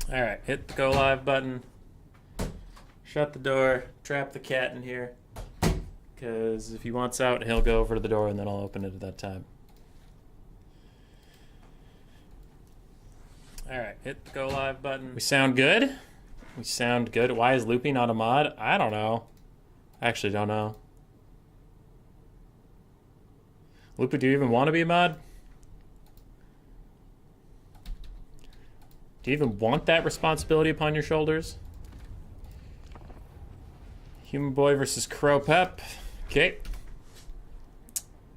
All right, hit the go live button. Shut the door. Trap the cat in here. Because if he wants out, he'll go over to the door and then I'll open it at that time. All right, hit the go live button. We sound good? We sound good. Why is Loopy not a mod? I don't know. I actually don't know. Loopy, do you even want to be a mod? Do you even want that responsibility upon your shoulders? Human Boy versus Crow Pep. Okay.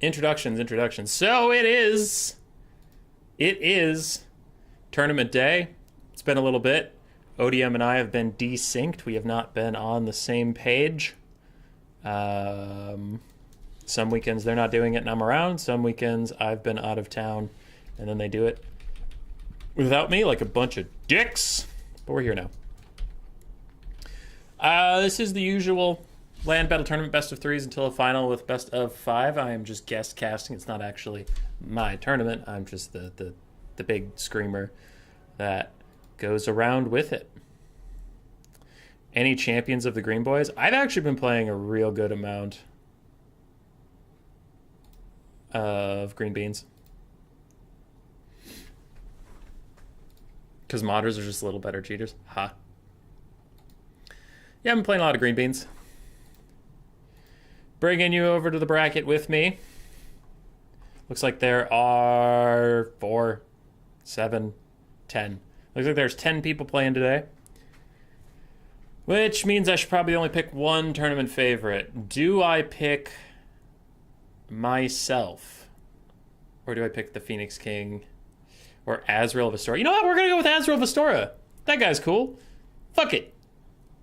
Introductions. So it is tournament day. It's been a little bit. ODM and I have been desynced. We have not been on the same page. Some weekends they're not doing it and I'm around. Some weekends I've been out of town and then they do it without me like a bunch of dicks. But we're here now. This is the usual land battle tournament best of threes until a final with best of five. I am just guest casting. It's not actually my tournament. I'm just the big screamer that goes around with it. Any champions of the Green Boys? I've actually been playing a real good amount of green beans. Because modders are just a little better cheaters. Ha. Yeah, I've been playing a lot of green beans. Bringing you over to the bracket with me. Looks like there are 4, 7, 10. Looks like there's 10 people playing today. Which means I should probably only pick one tournament favorite. Do I pick myself? Or do I pick the Phoenix King? Or Azrael of Astora? You know what? We're going to go with Azrael of Astora. That guy's cool. Fuck it.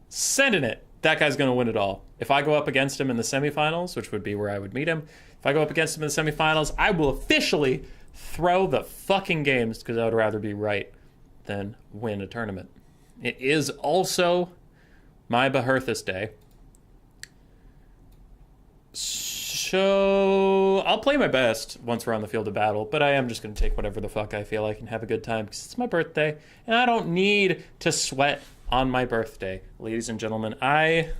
Sending it. That guy's going to win it all. If I go up against him in the semifinals, which would be where I would meet him, if I go up against him in the semifinals, I will officially throw the fucking games because I would rather be right than win a tournament. It is also my Baherthus day. So I'll play my best once we're on the field of battle, but I am just going to take whatever the fuck I feel like and have a good time because it's my birthday and I don't need to sweat on my birthday. Ladies and gentlemen, I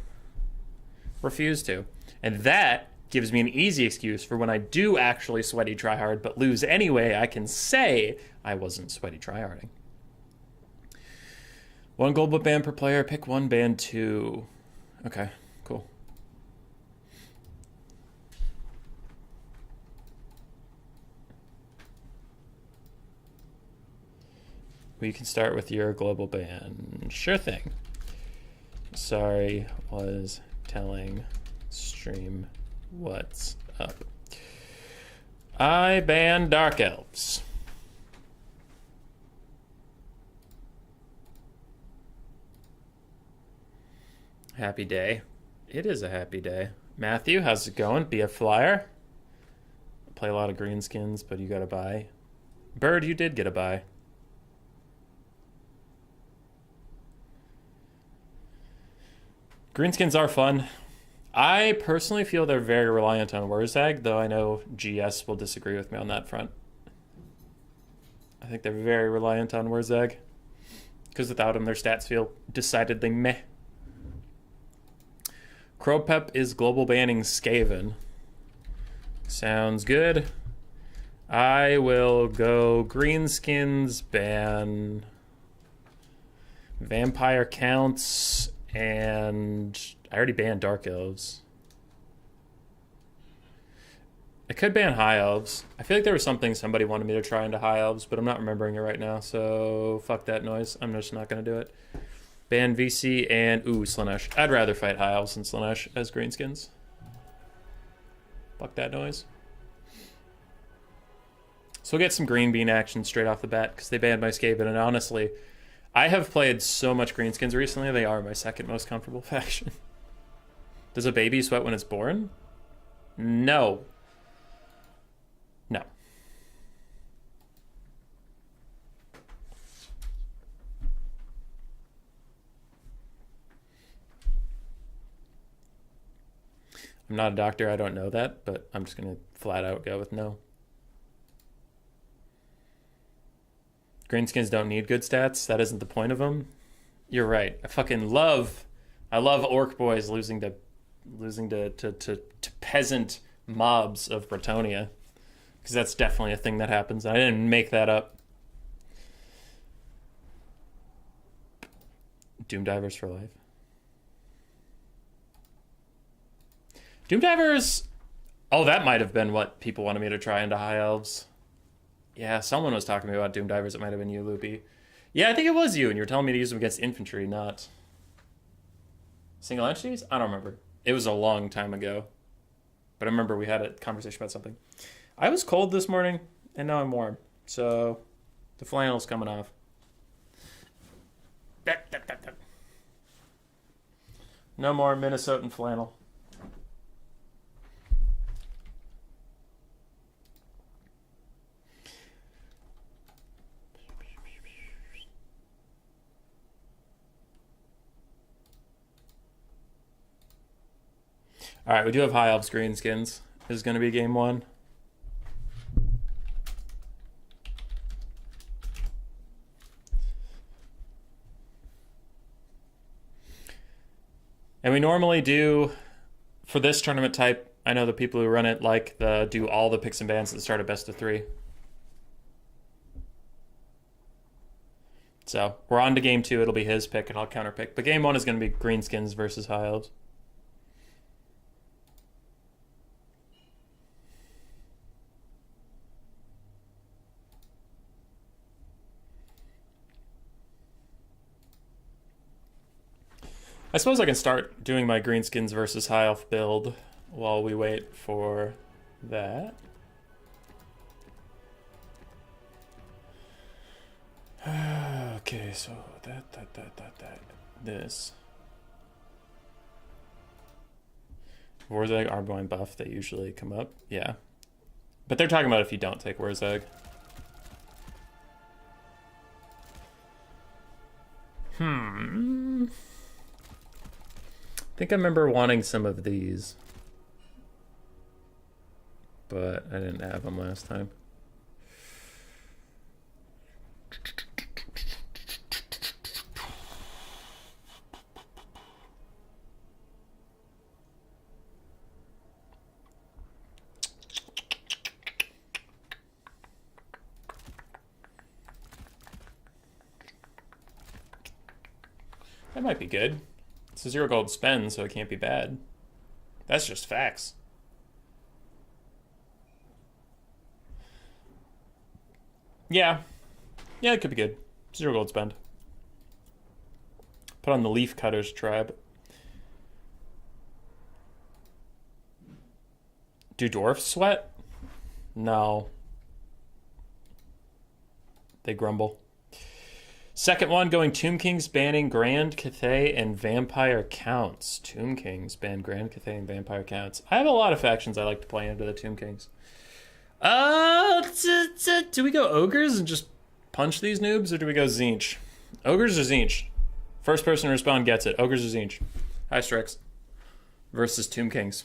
refuse to. And that gives me an easy excuse for when I do actually sweaty tryhard but lose anyway, I can say I wasn't sweaty tryharding. One global band per player, pick one band two. Okay, cool. We can start with your global band. Sure thing. Sorry, was telling stream what's up. I ban Dark Elves. Happy day. It is a happy day. Matthew, how's it going? Be a flyer. Play a lot of greenskins, but you got a buy. Bird, you did get a buy. Greenskins are fun. I personally feel they're very reliant on Wurzag, though I know GS will disagree with me on that front. I think they're very reliant on Wurzag. Because without him, their stats feel decidedly meh. Crowpep is global banning Skaven. Sounds good. I will go Greenskins, ban Vampire Counts, and I already banned Dark Elves. I could ban High Elves. I feel like there was something somebody wanted me to try into High Elves, but I'm not remembering it right now, so fuck that noise. I'm just not going to do it. Ban VC and, Slaanesh. I'd rather fight High Elves than Slaanesh as Greenskins. Fuck that noise. So we'll get some Green Bean action straight off the bat, because they banned my Skaven, and honestly, I have played so much Greenskins recently, they are my second most comfortable faction. Does a baby sweat when it's born? No. No. I'm not a doctor, I don't know that, but I'm just going to flat out go with no. Greenskins don't need good stats. That isn't the point of them. You're right. I love Orc boys losing to peasant mobs of Bretonia, because that's definitely a thing that happens. I didn't make that up. Doom Divers for life. Doom Divers. Oh, that might have been what people wanted me to try into High Elves. Yeah, someone was talking to me about Doom Divers. It might have been you, Loopy. Yeah, I think it was you, and you were telling me to use them against infantry, not single entities? I don't remember. It was a long time ago. But I remember we had a conversation about something. I was cold this morning, and now I'm warm. So the flannel's coming off. No more Minnesotan flannel. All right, we do have High Elves Greenskins. This is going to be game one. And we normally do, for this tournament type, I know the people who run it do all the picks and bans at the start of best of 3. So we're on to game 2. It'll be his pick and I'll counter pick. But game 1 is going to be Greenskins versus High Elves. I suppose I can start doing my Greenskins versus High Elf build while we wait for that. Okay, so this. Warzeg, Arborn buff, they usually come up. Yeah. But they're talking about if you don't take Warzeg. I think I remember wanting some of these, but I didn't have them last time. That might be good. It's a 0 gold spend, so it can't be bad. That's just facts. Yeah. Yeah, it could be good. 0 gold spend. Put on the Leaf Cutters tribe. Do dwarfs sweat? No. They grumble. Second one, going Tomb Kings, banning Grand Cathay and Vampire Counts. Tomb Kings ban Grand Cathay and Vampire Counts. I have a lot of factions I like to play into the Tomb Kings. Do we go Ogres and just punch these noobs, or do we go Zinch? Ogres or Zinch? First person to respond gets it. Ogres or Zinch? High Strix versus Tomb Kings.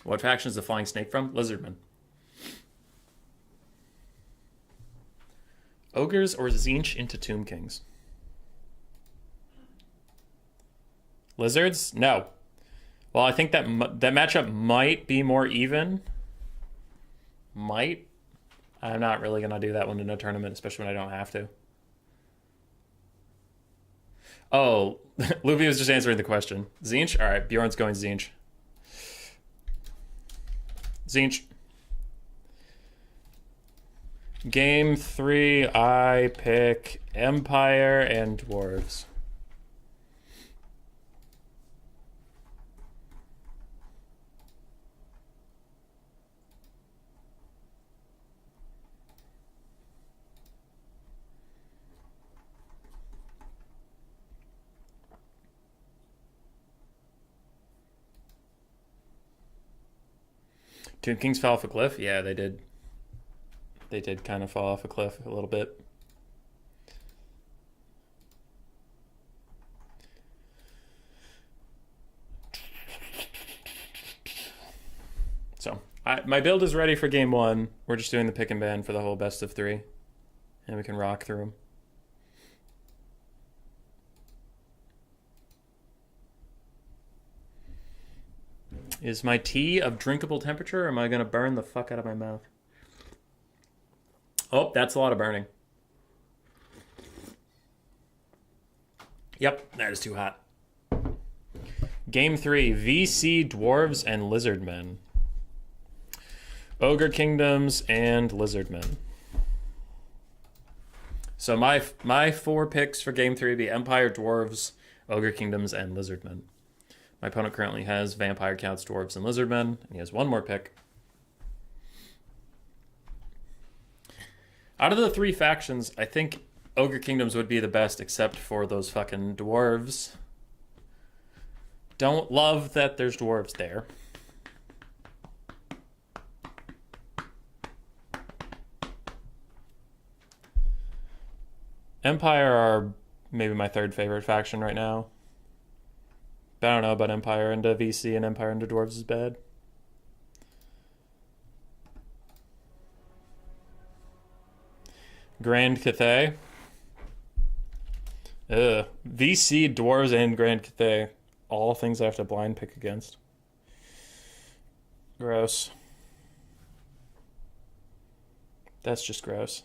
What faction is the Flying Snake from? Lizardman. Ogres or Zinch into Tomb Kings? Lizards? No. Well, I think that matchup might be more even. Might. I'm not really going to do that one in a tournament, especially when I don't have to. Oh, Luby was just answering the question. Zinch? All right, Bjorn's going Zinch. Zinch. Game 3, I pick Empire and Dwarves. Tomb Kings fell off a cliff? Yeah, they did. They did kind of fall off a cliff a little bit. So, my build is ready for game 1. We're just doing the pick and ban for the whole best of 3. And we can rock through them. Is my tea of drinkable temperature, or am I going to burn the fuck out of my mouth? Oh, that's a lot of burning. Yep, that is too hot. Game 3, VC Dwarves and Lizardmen. Ogre Kingdoms and Lizardmen. So my 4 picks for Game 3 would be Empire, Dwarves, Ogre Kingdoms, and Lizardmen. My opponent currently has Vampire Counts, Dwarves, and Lizardmen, and he has 1 more pick. Out of the 3 factions, I think Ogre Kingdoms would be the best, except for those fucking dwarves. Don't love that there's dwarves there. Empire are maybe my 3rd favorite faction right now. But I don't know about Empire into VC, and Empire into dwarves is bad. Grand Cathay. VC, dwarves, and Grand Cathay. All things I have to blind pick against. Gross. That's just gross.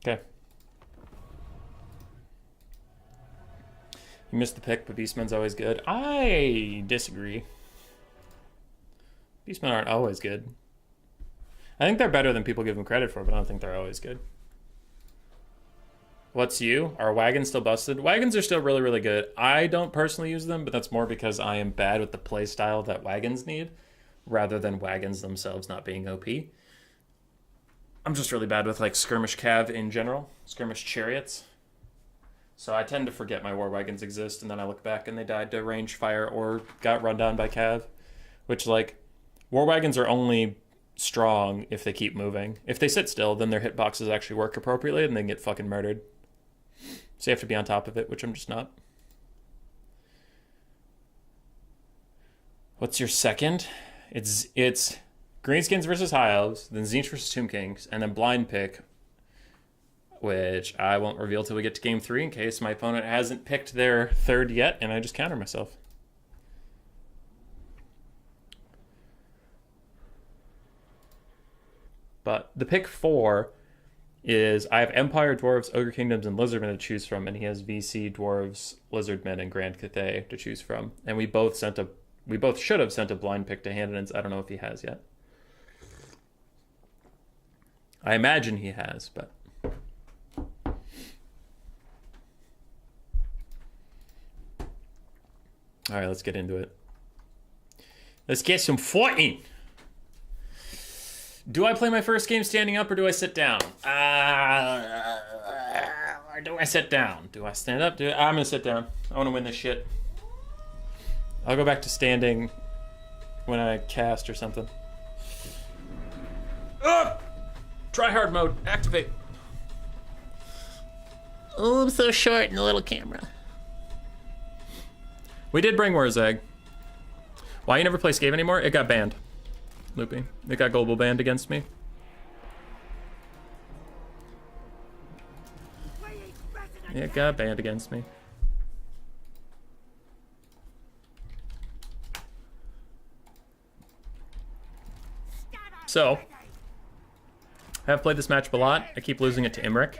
Okay. You missed the pick, but Beastmen's always good. I disagree. Beastmen aren't always good. I think they're better than people give them credit for, but I don't think they're always good. What's you? Are wagons still busted? Wagons are still really, really good. I don't personally use them, but that's more because I am bad with the play style that wagons need, rather than wagons themselves not being OP. I'm just really bad with like skirmish cav in general, skirmish chariots. So I tend to forget my war wagons exist, and then I look back and they died to range fire or got run down by cav, which like war wagons are only strong if they keep moving. If they sit still, then their hitboxes actually work appropriately and they can get fucking murdered. So you have to be on top of it, which I'm just not. What's your second? It's Greenskins versus High Elves, then Tzeentch versus Tomb Kings, and then blind pick, which I won't reveal till we get to game 3 in case my opponent hasn't picked their 3rd yet and I just counter myself. But the pick 4 is I have Empire, Dwarves, Ogre Kingdoms, and Lizardmen to choose from, and he has VC, Dwarves, Lizardmen, and Grand Cathay to choose from. And we both should have sent a blind pick to Handedens. I don't know if he has yet. I imagine he has, but all right, let's get into it. Let's get some fighting. Do I play my first game standing up or do I sit down? Or do I sit down? Do I stand up? I'm gonna sit down. I want to win this shit. I'll go back to standing when I cast or something. Try hard mode. Activate. Oh, I'm so short in the little camera. We did bring Warzag. Why you never play Scave anymore? It got banned. Loopy. It got global banned against me. It got banned against me. So, I have played this matchup a lot. I keep losing it to Imric.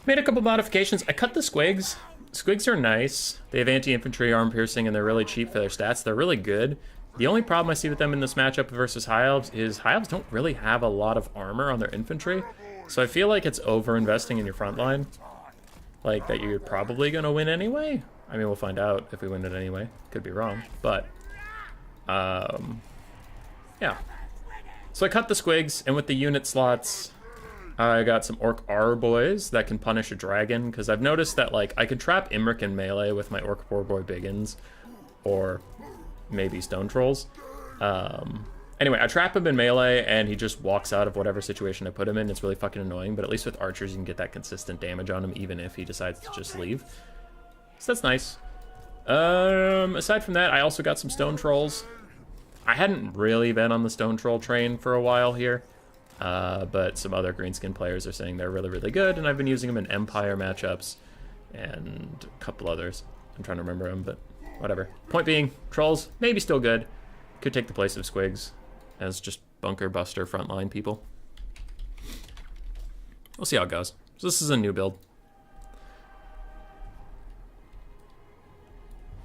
Made a couple modifications. I got the Squigs. Squigs are nice. They have anti-infantry, arm piercing, and they're really cheap for their stats. They're really good. The only problem I see with them in this matchup versus High Elves is High Elves don't really have a lot of armor on their infantry. So I feel like it's over-investing in your front line. Like, that you're probably going to win anyway. I mean, we'll find out if we win it anyway. Could be wrong. But, yeah. So I cut the Squigs, and with the unit slots, I got some Orc R boys that can punish a dragon, because I've noticed that, like, I could trap Imric in melee with my Orc Boar Boy Biggins, or maybe Stone Trolls. Anyway, I trap him in melee, and he just walks out of whatever situation I put him in. It's really fucking annoying, but at least with archers, you can get that consistent damage on him, even if he decides to just leave. So that's nice. Aside from that, I also got some stone trolls. I hadn't really been on the stone troll train for a while here, but some other greenskin players are saying they're really, really good, and I've been using them in Empire matchups and a couple others. I'm trying to remember them, but whatever. Point being, trolls, maybe still good. Could take the place of squigs as just bunker buster frontline people. We'll see how it goes. So this is a new build.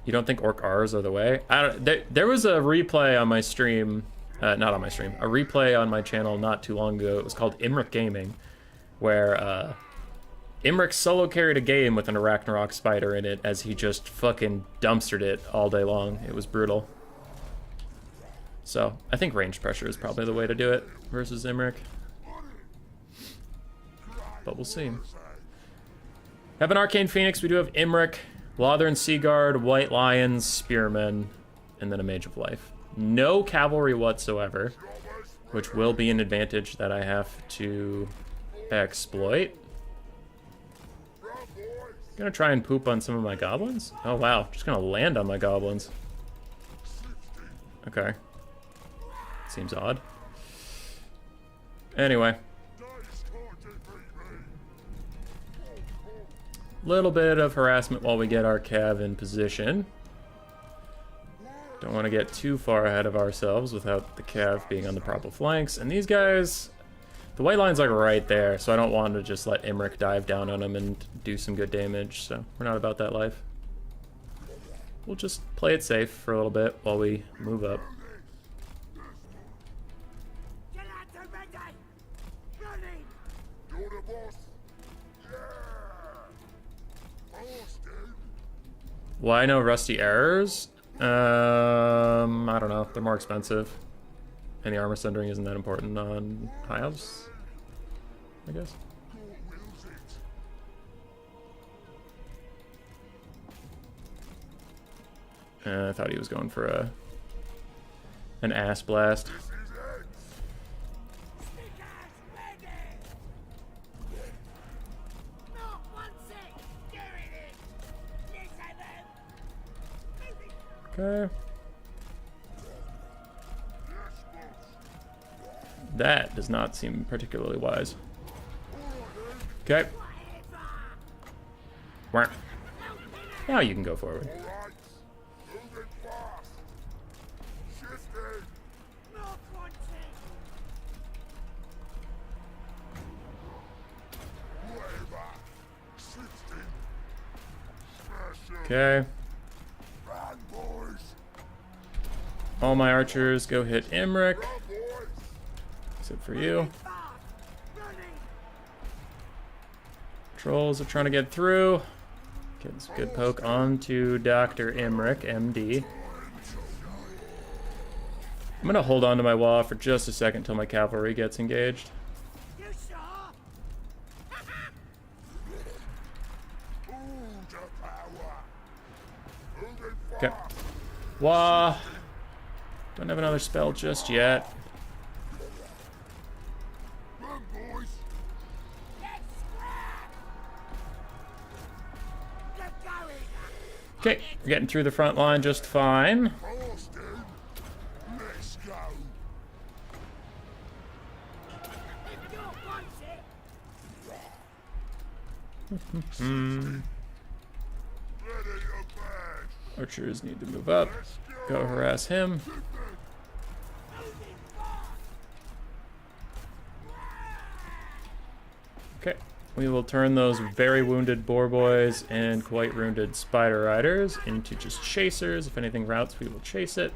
You don't think orc R's are the way? There was a replay on my stream, not on my stream, a replay on my channel not too long ago. It was called Imric Gaming, where Imric solo carried a game with an Arachnarok spider in it as he just fucking dumpstered it all day long. It was brutal. So I think range pressure is probably the way to do it versus Imric. But we'll see. Have an Arcane Phoenix. We do have Imric, Lothern Seaguard, White Lions, Spearmen, and then a Mage of Life. No cavalry whatsoever, which will be an advantage that I have to exploit. Gonna try and poop on some of my goblins? Oh wow, just gonna land on my goblins. Okay. Seems odd. Anyway. Little bit of harassment while we get our cav in position. Don't want to get too far ahead of ourselves without the cav being on the proper flanks. And these guys, the white line's like right there, so I don't want to just let Imric dive down on them and do some good damage, so we're not about that life. We'll just play it safe for a little bit while we move up. Why no rusty errors? I don't know. They're more expensive. And the armor centering isn't that important on high elves, I guess. I thought he was going for an ass blast. Okay. That does not seem particularly wise. Okay. Now you can go forward. Okay. All my archers go hit Imric. Except for you. Trolls are trying to get through. Getting some good poke onto Dr. Imric, MD. I'm gonna hold on to my wall for just a second until my cavalry gets engaged. Okay. Wah. Don't have another spell just yet. Okay, we're getting through the front line just fine. Archers need to move up. Go harass him. Okay, we will turn those very wounded boar boys and quite wounded spider riders into just chasers. If anything routes, we will chase it.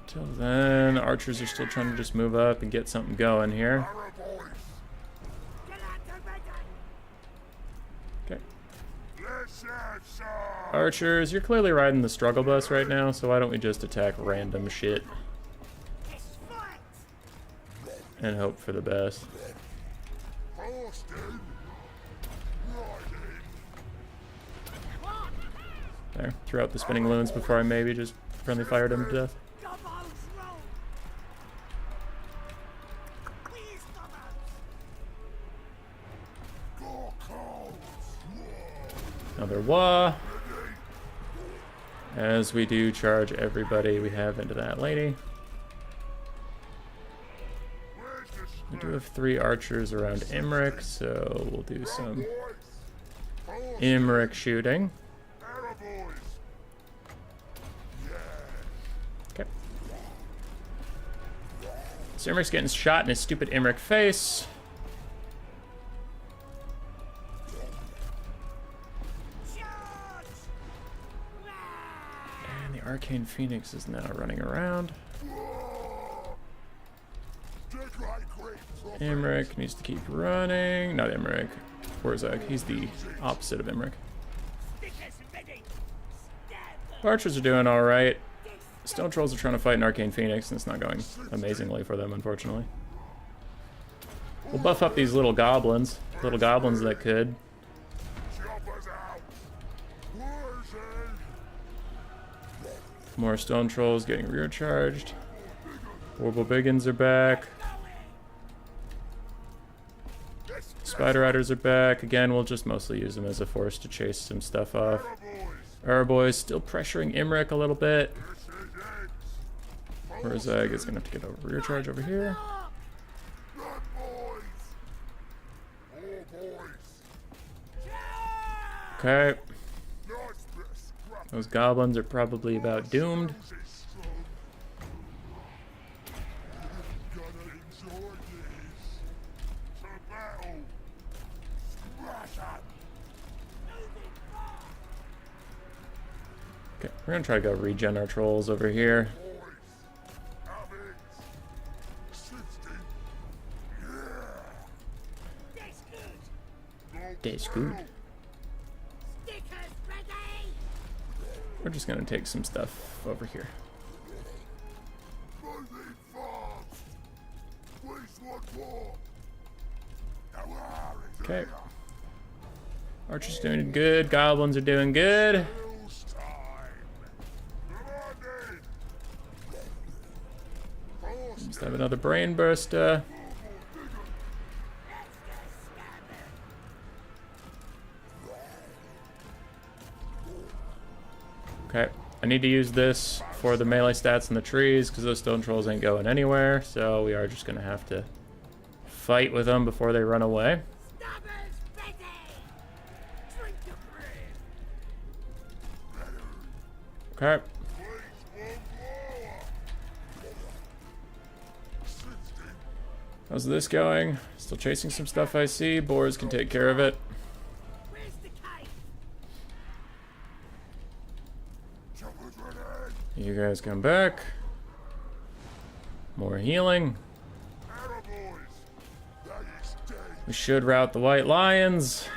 Till then, archers are still trying to just move up and get something going here. Okay. Archers, you're clearly riding the struggle bus right now, so why don't we just attack random shit and hope for the best. There, throw out the spinning loons before I maybe just Friendly fired him to death. Another wah. As we do charge everybody we have into that lady. We do have 3 archers around Imric, so we'll do some Imric shooting. Okay. So Imric's getting shot in his stupid Imric face. And the Arcane Phoenix is now running around. Imric needs to keep running. Not Imric. Warzag. He's the opposite of Imric. Archers are doing alright. Stone Trolls are trying to fight an Arcane Phoenix, and it's not going amazingly for them, unfortunately. We'll buff up these little goblins. Little goblins that could. More Stone Trolls getting rear charged. Orbital Biggins are back. Spider Riders are back. Again, we'll just mostly use them as a force to chase some stuff off. Our boys still pressuring Imric a little bit. Warzag is going to have to get a rear charge over here. Okay. Those goblins are probably about doomed. Okay, we're gonna try to go regen our trolls over here. That's good. We're just gonna take some stuff over here. Okay. Archer's doing good. Goblins are doing good. Just have another brain burst. Okay, I need to use this for the melee stats in the trees because those stone trolls ain't going anywhere. So we are just gonna have to fight with them before they run away. Okay. How's this going? Still chasing some stuff I see. Boars can take care of it. You guys come back. More healing. We should rout the White Lions.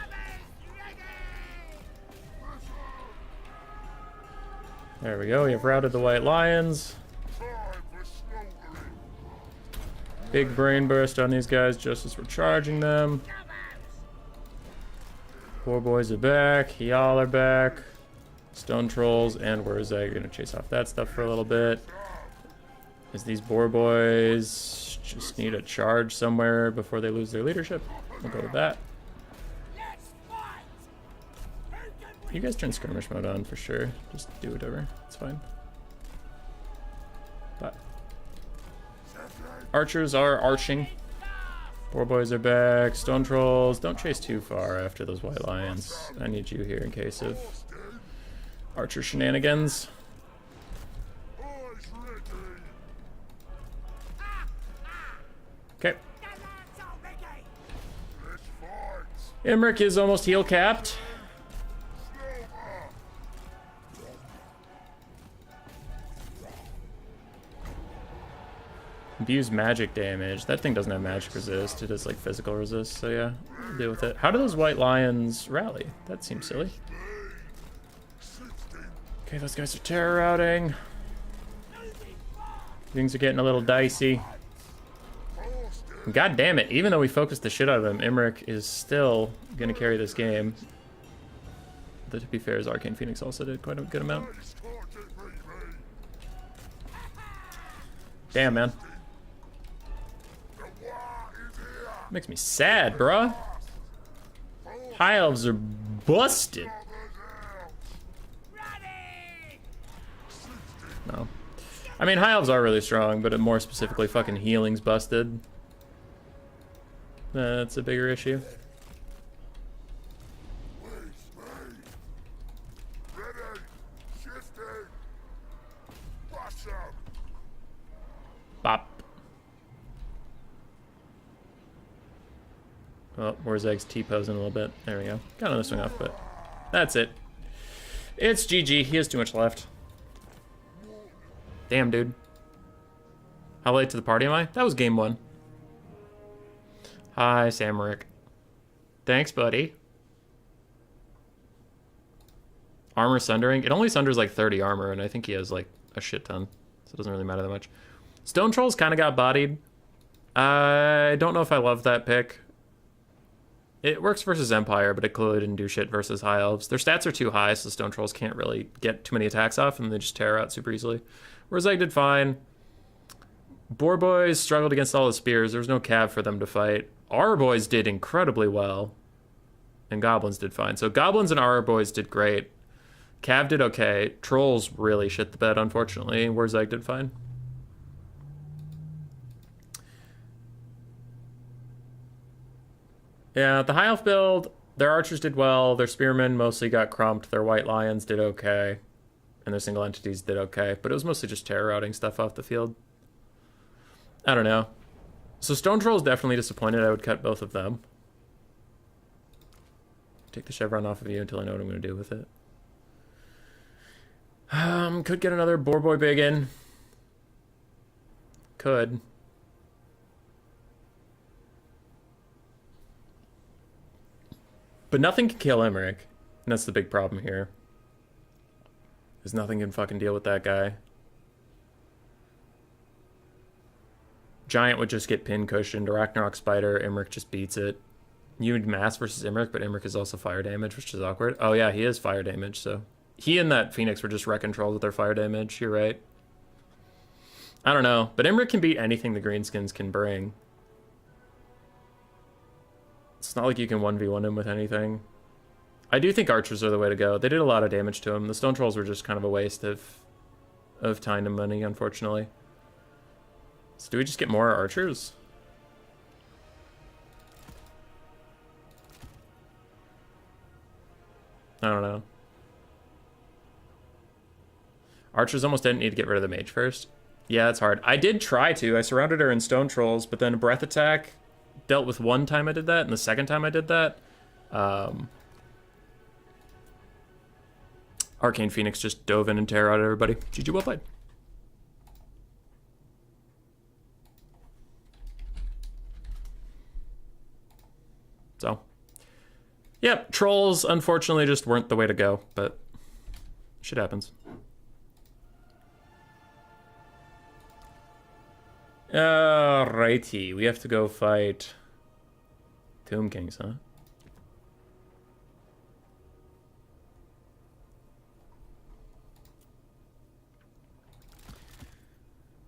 There we go, we have routed the White Lions. Big brain burst on these guys just as we're charging them. Poor boys are back, y'all are back. Stone Trolls and Warzag are gonna chase off that stuff for a little bit. As these boar boys just need a charge somewhere before they lose their leadership. We'll go with that. You guys turn skirmish mode on for sure. Just do whatever. It's fine. But archers are arching. Boar boys are back. Stone Trolls, don't chase too far after those White Lions. I need you here in case of archer shenanigans. Okay. Imric is almost heal capped. Abuse magic damage. That thing doesn't have magic resist. It has like physical resist. So yeah, we'll deal with it. How do those White Lions rally? That seems silly. Okay, those guys are terror routing. Things are getting a little dicey. God damn it, even though we focused the shit out of him, Imric is still gonna carry this game. Though to be fair, his Arcane Phoenix also did quite a good amount. Damn, man. Makes me sad, bruh. High elves are busted. No. I mean, high elves are really strong, but more specifically, fucking healing's busted. That's a bigger issue. Bop. Oh, Warzeg's T-posing a little bit. There we go. Got another swing off, but that's it. It's GG. He has too much left. Damn, dude. How late to the party am I? That was game 1. Hi, Samarick. Thanks, buddy. Armor sundering. It only sunders like 30 armor, and I think he has like a shit ton. So it doesn't really matter that much. Stone Trolls kind of got bodied. I don't know if I love that pick. It works versus Empire, but it clearly didn't do shit versus High Elves. Their stats are too high, so Stone Trolls can't really get too many attacks off, and they just tear out super easily. Whereas I did fine. Boar Boys struggled against all the spears. There was no cav for them to fight. Our Boys did incredibly well. And Goblins did fine. So Goblins and our Boys did great. Cav did okay. Trolls really shit the bed, unfortunately. Warzeg did fine. Yeah, the High Elf build, their archers did well. Their spearmen mostly got crumped. Their White Lions did okay. And their single entities did okay. But it was mostly just terror routing stuff off the field. I don't know. So Stone Troll's definitely disappointed. I would cut both of them. Take the chevron off of you until I know what I'm going to do with it. Could get another Boar Boy big in. Could. But nothing can kill Emmerich. And that's the big problem here. Because nothing can fucking deal with that guy. Giant would just get pin cushioned. Ragnarok Spider, Emmerich just beats it. You need mass versus Emmerich, but Emmerich is also fire damage, which is awkward. Oh yeah, he is fire damage, so... He and that Phoenix were just wreck controlled with their fire damage, you're right. I don't know, but Emmerich can beat anything the Greenskins can bring. It's not like you can 1v1 him with anything. I do think archers are the way to go. They did a lot of damage to him. The Stone Trolls were just kind of a waste of time and money, unfortunately. So do we just get more archers? I don't know. Archers almost didn't need to get rid of the mage first. Yeah, it's hard. I did try to. I surrounded her in Stone Trolls, but then a breath attack dealt with one time I did that, and the second time I did that, Arcane Phoenix just dove in and tear out everybody. GG, well played. So, yep, Trolls unfortunately just weren't the way to go, but shit happens. Alrighty, we have to go fight Tomb Kings, huh?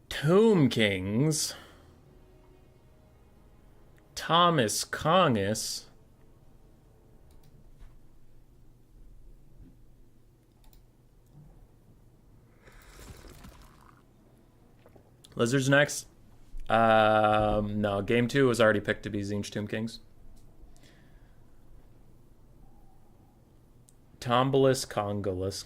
Tomb Kings. Thomas Kongus. Lizards next. No, game 2 was already picked to be Tzeentch Tomb Kings. Tombolus Congolus.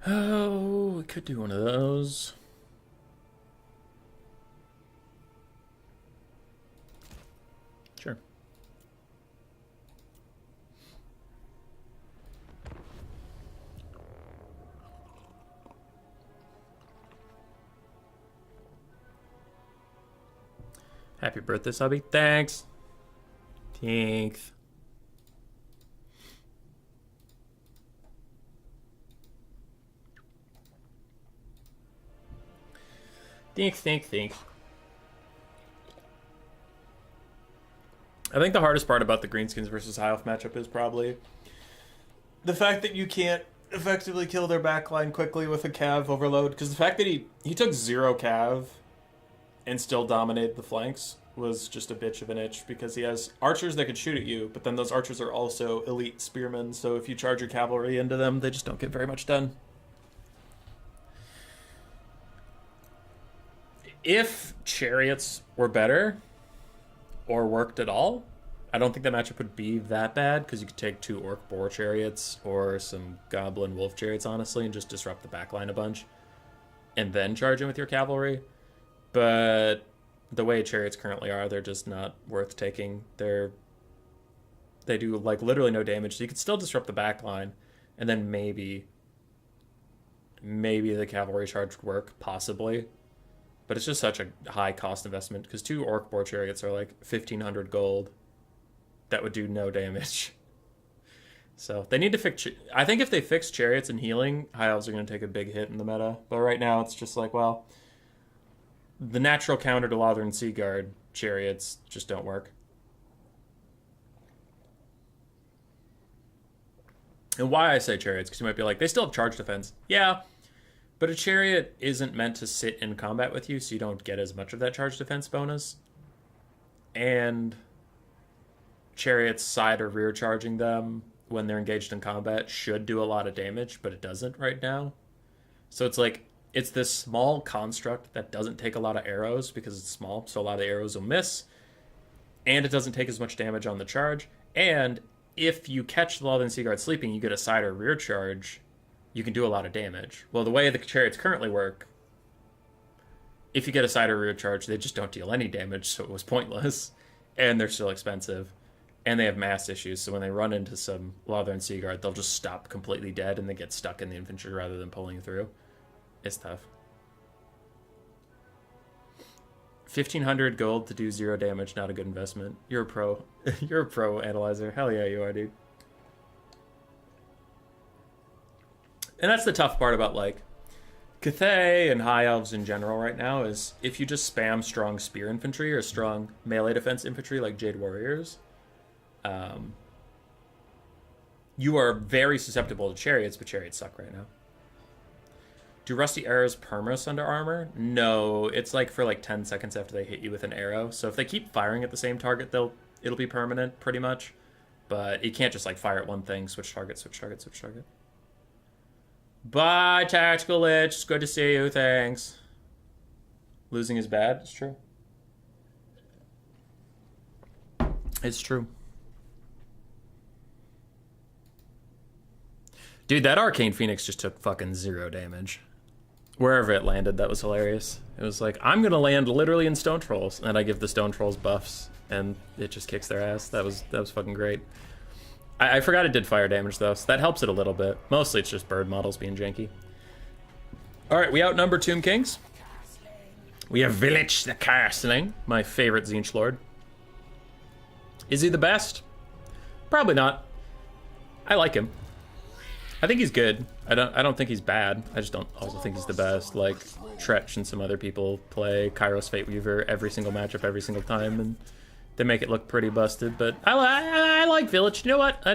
Oh, we could do one of those. Sure. Happy birthday, Subby. Thanks. Thanks. Thanks. I think the hardest part about the Greenskins versus High Elf matchup is probably the fact that you can't effectively kill their backline quickly with a Cav overload. Because the fact that he took 0 Cav and still dominated the flanks was just a bitch of an itch, because he has archers that could shoot at you, but then those archers are also elite spearmen, so if you charge your cavalry into them, they just don't get very much done. If chariots were better, or worked at all, I don't think that matchup would be that bad, because you could take 2 orc boar chariots or some goblin wolf chariots, honestly, and just disrupt the backline a bunch, and then charge in with your cavalry. But the way chariots currently are, they're just not worth taking. They do like literally no damage, so you could still disrupt the backline, and then maybe the cavalry charge would work, possibly. But it's just such a high cost investment, because 2 orc boar chariots are like 1,500 gold. That would do no damage. So they need to fix... I think if they fix chariots and healing, High Elves are going to take a big hit in the meta. But right now it's just like, well, the natural counter to Lothern Seaguard chariots just don't work. And why I say chariots, because you might be like, they still have charge defense. Yeah, but a chariot isn't meant to sit in combat with you, so you don't get as much of that charge defense bonus. And chariots side or rear charging them when they're engaged in combat should do a lot of damage, but it doesn't right now. So it's like, it's this small construct that doesn't take a lot of arrows because it's small, so a lot of the arrows will miss, and it doesn't take as much damage on the charge. And if you catch the Lothern Seaguard sleeping, you get a side or rear charge, you can do a lot of damage. Well, the way the chariots currently work, if you get a side or rear charge, they just don't deal any damage, so it was pointless. And they're still expensive. And they have mass issues, so when they run into some Lothern Seaguard, they'll just stop completely dead and they get stuck in the infantry rather than pulling through. It's tough. 1,500 gold to do 0 damage, not a good investment. You're a pro. You're a pro, Analyzer. Hell yeah, you are, dude. And that's the tough part about, like, Cathay and High Elves in general right now, is if you just spam strong spear infantry or strong melee defense infantry like Jade Warriors, you are very susceptible to chariots, but chariots suck right now. Do rusty arrows perma under armor? No, it's like for like 10 seconds after they hit you with an arrow. So if they keep firing at the same target, it'll be permanent pretty much. But you can't just like fire at one thing, switch target, switch target, switch target. Bye, Tactical Lich. It's good to see you. Thanks. Losing is bad. It's true. It's true. Dude, that Arcane Phoenix just took fucking 0 damage. Wherever it landed, that was hilarious. It was like, I'm gonna land literally in Stone Trolls, and I give the Stone Trolls buffs, and it just kicks their ass. That was fucking great. I forgot it did fire damage, though, so that helps it a little bit. Mostly it's just bird models being janky. Alright, we outnumber Tomb Kings. We have Village the Castling, my favorite Tzeentch Lord. Is he the best? Probably not. I like him. I think he's good. I don't think he's bad. I just don't also think he's the best. Like Tretch and some other people play Kairos Fate Weaver every single matchup, every single time, and they make it look pretty busted. But I like Village. You know what?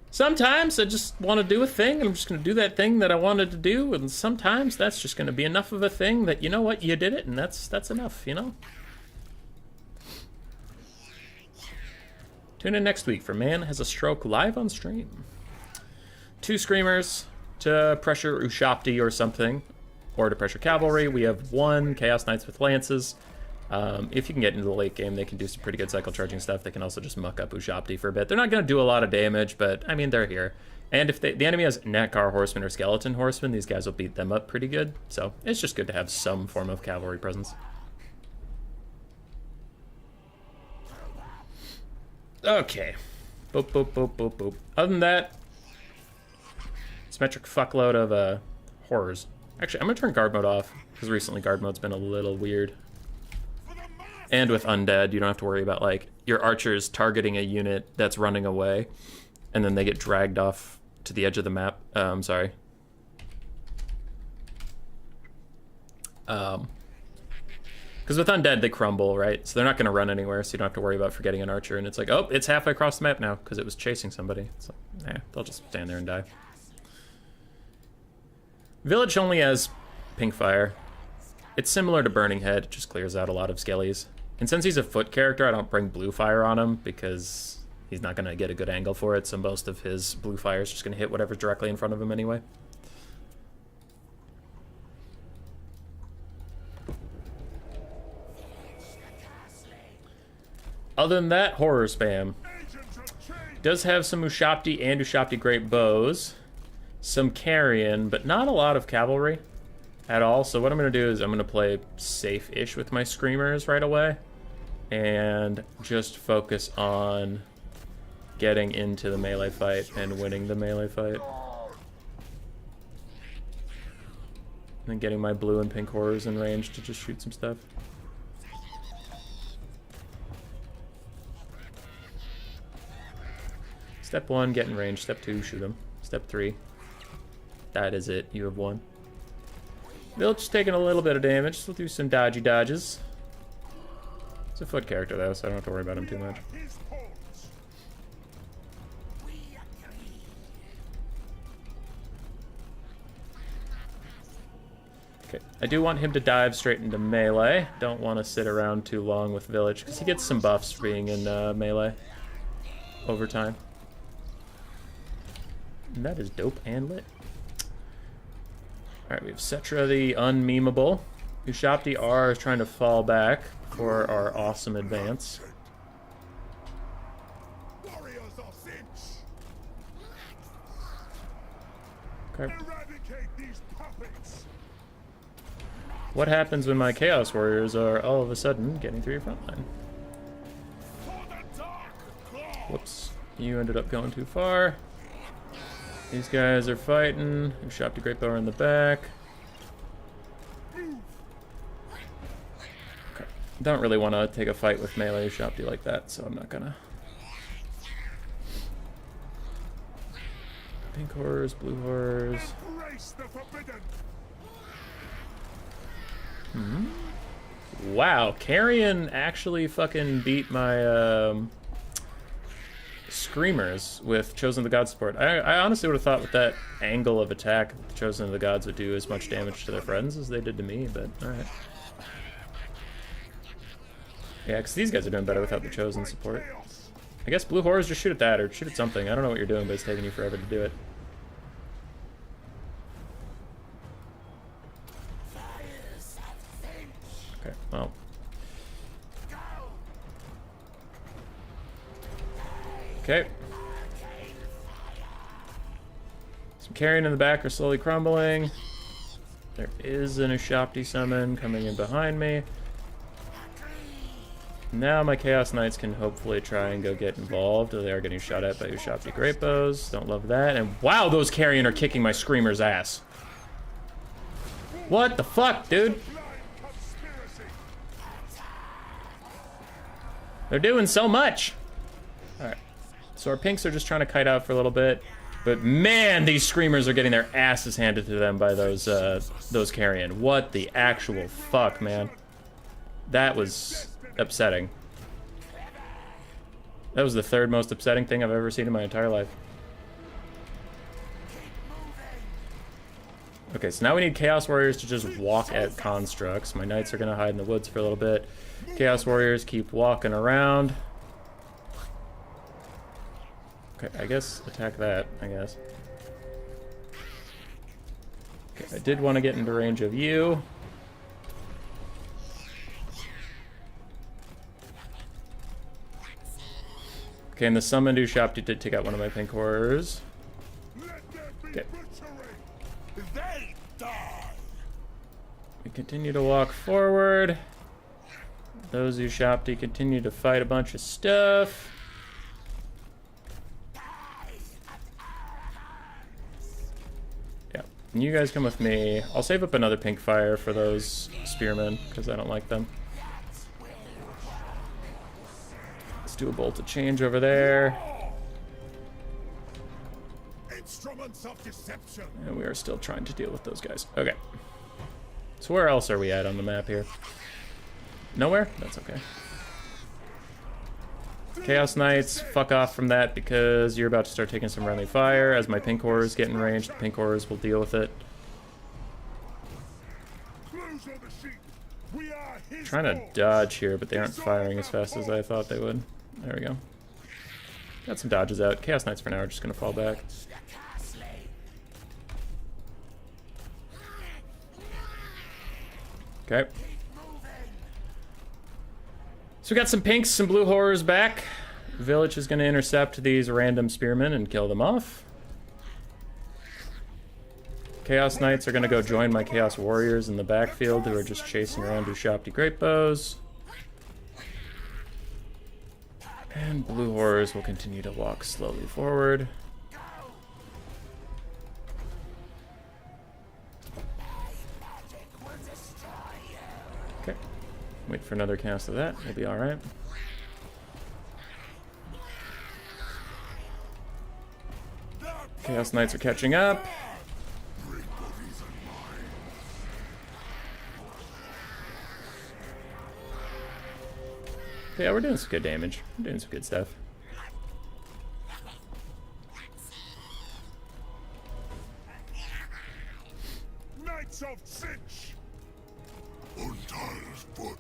Sometimes I just want to do a thing, and I'm just going to do that thing that I wanted to do, and sometimes that's just going to be enough of a thing that, you know what, you did it, and that's enough, you know? Tune in next week for Man Has a Stroke live on stream. 2 Screamers to pressure Ushapti or something, or to pressure Cavalry. We have 1 Chaos Knights with Lances. If you can get into the late game, they can do some pretty good cycle charging stuff. They can also just muck up Ushapti for a bit. They're not going to do a lot of damage, but, I mean, they're here. And if the enemy has Nakar Horsemen or Skeleton Horsemen, these guys will beat them up pretty good. So it's just good to have some form of cavalry presence. Okay. Boop, boop, boop, boop, boop. Other than that, symmetric fuckload of horrors. Actually, I'm going to turn guard mode off, because recently guard mode's been a little weird. And with undead, you don't have to worry about, like, your archers targeting a unit that's running away, and then they get dragged off to the edge of the map. Sorry. Because with undead, they crumble, right? So they're not going to run anywhere, so you don't have to worry about forgetting an archer. And it's like, oh, it's halfway across the map now, because it was chasing somebody. It's like, they'll just stand there and die. Village only has pink fire. It's similar to Burning Head, it just clears out a lot of skellies. And since he's a foot character, I don't bring blue fire on him, because he's not going to get a good angle for it, so most of his blue fire is just going to hit whatever's directly in front of him anyway. Other than that, horror spam. Does have some Ushapti and Ushapti Great Bows. Some carrion, but not a lot of cavalry at all. So what I'm going to do is I'm going to play safe-ish with my screamers right away. And just focus on getting into the melee fight and winning the melee fight. And then getting my blue and pink horrors in range to just shoot some stuff. Step 1, get in range. Step 2, shoot him. Step 3, that is it. You have won. Village is taking a little bit of damage, so we'll do some dodgy dodges. It's a foot character though, so I don't have to worry about him too much. Okay, I do want him to dive straight into melee. Don't want to sit around too long with Village, because he gets some buffs for being in melee over time. And that is dope and lit. Alright, we have Cetra the unmemeable. Ushapti R is trying to fall back for our awesome advance. Okay. What happens when my Chaos Warriors are all of a sudden getting through your front line? Whoops. You ended up going too far. These guys are fighting. Ushapti Great Bow in the back. Okay. Don't really want to take a fight with melee Ushapti like that, so I'm not gonna. Pink horrors, blue horrors. Wow, Carrion actually fucking beat my Screamers with Chosen of the Gods support. I honestly would have thought with that angle of attack, Chosen of the Gods would do as much damage to their friends as they did to me, but alright. Yeah, because these guys are doing better without the Chosen support. I guess blue horrors just shoot at that, or shoot at something. I don't know what you're doing, but it's taking you forever to do it. Okay, well. Okay. Some carrion in the back are slowly crumbling. There is an Ushapti summon coming in behind me. Now my Chaos Knights can hopefully try and go get involved. They are getting shot at by Ushapti Great Bows. Don't love that. And wow, those carrion are kicking my Screamer's ass. What the fuck, dude? They're doing so much. Alright. So our pinks are just trying to kite out for a little bit. But man, these Screamers are getting their asses handed to them by those carrion. What the actual fuck, man. That was upsetting. That was the third most upsetting thing I've ever seen in my entire life. Okay, so now we need Chaos Warriors to just walk at constructs. My Knights are gonna hide in the woods for a little bit. Chaos Warriors keep walking around. Okay, I guess attack that, I guess. Okay, I did want to get into range of you. Okay, and the summoned Ushapti did take out one of my pink horrors. Okay. We continue to walk forward. Those Ushapti continue to fight a bunch of stuff. Yeah, and you guys come with me. I'll save up another pink fire for those spearmen, because I don't like them. Let's do a bolt of change over there. Instruments of deception. And we are still trying to deal with those guys. Okay. So where else are we at on the map here? Nowhere? That's okay. Chaos Knights, fuck off from that because you're about to start taking some friendly fire. As my pink horrors get in range, the pink horrors will deal with it. Trying to dodge here, but they aren't firing as fast as I thought they would. There we go. Got some dodges out. Chaos Knights for now are just going to fall back. Okay. So we got some pinks, some blue horrors back. Village is going to intercept these random spearmen and kill them off. Chaos Knights are going to go join my Chaos Warriors in the backfield who are just chasing around Ushopti Great Bows. And blue horrors will continue to walk slowly forward. Okay. Wait for another cast of that. We'll be alright. Chaos Knights are catching up. Yeah, we're doing some good damage. We're doing some good stuff. Knights of Cinch. Untie his foot.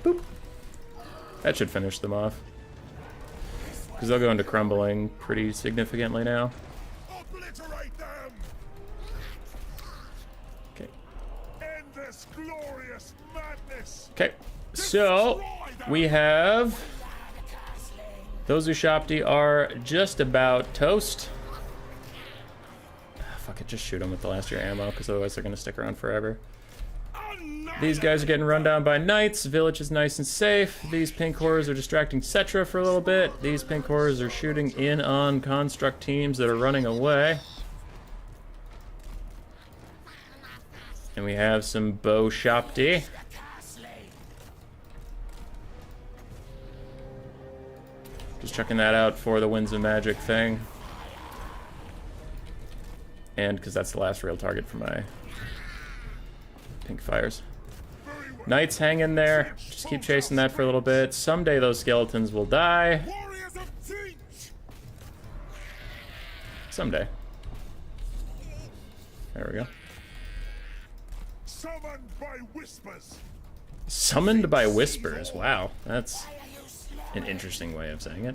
Boop. That should finish them off. Because they'll go into crumbling pretty significantly now. Obliterate them. Okay. End this glorious madness. Okay. So, we have... Those Ushopti are just about toast. Fuck it, just shoot them with the last year ammo, because otherwise they're going to stick around forever. These guys are getting run down by knights. Village is nice and safe. These pink horrors are distracting Cetra for a little bit. These pink horrors are shooting in on construct teams that are running away. And we have some bow shopti. Just checking that out for the Winds of Magic thing. And because that's the last real target for my pink fires. Knights hang in there. Just keep chasing that for a little bit. Someday those skeletons will die. Someday. There we go. Summoned by whispers. Summoned by whispers. Wow, that's an interesting way of saying it.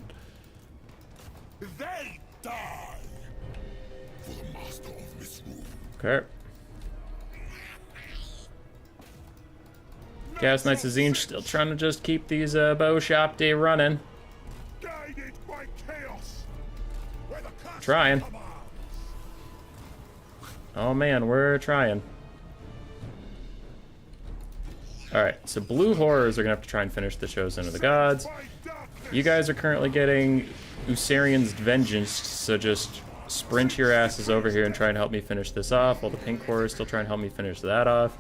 They die for the master of misrule. Okay. Chaos Knights of Zinj still trying to just keep these bow shopti running. Guided by chaos. Where the castle Trying. commands. Oh man, we're trying. Alright, so blue horrors are gonna have to try and finish the Chosen of the Gods. You guys are currently getting Usarian's Vengeance, so just sprint your asses over here and try and help me finish this off, while the pink horrors still try and help me finish that off.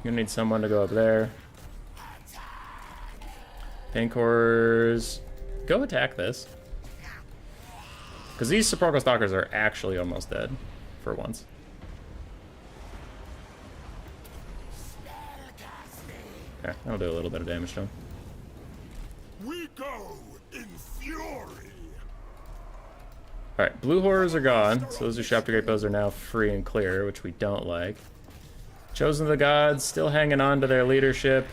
You're gonna need someone to go up there. Pink horrors, go attack this. Because these Sepulchral Stalkers are actually almost dead, for once. Yeah, that'll do a little bit of damage to him. We go in fury. Alright, blue horrors are gone, so those Ushopti Great Bows are now free and clear, which we don't like. Chosen of the Gods still hanging on to their leadership.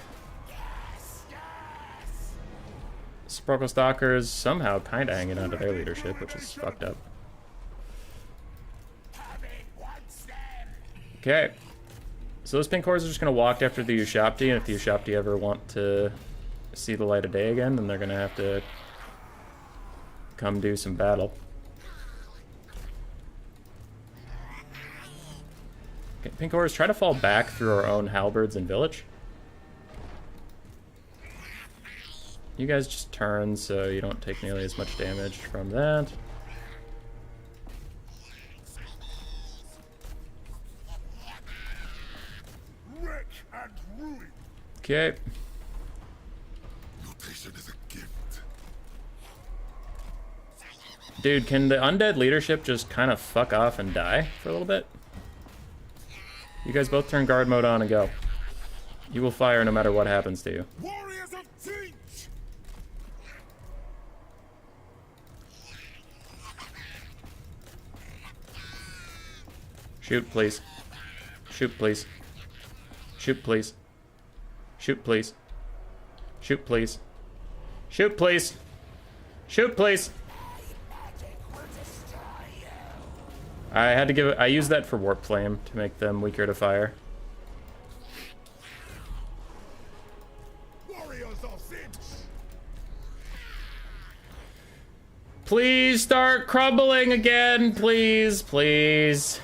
Sepulchral Stalkers somehow kind of hanging on to their leadership, which is fucked up. Okay. So those pink horrors are just going to walk after the Ushopti, and if the Ushopti ever want to see the light of day again, then they're going to have to come do some battle. Okay, pink horrors, try to fall back through our own halberds and village. You guys just turn so you don't take nearly as much damage from that. Okay. Mutation is a gift. Dude, can the undead leadership just kind of fuck off and die for a little bit? You guys both turn guard mode on and go. You will fire no matter what happens to you. Warriors of Teach! Shoot, please. Shoot, please. Shoot, please. Shoot, please. Shoot, please. Shoot, please. Shoot, please. I had to give it. I used that for warp flame to make them weaker to fire. Warriors of Teach! Please start crumbling again, please, please.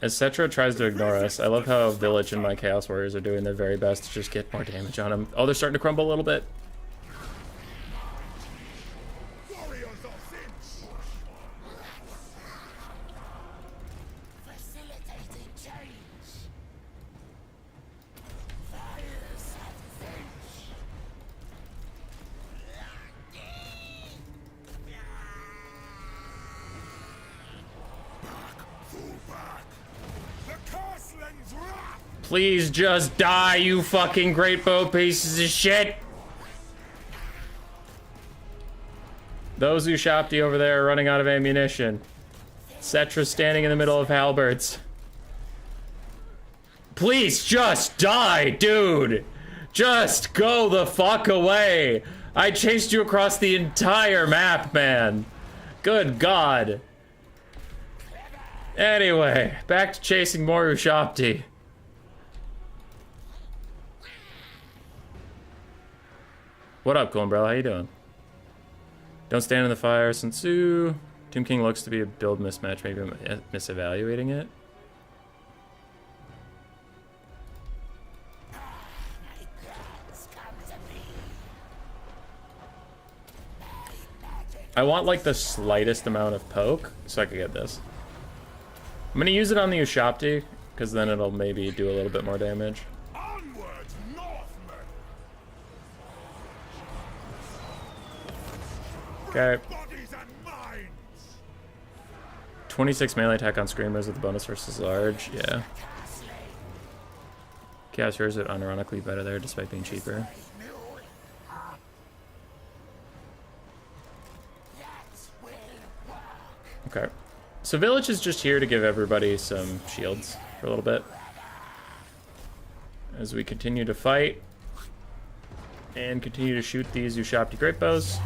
As Cetra tries to ignore us, I love how Village and my Chaos Warriors are doing their very best to just get more damage on him. Oh, they're starting to crumble a little bit. Warriors of Teach! Facilitating change! Fires of Teach! Fall back! The Castling's wrath! Please just die, you fucking great bow pieces of shit! Those Ushopti over there are running out of ammunition. Cetra standing in the middle of halberds. Please just die, dude! Just go the fuck away! I chased you across the entire map, man! Good God. Anyway, back to chasing more Ushopti. What up, Cool Umbrella? How you doing? Don't stand in the fire, Sensu. Tomb King looks to be a build mismatch. Maybe I'm misevaluating it. I want like the slightest amount of poke so I can get this. I'm gonna use it on the Ushopti because then it'll maybe do a little bit more damage. Onward, Northmen! Okay. Bodies and minds! 26 melee attack on Screamers with the bonus versus large. Yeah. Chaos Heroes are unironically better there despite being cheaper. Okay. So Village is just here to give everybody some shields for a little bit. As we continue to fight. And continue to shoot these Ushopti Great Bows.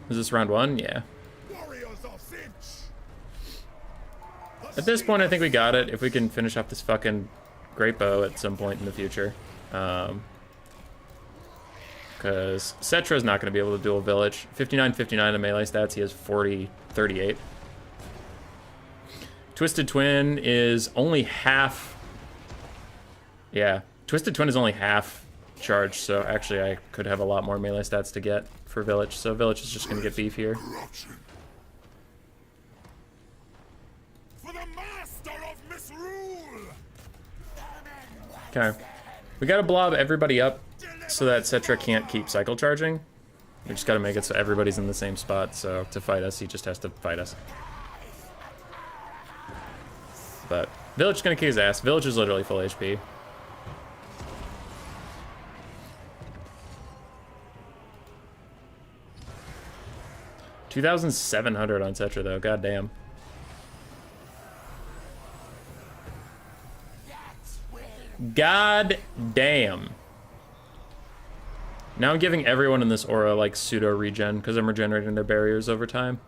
Is this round one? Yeah. Warriors of Finch! At this point, I think we got it. If we can finish off this fucking Great Bow at some point in the future. Because Cetra's not going to be able to duel Village. 59-59 in melee stats. He has 40-38. Twisted Twin is only half... Yeah. Twisted Twin is only half charged, so actually I could have a lot more melee stats to get for Village. So Village is just going to get beef here. For the master of misrule! Okay. We got to blob everybody up so that Cetra can't keep cycle charging. We just got to make it so everybody's in the same spot. So to fight us, he just has to fight us. But Village is going to kick his ass. Village is literally full HP. $2,700 on Cetra though. God damn. God damn. Now I'm giving everyone in this aura like pseudo regen because I'm regenerating their barriers over time.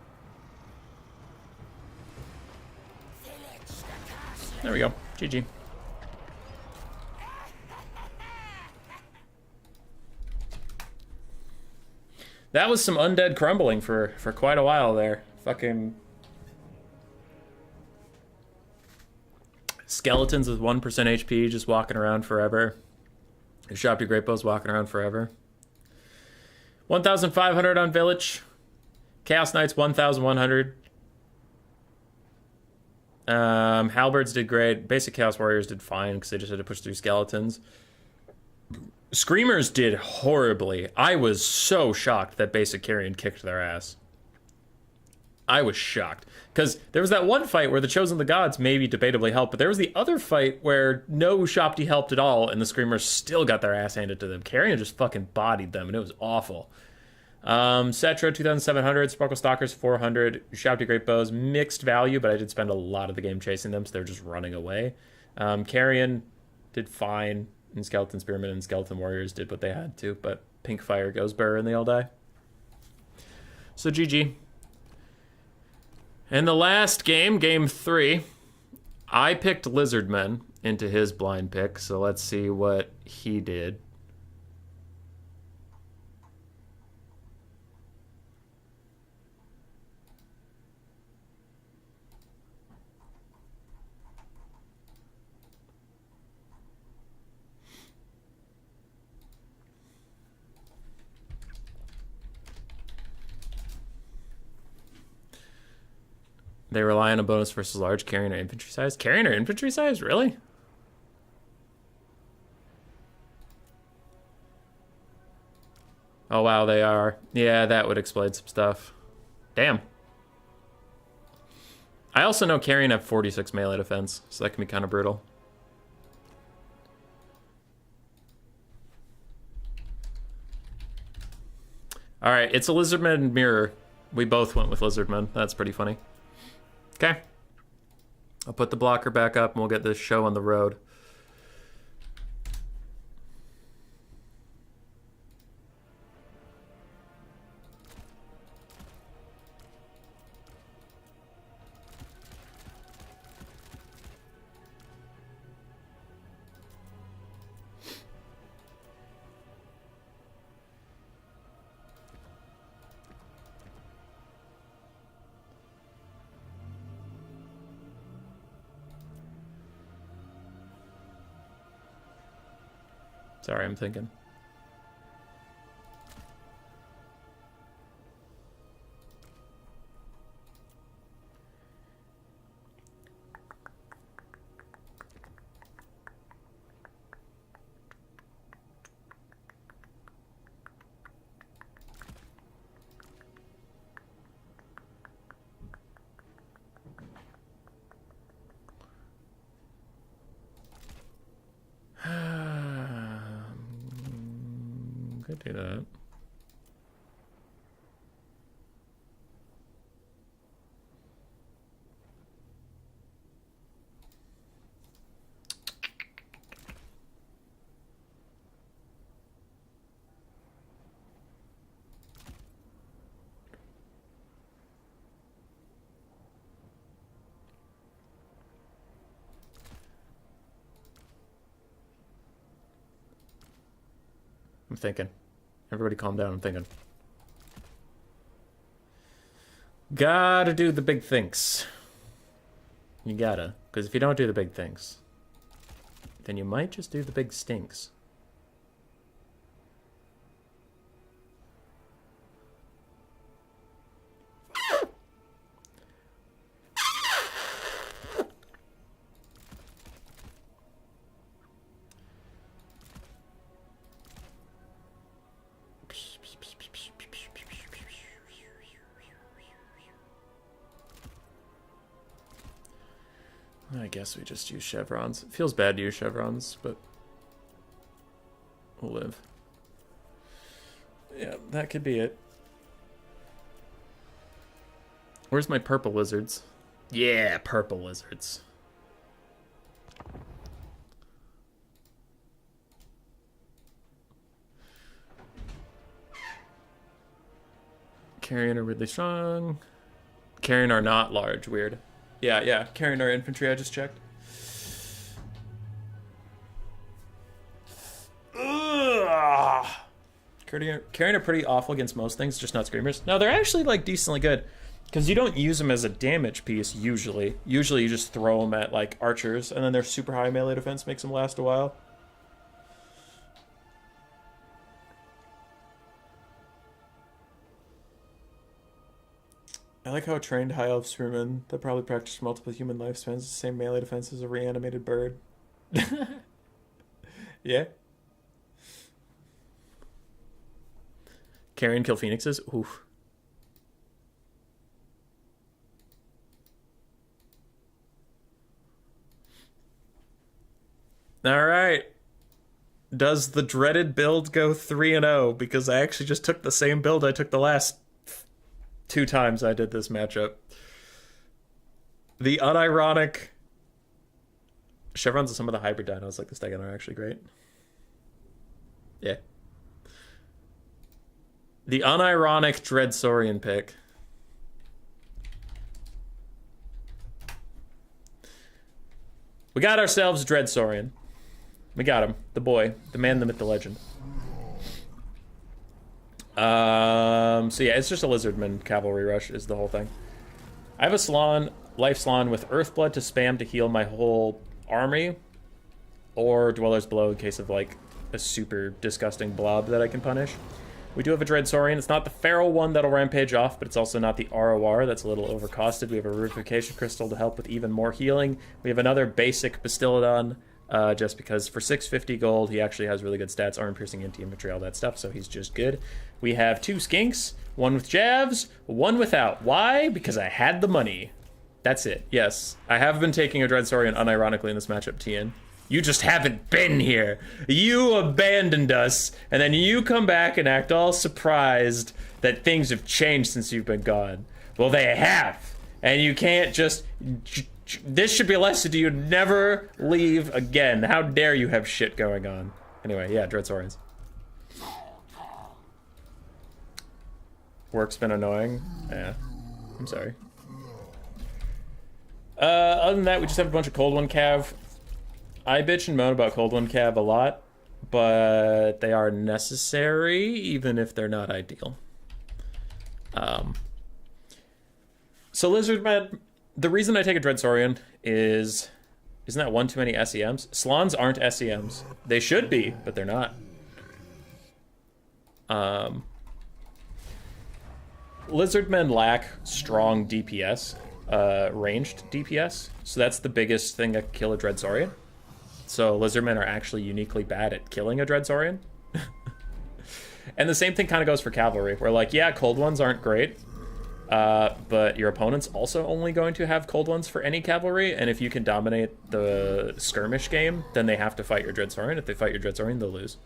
There we go. GG. That was some undead crumbling for quite a while there. Fucking skeletons with 1% HP just walking around forever. Ushopti Great Bow's walking around forever. 1,500 on Village. Chaos Knights 1,100. Halberds did great. Basic Chaos Warriors did fine because they just had to push through skeletons. Screamers did horribly. I was so shocked that Basic Carrion kicked their ass. I was shocked. Because there was that one fight where the Chosen of the Gods maybe debatably helped, but there was the other fight where no Shopti helped at all, and the Screamers still got their ass handed to them. Carrion just fucking bodied them, and it was awful. Cetra 2,700, Sparkle Stalkers 400, Shopti Great Bows, mixed value, but I did spend a lot of the game chasing them, so they're just running away. Carrion did fine, and Skeleton Spearmen and Skeleton Warriors did what they had to, but Pink Fire goes burr and they all die. So GG. In the last game, game 3, I picked Lizardmen into his blind pick, so let's see what he did. They rely on a bonus versus large, carrying or infantry size. Carrying or infantry size? Really? Oh, wow, they are. Yeah, that would explain some stuff. Damn. I also know carrying have 46 melee defense, so that can be kind of brutal. All right, it's a Lizardman mirror. We both went with Lizardman. That's pretty funny. Okay. I'll put the blocker back up and we'll get this show on the road. Sorry, I'm thinking. Could do that. I'm thinking. Everybody calm down, I'm thinking. Gotta do the big things. You gotta. Because if you don't do the big things, then you might just do the big stinks. I guess we just use chevrons. It feels bad to use chevrons, but we'll live. Yeah, that could be it. Where's my purple lizards? Yeah, purple lizards. Carrion are really strong. Carrion are not large, weird. Yeah, carrying our infantry, I just checked. Ugh. Carrying are pretty awful against most things, just not screamers. No, they're actually like decently good. Because you don't use them as a damage piece, usually. Usually you just throw them at like archers, and then their super high melee defense makes them last a while. I like how a trained high elf spearman that probably practiced multiple human lifespans the same melee defense as a reanimated bird. Yeah. Carry and kill phoenixes? Oof. Alright. Does the dreaded build go 3-0? Because I actually just took the same build I took the last 2 times I did this matchup. The unironic... Chevrons of some of the hybrid dinos like this Dagon are actually great. Yeah. The unironic Dreadsaurian pick. We got ourselves Dreadsaurian. We got him. The boy. The man, the myth, the legend. So yeah, it's just a Lizardman cavalry rush is the whole thing. I have a Salon, Life Salon with Earthblood to spam to heal my whole army. Or Dwellers Below in case of like a super disgusting blob that I can punish. We do have a Dreadsaurian. It's not the feral one that'll rampage off, but it's also not the ROR. That's a little overcosted. We have a Rubification Crystal to help with even more healing. We have another basic Bastiladon, just because for 650 gold, he actually has really good stats, armor-piercing, anti-infantry, all that stuff, so he's just good. We have 2 Skinks, one with Javs, one without. Why? Because I had the money. That's it. Yes, I have been taking a Dreadsaurian unironically in this matchup, Tien. You just haven't been here. You abandoned us, and then you come back and act all surprised that things have changed since you've been gone. Well, they have, and you can't just... This should be a lesson to you. Never leave again. How dare you have shit going on. Anyway, yeah, Dreadsaurians. Work's been annoying. Yeah, I'm sorry. Other than that, we just have a bunch of Cold One Cav. I bitch and moan about Cold One Cav a lot, but they are necessary, even if they're not ideal. So Lizardman, the reason I take a Dreadsaurian is... Isn't that one too many SEMs? Slans aren't SEMs. They should be, but they're not. Lizardmen lack strong DPS, ranged DPS, so that's the biggest thing that can kill a Dreadsaurian. So Lizardmen are actually uniquely bad at killing a Dreadsaurian. And the same thing kind of goes for Cavalry, where like, yeah, Cold Ones aren't great, but your opponent's also only going to have Cold Ones for any Cavalry, and if you can dominate the skirmish game, then they have to fight your Dreadsaurian. If they fight your Dreadsaurian, they'll lose.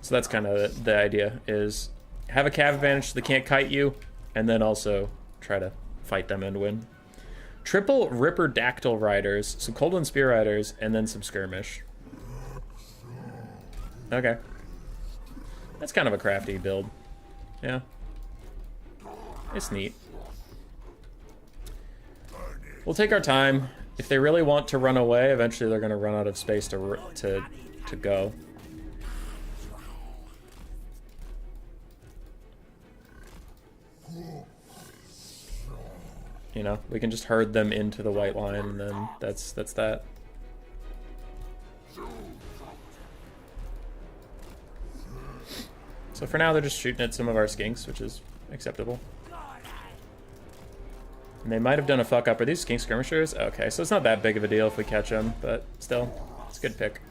So that's kind of the idea, is have a Cav advantage so they can't kite you, and then also try to fight them and win. Triple Ripperdactyl Riders, some Cold One Spear Riders, and then some Skirmish. Okay. That's kind of a crafty build. Yeah. It's neat. We'll take our time. If they really want to run away, eventually they're going to run out of space to go. You know, we can just herd them into the white line, and then that's that. So for now, they're just shooting at some of our skinks, which is acceptable. And they might have done a fuck up. Are these skink skirmishers? Okay, so it's not that big of a deal if we catch them, but still, it's a good pick.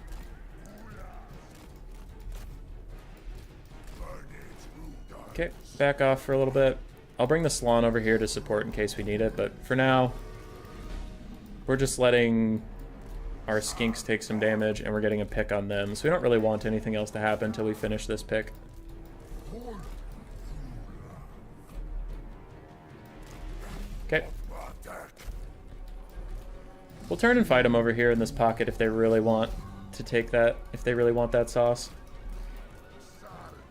Okay, back off for a little bit. I'll bring the Salon over here to support in case we need it, but for now, we're just letting our skinks take some damage, and we're getting a pick on them, so we don't really want anything else to happen until we finish this pick. Okay. We'll turn and fight them over here in this pocket if they really want to take that, if they really want that sauce.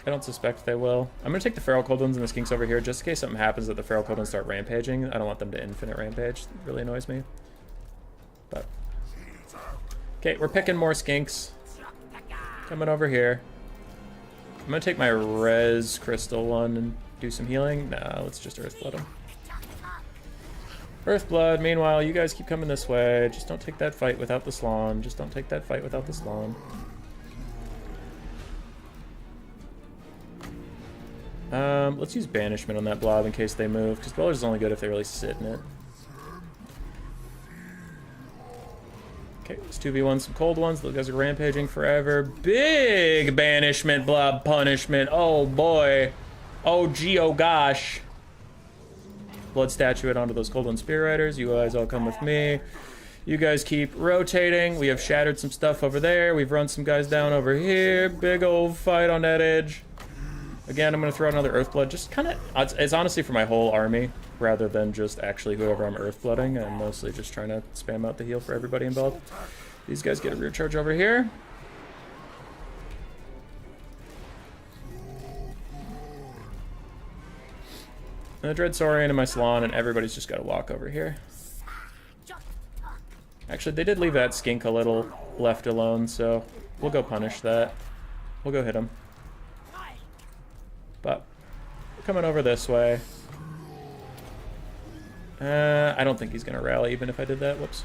I don't suspect they will. I'm going to take the Feral Cold Ones and the Skinks over here just in case something happens that the Feral Cold Ones start rampaging. I don't want them to infinite rampage. It really annoys me. But okay, we're picking more Skinks. Coming over here. I'm going to take my Res Crystal one and do some healing. Nah, let's just Earthblood them. Earthblood, meanwhile, you guys keep coming this way. Just don't take that fight without the Slon. Just don't take that fight without the Slon. Let's use Banishment on that blob in case they move, because Dweller's is only good if they really sit in it. Okay, let's 2v1 some cold ones. Those guys are rampaging forever. Big Banishment blob punishment. Oh boy. Oh gee, oh gosh. Blood Statuette onto those cold one Spear Riders. You guys all come with me. You guys keep rotating. We have shattered some stuff over there. We've run some guys down over here. Big old fight on that edge. Again, I'm going to throw out another Earthblood. Just kind of... It's honestly for my whole army, rather than just actually whoever I'm Earthblooding. I'm mostly just trying to spam out the heal for everybody involved. These guys get a rear charge over here. And the Dread Saurian and my Salon, and everybody's just got to walk over here. Actually, they did leave that skink a little left alone, so we'll go punish that. We'll go hit him. But we're coming over this way. I don't think he's going to rally even if I did that. Whoops.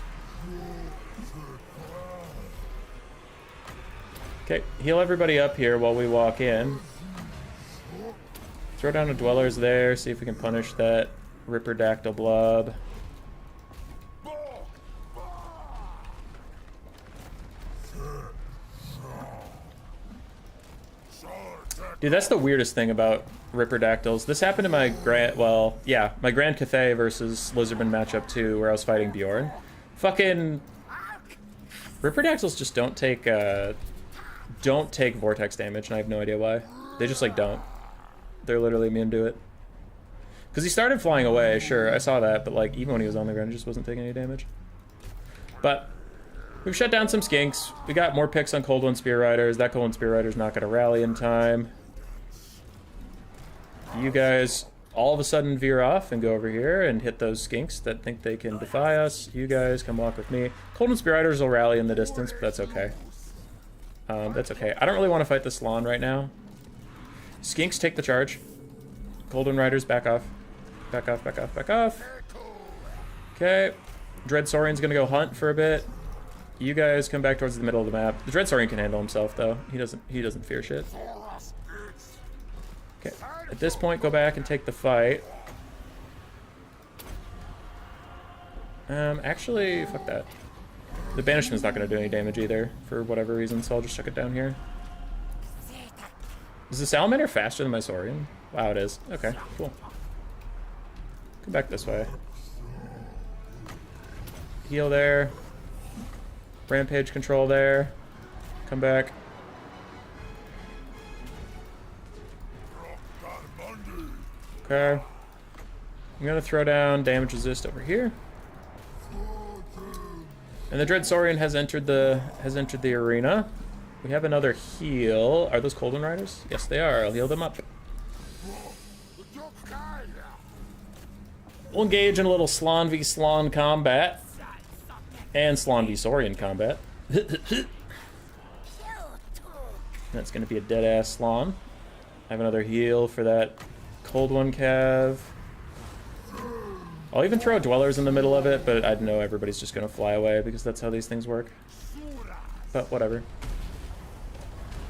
Okay, heal everybody up here while we walk in. Throw down the Dwellers there, see if we can punish that Ripperdactyl blob. Dude, that's the weirdest thing about Ripperdactyls. This happened in my Grand Cathay versus Lizardman matchup too, where I was fighting Bjorn. Fucking Ripperdactyls just don't take vortex damage, and I have no idea why. They just like don't. They're literally immune to it. Because he started flying away, sure, I saw that, but like even when he was on the ground, he just wasn't taking any damage. But we've shut down some skinks. We got more picks on Cold One Spear Riders. That Cold One Spear Rider's not going to rally in time. You guys all of a sudden veer off and go over here and hit those skinks that think they can defy us. You guys come walk with me. Cold One Spear Riders will rally in the distance, but that's okay. That's okay. I don't really want to fight the Salon right now. Skinks take the charge. Cold One Riders back off. Back off, back off, back off. Okay. Dread Saurian's gonna go hunt for a bit. You guys come back towards the middle of the map. The Dread Saurian can handle himself though. He doesn't fear shit. Okay. At this point, go back and take the fight. Actually, fuck that. The Banishment's not going to do any damage either, for whatever reason, so I'll just chuck it down here. Is the Salamander faster than my Saurian? Wow, it is. Okay, cool. Come back this way. Heal there. Rampage control there. Come back. Okay. I'm gonna throw down damage resist over here. And the Dread Saurian has entered the arena. We have another heal. Are those Cold One Riders? Yes, they are. I'll heal them up. We'll engage in a little Slon v Slon combat. And Slon v Saurian combat. That's gonna be a dead-ass Slon. I have another heal for that Cold One Cav. I'll even throw Dwellers in the middle of it, but I know everybody's just gonna fly away because that's how these things work. But whatever.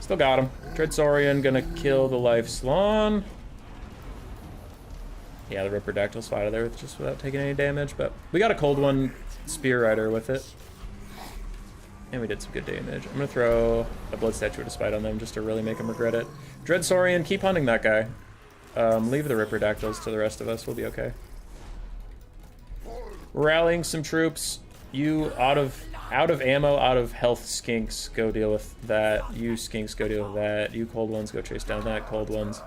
Still got him. Dread Saurian gonna kill the Life Salon. Yeah, the Ripperdactyl's fought out of there just without taking any damage, but we got a Cold One Spear Rider with it. And we did some good damage. I'm gonna throw a Blood Statue of Spite on them just to really make them regret it. Dread Saurian, keep hunting that guy. Leave the Ripperdactyls to the rest of us, we'll be okay. Rallying some troops. You out of ammo, out of health skinks, go deal with that. You skinks, go deal with that. You cold ones, go chase down that cold ones.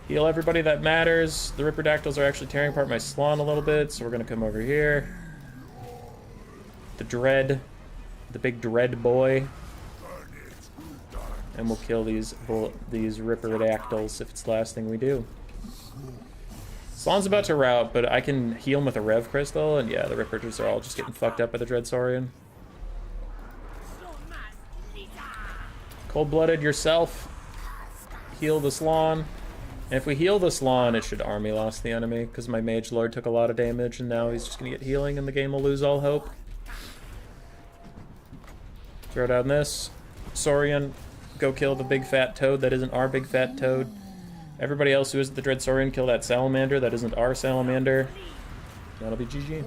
Heal everybody that matters. The Ripperdactyls are actually tearing apart my Salon a little bit, so we're gonna come over here. The big Dread boy. And we'll kill these Ripperdactyls if it's the last thing we do. Salon's about to rout, but I can heal him with a Rev Crystal, and yeah, the Rippers are all just getting fucked up by the Dread Saurian. Cold-blooded yourself. Heal the Salon. And if we heal the Salon, it should army loss the enemy, because my Mage Lord took a lot of damage, and now he's just gonna get healing, and the game will lose all hope. Throw down this. Saurian, go kill the big fat toad that isn't our big fat toad. Everybody else who isn't the Dreadsaurian, kill that salamander. That isn't our salamander. That'll be GG.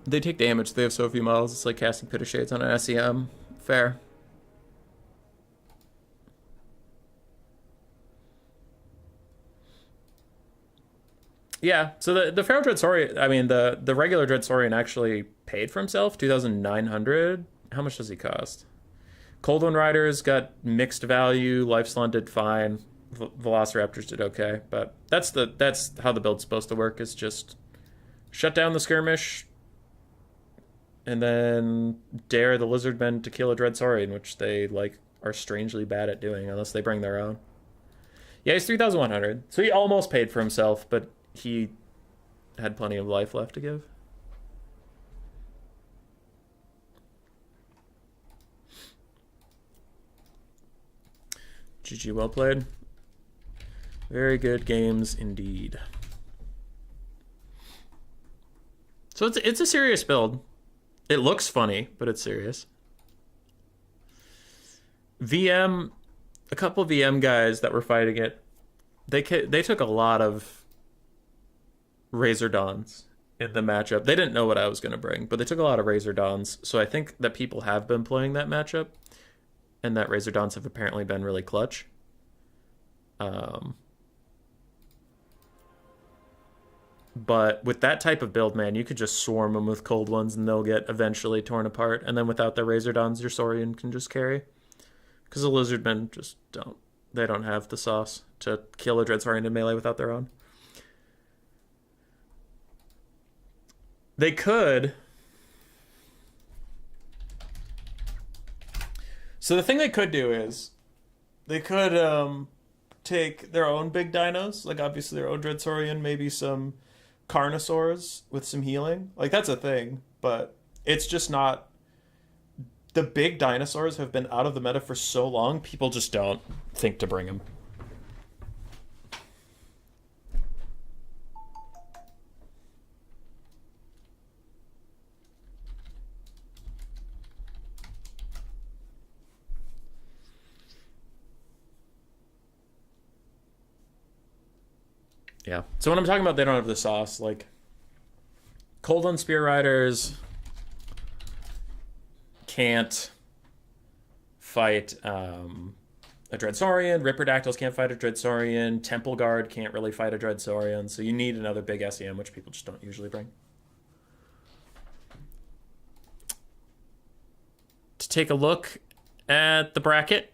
They take damage. They have so few models. It's like casting Pit of Shades on an SEM. Fair. Yeah, so the Pharaoh Dreadsaurian, I mean, the regular Dreadsaurian actually paid for himself, 2,900. How much does he cost? Cold One Riders got mixed value, Lifeslan did fine, Velociraptors did okay, but that's how the build's supposed to work, is just shut down the skirmish, and then dare the Lizardmen to kill a Dreadsaurian, which they, like, are strangely bad at doing, unless they bring their own. Yeah, he's 3,100, so he almost paid for himself, but he had plenty of life left to give. GG, well played. Very good games indeed. So it's a serious build. It looks funny, but it's serious. VM, a couple of VM guys that were fighting it, they took a lot of Razor Dawns in the matchup. They didn't know what I was going to bring, but they took a lot of Razor Dawns. So I think that people have been playing that matchup, and that Razor Dawns have apparently been really clutch. But with that type of build, man, you could just swarm them with cold ones and they'll get eventually torn apart. And then without the Razor Dawns, your Saurian can just carry. Because the Lizardmen just don't. They don't have the sauce to kill a Dreadsaurian in melee without their own. They could. So the thing they could do is they could take their own big dinos, like obviously their own Dreadsaurian, maybe some Carnosaurs with some healing. Like, that's a thing, but it's just not. The big dinosaurs have been out of the meta for so long, people just don't think to bring them. Yeah. So when I'm talking about they don't have the sauce, like Cold One Spear Riders can't fight a Dreadsaurian, Ripperdactyls can't fight a Dreadsaurian, Temple Guard can't really fight a Dreadsaurian, so you need another big SEM, which people just don't usually bring. To take a look at the bracket,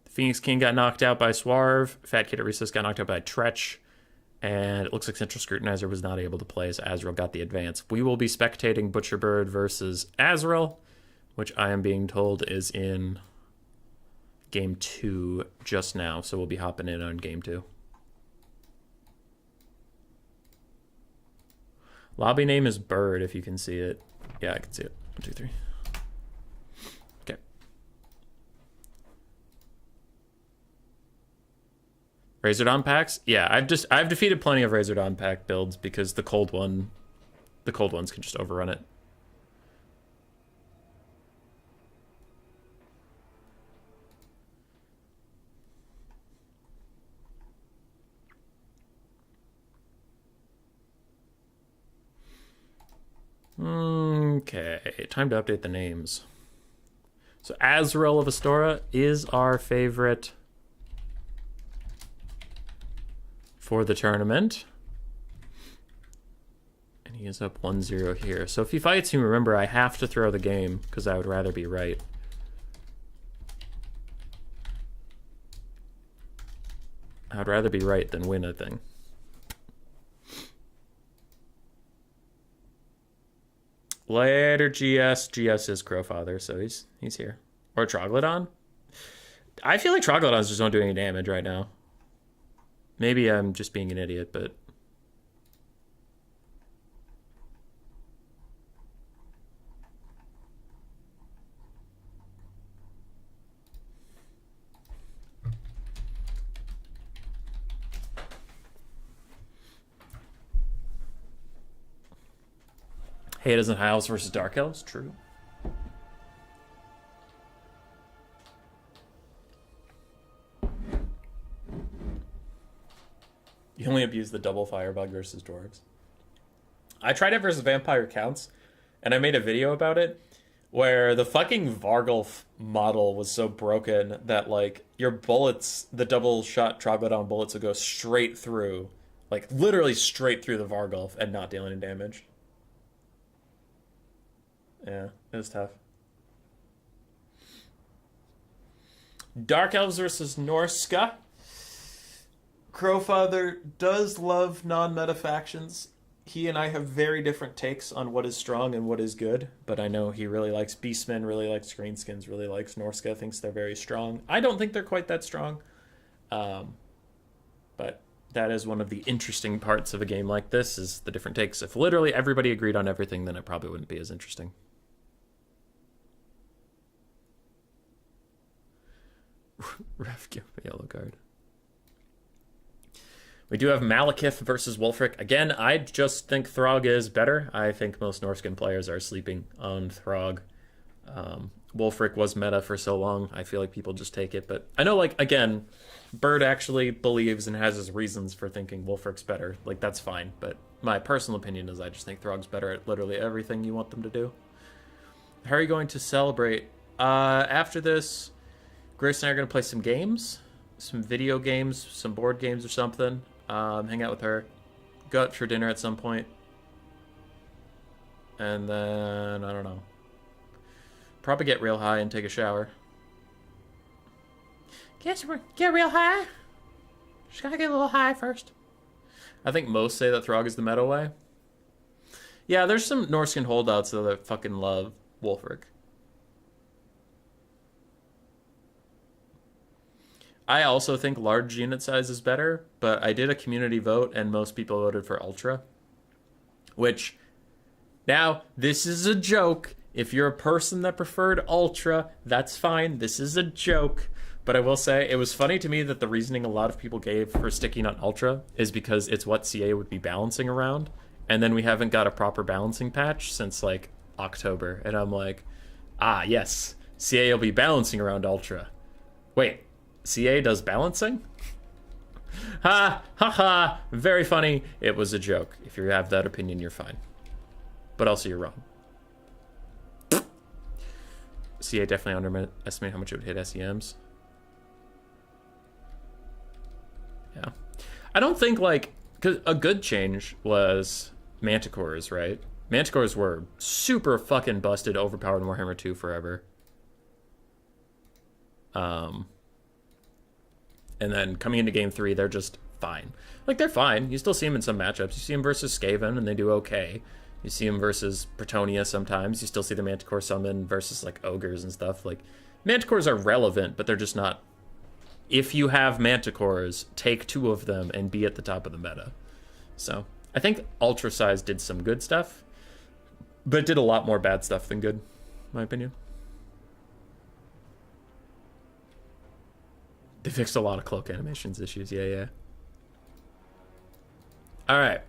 Phoenix King got knocked out by Swarve. Fat Kid Aristus got knocked out by Tretch. And it looks like Central Scrutinizer was not able to play, as Azrael got the advance. We will be spectating Butcherbird versus Azrael, which I am being told is in Game 2 just now. So we'll be hopping in on Game 2. Lobby name is Bird, if you can see it. Yeah, I can see it. 1, 2, 3. Okay. Razor Dawn packs? Yeah, I've defeated plenty of Razor Dawn pack builds because the cold ones can just overrun it. Okay, time to update the names. So Azrael of Astora is our favorite for the tournament. And he is up 1-0 here. So if he fights you, remember, I have to throw the game because I would rather be right. I'd rather be right than win a thing. Later, GS. GS is Crowfather, so he's here. Or Troglodon? I feel like Troglodons just don't do any damage right now. Maybe I'm just being an idiot, but... Hey, it isn't High Elves versus Dark Elves. True. You only abuse the double firebug versus dwarves. I tried it versus vampire counts, and I made a video about it where the fucking Vargulf model was so broken that, like, your bullets, the double shot Troglodon bullets would go straight through, like, literally straight through the Vargulf and not deal any damage. Yeah, it was tough. Dark Elves versus Norska. Crowfather does love non-meta factions. He and I have very different takes on what is strong and what is good, but I know he really likes Beastmen, really likes Greenskins, really likes Norska, thinks they're very strong. I don't think they're quite that strong, but that is one of the interesting parts of a game like this, is the different takes. If literally everybody agreed on everything, then it probably wouldn't be as interesting. Ref, give a yellow card. We do have Malekith versus Wulfric. Again, I just think Throg is better. I think most Norscan players are sleeping on Throg. Wulfric was meta for so long. I feel like people just take it. But I know, like, again, Bird actually believes and has his reasons for thinking Wulfric's better. Like, that's fine. But my personal opinion is I just think Throg's better at literally everything you want them to do. How are you going to celebrate? After this, Grace and I are going to play some games. Some video games, some board games or something. Hang out with her, go out for dinner at some point, and then, I don't know, probably get real high and take a shower. Get real high. Just gotta get a little high first. I think most say that Throg is the meta way. Yeah, there's some Norscan holdouts though that fucking love Wulfric. I also think large unit size is better, but I did a community vote and most people voted for Ultra. Which, now, this is a joke. If you're a person that preferred Ultra, that's fine. This is a joke. But I will say, it was funny to me that the reasoning a lot of people gave for sticking on Ultra is because it's what CA would be balancing around. And then we haven't got a proper balancing patch since, like, October. And I'm like, ah, yes, CA will be balancing around Ultra. Wait. CA does balancing? Ha ha, very funny. It was a joke. If you have that opinion, you're fine. But also you're wrong. CA definitely underestimated how much it would hit SEMs. Yeah. I don't think, like, because a good change was Manticores, right? Manticores were super fucking busted, overpowered in Warhammer 2 forever. And then coming into game 3, they're just fine. Like, they're fine. You still see them in some matchups. You see them versus Skaven, and they do okay. You see them versus Bretonia sometimes. You still see the Manticore summon versus, like, ogres and stuff. Like, Manticores are relevant, but they're just not... If you have Manticores, take 2 of them and be at the top of the meta. So, I think Ultra Size did some good stuff, but it did a lot more bad stuff than good, in my opinion. They fixed a lot of cloak animations issues, yeah. Alright.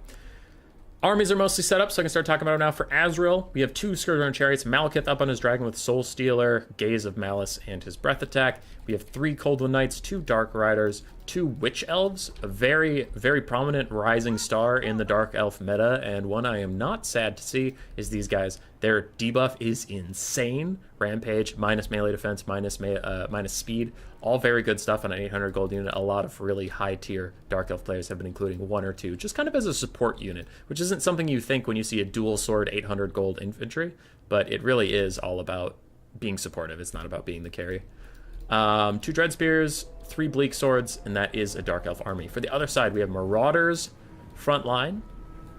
Armies are mostly set up, so I can start talking about it now. For Azrael, we have 2 Scourge Chariots, Malekith up on his dragon with Soul Stealer, Gaze of Malice, and his Breath Attack. We have 3 Coldwood Knights, 2 Dark Riders, 2 Witch Elves, a very, very prominent rising star in the Dark Elf meta, and one I am not sad to see is these guys. Their debuff is insane. Rampage, minus melee defense, minus speed. All very good stuff on an 800 gold unit. A lot of really high tier Dark Elf players have been including 1 or 2, just kind of as a support unit, which isn't something you think when you see a dual sword 800 gold infantry, but it really is all about being supportive. It's not about being the carry. 2 Dread Spears, 3 Bleak Swords, and that is a Dark Elf army. For the other side, we have Marauders front line.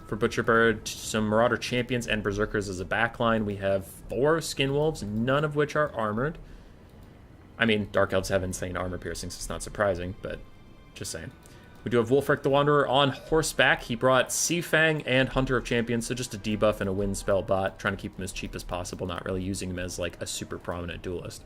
For Butcherbird, some Marauder Champions and Berserkers as a backline. We have 4 Skinwolves, none of which are armored. I mean, Dark Elves have insane armor piercings, so it's not surprising, but just saying. We do have Wulfric the Wanderer on horseback. He brought Seafang and Hunter of Champions, so just a debuff and a wind spell bot, trying to keep him as cheap as possible, not really using him as, like, a super prominent duelist.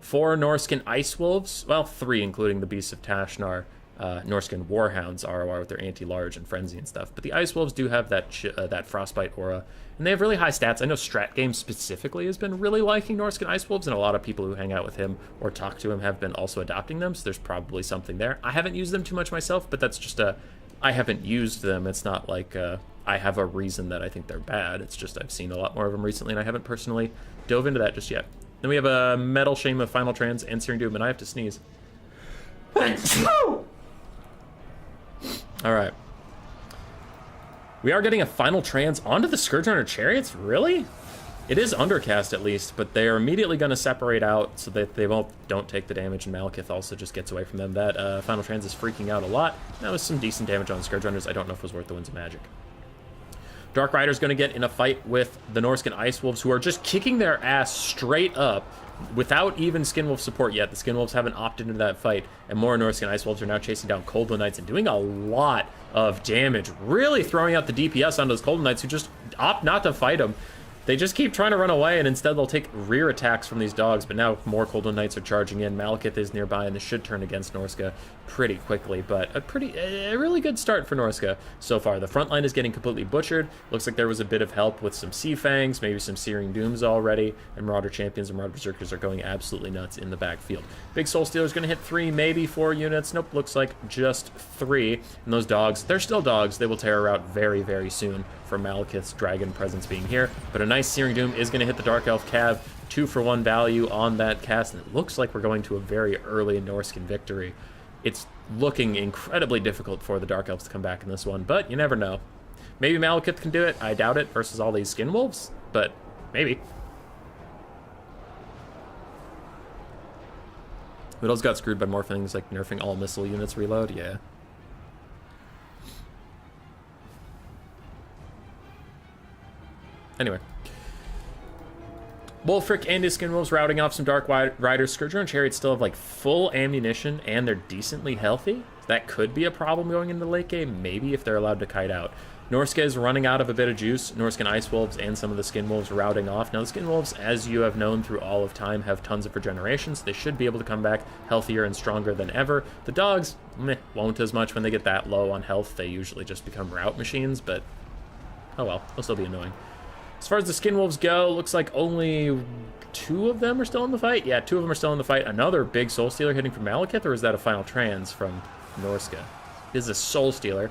4 Norscan Ice Wolves, well, 3, including the Beasts of Tashnar, Norscan Warhounds ROR with their anti-large and frenzy and stuff. But the Ice Wolves do have that that frostbite aura, and they have really high stats. I know Strat Game specifically has been really liking Norscan Ice Wolves, and a lot of people who hang out with him or talk to him have been also adopting them, so there's probably something there. I haven't used them too much myself, but that's just I haven't used them. It's not like I have a reason that I think they're bad. It's just I've seen a lot more of them recently, and I haven't personally dove into that just yet. Then we have a Metal Shame of Final Trans and Searing Doom, and I have to sneeze. Alright. We are getting a Final Trans onto the Scourge Runner Chariots? Really? It is undercast at least, but they are immediately going to separate out so that they don't take the damage, and Malekith also just gets away from them. That Final Trans is freaking out a lot. That was some decent damage on Scourge Runners. I don't know if it was worth the Winds of Magic. Dark Rider's going to get in a fight with the Norscan Ice Wolves, who are just kicking their ass straight up without even Skinwolf support yet. The Skinwolves haven't opted into that fight, and more Norscan Ice Wolves are now chasing down Coldwood Knights and doing a lot of damage, really throwing out the DPS on those Coldwood Knights who just opt not to fight them. They just keep trying to run away, and instead they'll take rear attacks from these dogs, but now more Coldwood Knights are charging in. Malekith is nearby, and this should turn against Norska pretty quickly, but a really good start for Norska so far. The front line is getting completely butchered. Looks like there was a bit of help with some Sea Fangs, maybe some Searing Dooms already, and Marauder Champions and Marauder Berserkers are going absolutely nuts in the backfield. Big Soul Stealer's going to hit 3, maybe 4 units. Nope, looks like just 3. And those dogs, they're still dogs. They will tear her out very, very soon for Malekith's dragon presence being here. But a nice Searing Doom is going to hit the Dark Elf Cav. 2-for-1 value on that cast, and it looks like we're going to a very early Norscan victory. It's looking incredibly difficult for the Dark Elves to come back in this one, but you never know. Maybe Malekith can do it. I doubt it versus all these Skin Wolves, but maybe. Whittles got screwed by more things like nerfing all missile units reload, yeah. Anyway. Wolfric and his Skinwolves routing off some Dark Riders. Scourger and Chariot still have like full ammunition and they're decently healthy. That could be a problem going into the late game, maybe if they're allowed to kite out. Norska is running out of a bit of juice. Norscan Ice Wolves and some of the Skinwolves routing off. Now the Skinwolves, as you have known through all of time, have tons of regenerations. They should be able to come back healthier and stronger than ever. The dogs, won't as much when they get that low on health. They usually just become rout machines, but oh well, they'll still be annoying. As far as the Skinwolves go, looks like only 2 of them are still in the fight. Yeah, 2 of them are still in the fight. Another big Soul Stealer hitting from Malekith, or is that a Final Trans from Norska? This is a Soul Stealer.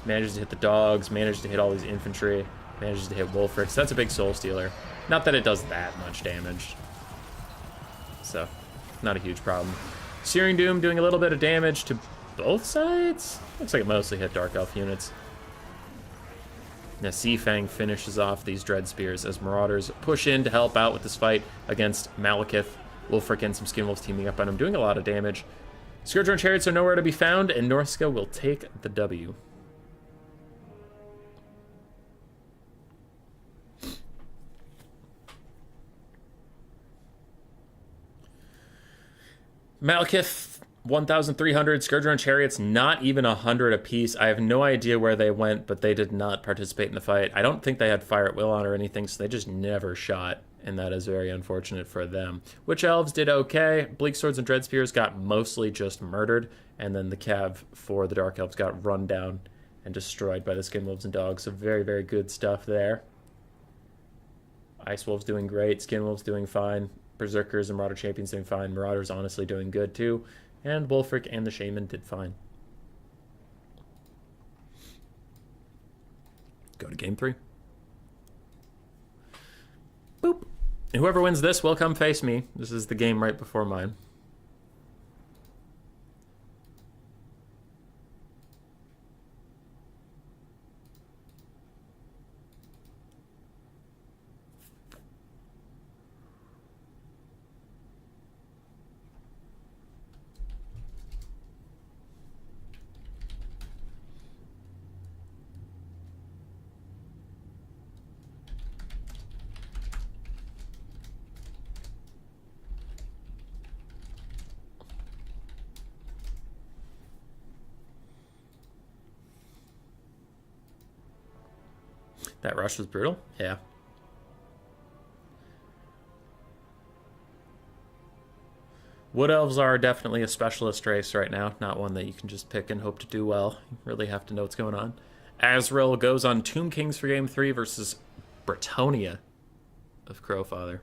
Manages to hit the dogs, manages to hit all these infantry, manages to hit Wolfric. So that's a big Soul Stealer. Not that it does that much damage. So, not a huge problem. Searing Doom doing a little bit of damage to both sides? Looks like it mostly hit Dark Elf units. Now Sea Fang finishes off these Dread Spears as Marauders push in to help out with this fight against Malekith. Wolfric and some Skinwolves teaming up on him, doing a lot of damage. Scourger and Chariots are nowhere to be found, and Norska will take the W. Malekith, 1,300. Scourger and Chariots, not even 100 apiece. I have no idea where they went, but they did not participate in the fight. I don't think they had Fire at Will on or anything, so they just never shot, and that is very unfortunate for them. Witch Elves did okay. Bleak Swords and Dread Spears got mostly just murdered, and then the Cav for the Dark Elves got run down and destroyed by the Skinwolves and Dogs, so very, very good stuff there. Ice Wolves doing great. Skinwolves doing fine. Berserkers and Marauder Champions doing fine. Marauders honestly doing good too. And Wolfric and the Shaman did fine. Go to game 3. Boop. And whoever wins this will come face me. This is the game right before mine. That rush was brutal? Yeah. Wood Elves are definitely a specialist race right now, not one that you can just pick and hope to do well. You really have to know what's going on. Azrael goes on Tomb Kings for Game 3 versus Bretonia of Crowfather.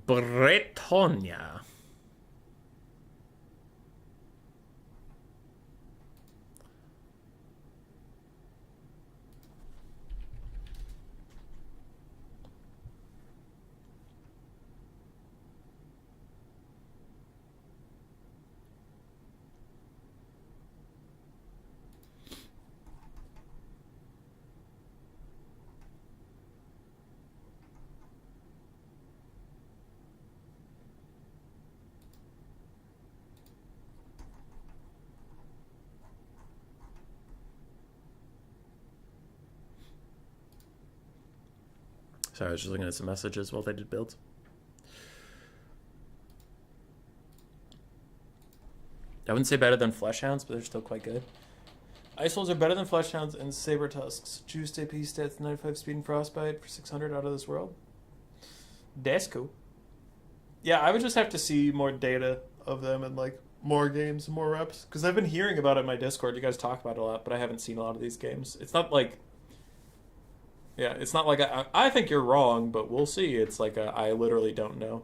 Bretonia. Sorry, I was just looking at some messages while they did builds. I wouldn't say better than Fleshhounds, but they're still quite good. Ice Wolves are better than Fleshhounds and Saber Tusks. Juiced AP stats, 95 speed and frostbite for 600 out of this world. That's cool. Yeah, I would just have to see more data of them and like more games, more reps. Because I've been hearing about it in my Discord. You guys talk about it a lot, but I haven't seen a lot of these games. It's not like... Yeah, it's not like I think you're wrong, but we'll see. It's like I literally don't know.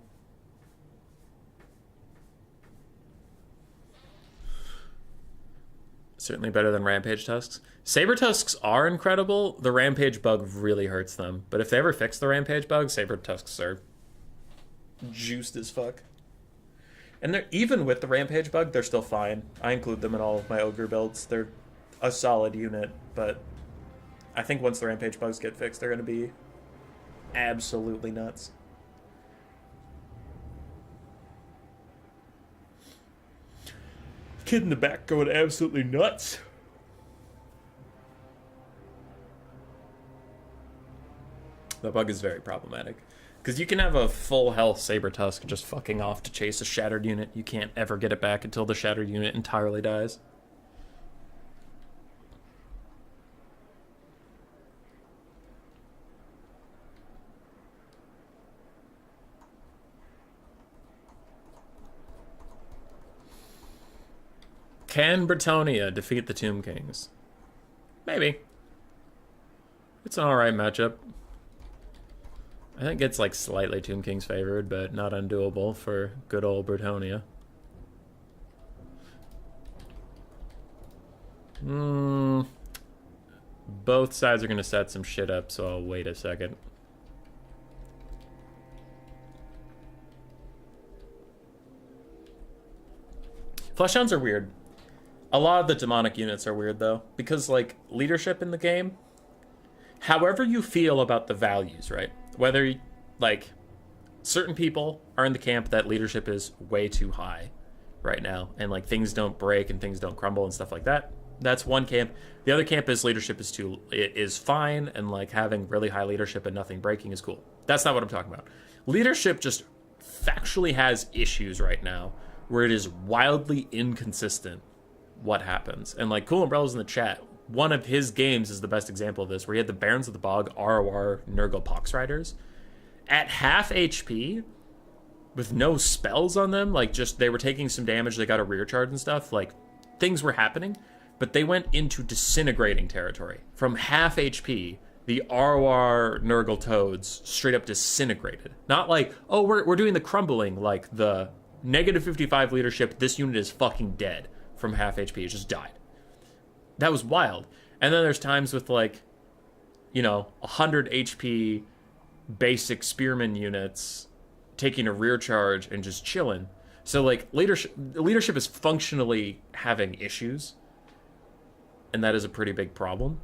Certainly better than Rampage Tusks. Saber Tusks are incredible. The Rampage bug really hurts them. But if they ever fix the Rampage bug, Saber Tusks are juiced as fuck. And they're, even with the Rampage bug, they're still fine. I include them in all of my Ogre builds. They're a solid unit, but... I think once the Rampage bugs get fixed, they're going to be absolutely nuts. Kid in the back going absolutely nuts. The bug is very problematic. Because you can have a full health Saber Tusk just fucking off to chase a shattered unit. You can't ever get it back until the shattered unit entirely dies. Can Bretonia defeat the Tomb Kings? Maybe. It's an alright matchup. I think it's like slightly Tomb Kings favored, but not undoable for good old Bretonia. Both sides are going to set some shit up, so I'll wait a second. Fleshhounds are weird. A lot of the demonic units are weird, though, because, like, leadership in the game, however you feel about the values, right? Whether, like, certain people are in the camp that leadership is way too high right now, and, like, things don't break and things don't crumble and stuff like that. That's one camp. The other camp is leadership is fine, and, like, having really high leadership and nothing breaking is cool. That's not what I'm talking about. Leadership just factually has issues right now where it is wildly inconsistent what happens. And like Cool Umbrella's in the chat, one of his games is the best example of this, where he had the Barons of the Bog ROR Nurgle Pox Riders at half HP with no spells on them. Like, just they were taking some damage, they got a rear charge and stuff, like things were happening, but they went into disintegrating territory. From half HP, the ROR Nurgle Toads straight up disintegrated. Not like, oh, we're doing the crumbling, like the negative 55 leadership, this unit is fucking dead. From half HP, it just died. That was wild. And then there's times with, like, you know, 100 HP basic spearman units taking a rear charge and just chilling. So, like, leadership is functionally having issues, and that is a pretty big problem.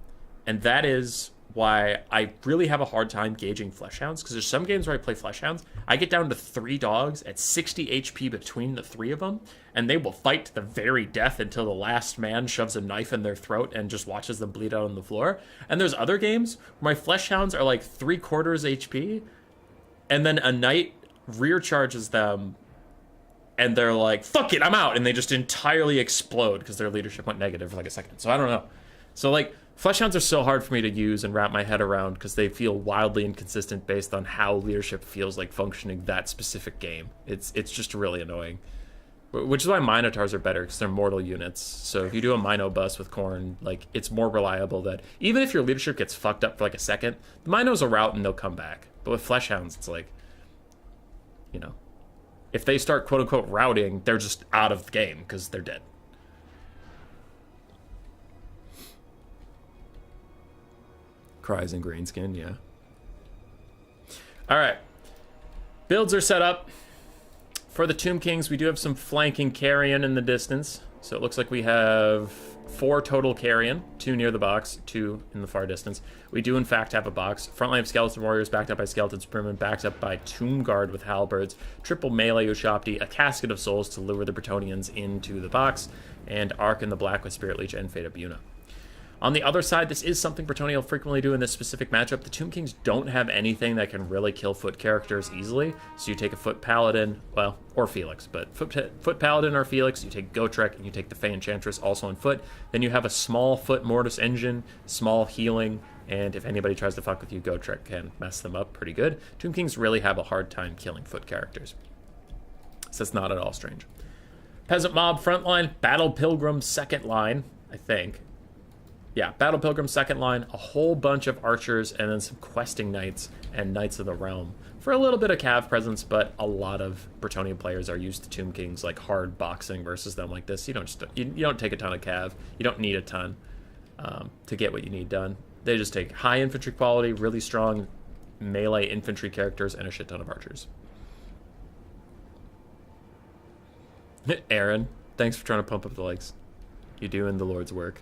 And that is why I really have a hard time gauging Fleshhounds, because there's some games where I play Fleshhounds, I get down to 3 dogs at 60 HP between the 3 of them, and they will fight to the very death until the last man shoves a knife in their throat and just watches them bleed out on the floor. And there's other games where my Fleshhounds are like 3/4 HP, and then a knight rear charges them and they're like, fuck it, I'm out, and they just entirely explode because their leadership went negative for like a second. So I don't know. So like, Fleshhounds are so hard for me to use and wrap my head around because they feel wildly inconsistent based on how leadership feels like functioning that specific game. It's just really annoying. Which is why Minotaurs are better, because they're mortal units. So if you do a Mino bus with Khorne, like, it's more reliable that even if your leadership gets fucked up for like a second, the Minos will rout and they'll come back. But with Fleshhounds, it's like, you know, if they start quote-unquote routing, they're just out of the game because they're dead. Cries in Greenskin, yeah. All right. Builds are set up. For the Tomb Kings, we do have some flanking carrion in the distance. So it looks like we have 4 total carrion, 2 near the box, 2 in the far distance. We do, in fact, have a box. Frontline of Skeleton Warriors backed up by Skeleton Spearmen, backed up by Tomb Guard with Halberds, triple melee Ushapti, a Casket of Souls to lure the Bretonnians into the box, and Ark in the Black with Spirit Leech and Fate of Buna. On the other side, this is something Bretonnia will frequently do in this specific matchup. The Tomb Kings don't have anything that can really kill foot characters easily. So you take a foot paladin, well, or Felix, but foot paladin or Felix, you take Gotrek, and you take the Fey Enchantress also on foot. Then you have a small foot Mortis Engine, small healing, and if anybody tries to fuck with you, Gotrek can mess them up pretty good. Tomb Kings really have a hard time killing foot characters. So it's not at all strange. Peasant Mob frontline, Battle Pilgrim second line, I think. Yeah, Battle Pilgrim second line, a whole bunch of archers, and then some questing knights and Knights of the Realm. For a little bit of cav presence, but a lot of Bretonnian players are used to Tomb Kings, like hard boxing versus them like this. You don't take a ton of cav. You don't need a ton to get what you need done. They just take high infantry quality, really strong melee infantry characters, and a shit ton of archers. Aaron, thanks for trying to pump up the likes. You're doing the Lord's work.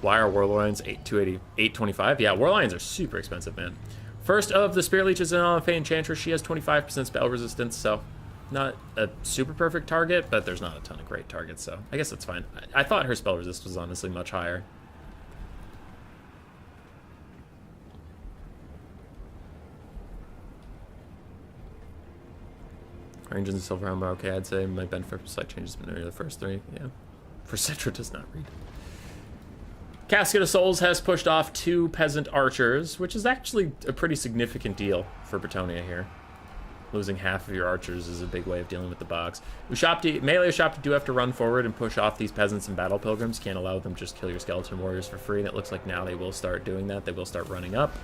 Why are Warlions 825? Yeah, Warlions are super expensive, man. First of the Spirit Leeches in on Fey Enchantress, she has 25% spell resistance, so not a super perfect target, but there's not a ton of great targets, so I guess that's fine. I thought her spell resist was honestly much higher. Ranges and Silver Helm are okay, I'd say. My benefit for slight changes been near the first 3, yeah. For Citra does not read. Casket of Souls has pushed off 2 Peasant Archers, which is actually a pretty significant deal for Bretonnia here. Losing half of your archers is a big way of dealing with the box. Melee Ushapti do have to run forward and push off these Peasants and Battle Pilgrims. Can't allow them to just kill your Skeleton Warriors for free, and it looks like now they will start doing that. They will start running up.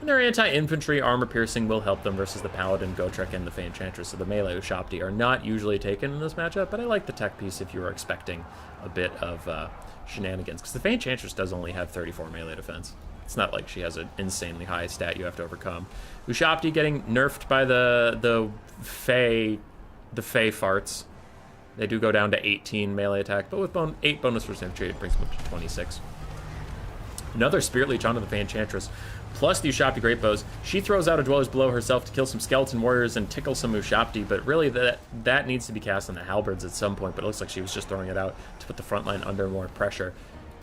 And their anti-infantry armor piercing will help them versus the Paladin, Gotrek, and the Fey Enchantress. So the melee Ushapti are not usually taken in this matchup, but I like the tech piece if you were expecting a bit of shenanigans, because the Fey Enchantress does only have 34 melee defense. It's not like she has an insanely high stat you have to overcome. Ushapti getting nerfed by the Fey farts. They do go down to 18 melee attack, but with 8 bonus for infantry, it brings them up to 26. Another Spirit Leech onto the Fey Enchantress, plus the Ushapti Great Bows. She throws out a Dweller's Blow herself to kill some Skeleton Warriors and tickle some Ushapti, but really that needs to be cast on the Halberds at some point, but it looks like she was just throwing it out to put the front line under more pressure.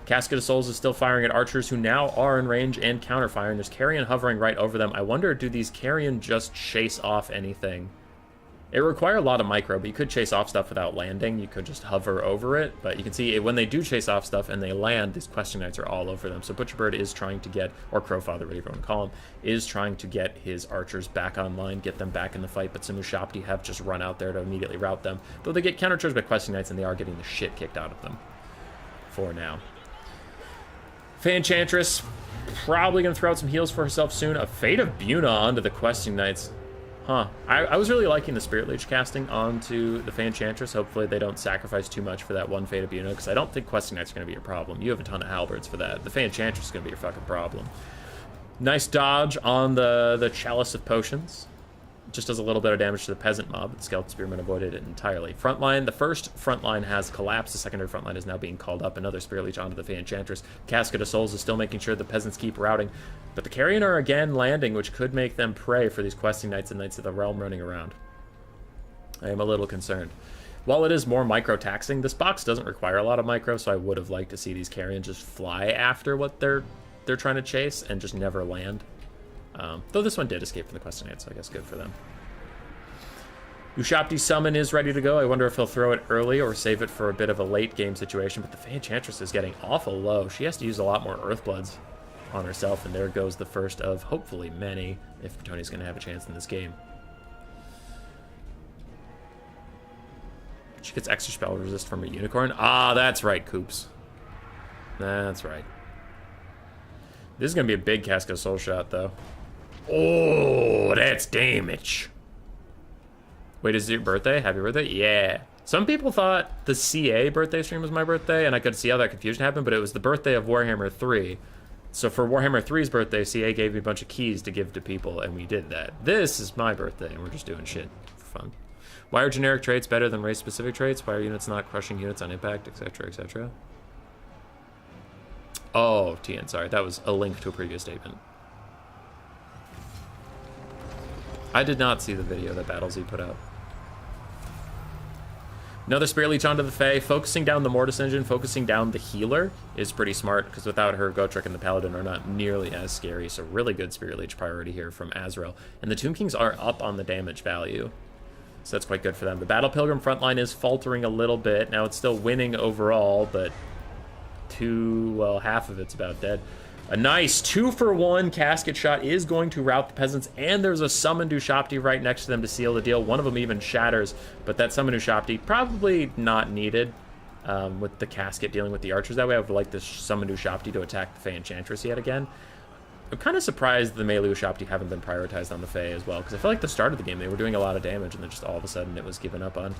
Casket of Souls is still firing at archers who now are in range and counter-firing. There's Carrion hovering right over them. I wonder, do these Carrion just chase off anything? It would require a lot of micro, but you could chase off stuff without landing. You could just hover over it, but you can see when they do chase off stuff and they land, these Questing Knights are all over them. So Butcherbird is trying to get, or Crowfather, whatever you want to call him, is trying to get his archers back online, get them back in the fight, but some Ushapti have just run out there to immediately rout them. Though they get countercharged by Questing Knights and they are getting the shit kicked out of them for now. Fey Enchantress probably going to throw out some heals for herself soon. A Fate of Buna onto the Questing Knights. Huh. I was really liking the Spirit Leech casting onto the Fey Enchantress. Hopefully they don't sacrifice too much for that one Fate of Buna, because I don't think Questing Knights are going to be your problem. You have a ton of Halberds for that. The Fey Enchantress is going to be your fucking problem. Nice dodge on the Chalice of Potions. Just does a little bit of damage to the Peasant Mob, but Skeleton Spearmen avoided it entirely. Frontline, the first frontline has collapsed. The secondary frontline is now being called up. Another Spirit Leech onto the Fey Enchantress. Casket of Souls is still making sure the Peasants keep routing. But the Carrion are again landing, which could make them prey for these Questing Knights and Knights of the Realm running around. I am a little concerned. While it is more micro-taxing, this box doesn't require a lot of micro, so I would have liked to see these Carrion just fly after what they're trying to chase and just never land. Though this one did escape from the quest and so I guess good for them. Ushapti's summon is ready to go. I wonder if he'll throw it early or save it for a bit of a late game situation, but the Fey Enchantress is getting awful low. She has to use a lot more Earthbloods on herself, and there goes the first of hopefully many if Tourney's going to have a chance in this game. She gets extra spell resist from a unicorn. Ah, that's right, Coops. That's right. This is going to be a big Casca Soul Shot, though. Oh, that's damage. Wait, is it your birthday? Happy birthday? Yeah. Some people thought the CA birthday stream was my birthday, and I could see how that confusion happened, but it was the birthday of Warhammer 3. So for Warhammer 3's birthday, CA gave me a bunch of keys to give to people, and we did that. This is my birthday, and we're just doing shit for fun. Why are generic traits better than race-specific traits? Why are units not crushing units on impact, etc., etc.? Oh, TN, sorry. That was a link to a previous statement. I did not see the video that BattleZ put out. Another Spirit Leech onto the Fae. Focusing down the Mortis engine, focusing down the healer is pretty smart, because without her, Gotrek and the Paladin are not nearly as scary. So really good Spirit Leech priority here from Azrael. And the Tomb Kings are up on the damage value, so that's quite good for them. The Battle Pilgrim frontline is faltering a little bit. Now it's still winning overall, but half of it's about dead. A nice 2-for-1 casket shot is going to rout the peasants, and there's a summoned Ushapti right next to them to seal the deal. One of them even shatters, but that summoned Ushapti probably not needed with the casket dealing with the archers. That way I would like this summoned Ushapti to attack the Fey Enchantress yet again. I'm kind of surprised the melee Ushapti haven't been prioritized on the Fey as well, because I feel like the start of the game they were doing a lot of damage, and then just all of a sudden it was given up on.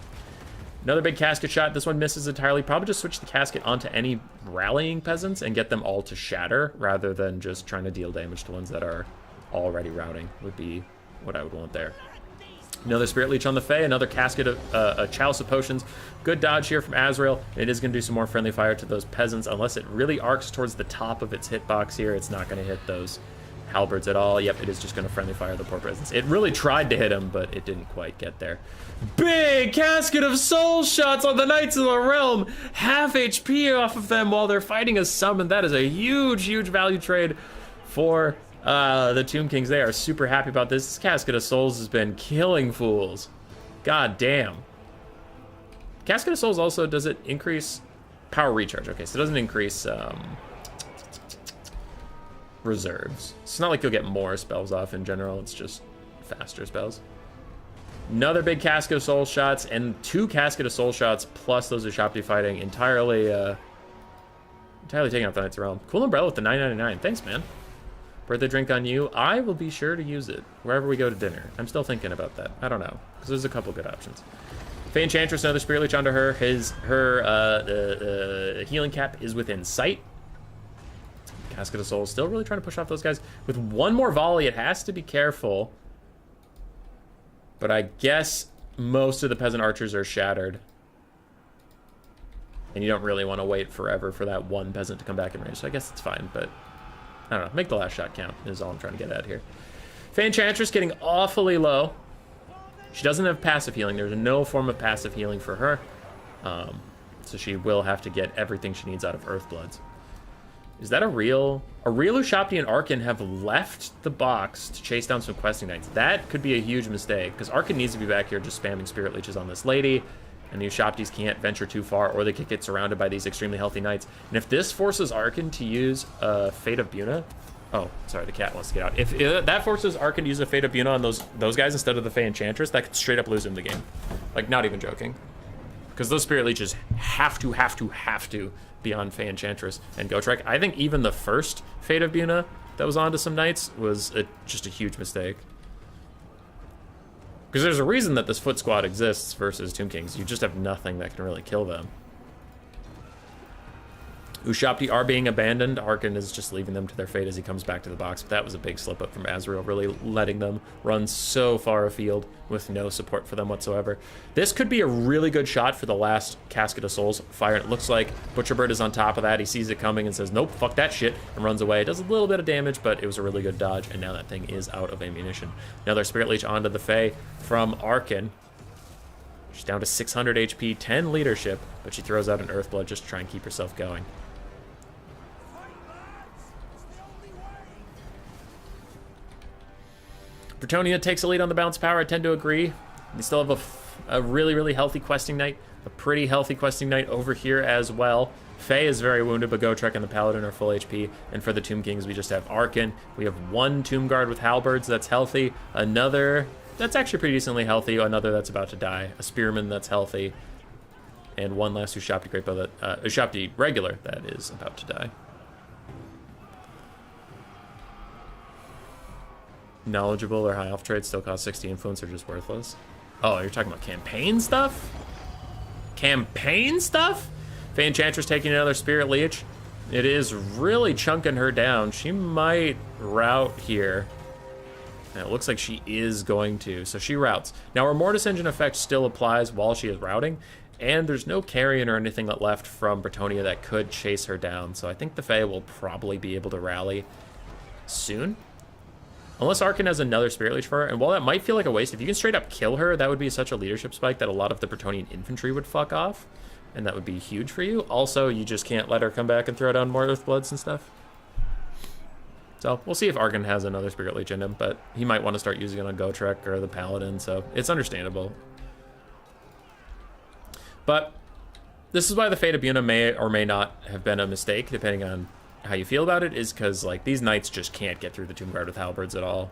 Another big casket shot. This one misses entirely. Probably just switch the casket onto any rallying peasants and get them all to shatter rather than just trying to deal damage to ones that are already routing would be what I would want there. Another Spirit Leech on the Fae. Another casket of a Chalice of Potions. Good dodge here from Azrael. It is going to do some more friendly fire to those peasants. Unless it really arcs towards the top of its hitbox here, it's not going to hit those halberds at all. Yep, it is just going to friendly fire the poor peasants. It really tried to hit him, but it didn't quite get there. Big casket of soul shots on the Knights of the Realm. Half HP off of them while they're fighting a summon. That is a huge, huge value trade for the Tomb Kings. They are super happy about this. This Casket of Souls has been killing fools. God damn. Casket of Souls also, does it increase power recharge? Okay, so it doesn't increase reserves. It's not like you'll get more spells off in general. It's just faster spells. Another big Casket of Soul shots, and 2 Casket of Soul shots plus those Ushapti fighting entirely taking out the Knights of the Realm. Cool Umbrella with the $9.99. Thanks, man. Birthday drink on you. I will be sure to use it wherever we go to dinner. I'm still thinking about that. I don't know, because there's a couple good options. Fey Enchantress, another Spirit Leech onto her. Her healing cap is within sight. Casket of Souls still really trying to push off those guys. With one more volley, it has to be careful. But I guess most of the peasant archers are shattered. And you don't really want to wait forever for that one peasant to come back in range. So I guess it's fine, but I don't know. Make the last shot count is all I'm trying to get at here. Fey Enchantress getting awfully low. She doesn't have passive healing. There's no form of passive healing for her. So she will have to get everything she needs out of Earthbloods. Is that a real Ushapti and Arkan have left the box to chase down some questing knights? That could be a huge mistake, because Arkan needs to be back here just spamming Spirit Leeches on this lady, and the Ushaptis can't venture too far, or they could get surrounded by these extremely healthy knights. And if this forces Arkan to use Fate of Buna... Oh, sorry, the cat wants to get out. If that forces Arkan to use a Fate of Buna on those guys instead of the Fey Enchantress, that could straight up lose him the game. Like, not even joking. Because those Spirit Leeches have to be on Fey Enchantress and Gotrek. I think even the first Fate of Buna that was onto some knights was just a huge mistake. Because there's a reason that this foot squad exists versus Tomb Kings. You just have nothing that can really kill them. Ushapti are being abandoned. Arkan is just leaving them to their fate as he comes back to the box. But that was a big slip up from Azrael, really letting them run so far afield with no support for them whatsoever. This could be a really good shot for the last Casket of Souls fire. It looks like Butcherbird is on top of that. He sees it coming and says, nope, fuck that shit, and runs away. It does a little bit of damage, but it was a really good dodge, and now that thing is out of ammunition. Another Spirit Leech onto the Fae from Arkan. She's down to 600 HP, 10 leadership, but she throws out an Earthblood just to try and keep herself going. Bretonia takes a lead on the bounce power. I tend to agree. They still have a really, really healthy questing knight. A pretty healthy questing knight over here as well. Faye is very wounded, but Gotrek and the Paladin are full HP. And for the Tomb Kings, we just have Arkin. We have one Tomb Guard with halberds that's healthy. Another that's actually pretty decently healthy. Another that's about to die. A Spearman that's healthy. And one last Ushapti Great Bow that Ushapti regular that is about to die. Knowledgeable or high elf traits still cost 60 influence or just worthless. Oh, you're talking about campaign stuff? Campaign stuff? Faye Enchantress taking another Spirit Leech. It is really chunking her down. She might rout here. And it looks like she is going to. So she routes. Now her Mortis Engine effect still applies while she is routing. And there's no carrion or anything that left from Bretonia that could chase her down. So I think the Fae will probably be able to rally soon. Unless Arkin has another Spirit Leech for her. And while that might feel like a waste, if you can straight up kill her, that would be such a leadership spike that a lot of the Bretonian infantry would fuck off. And that would be huge for you. Also, you just can't let her come back and throw down more Earthbloods and stuff. So we'll see if Arkin has another Spirit Leech in him. But he might want to start using it on Gotrek or the Paladin. So it's understandable. But this is why the Fate of Buna may or may not have been a mistake, depending on how you feel about it, is because like these knights just can't get through the Tomb Guard with halberds at all.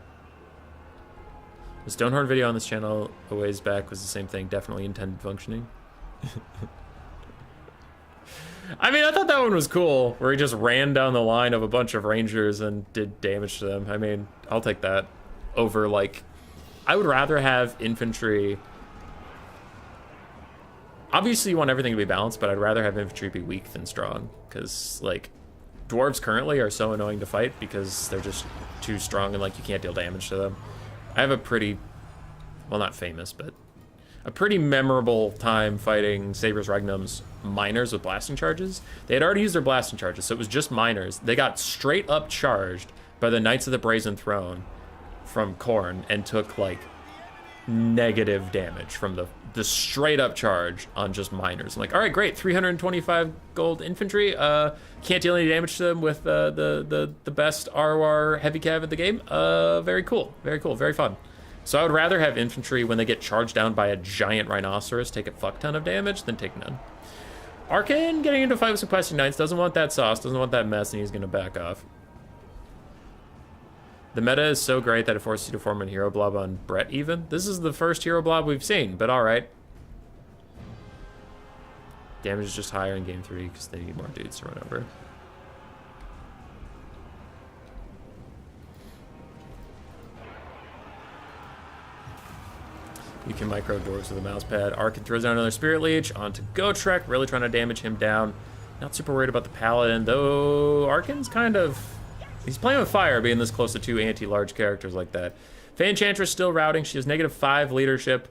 The Stonehorn video on this channel a ways back was the same thing, definitely intended functioning. I mean, I thought that one was cool, where he just ran down the line of a bunch of rangers and did damage to them. I mean, I'll take that over, like, I would rather have infantry. Obviously, you want everything to be balanced, but I'd rather have infantry be weak than strong, because, like, dwarves currently are so annoying to fight because they're just too strong and, like, you can't deal damage to them. I have a pretty, well, not famous, but a pretty memorable time fighting Saber's Regnum's miners with blasting charges. They had already used their blasting charges, so it was just miners. They got straight up charged by the Knights of the Brazen Throne from Khorne and took, like, negative damage from the straight up charge on just miners. I'm like, all right, great, 325 gold infantry. Can't deal any damage to them with the best ROR heavy cav in the game. Very cool, very fun. So I would rather have infantry when they get charged down by a giant rhinoceros take a fuck ton of damage than take none. Arkin getting into a fight with some questing knights, doesn't want that sauce, doesn't want that mess, and he's gonna back off. The meta is so great that it forces you to form a hero blob on Brett even. This is the first hero blob we've seen, but alright. Damage is just higher in game 3 because they need more dudes to run over. You can micro dwarves with a mouse pad. Arkin throws down another Spirit Leech onto Gotrek, really trying to damage him down. Not super worried about the Paladin, though Arkin's kind of... He's playing with fire, being this close to two anti-large characters like that. Faye Enchantress still routing. She has -5 leadership.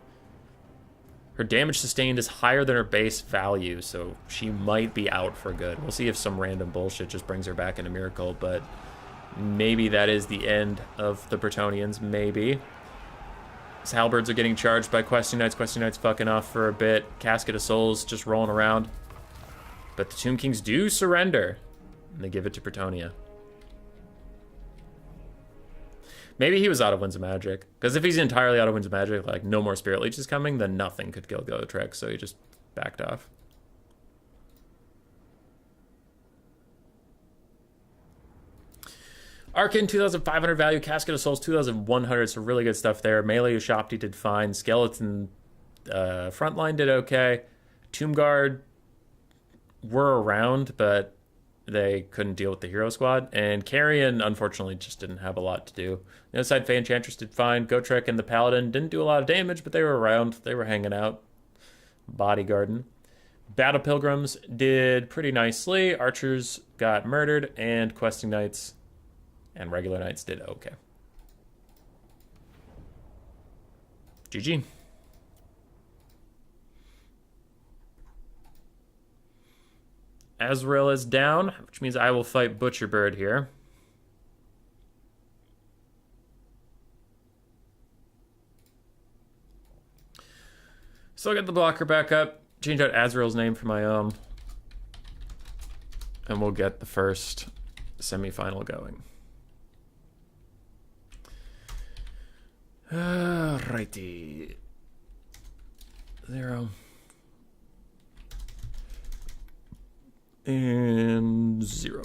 Her damage sustained is higher than her base value, so she might be out for good. We'll see if some random bullshit just brings her back in a miracle, but maybe that is the end of the Bretonians, maybe. His halberds are getting charged by Questing Knights. Questing Knights fucking off for a bit. Casket of Souls just rolling around. But the Tomb Kings do surrender, and they give it to Bretonia. Maybe he was out of Winds of Magic. Because if he's entirely out of Winds of Magic, like no more Spirit Leech is coming, then nothing could kill Gotrek, so he just backed off. Arkin, 2,500 value. Casket of Souls, 2,100. So really good stuff there. Melee Ushapti did fine. Skeleton frontline did okay. Tomb Guard were around, but they couldn't deal with the hero squad. And Carrion, unfortunately, just didn't have a lot to do. The other side, Faye Enchantress did fine. Gotrek and the Paladin didn't do a lot of damage, but they were around. They were hanging out. Bodyguarding. Battle Pilgrims did pretty nicely. Archers got murdered, and Questing Knights and regular Knights did okay. GG. Azrael is down, which means I will fight Butcherbird here. So I'll get the blocker back up, change out Azrael's name for my own, and we'll get the first semifinal going. Righty. 0. And 0.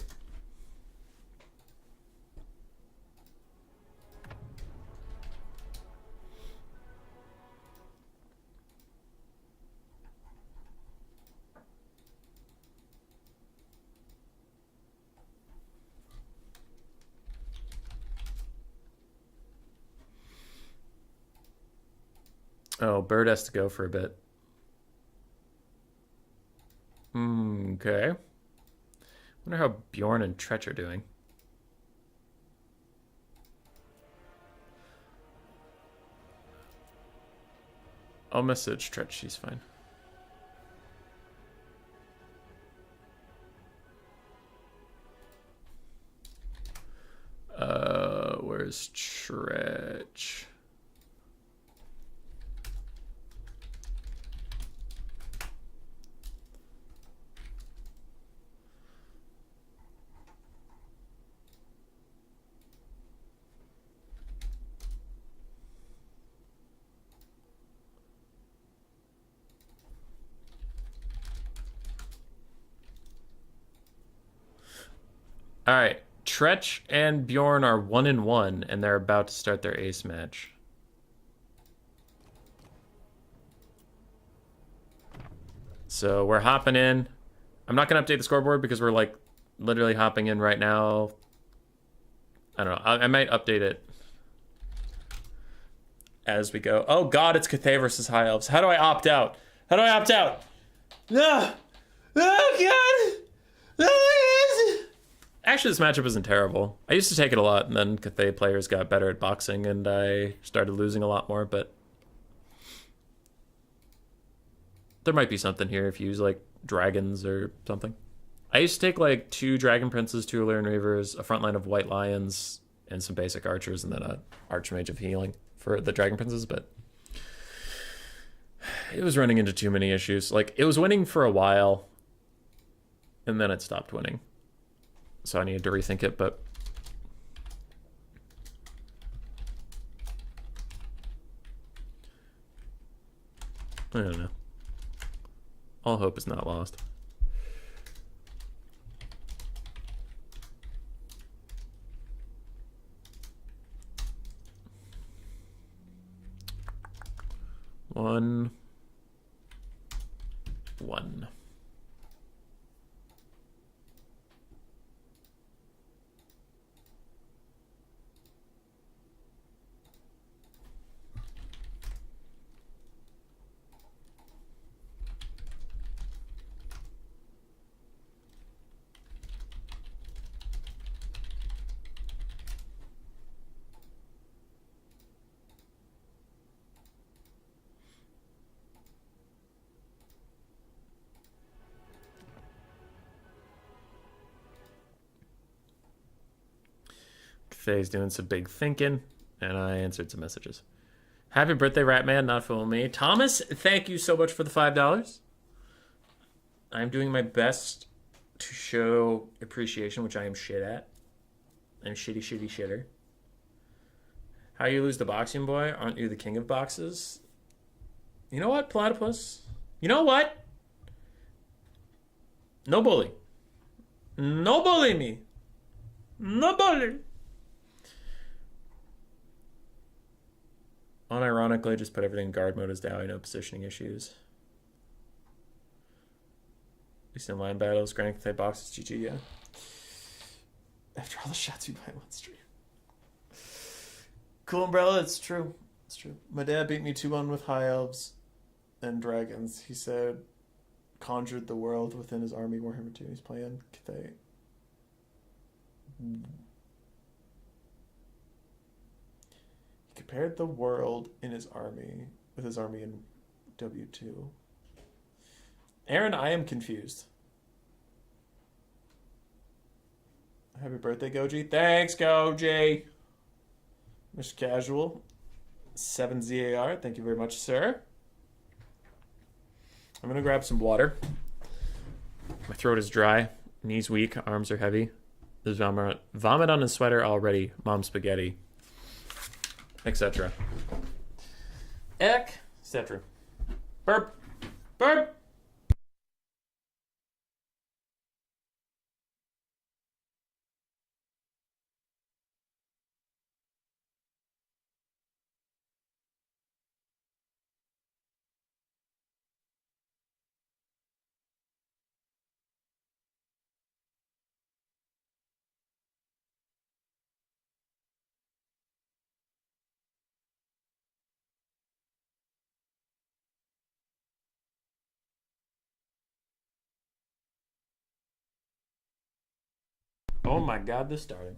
Oh, Bird has to go for a bit. Okay. Wonder how Bjorn and Tretch are doing. I'll message Tretch, she's fine. Where's Tretch? All right, Tretch and Bjorn are 1-1, and they're about to start their ace match. So we're hopping in. I'm not gonna update the scoreboard because we're like literally hopping in right now. I don't know. I might update it as we go. Oh God, it's Cathay versus High Elves. How do I opt out? How do I opt out? No. Oh God. Oh, actually, this matchup isn't terrible. I used to take it a lot, and then Cathay players got better at boxing, and I started losing a lot more, but there might be something here if you use, like, dragons or something. I used to take, like, 2 Dragon Princes, 2 Illyrian Reavers, a front line of White Lions, and some basic archers, and then a Archmage of Healing for the Dragon Princes, but it was running into too many issues. Like, it was winning for a while, and then it stopped winning. So I needed to rethink it, but I don't know. All hope is not lost. One. Faye's doing some big thinking, and I answered some messages. Happy birthday, Ratman, not fooling me. Thomas, thank you so much for the $5. I'm doing my best to show appreciation, which I am shit at. I'm shitty shitter. How you lose the boxing boy? Aren't you the king of boxes? You know what, Platypus? You know what? No bully. No bully me. No bully. Unironically, just put everything in guard mode as Dowie, no positioning issues. At least in line battles, Grand Cathay boxes, GG, yeah. After all the shots you buy on stream. Cool Umbrella, it's true. It's true. My dad beat me 2-1 with High Elves and Dragons. He said, conjured the world within his army. Warhammer 2, he's playing Cathay. Compared the world in his army with his army in W2. Aaron, I am confused. Happy birthday, Goji. Thanks, Goji. Mr. Casual. 7ZAR. Thank you very much, sir. I'm going to grab some water. My throat is dry. Knees weak. Arms are heavy. There's vomit on his sweater already. Mom spaghetti. etc. Etc. Burp. Burp. Oh my god, this started.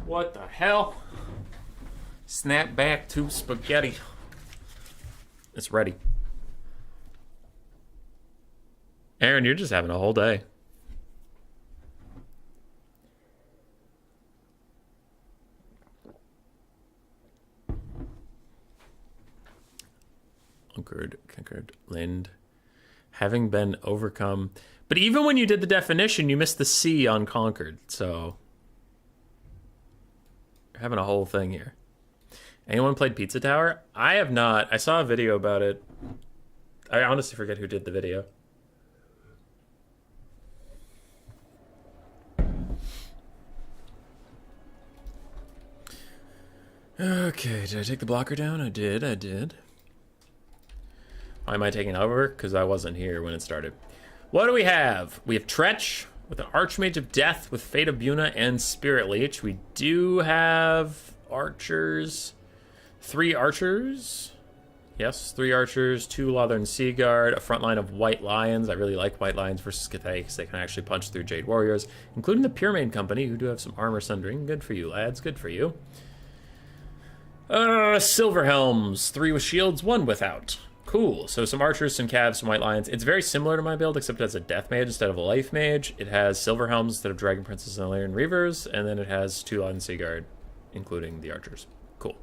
What the hell? Snap back to spaghetti. It's ready. Aaron, you're just having a whole day. Conquered, Lind. Having been overcome. But even when you did the definition, you missed the C on conquered, so you're having a whole thing here. Anyone played Pizza Tower? I have not. I saw a video about it. I honestly forget who did the video. Okay, did I take the blocker down? I did. Why am I taking over? Because I wasn't here when it started. What do we have? We have Tretch with an Archmage of Death with Fate of Buna and Spirit Leech. We do have archers. 3 archers. Yes, 3 archers, 2 Leathern Sea Guard, a front line of White Lions. I really like White Lions versus Cathay because they can actually punch through Jade Warriors, including the Pure Main Company, who do have some armor sundering. Good for you, lads. Good for you. Silver Helms. 3 with shields, 1 without. Cool. So some archers, some calves, some White Lions. It's very similar to my build, except it has a Death Mage instead of a Life Mage. It has Silver Helms instead of Dragon Princess and Illyrian Reavers, and then it has 2 Leathern Sea Guard, including the archers. Cool.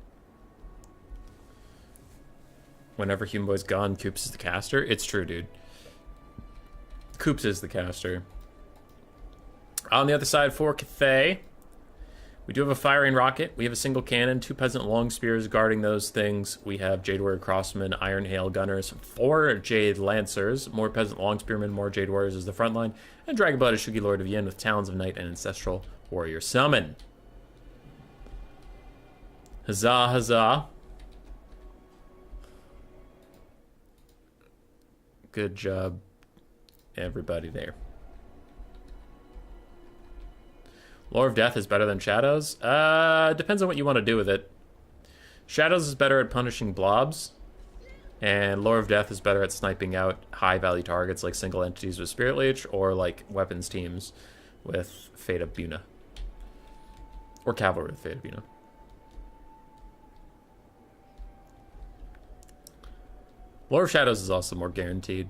Whenever Human Boy's gone, Coops is the caster. It's true, dude. Coops is the caster. On the other side for Cathay, we do have a firing rocket. We have a single cannon, 2 peasant long spears guarding those things. We have Jade Warrior Crossmen, Iron Hail Gunners, 4 Jade Lancers, more peasant long spearmen, more Jade Warriors as the front line, and Dragonblood Shugi Lord of Yin with Talons of Night and Ancestral Warrior Summon. Huzzah, huzzah. Good job, everybody there. Lore of Death is better than Shadows? Depends on what you want to do with it. Shadows is better at punishing blobs, and Lore of Death is better at sniping out high-value targets like single entities with Spirit Leech, or like weapons teams with Fate of Buna. Or Cavalry with Fate of Buna. Lore of Shadows is also more guaranteed.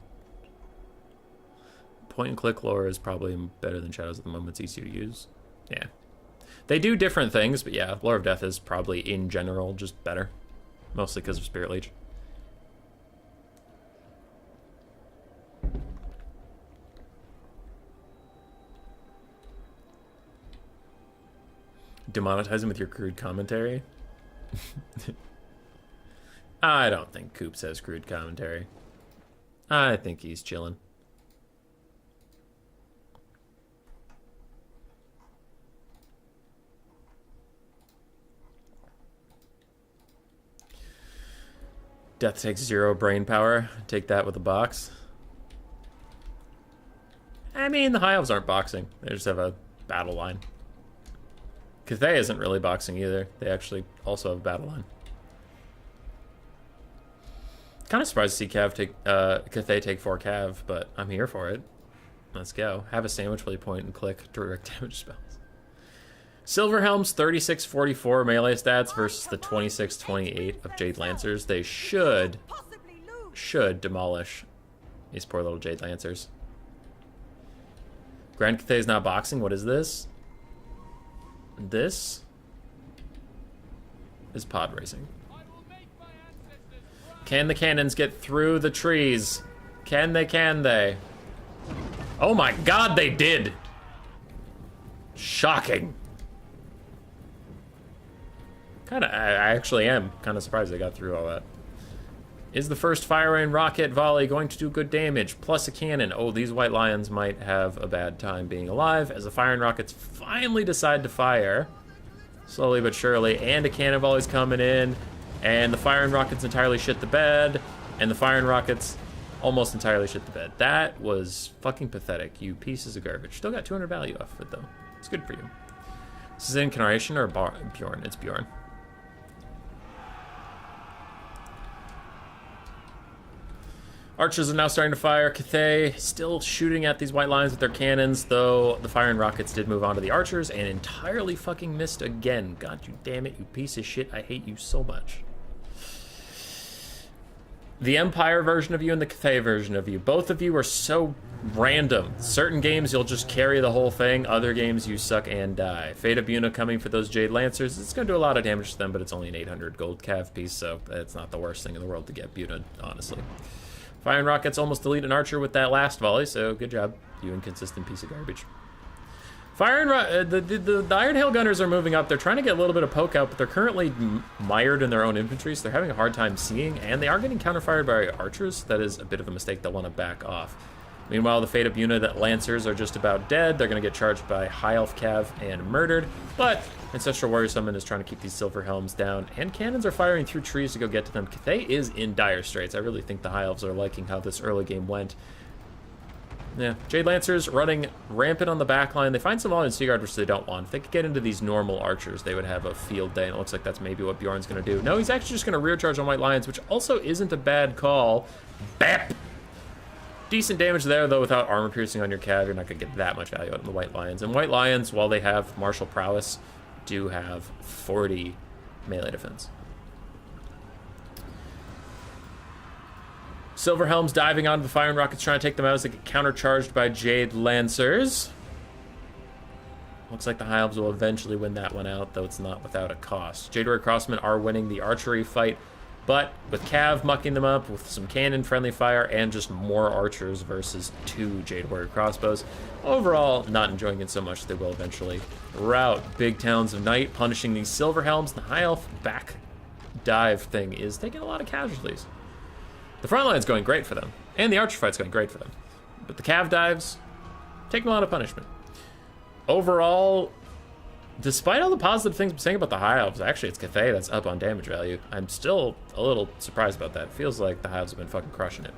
Point and click lore is probably better than Shadows at the moment. It's easier to use. Yeah. They do different things, but yeah, Lore of Death is probably, in general, just better. Mostly because of Spirit Leech. Demonetize him with your crude commentary? I don't think Coops has crude commentary. I think he's chilling. Death takes 0 brain power. Take that with a box. I mean, the High Elves aren't boxing. They just have a battle line. Cathay isn't really boxing either. They actually also have a battle line. Kind of surprised to see Cathay take 4 Cav, but I'm here for it. Let's go. Have a sandwich while you point and click direct damage spells. Silver Helm's 36-44 melee stats versus the 26-28 of Jade Lancers. They should demolish these poor little Jade Lancers. Grand Cathay's not boxing. What is this? This is pod racing. Can the cannons get through the trees? Can they? Oh my god, they did! Shocking. I actually am kind of surprised they got through all that. Is the first fire rain rocket volley going to do good damage? Plus a cannon. Oh, these white lions might have a bad time being alive as the firing rockets finally decide to fire. Slowly but surely. And a cannon volley's coming in. And the firing rockets entirely shit the bed. And the firing rockets almost entirely shit the bed. That was fucking pathetic, you pieces of garbage. Still got 200 value off of it, though. It's good for you. This is Incarnation or Bjorn? It's Bjorn. Archers are now starting to fire. Cathay still shooting at these white lions with their cannons, though the firing rockets did move on to the archers and entirely fucking missed again. God you damn it, you piece of shit. I hate you so much. The Empire version of you and the Cathay version of you. Both of you are so random. Certain games you'll just carry the whole thing. Other games you suck and die. Fate of Buna coming for those Jade Lancers. It's going to do a lot of damage to them, but it's only an 800 gold cav piece, so it's not the worst thing in the world to get Buna, honestly. Firing rockets almost delete an archer with that last volley, so good job, you inconsistent piece of garbage. The Iron Hail Gunners are moving up. They're trying to get a little bit of poke out, but they're currently mired in their own infantry, so they're having a hard time seeing, and they are getting counterfired by archers. That is a bit of a mistake. They'll want to back off. Meanwhile, the Fate of Buna, that Lancers are just about dead. They're going to get charged by High Elf Cav and murdered, but Ancestral Warrior Summon is trying to keep these Silver Helms down, and cannons are firing through trees to go get to them. Cathay is in dire straits. I really think the High Elves are liking how this early game went. Yeah, Jade Lancers running rampant on the back line. They find some on in Seaguard, which they don't want. If they could get into these normal archers, they would have a field day, and it looks like that's maybe what Bjorn's going to do. No, he's actually just going to rear charge on White Lions, which also isn't a bad call. Bap! Decent damage there, though. Without armor piercing on your cav, you're not going to get that much value out of the White Lions. And White Lions, while they have martial prowess, do have 40 melee defense. Silver Helms diving onto the firing rockets, trying to take them out as they get countercharged by Jade Lancers. Looks like the High Elves will eventually win that one out, though it's not without a cost. Jade Warrior Crossmen are winning the archery fight, but with Cav mucking them up with some cannon-friendly fire and just more archers versus 2 Jade Warrior Crossbows, overall, not enjoying it so much. They will eventually rout Big Towns of Night, punishing these Silver Helms. The High Elf back dive thing is taking a lot of casualties. The front line's going great for them, and the archer fight's going great for them. But the cav dives, taking a lot of punishment. Overall, despite all the positive things I'm saying about the High Elves, actually it's Cathay that's up on damage value. I'm still a little surprised about that. It feels like the High Elves have been fucking crushing it.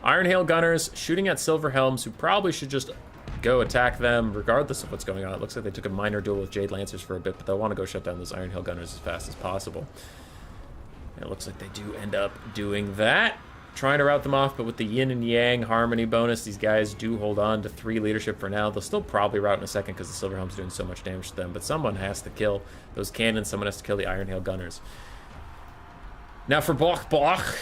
Iron Hail Gunners shooting at Silver Helms, who probably should just go attack them regardless of what's going on. It looks like they took a minor duel with Jade Lancers for a bit, but they'll want to go shut down those Iron Hail Gunners as fast as possible. It looks like they do end up doing that. Trying to rout them off, but with the yin and yang harmony bonus, these guys do hold on to 3 leadership for now. They'll still probably rout in a second because the Silver Helm's doing so much damage to them, but someone has to kill those cannons. Someone has to kill the Iron Hail Gunners. Now for Bach,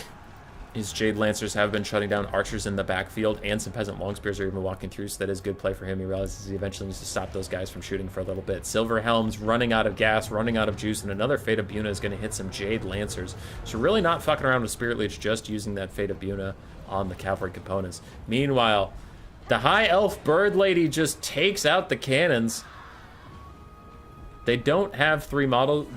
his Jade Lancers have been shutting down archers in the backfield, and some Peasant Longspears are even walking through, so that is good play for him. He realizes he eventually needs to stop those guys from shooting for a little bit. Silver Helms running out of gas, running out of juice, and another Fate of Buna is going to hit some Jade Lancers. So really not fucking around with Spirit Leech, just using that Fate of Buna on the cavalry components. Meanwhile, the High Elf Bird Lady just takes out the cannons. They don't have 4 models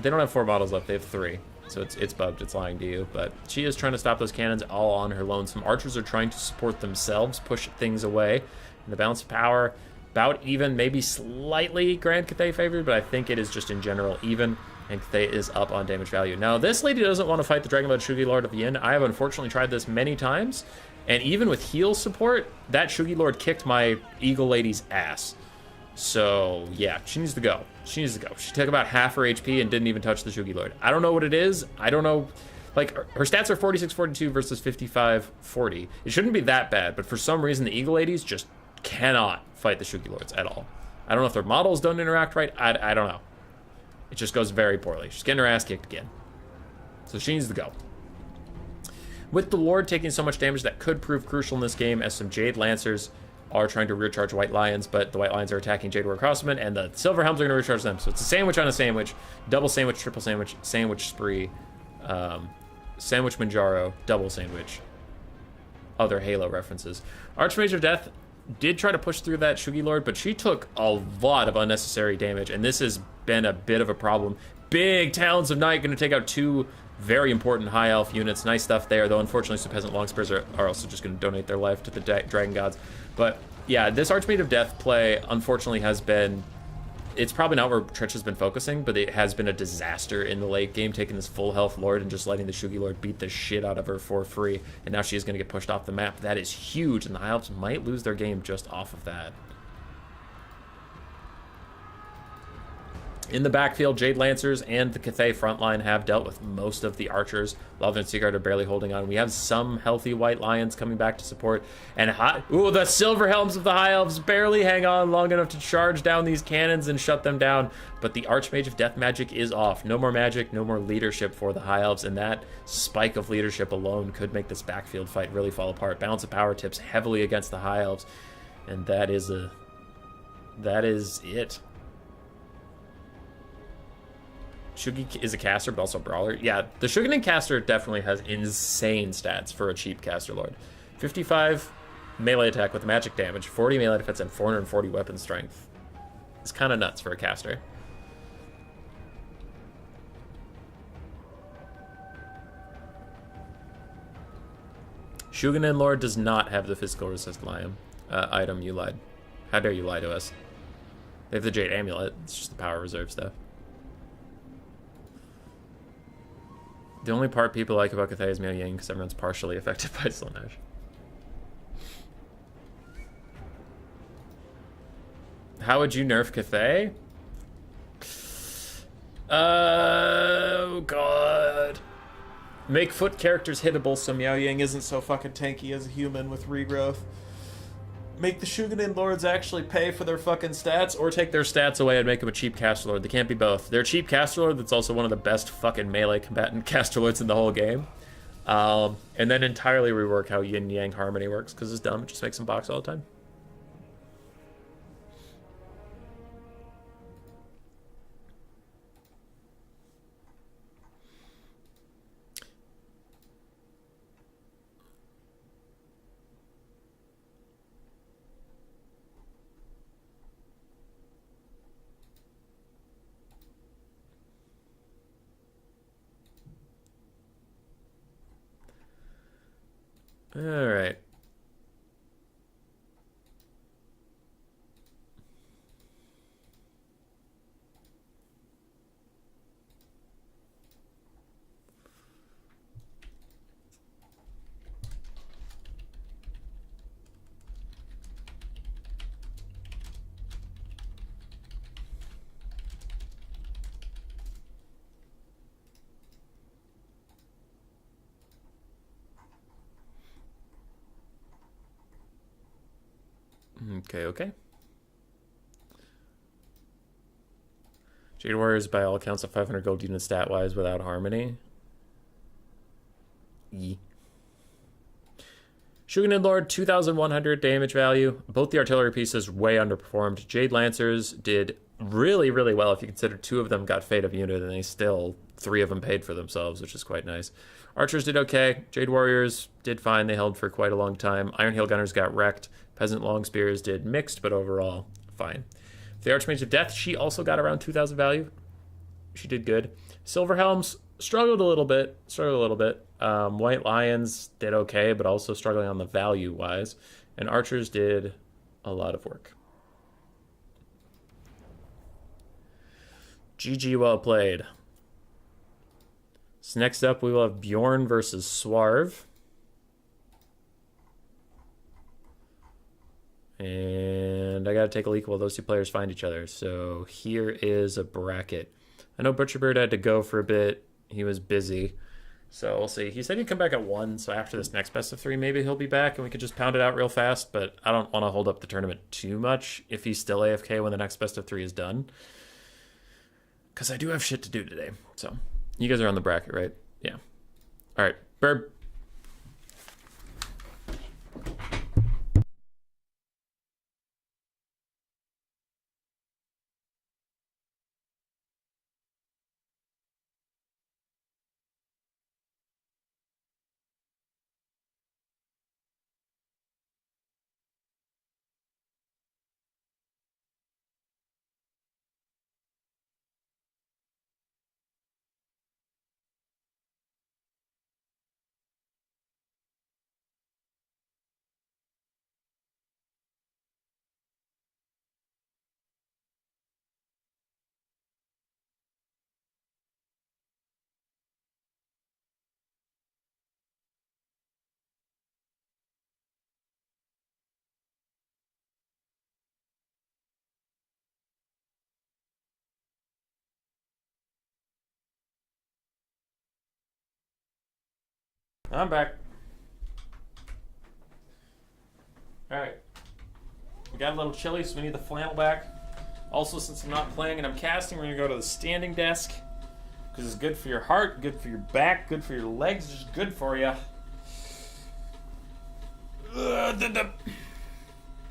left, they have 3. So it's bugged, it's lying to you, but she is trying to stop those cannons all on her lonesome. Some archers are trying to support themselves, push things away. And the balance of power, about even, maybe slightly Grand Cathay favored, but I think it is just in general even, and Cathay is up on damage value. Now, this lady doesn't want to fight the Dragonblood Shugi Lord of Yin. I have unfortunately tried this many times, and even with heal support, that Shugi Lord kicked my Eagle Lady's ass. So, yeah, she needs to go. She needs to go. She took about half her HP and didn't even touch the Shugi Lord. I don't know what it is. I don't know. Like, her stats are 46-42 versus 55-40. It shouldn't be that bad, but for some reason, the Eagle Ladies just cannot fight the Shugi Lords at all. I don't know if their models don't interact right. I don't know. It just goes very poorly. She's getting her ass kicked again. So she needs to go. With the Lord taking so much damage, that could prove crucial in this game, as some Jade Lancers are trying to rear charge White Lions, but the White Lions are attacking Jade Warrior Crossmen, and the Silver Helms are going to rear charge them. So it's a sandwich on a sandwich, double sandwich, triple sandwich, sandwich spree, sandwich Manjaro, double sandwich. Other Halo references. Archmage of Death did try to push through that Shugi Lord, but she took a lot of unnecessary damage, and this has been a bit of a problem. big Talons of Night, going to take out 2 very important high elf units. Nice stuff there, though unfortunately some Peasant Longspears are also just going to donate their life to the Dragon Gods. But yeah, this Archmage of Death play unfortunately has been... It's probably not where Tritch has been focusing, but it has been a disaster in the late game, taking this full health Lord and just letting the Shugi Lord beat the shit out of her for free. And now she is going to get pushed off the map. That is huge, and the High Elves might lose their game just off of that. In the backfield, Jade Lancers and the Cathay frontline have dealt with most of the archers. Lothar and Seaguard are barely holding on. We have some healthy White Lions coming back to support. And the Silver Helms of the High Elves barely hang on long enough to charge down these cannons and shut them down. But the Archmage of Death magic is off. No more magic, no more leadership for the High Elves. And that spike of leadership alone could make this backfield fight really fall apart. Balance of power tips heavily against the High Elves. And that is it. Shugi is a caster, but also a brawler. Yeah, the Shugenin caster definitely has insane stats for a cheap caster lord. 55 melee attack with magic damage, 40 melee defense, and 440 weapon strength. It's kind of nuts for a caster. Shugenin Lord does not have the physical resist item. You lied. How dare you lie to us? They have the Jade Amulet. It's just the power reserve stuff. The only part people like about Cathay is Miao Ying because everyone's partially affected by Slaanesh. How would you nerf Cathay? Oh, God. Make foot characters hittable so Miao Ying isn't so fucking tanky as a human with regrowth. Make the Shugenin Lords actually pay for their fucking stats, or take their stats away and make them a cheap caster lord. They can't be both. They're a cheap caster lord that's also one of the best fucking melee combatant caster lords in the whole game. And then entirely rework how yin-yang harmony works, because it's dumb. It just makes them box all the time. All right. Okay. Jade Warriors, by all accounts, a 500 gold unit stat-wise without harmony. Shugenin Lord, 2,100 damage value. Both the artillery pieces way underperformed. Jade Lancers did really, really well if you consider 2 of them got Fate of Unit, and 3 of them paid for themselves, which is quite nice. Archers did okay. Jade Warriors did fine. They held for quite a long time. Iron Heel Gunners got wrecked. Peasant Longspears did mixed, but overall, fine. The Archmage of Death, she also got around 2,000 value. She did good. Silver Helms struggled a little bit. White Lions did okay, but also struggling on the value-wise. And Archers did a lot of work. GG, well played. So next up, we will have Bjorn versus Swarv. And I gotta take a leak while those 2 players find each other. So here is a bracket. I know Butcherbird had to go for a bit. He was busy. So we'll see. He said he'd come back at 1, so after this next best of 3, maybe he'll be back and we could just pound it out real fast. But I don't want to hold up the tournament too much if he's still AFK when the next best of 3 is done. Because I do have shit to do today. So you guys are on the bracket, right? Yeah. All right. Burb. I'm back. Alright. We got a little chilly, so we need the flannel back. Also, since I'm not playing and I'm casting, we're going to go to the standing desk. Because it's good for your heart, good for your back, good for your legs, just good for you. Though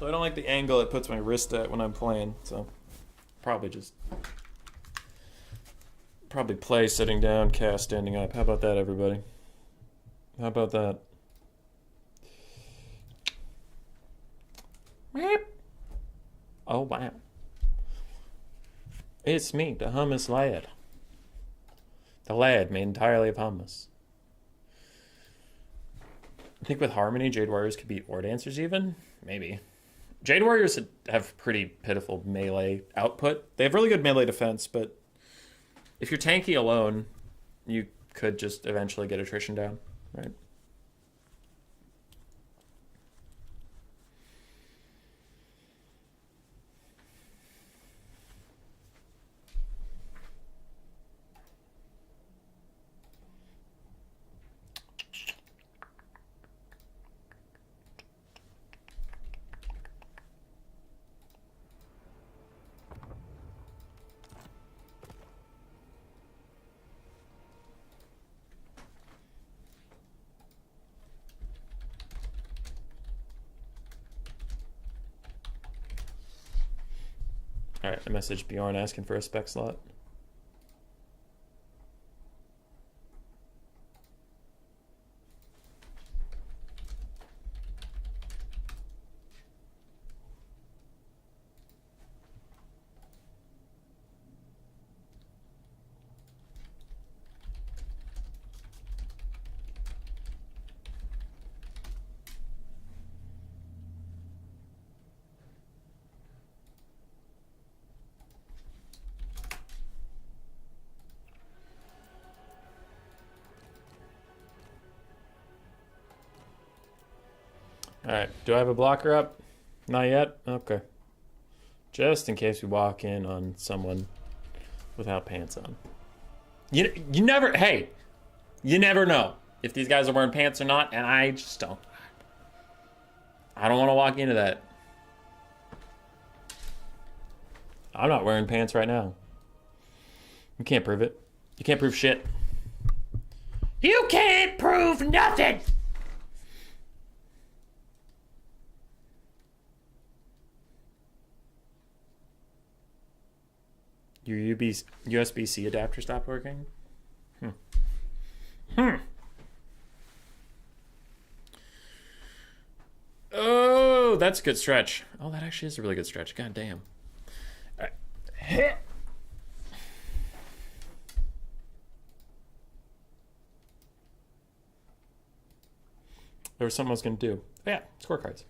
I don't like the angle it puts my wrist at when I'm playing, so probably play sitting down, cast standing up. How about that, everybody? How about that? Oh, wow. It's me, the hummus lad. The lad made entirely of hummus. I think with Harmony, Jade Warriors could beat War Dancers even. Maybe. Jade Warriors have pretty pitiful melee output. They have really good melee defense, but if you're tanky alone, you could just eventually get attrition down, right? Alright, I messaged Bjorn asking for a spec slot. Alright, do I have a blocker up? Not yet? Okay. Just in case we walk in on someone without pants on. You never, hey, you never know if these guys are wearing pants or not, and I just don't. I don't want to walk into that. I'm not wearing pants right now. You can't prove it. You can't prove shit. You can't prove nothing! Your USB-C adapter stopped working? Oh, that's a good stretch. Oh, that actually is a really good stretch. God damn. All right. There was something I was going to do. Oh, yeah, scorecards.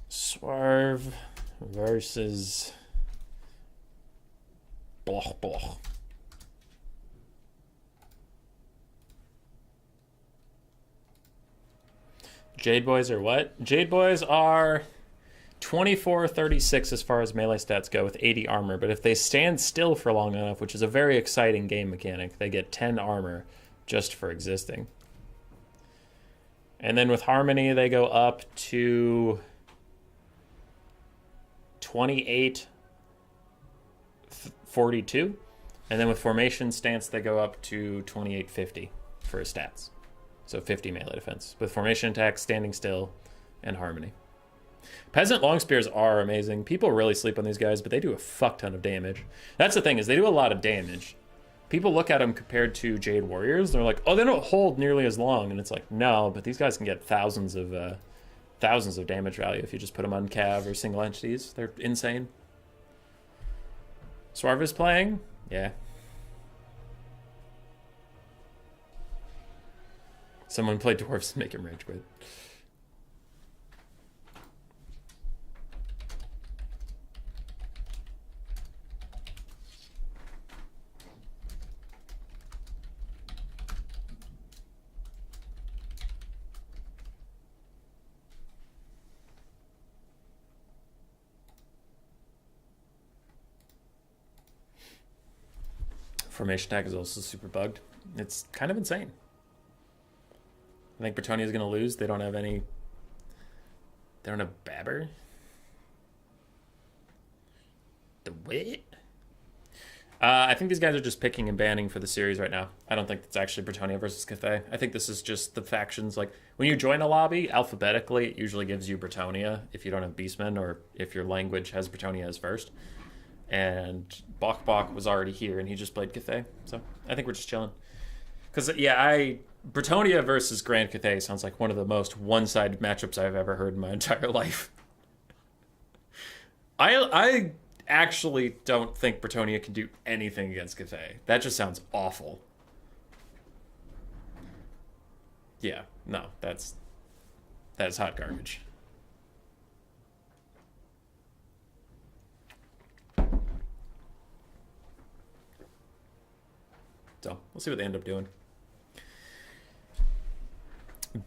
Swerve versus Bloch Bloch. Jade Boys are what? Jade Boys are 24-36 as far as melee stats go with 80 armor, but if they stand still for long enough, which is a very exciting game mechanic, they get 10 armor just for existing. And then with Harmony, they go up to 28-42. And then with Formation Stance, they go up to 28-50 for stats. So 50 melee defense. With Formation Attack, Standing Still, and Harmony. Peasant Long Spears are amazing. People really sleep on these guys, but they do a fuck ton of damage. That's the thing, is they do a lot of damage. People look at them compared to Jade Warriors, they're like, oh, they don't hold nearly as long. And it's like, no, but these guys can get thousands of damage value if you just put them on cav or single entities. They're insane. Swarv is playing? Yeah. Someone played dwarves to make him rage quit. Formation tag is also super bugged. It's kind of insane. I think Bretonnia is going to lose. They don't have any... They don't have Babber. The what? I think these guys are just picking and banning for the series right now. I don't think it's actually Bretonnia versus Cathay. I think this is just the factions. Like, when you join a lobby, alphabetically, it usually gives you Bretonnia if you don't have Beastmen or if your language has Bretonnia as first. And Bok Bok was already here, and he just played Cathay. So I think we're just chilling. Because, yeah, Bretonnia versus Grand Cathay sounds like one of the most one-sided matchups I've ever heard in my entire life. I actually don't think Bretonnia can do anything against Cathay. That just sounds awful. Yeah, no, that's hot garbage. So, we'll see what they end up doing.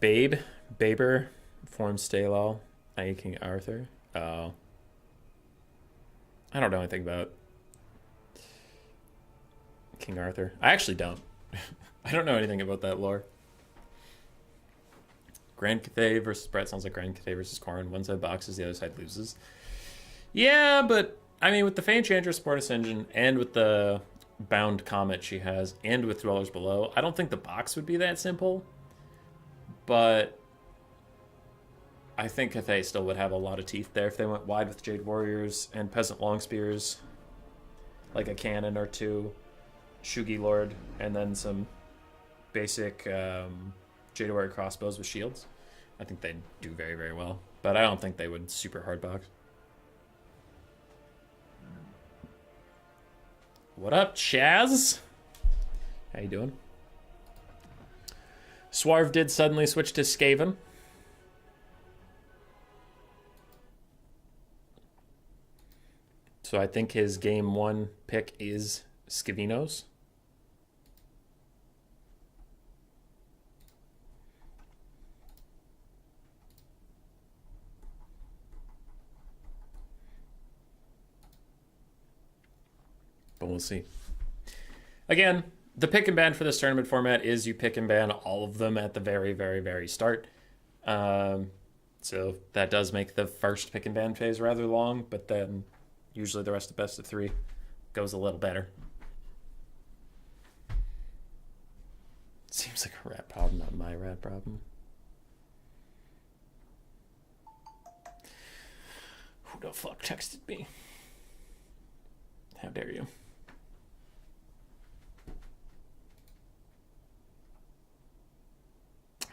Baber, Form Staylal, King Arthur. I don't know anything about King Arthur. I actually don't. I don't know anything about that lore. Grand Cathay versus Brett sounds like Grand Cathay versus Corrin. One side boxes, the other side loses. Yeah, but I mean, with the Fey Enchantress Sportus engine and with the Bound Comet she has, and with Dwellers Below, I don't think the box would be that simple. But I think Cathay still would have a lot of teeth there if they went wide with Jade Warriors and Peasant Long Spears, like a cannon or two, Shugi Lord, and then some basic Jade Warrior crossbows with shields. I think they'd do very, very well. But I don't think they would super hard box. What up, Chaz? How you doing? Swarv did suddenly switch to Skaven. So I think his game one pick is Skavinos. But we'll see. Again, the pick and ban for this tournament format is you pick and ban all of them at the very, very, very start. So that does make the first pick and ban phase rather long, but then usually the rest of best of three goes a little better. Seems like a rat problem, not my rat problem. Who the fuck texted me? How dare you?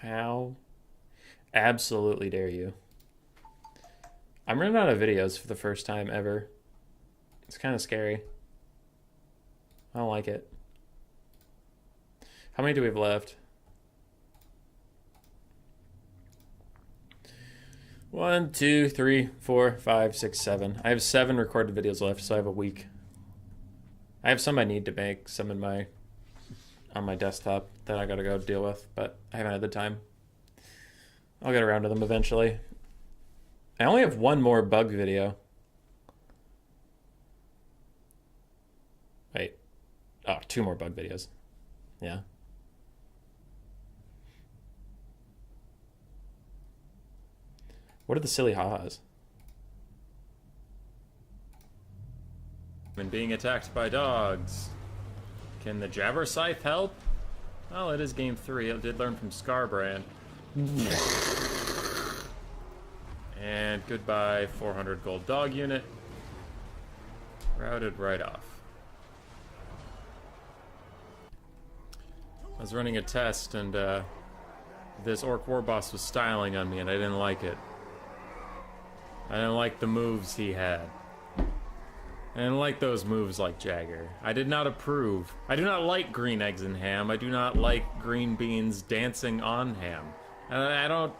How absolutely dare you? I'm running out of videos for the first time ever. It's kind of scary. I don't like it. How many do we have left? 1, 2, 3, 4, 5, 6, 7. I have 7 recorded videos left, so I have a week. I have some I need to make, some on my desktop that I gotta go deal with, but I haven't had the time. I'll get around to them eventually. I only have one more bug video. Wait. Oh, 2 more bug videos. Yeah. What are the silly ha-has? And being attacked by dogs. Can the Jabber Scythe help? Well, it is game 3. It did learn from Scarbrand. And goodbye, 400 gold dog unit. Routed right off. I was running a test and this Orc War Boss was styling on me and I didn't like it. I didn't like the moves he had. I didn't like those moves like Jagger. I did not approve. I do not like green eggs and ham. I do not like green beans dancing on ham. I don't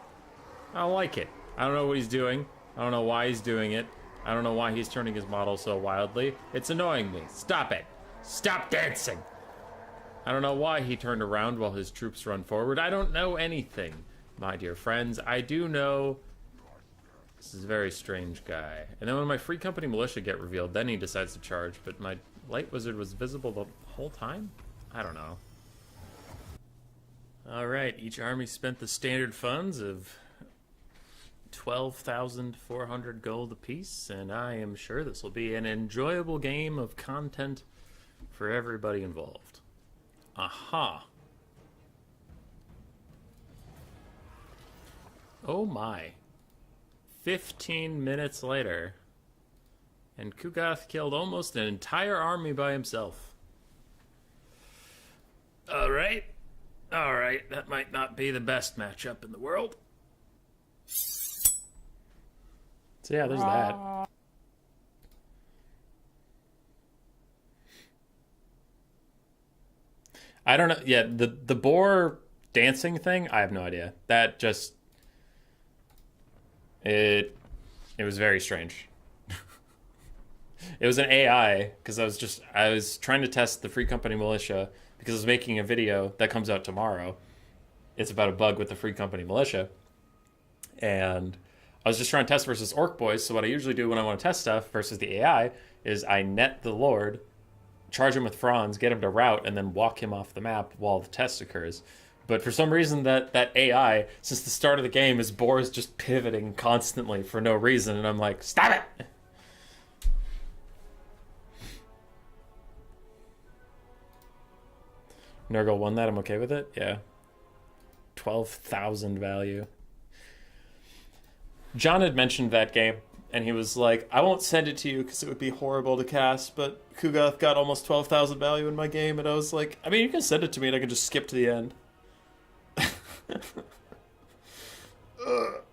like it. I don't know what he's doing. I don't know why he's doing it. I don't know why he's turning his model so wildly. It's annoying me. Stop it. Stop dancing. I don't know why he turned around while his troops run forward. I don't know anything, my dear friends. I do know this is a very strange guy. And then when my Free Company militia get revealed, then he decides to charge. But my Light Wizard was visible the whole time? I don't know. Alright, each army spent the standard funds of 12,400 gold apiece, and I am sure this will be an enjoyable game of content for everybody involved. Aha. Oh my. 15 minutes later, and Kugath killed almost an entire army by himself. Alright. Alright, that might not be the best matchup in the world. So yeah, there's that. I don't know. Yeah, the boar dancing thing, I have no idea. That just... It was very strange. It was an AI, because I was trying to test the Free Company Militia, because I was making a video that comes out tomorrow. It's about a bug with the Free Company Militia. And I was just trying to test versus Orc Boys, so what I usually do when I want to test stuff versus the AI is I net the Lord, charge him with Franz, get him to route, and then walk him off the map while the test occurs. But for some reason, that AI, since the start of the game, his boar is just pivoting constantly for no reason, and I'm like, stop it! Nurgle won that, I'm okay with it? Yeah. 12,000 value. John had mentioned that game, and he was like, I won't send it to you because it would be horrible to cast, but Kugath got almost 12,000 value in my game, and I was like, I mean, you can send it to me and I can just skip to the end.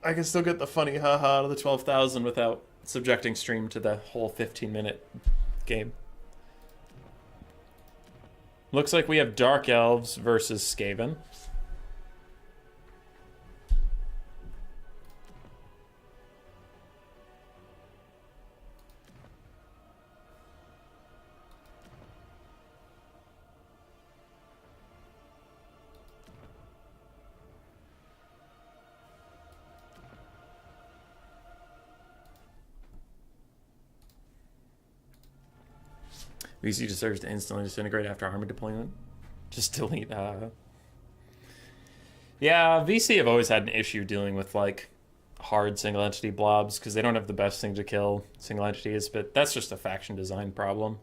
I can still get the funny haha out of the 12,000 without subjecting stream to the whole 15-minute game. Looks like we have Dark Elves versus Skaven. VC deserves to instantly disintegrate after army deployment. Just delete. Yeah, VC have always had an issue dealing with like hard single entity blobs because they don't have the best thing to kill single entities, but that's just a faction design problem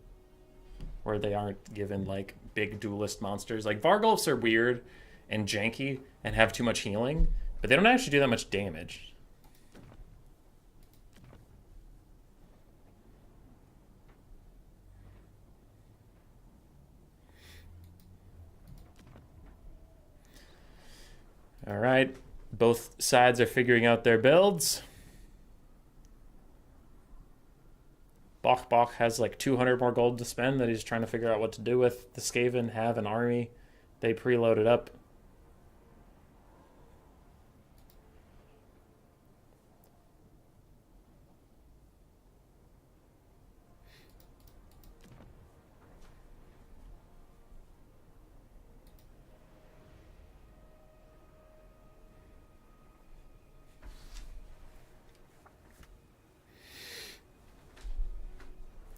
where they aren't given like big duelist monsters. Like Vargulfs are weird and janky and have too much healing, but they don't actually do that much damage. All right, both sides are figuring out their builds. Bok has like 200 more gold to spend that he's trying to figure out what to do with. The Skaven have an army. They preloaded up.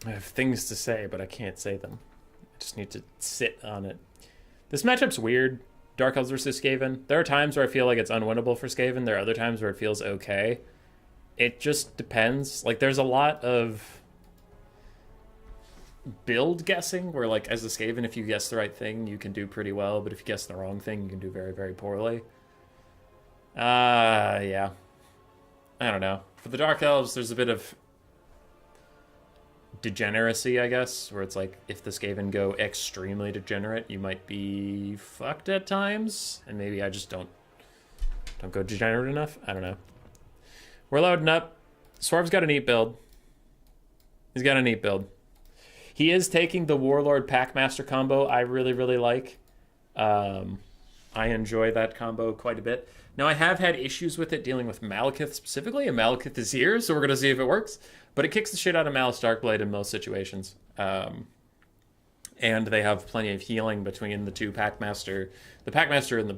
I have things to say, but I can't say them. I just need to sit on it. This matchup's weird. Dark Elves versus Skaven. There are times where I feel like it's unwinnable for Skaven. There are other times where it feels okay. It just depends. Like, there's a lot of build guessing where, like, as a Skaven, if you guess the right thing, you can do pretty well. But if you guess the wrong thing, you can do very, very poorly. Yeah. I don't know. For the Dark Elves, there's a bit of degeneracy, I guess, where it's like if the Skaven go extremely degenerate, you might be fucked at times, and maybe I just don't go degenerate enough. I don't know. We're loading up. Swarv's got a neat build. He's got a neat build. He is taking the Warlord Packmaster combo I really, really like. I enjoy that combo quite a bit. Now, I have had issues with it dealing with Malekith specifically, and Malekith is here, so we're going to see if it works. But it kicks the shit out of Malice Darkblade in most situations. And they have plenty of healing between the two Packmaster. The Packmaster and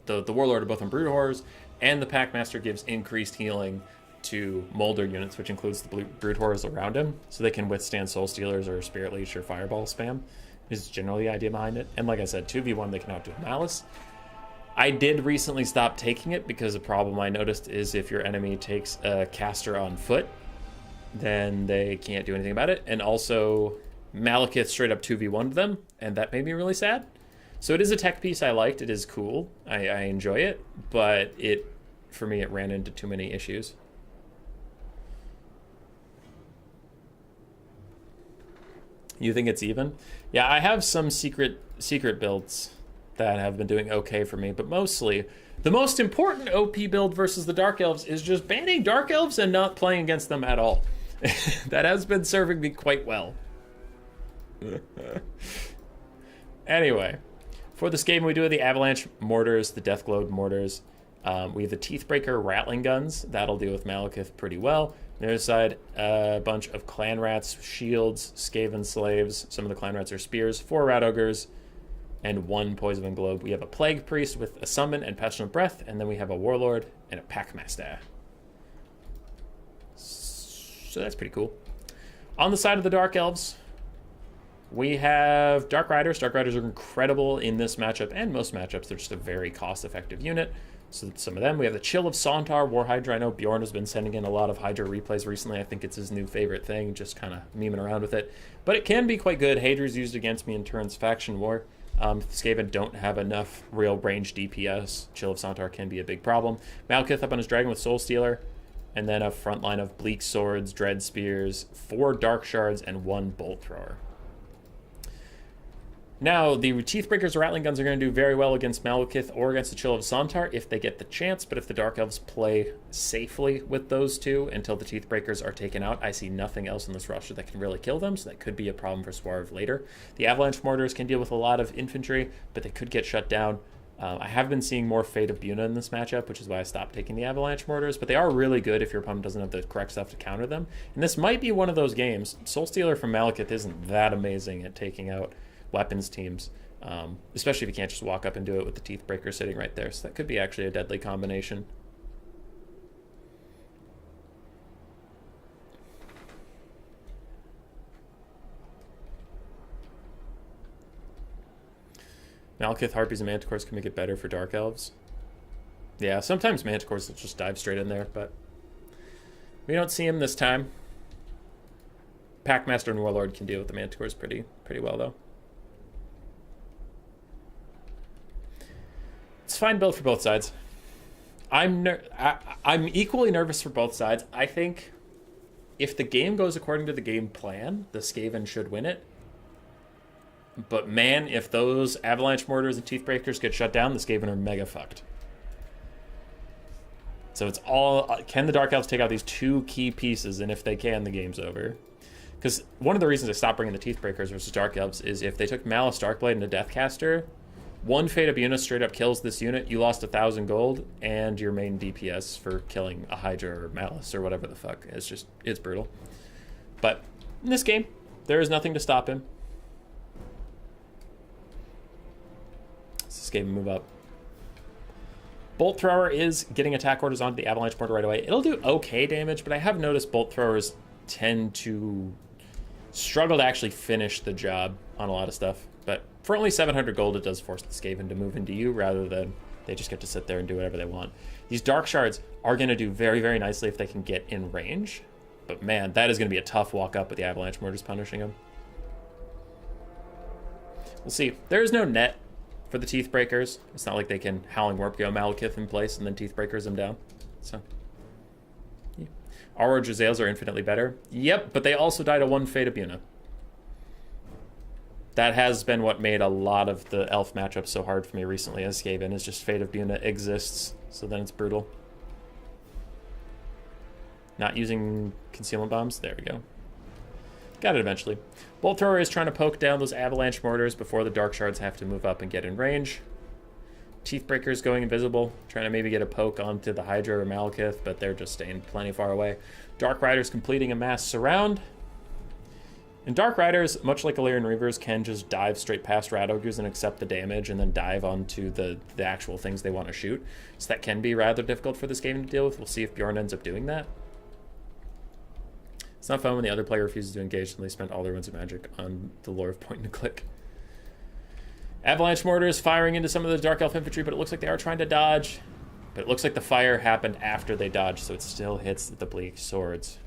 the Warlord are both on Brood Horrors, and the Packmaster gives increased healing to Molder units, which includes the Brute Horrors around him, so they can withstand Soul Stealers or Spirit Leech or Fireball spam, is generally the idea behind it. And like I said, 2v1 they can outdo Malice. I did recently stop taking it because a problem I noticed is if your enemy takes a caster on foot, then they can't do anything about it. And also, Malekith straight up 2v1'd them, and that made me really sad. So it is a tech piece I liked. It is cool. I enjoy it, but for me, it ran into too many issues. You think it's even? Yeah, I have some secret builds that have been doing okay for me, but mostly the most important OP build versus the Dark Elves is just banning Dark Elves and not playing against them at all. That has been serving me quite well. Anyway, for this game we do have the Avalanche Mortars, the Deathglobe Mortars. We have the Teethbreaker Rattling Guns. That'll deal with Malekith pretty well. On the other side, a bunch of Clan Rats, Shields, Skaven Slaves. Some of the Clan Rats are Spears, 4 Rat Ogres, and 1 Poison Globe. We have a Plague Priest with a Summon and Pestilent Breath, and then we have a Warlord and a Packmaster. So that's pretty cool. On the side of the Dark Elves, we have Dark Riders. Dark Riders are incredible in this matchup and most matchups. They're just a very cost-effective unit. So some of them. We have the Chill of Sontar, War Hydra. I know Bjorn has been sending in a lot of Hydra replays recently. I think it's his new favorite thing, just kind of memeing around with it. But it can be quite good. Hadra's used against me in Turn's Faction War. If the Skaven don't have enough real range DPS, Chill of Sontar can be a big problem. Malekith up on his Dragon with Soul Stealer. And then a front line of Bleak Swords, Dread Spears, 4 Dark Shards, and 1 Bolt Thrower. Now, the Teethbreakers or Rattling Guns are going to do very well against Malekith or against the Chill of Sontar if they get the chance, but if the Dark Elves play safely with those two until the Teethbreakers are taken out, I see nothing else in this roster that can really kill them, so that could be a problem for Swarv later. The Avalanche Mortars can deal with a lot of infantry, but they could get shut down. I have been seeing more Fate of Buna in this matchup, which is why I stopped taking the Avalanche Mortars, but they are really good if your opponent doesn't have the correct stuff to counter them. And this might be one of those games. Soul Stealer from Malekith isn't that amazing at taking out weapons teams, especially if you can't just walk up and do it with the Teethbreaker sitting right there. So that could be actually a deadly combination. Malekith, Harpies, and Manticores can make it better for Dark Elves. Yeah, sometimes Manticores will just dive straight in there, but we don't see him this time. Packmaster and Warlord can deal with the Manticores pretty well, though. It's a fine build for both sides. I'm equally nervous for both sides. I think if the game goes according to the game plan, the Skaven should win it. But man, if those Avalanche Mortars and Teethbreakers get shut down, the Skaven are mega fucked. So it's all, can the Dark Elves take out these 2 key pieces? And if they can, the game's over. Because one of the reasons I stopped bringing the Teethbreakers versus Dark Elves is if they took Malice Darkblade and a Deathcaster, 1 Fate of Unit straight up kills this unit, you lost 1,000 gold, and your main DPS for killing a Hydra or Malice or whatever the fuck. It's brutal. But in this game, there is nothing to stop him. This game move up. Bolt Thrower is getting attack orders onto the Avalanche Mortar right away. It'll do okay damage, but I have noticed Bolt Throwers tend to struggle to actually finish the job on a lot of stuff. But for only 700 gold, it does force the Skaven to move into you rather than they just get to sit there and do whatever they want. These Dark Shards are going to do very, very nicely if they can get in range. But man, that is going to be a tough walk up with the Avalanche Mortars punishing them. We'll see. There is no net for the Teethbreakers. It's not like they can Howling Warp go Malekith in place and then Teethbreakers them down. So, yeah. Aurora Jazales are infinitely better. Yep, but they also died a 1 Fate of Buna. That has been what made a lot of the elf matchups so hard for me recently as Skaven, is just Fate of Buna exists, so then it's brutal. Not using concealment bombs. There we go. Got it eventually. Bolt Thrower is trying to poke down those Avalanche Mortars before the Dark Shards have to move up and get in range. Teethbreaker is going invisible, trying to maybe get a poke onto the Hydra or Malekith, but they're just staying plenty far away. Dark Riders completing a mass surround. And Dark Riders, much like Illyrian Reavers, can just dive straight past Rat Ogres and accept the damage and then dive onto the actual things they want to shoot. So that can be rather difficult for this game to deal with. We'll see if Bjorn ends up doing that. It's not fun when the other player refuses to engage and they spent all their runes of magic on the lore of point and click. Avalanche mortars firing into some of the Dark Elf infantry, but it looks like they are trying to dodge. But it looks like the fire happened after they dodged, so it still hits the bleak swords.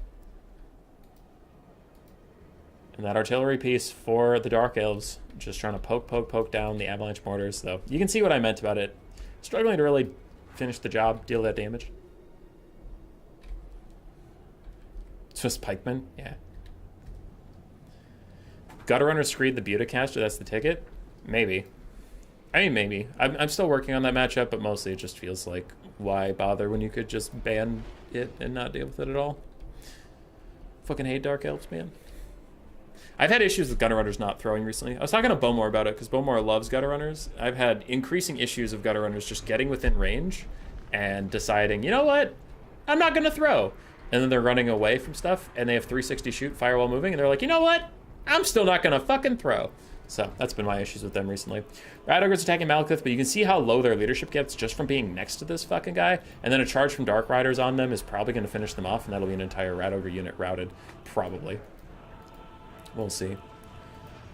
And that artillery piece for the Dark Elves, just trying to poke down the Avalanche mortars, though. You can see what I meant about it. Struggling to really finish the job, deal that damage. Swiss Pikemen, yeah. Gutter Runner screed the Beauticaster, that's the ticket? Maybe. I mean, maybe. I'm still working on that matchup, but mostly it just feels like, why bother when you could just ban it and not deal with it at all? Fucking hate Dark Elves, man. I've had issues with Gutter Runners not throwing recently. I was talking to Bowmore about it, because Bowmore loves Gutter Runners. I've had increasing issues of Gutter Runners just getting within range and deciding, you know what? I'm not going to throw. And then they're running away from stuff, and they have 360 shoot, fire while moving, and they're like, you know what? I'm still not going to fucking throw. So that's been my issues with them recently. Rat Ogre's attacking Malekith, but you can see how low their leadership gets just from being next to this fucking guy. And then a charge from Dark Riders on them is probably going to finish them off, and that'll be an entire Rat Ogre unit routed. Probably. We'll see.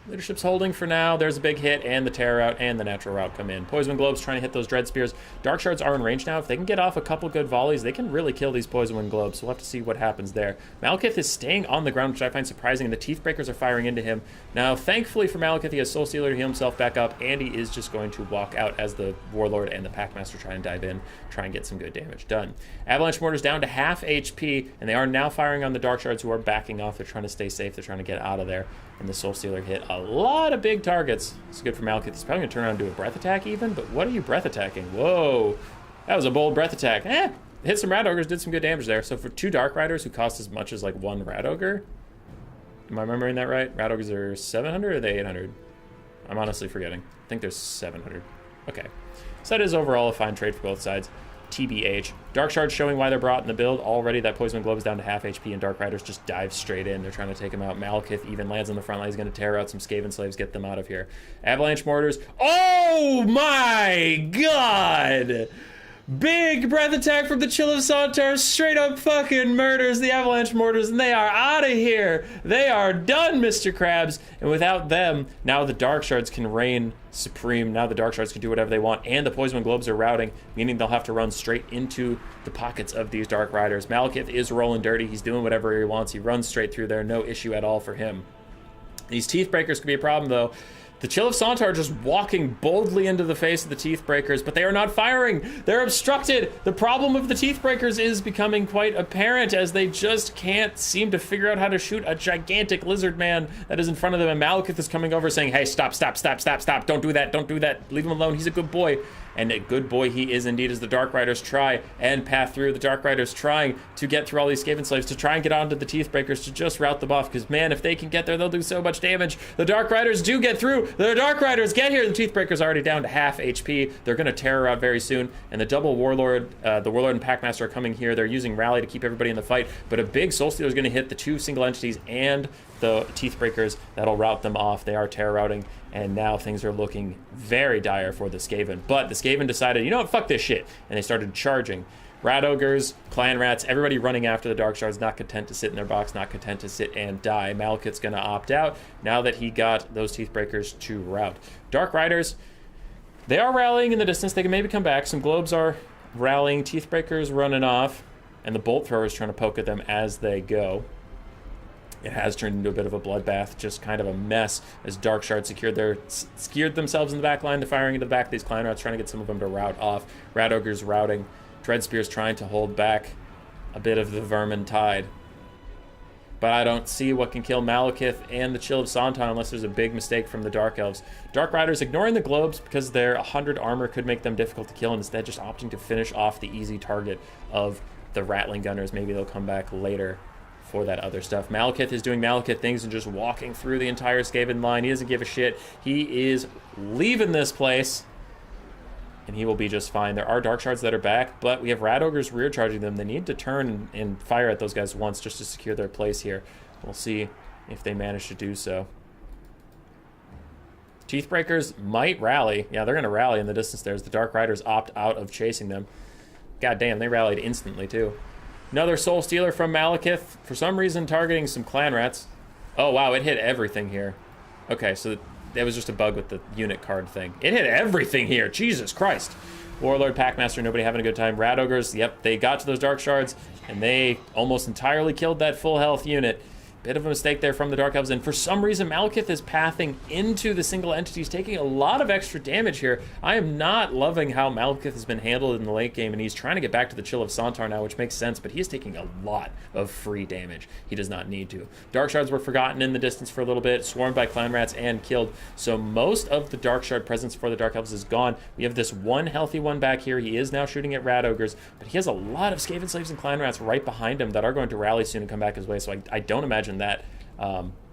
Leadership's holding for now. There's a big hit, and the Terror Route and the Natural Route come in. Poison Globes trying to hit those Dread Spears. Dark Shards are in range now. If they can get off a couple good volleys, they can really kill these Poison Wind Globes. So we'll have to see what happens there. Malekith is staying on the ground, which I find surprising, and the Teeth Breakers are firing into him. Now, thankfully for Malekith, he has Soul Stealer to heal himself back up, and he is just going to walk out as the Warlord and the Packmaster try and dive in, try and get some good damage done. Avalanche Mortars down to half HP, and they are now firing on the Dark Shards who are backing off. They're trying to stay safe. They're trying to get out of there. And the Soul Stealer hit a lot of big targets. It's good for Malekith. He's probably going to turn around and do a breath attack even, but what are you breath attacking? Whoa. That was a bold breath attack. Hit some Rat Ogres, did some good damage there. So for 2 Dark Riders who cost as much as like 1 Rat Ogre, am I remembering that right? Rat Ogres are 700 or are they 800? I'm honestly forgetting. I think there's 700. Okay. So that is overall a fine trade for both sides. TBH. Dark Shards showing why they're brought in the build. Already that Poison Globe is down to half HP, and Dark Riders just dive straight in. They're trying to take him out. Malekith even lands on the front line. He's going to tear out some Skaven Slaves, get them out of here. Avalanche Mortars. Oh my god! Big breath attack from the Chill of Sauntar. Straight up fucking murders the Avalanche Mortars, and they are out of here. They are done, Mr. Krabs. And without them, now the Dark Shards can reign supreme. Now the Dark Shards can do whatever they want, and the Poison Globes are routing, meaning they'll have to run straight into the pockets of these Dark Riders. Malekith is rolling dirty. He's doing whatever he wants. He runs straight through there. No issue at all for him. These Teeth Breakers could be a problem, though. The Chill of Sauntar just walking boldly into the face of the Teeth Breakers, but they are not firing. They're obstructed. The problem with the Teeth Breakers is becoming quite apparent as they just can't seem to figure out how to shoot a gigantic lizard man that is in front of them. And Malekith is coming over saying, hey, stop. Don't do that. Leave him alone. He's a good boy. And a good boy he is indeed as the Dark Riders try and path through. The Dark Riders trying to get through all these Skaven Slaves to try and get onto the Teeth Breakers to just rout them off. Because, man, if they can get there, they'll do so much damage. The Dark Riders do get through. The Dark Riders get here. The Teeth Breakers are already down to half HP. They're going to terror out very soon. And the double Warlord, the Warlord and Packmaster are coming here. They're using Rally to keep everybody in the fight. But a big Soul Stealer is going to hit the 2 single entities and the Teeth Breakers. That'll rout them off. They are terror routing. And now things are looking very dire for the Skaven. But the Skaven decided, you know what, fuck this shit. And they started charging. Rat Ogres, Clan Rats, everybody running after the Dark Shards, not content to sit in their box, not content to sit and die. Malekith's going to opt out now that he got those Teeth Breakers to rout. Dark Riders, they are rallying in the distance. They can maybe come back. Some Globes are rallying. Teeth Breakers running off. And the Bolt Throwers trying to poke at them as they go. It has turned into a bit of a bloodbath, just kind of a mess as Dark Shards secured themselves in the back line. They're firing into the back of these Clan Rats, trying to get some of them to rout off. Rat Ogres routing. Dread Spears trying to hold back a bit of the Vermin Tide. But I don't see what can kill Malekith and the Chill of Sauntar unless there's a big mistake from the Dark Elves. Dark Riders ignoring the Globes because their 100 armor could make them difficult to kill, and instead just opting to finish off the easy target of the Rattling Gunners. Maybe they'll come back later for that other stuff. Malekith is doing Malekith things and just walking through the entire Skaven line. He doesn't give a shit. He is leaving this place, and he will be just fine. There are Dark Shards that are back, but we have Rat Ogres rear charging them. They need to turn and fire at those guys once just to secure their place here. We'll see if they manage to do so. Teeth Breakers might rally. Yeah, they're going to rally in the distance there as the Dark Riders opt out of chasing them. God damn, they rallied instantly too. Another Soul Stealer from Malekith. For some reason, targeting some clan rats. Oh, wow, it hit everything here. Okay, so that was just a bug with the unit card thing. It hit everything here. Jesus Christ. Warlord, Packmaster, nobody having a good time. Rat Ogres, yep, they got to those Dark Shards, and they almost entirely killed that full health unit. Bit of a mistake there from the Dark Elves, and for some reason, Malekith is pathing into the single entities, taking a lot of extra damage here. I am not loving how Malekith has been handled in the late game, and he's trying to get back to the Chill of Sontar now, which makes sense, but he is taking a lot of free damage. He does not need to. Dark Shards were forgotten in the distance for a little bit, swarmed by Clan Rats and killed, so most of the Dark Shard presence for the Dark Elves is gone. We have this one healthy one back here. He is now shooting at Rat Ogres, but he has a lot of Skaven Slaves and Clan Rats right behind him that are going to rally soon and come back his way, so I don't imagine that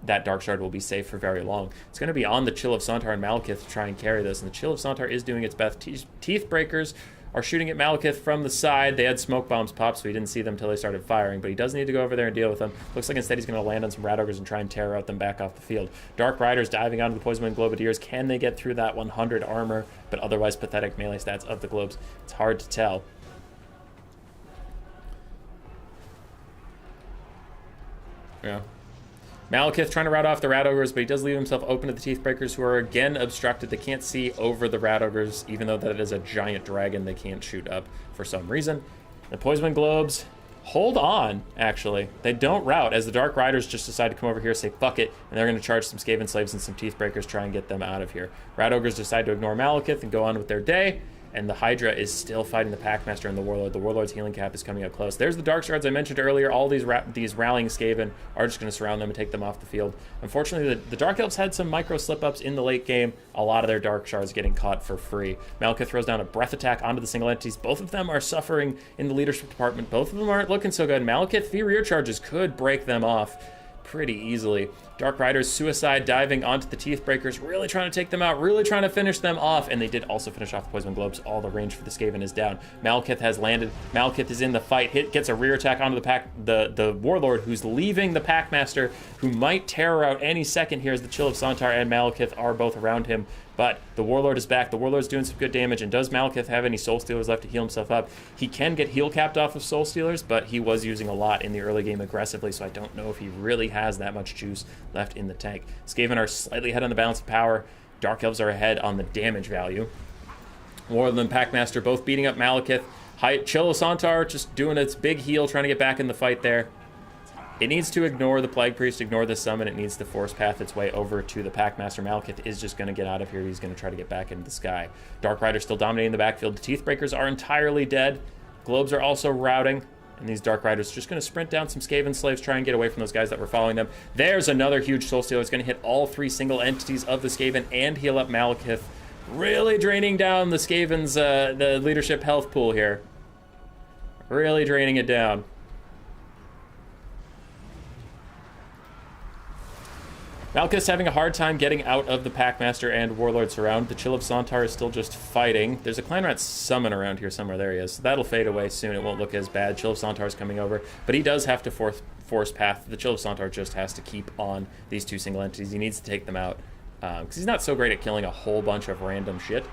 that Dark Shard will be safe for very long. It's going to be on the Chill of Sontar and Malekith to try and carry this, and the Chill of Sontar is doing its best. Teeth Breakers are shooting at Malekith from the side. They had smoke bombs pop, so he didn't see them until they started firing, but he does need to go over there and deal with them. Looks like instead he's going to land on some Rat Ogres and try and tear out them back off the field. Dark Riders diving onto the Poison Wind Globadiers. Can they get through that 100 armor, but otherwise pathetic melee stats of the Globes? It's hard to tell. Yeah. Malekith trying to rout off the Rat Ogres, but he does leave himself open to the Teeth Breakers, who are again obstructed. They can't see over the Rat Ogres, even though that is a giant dragon they can't shoot up for some reason. The Poison Globes hold on, actually. They don't rout, as the Dark Riders just decide to come over here, say fuck it, and they're going to charge some Skaven Slaves and some Teeth Breakers, try and get them out of here. Rat Ogres decide to ignore Malekith and go on with their day. And the Hydra is still fighting the Packmaster and the Warlord. The Warlord's healing cap is coming up close. There's the Dark Shards I mentioned earlier. All these rallying Skaven are just going to surround them and take them off the field. Unfortunately, the Dark Elves had some micro slip-ups in the late game. A lot of their Dark Shards getting caught for free. Malekith throws down a Breath Attack onto the single entities. Both of them are suffering in the leadership department. Both of them aren't looking so good. Malekith, 3 rear charges could break them off pretty easily. Dark Riders suicide diving onto the Teeth Breakers, really trying to take them out, really trying to finish them off, and they did also finish off the Poison Globes. All the range for the Skaven is down. Malekith has landed. Malekith is in the fight. Gets a rear attack onto the Warlord, who's leaving the Packmaster, who might tear out any second here as the Chill of Sontar and Malekith are both around him. But the Warlord is back. The Warlord's doing some good damage. And does Malekith have any Soul Stealers left to heal himself up? He can get heal capped off of Soul Stealers, but he was using a lot in the early game aggressively, so I don't know if he really has that much juice left in the tank. Skaven are slightly ahead on the balance of power. Dark Elves are ahead on the damage value. Warlord and Packmaster both beating up Malekith. Chill of Sontar just doing its big heal, trying to get back in the fight there. It needs to ignore the Plague Priest, ignore the summon. It needs to force path its way over to the Packmaster. Malekith is just going to get out of here. He's going to try to get back into the sky. Dark Rider still dominating the backfield. The Teeth Breakers are entirely dead. Globes are also routing. And these Dark Riders are just going to sprint down some Skaven Slaves, try and get away from those guys that were following them. There's another huge Soul Stealer. It's going to hit all 3 single entities of the Skaven and heal up Malekith. Really draining down the Skaven's the leadership health pool here. Really draining it down. Malekith's having a hard time getting out of the Packmaster and Warlord surround. The Chill of Sontar is still just fighting. There's a Clan Rat summon around here somewhere. There he is. That'll fade away soon. It won't look as bad. Chill of Sontar's coming over, but he does have to force path. The Chill of Sontar just has to keep on these 2 single entities. He needs to take them out because he's not so great at killing a whole bunch of random shit.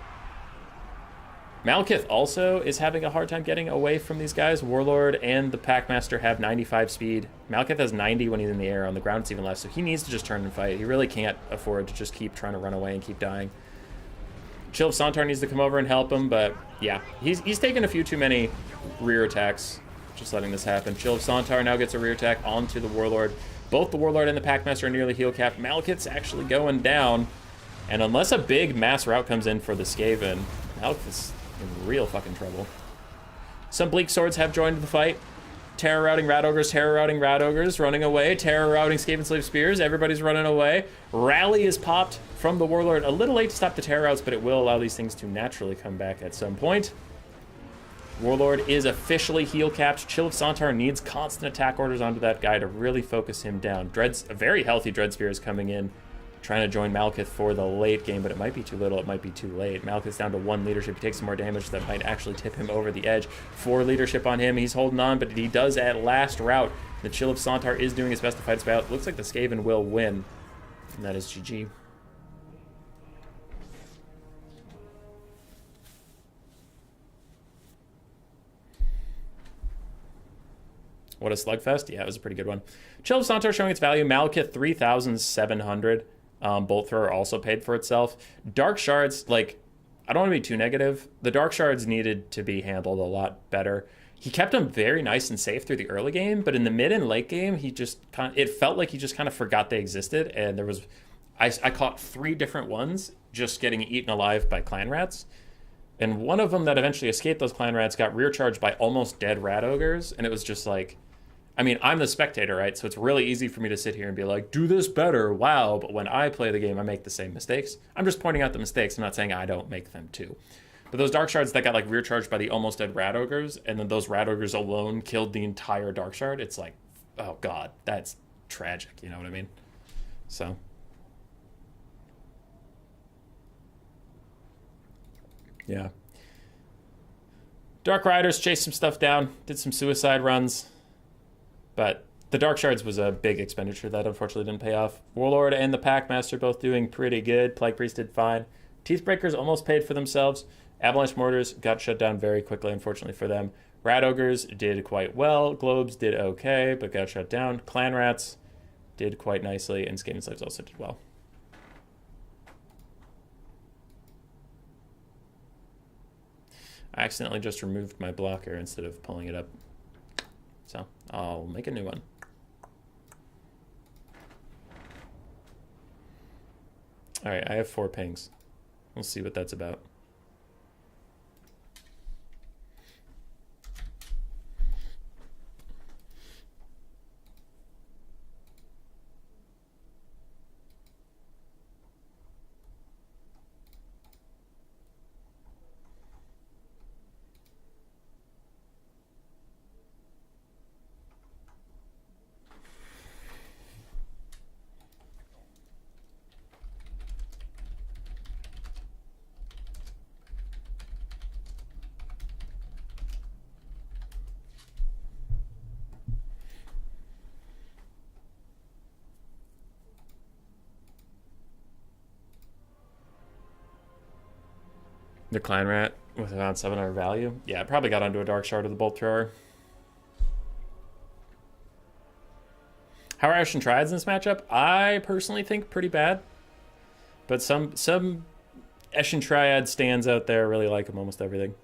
Malekith also is having a hard time getting away from these guys. Warlord and the Packmaster have 95 speed. Malekith has 90 when he's in the air. On the ground, it's even less, so he needs to just turn and fight. He really can't afford to just keep trying to run away and keep dying. Chill of Sontar needs to come over and help him, but yeah, he's taken a few too many rear attacks, just letting this happen. Chill of Sontar now gets a rear attack onto the Warlord. Both the Warlord and the Packmaster are nearly heal capped. Malekith's actually going down, and unless a big mass rout comes in for the Skaven, Malekith's in real fucking trouble. Some Bleak Swords have joined the fight. Terror routing Rat Ogres, terror routing Rat Ogres, running away. Terror routing Skaven Slave Spears, everybody's running away. Rally is popped from the Warlord. A little late to stop the terror routes, but it will allow these things to naturally come back at some point. Warlord is officially heal capped. Chill of Sontar needs constant attack orders onto that guy to really focus him down. A very healthy Dread Spear is coming in, trying to join Malekith for the late game, but it might be too little, it might be too late. Malekith's down to 1 leadership. He takes some more damage that might actually tip him over the edge. 4 leadership on him. He's holding on, but he does at last rout. The Chill of Sontar is doing his best to fight his battle. Looks like the Skaven will win, and that is GG. What a slugfest. Yeah, it was a pretty good one. Chill of Santor showing its value. Malekith 3,700. Bolt Thrower also paid for itself. Dark Shards, like, I don't want to be too negative. The Dark Shards needed to be handled a lot better. He kept them very nice and safe through the early game, but in the mid and late game, he just it felt like he just kind of forgot they existed, and there was... I caught 3 different ones just getting eaten alive by clan rats. And one of them that eventually escaped those clan rats got rear charged by almost dead rat ogres. And it was just like, I mean, I'm the spectator, right? So it's really easy for me to sit here and be like, do this better. Wow. But when I play the game, I make the same mistakes. I'm just pointing out the mistakes. I'm not saying I don't make them too. But those dark shards that got like rear charged by the almost dead rat ogres, and then those rat ogres alone killed the entire dark shard. It's like, oh God, that's tragic. You know what I mean? So... yeah. Dark Riders chased some stuff down, did some suicide runs, but the Dark Shards was a big expenditure that unfortunately didn't pay off. Warlord and the Packmaster both doing pretty good. Plague Priest did fine. Teethbreakers almost paid for themselves. Avalanche Mortars got shut down very quickly, unfortunately for them. Rat Ogres did quite well. Globes did okay, but got shut down. Clan Rats did quite nicely, and Skaven Slaves also did well. I accidentally just removed my blocker instead of pulling it up. So I'll make a new one. All right, I have 4 pings. We'll see what that's about. The Clan Rat with around 700 value. Yeah, it probably got onto a Dark Shard of the Bolt Thrower. How are Ashen Triads in this matchup? I personally think pretty bad. But some Ashen Triad stands out there really like them almost everything.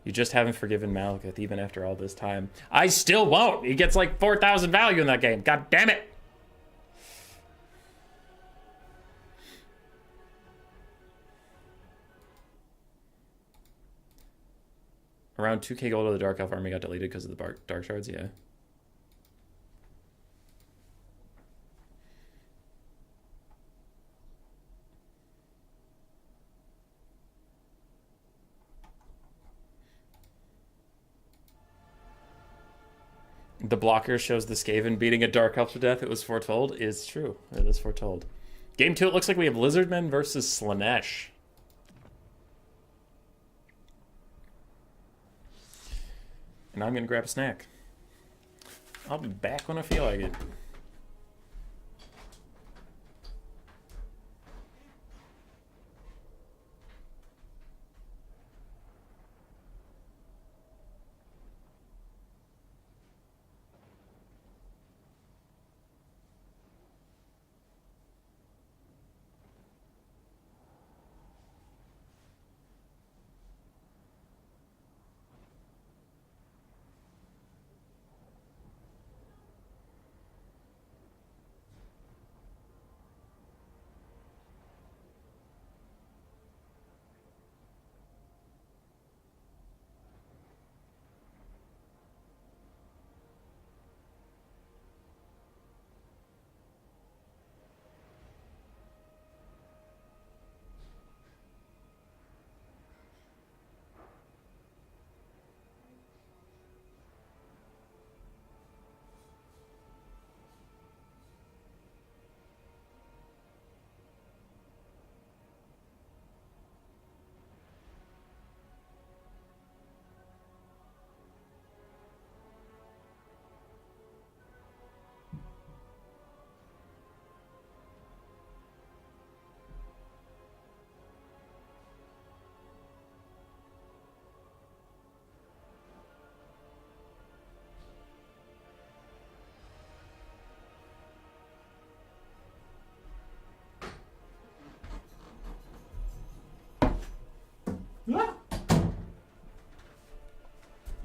You just haven't forgiven Malekith even after all this time. I still won't. He gets like 4,000 value in that game. God damn it. Around 2k gold of the Dark Elf army got deleted because of the Dark Shards, yeah. The blocker shows the Skaven beating a Dark Elf to death. It was foretold. It's true. It is foretold. Game 2, it looks like we have Lizardmen versus Slanesh. And I'm going to grab a snack. I'll be back when I feel like it.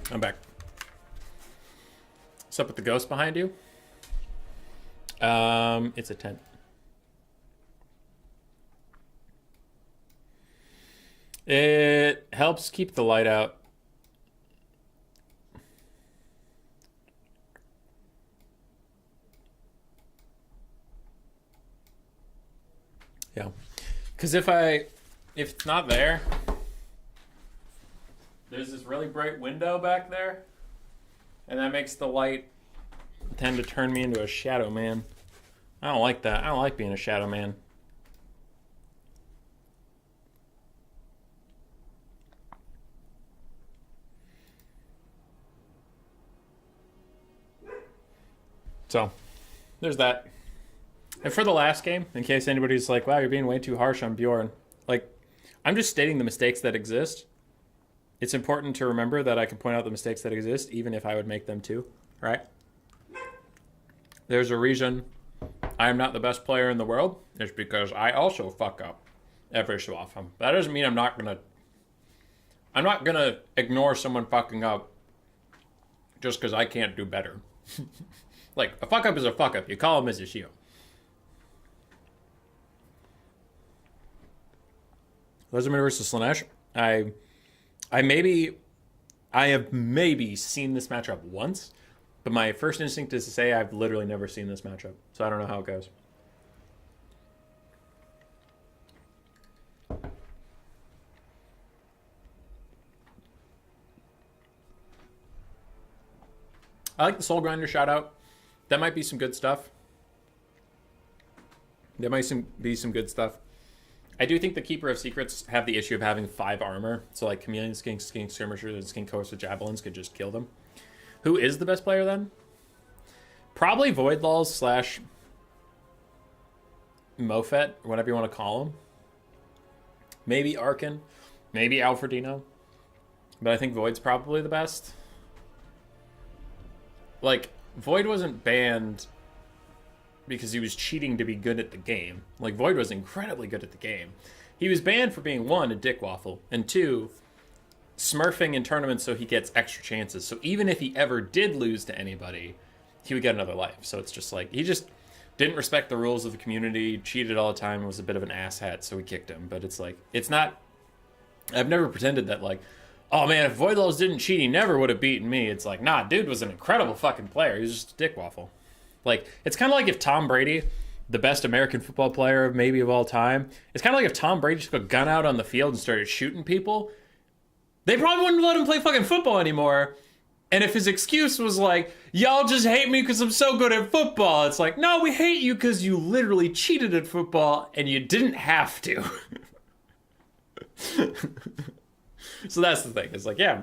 I'm back. What's up with the ghost behind you? It's a tent. It helps keep the light out. Yeah. Because if it's not there, there's this really bright window back there, and that makes the light tend to turn me into a shadow man. I don't like that. I don't like being a shadow man. So, there's that. And for the last game, in case anybody's like, wow, you're being way too harsh on Bjorn. Like, I'm just stating the mistakes that exist. It's important to remember that I can point out the mistakes that exist, even if I would make them too, right? There's a reason I am not the best player in the world. It's because I also fuck up every so often. That doesn't mean I'm not gonna ignore someone fucking up just because I can't do better. Like, a fuck up is a fuck up. You call him as a shield. Lesnar versus Slanesh. I have maybe seen this matchup once, but my first instinct is to say I've literally never seen this matchup, so I don't know how it goes. I like the Soul Grinder shout out. That might be some good stuff. There might be some good stuff. I do think the Keeper of Secrets have the issue of having 5 armor. So like Chameleon, Skink, Skirmishers, and Skink Coast with Javelins could just kill them. Who is the best player then? Probably Voidlaws slash Mofet, or whatever you want to call him. Maybe Arkin. Maybe Alfredino. But I think Void's probably the best. Like, Void wasn't banned because he was cheating to be good at the game. Like, Void was incredibly good at the game. He was banned for being, 1, a dick waffle, and 2, smurfing in tournaments so he gets extra chances. So even if he ever did lose to anybody, he would get another life. So it's just like, he just didn't respect the rules of the community, cheated all the time, was a bit of an asshat, so we kicked him. But it's like, it's not... I've never pretended that, like, oh man, if Voidlaws didn't cheat, he never would have beaten me. It's like, nah, dude was an incredible fucking player. He was just a dick waffle. Like, it's kind of like if Tom Brady, the best American football player maybe of all time, it's kind of like if Tom Brady took a gun out on the field and started shooting people, they probably wouldn't let him play fucking football anymore. And if his excuse was like, y'all just hate me because I'm so good at football, it's like, no, we hate you because you literally cheated at football and you didn't have to. So that's the thing. It's like, yeah,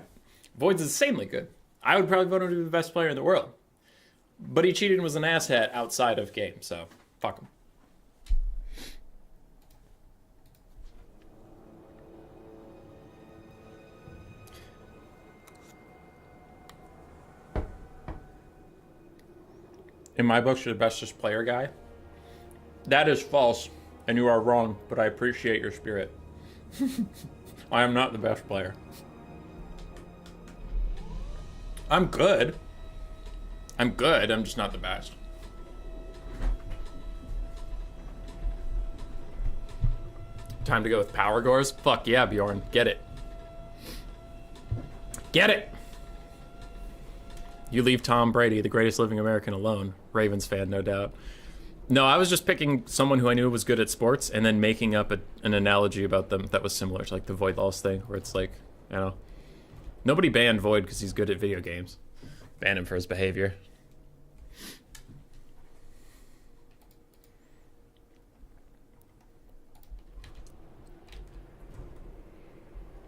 Void's insanely good. I would probably vote him to be the best player in the world. But he cheated and was an asshat outside of game, so fuck him. In my books, you're the bestest player guy. That is false, and you are wrong, but I appreciate your spirit. I am not the best player. I'm good. I'm just not the best. Time to go with Power Gores? Fuck yeah, Bjorn. Get it. Get it! You leave Tom Brady, the greatest living American, alone. Ravens fan, no doubt. No, I was just picking someone who I knew was good at sports and then making up an analogy about them that was similar to like the Voidlaws thing, where it's like, you know, nobody banned Void because he's good at video games. Banned him for his behavior.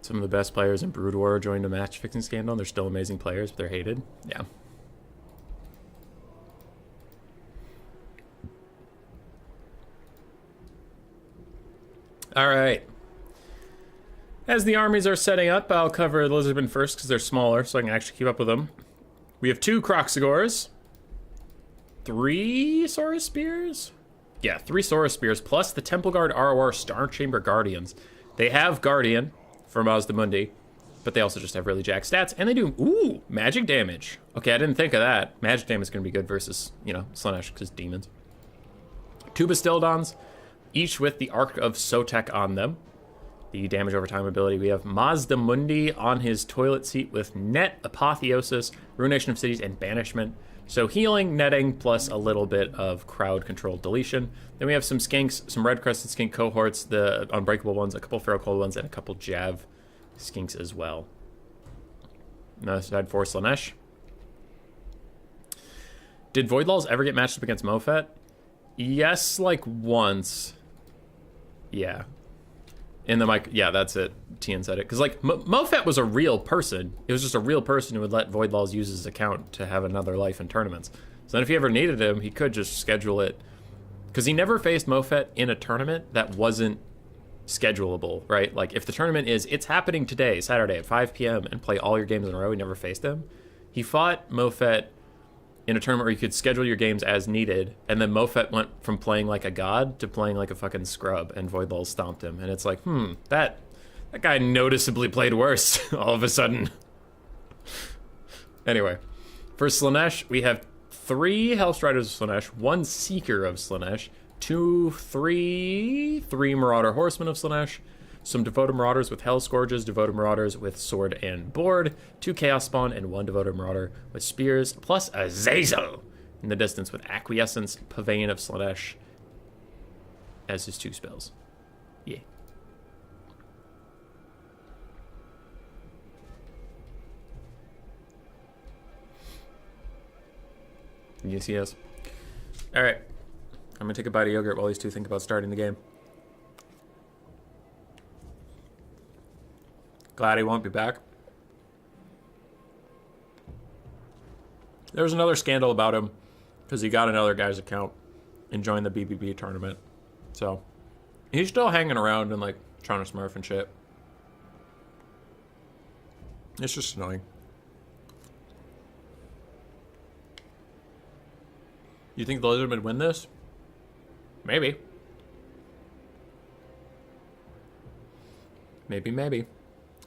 Some of the best players in Brood War joined a match fixing scandal. They're still amazing players, but they're hated. Yeah. All right. As the armies are setting up, I'll cover the Lizardmen first because they're smaller, so I can actually keep up with them. We have 2 Croxagores, 3 Saurus Spears? Yeah, 3 Saurus Spears, plus the Temple Guard ROR Star Chamber Guardians. They have Guardian from Osdamundi, but they also just have really jacked stats, and they do, ooh, magic damage. Okay, I didn't think of that. Magic damage is going to be good versus, you know, Slaanesh, because demons. 2 Bastildons, each with the Arc of Sotek on them. The damage over time ability, we have Mazda Mundi on his toilet seat with Net, Apotheosis, Ruination of Cities, and Banishment. So healing, netting, plus a little bit of crowd control deletion. Then we have some skinks, some red crested skink cohorts, the unbreakable ones, a couple feral cold ones, and a couple jav skinks as well. Another side for Slaanesh. Did Voidlaws ever get matched up against Mofet? Yes, like once. Yeah. In the mic, yeah, that's it. Tien said it. Because, like, Mofet was a real person. It was just a real person who would let Voidlaws use his account to have another life in tournaments. So then if he ever needed him, he could just schedule it. Because he never faced Mofet in a tournament that wasn't schedulable, right? Like, if the tournament is, it's happening today, Saturday at 5 p.m., and play all your games in a row, he never faced him. He fought Mofet in a tournament where you could schedule your games as needed, and then Mofet went from playing like a god to playing like a fucking scrub, and Voidlaws stomped him. And it's like, that guy noticeably played worse all of a sudden. Anyway, for Slaanesh, we have 3 Hellstriders of Slaanesh, 1 Seeker of Slaanesh, 3 Marauder Horsemen of Slaanesh, some Devoted Marauders with Hell Scourges, Devoted Marauders with Sword and Board, 2 Chaos Spawn, and 1 Devoted Marauder with Spears, plus Azazel in the distance with Acquiescence, Pavane of Slaanesh as his 2 spells. Yeah. You see us? Alright. I'm gonna take a bite of yogurt while these 2 think about starting the game. Glad he won't be back. There was another scandal about him because he got another guy's account and joined the BBB tournament. So he's still hanging around and like trying to smurf and shit. It's just annoying. You think the Lizard would win this? Maybe. Maybe.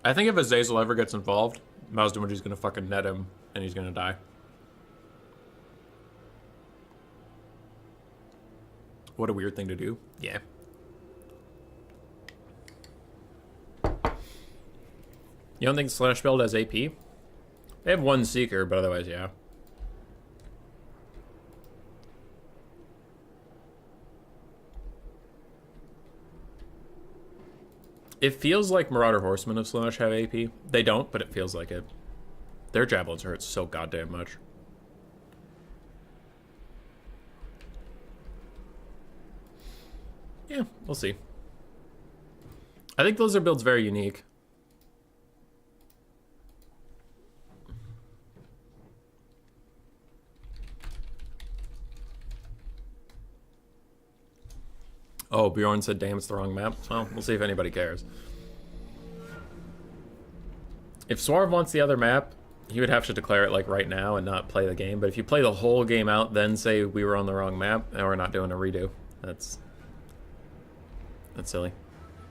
I think if Azazel ever gets involved, Mazdamundi's gonna fucking net him and he's gonna die. What a weird thing to do. Yeah. You don't think Slaanesh build has AP? They have 1 Seeker, but otherwise, yeah. It feels like Marauder Horsemen of Slaanesh have AP. They don't, but it feels like it. Their javelins hurt so goddamn much. Yeah, we'll see. I think Lizard build's very unique. Oh, Bjorn said, damn, it's the wrong map. Well, we'll see if anybody cares. If Swarv wants the other map, he would have to declare it like right now and not play the game. But if you play the whole game out, then say we were on the wrong map, and we're not doing a redo. That's silly.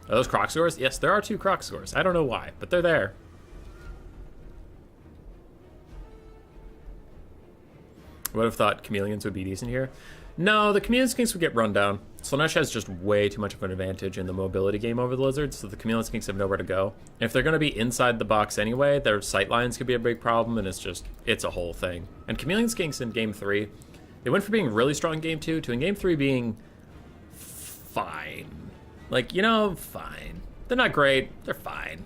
Are those croc scores? Yes, there are 2 croc scores. I don't know why, but they're there. Would have thought Chameleons would be decent here. No, the Chameleon Skinks would get run down. Slaanesh has just way too much of an advantage in the mobility game over the Lizards, so the Chameleon Skinks have nowhere to go. And if they're going to be inside the box anyway, their sightlines could be a big problem, and it's a whole thing. And Chameleon Skinks in Game 3, they went from being really strong in Game 2 to in Game 3 being fine. Like, you know, fine. They're not great, they're fine.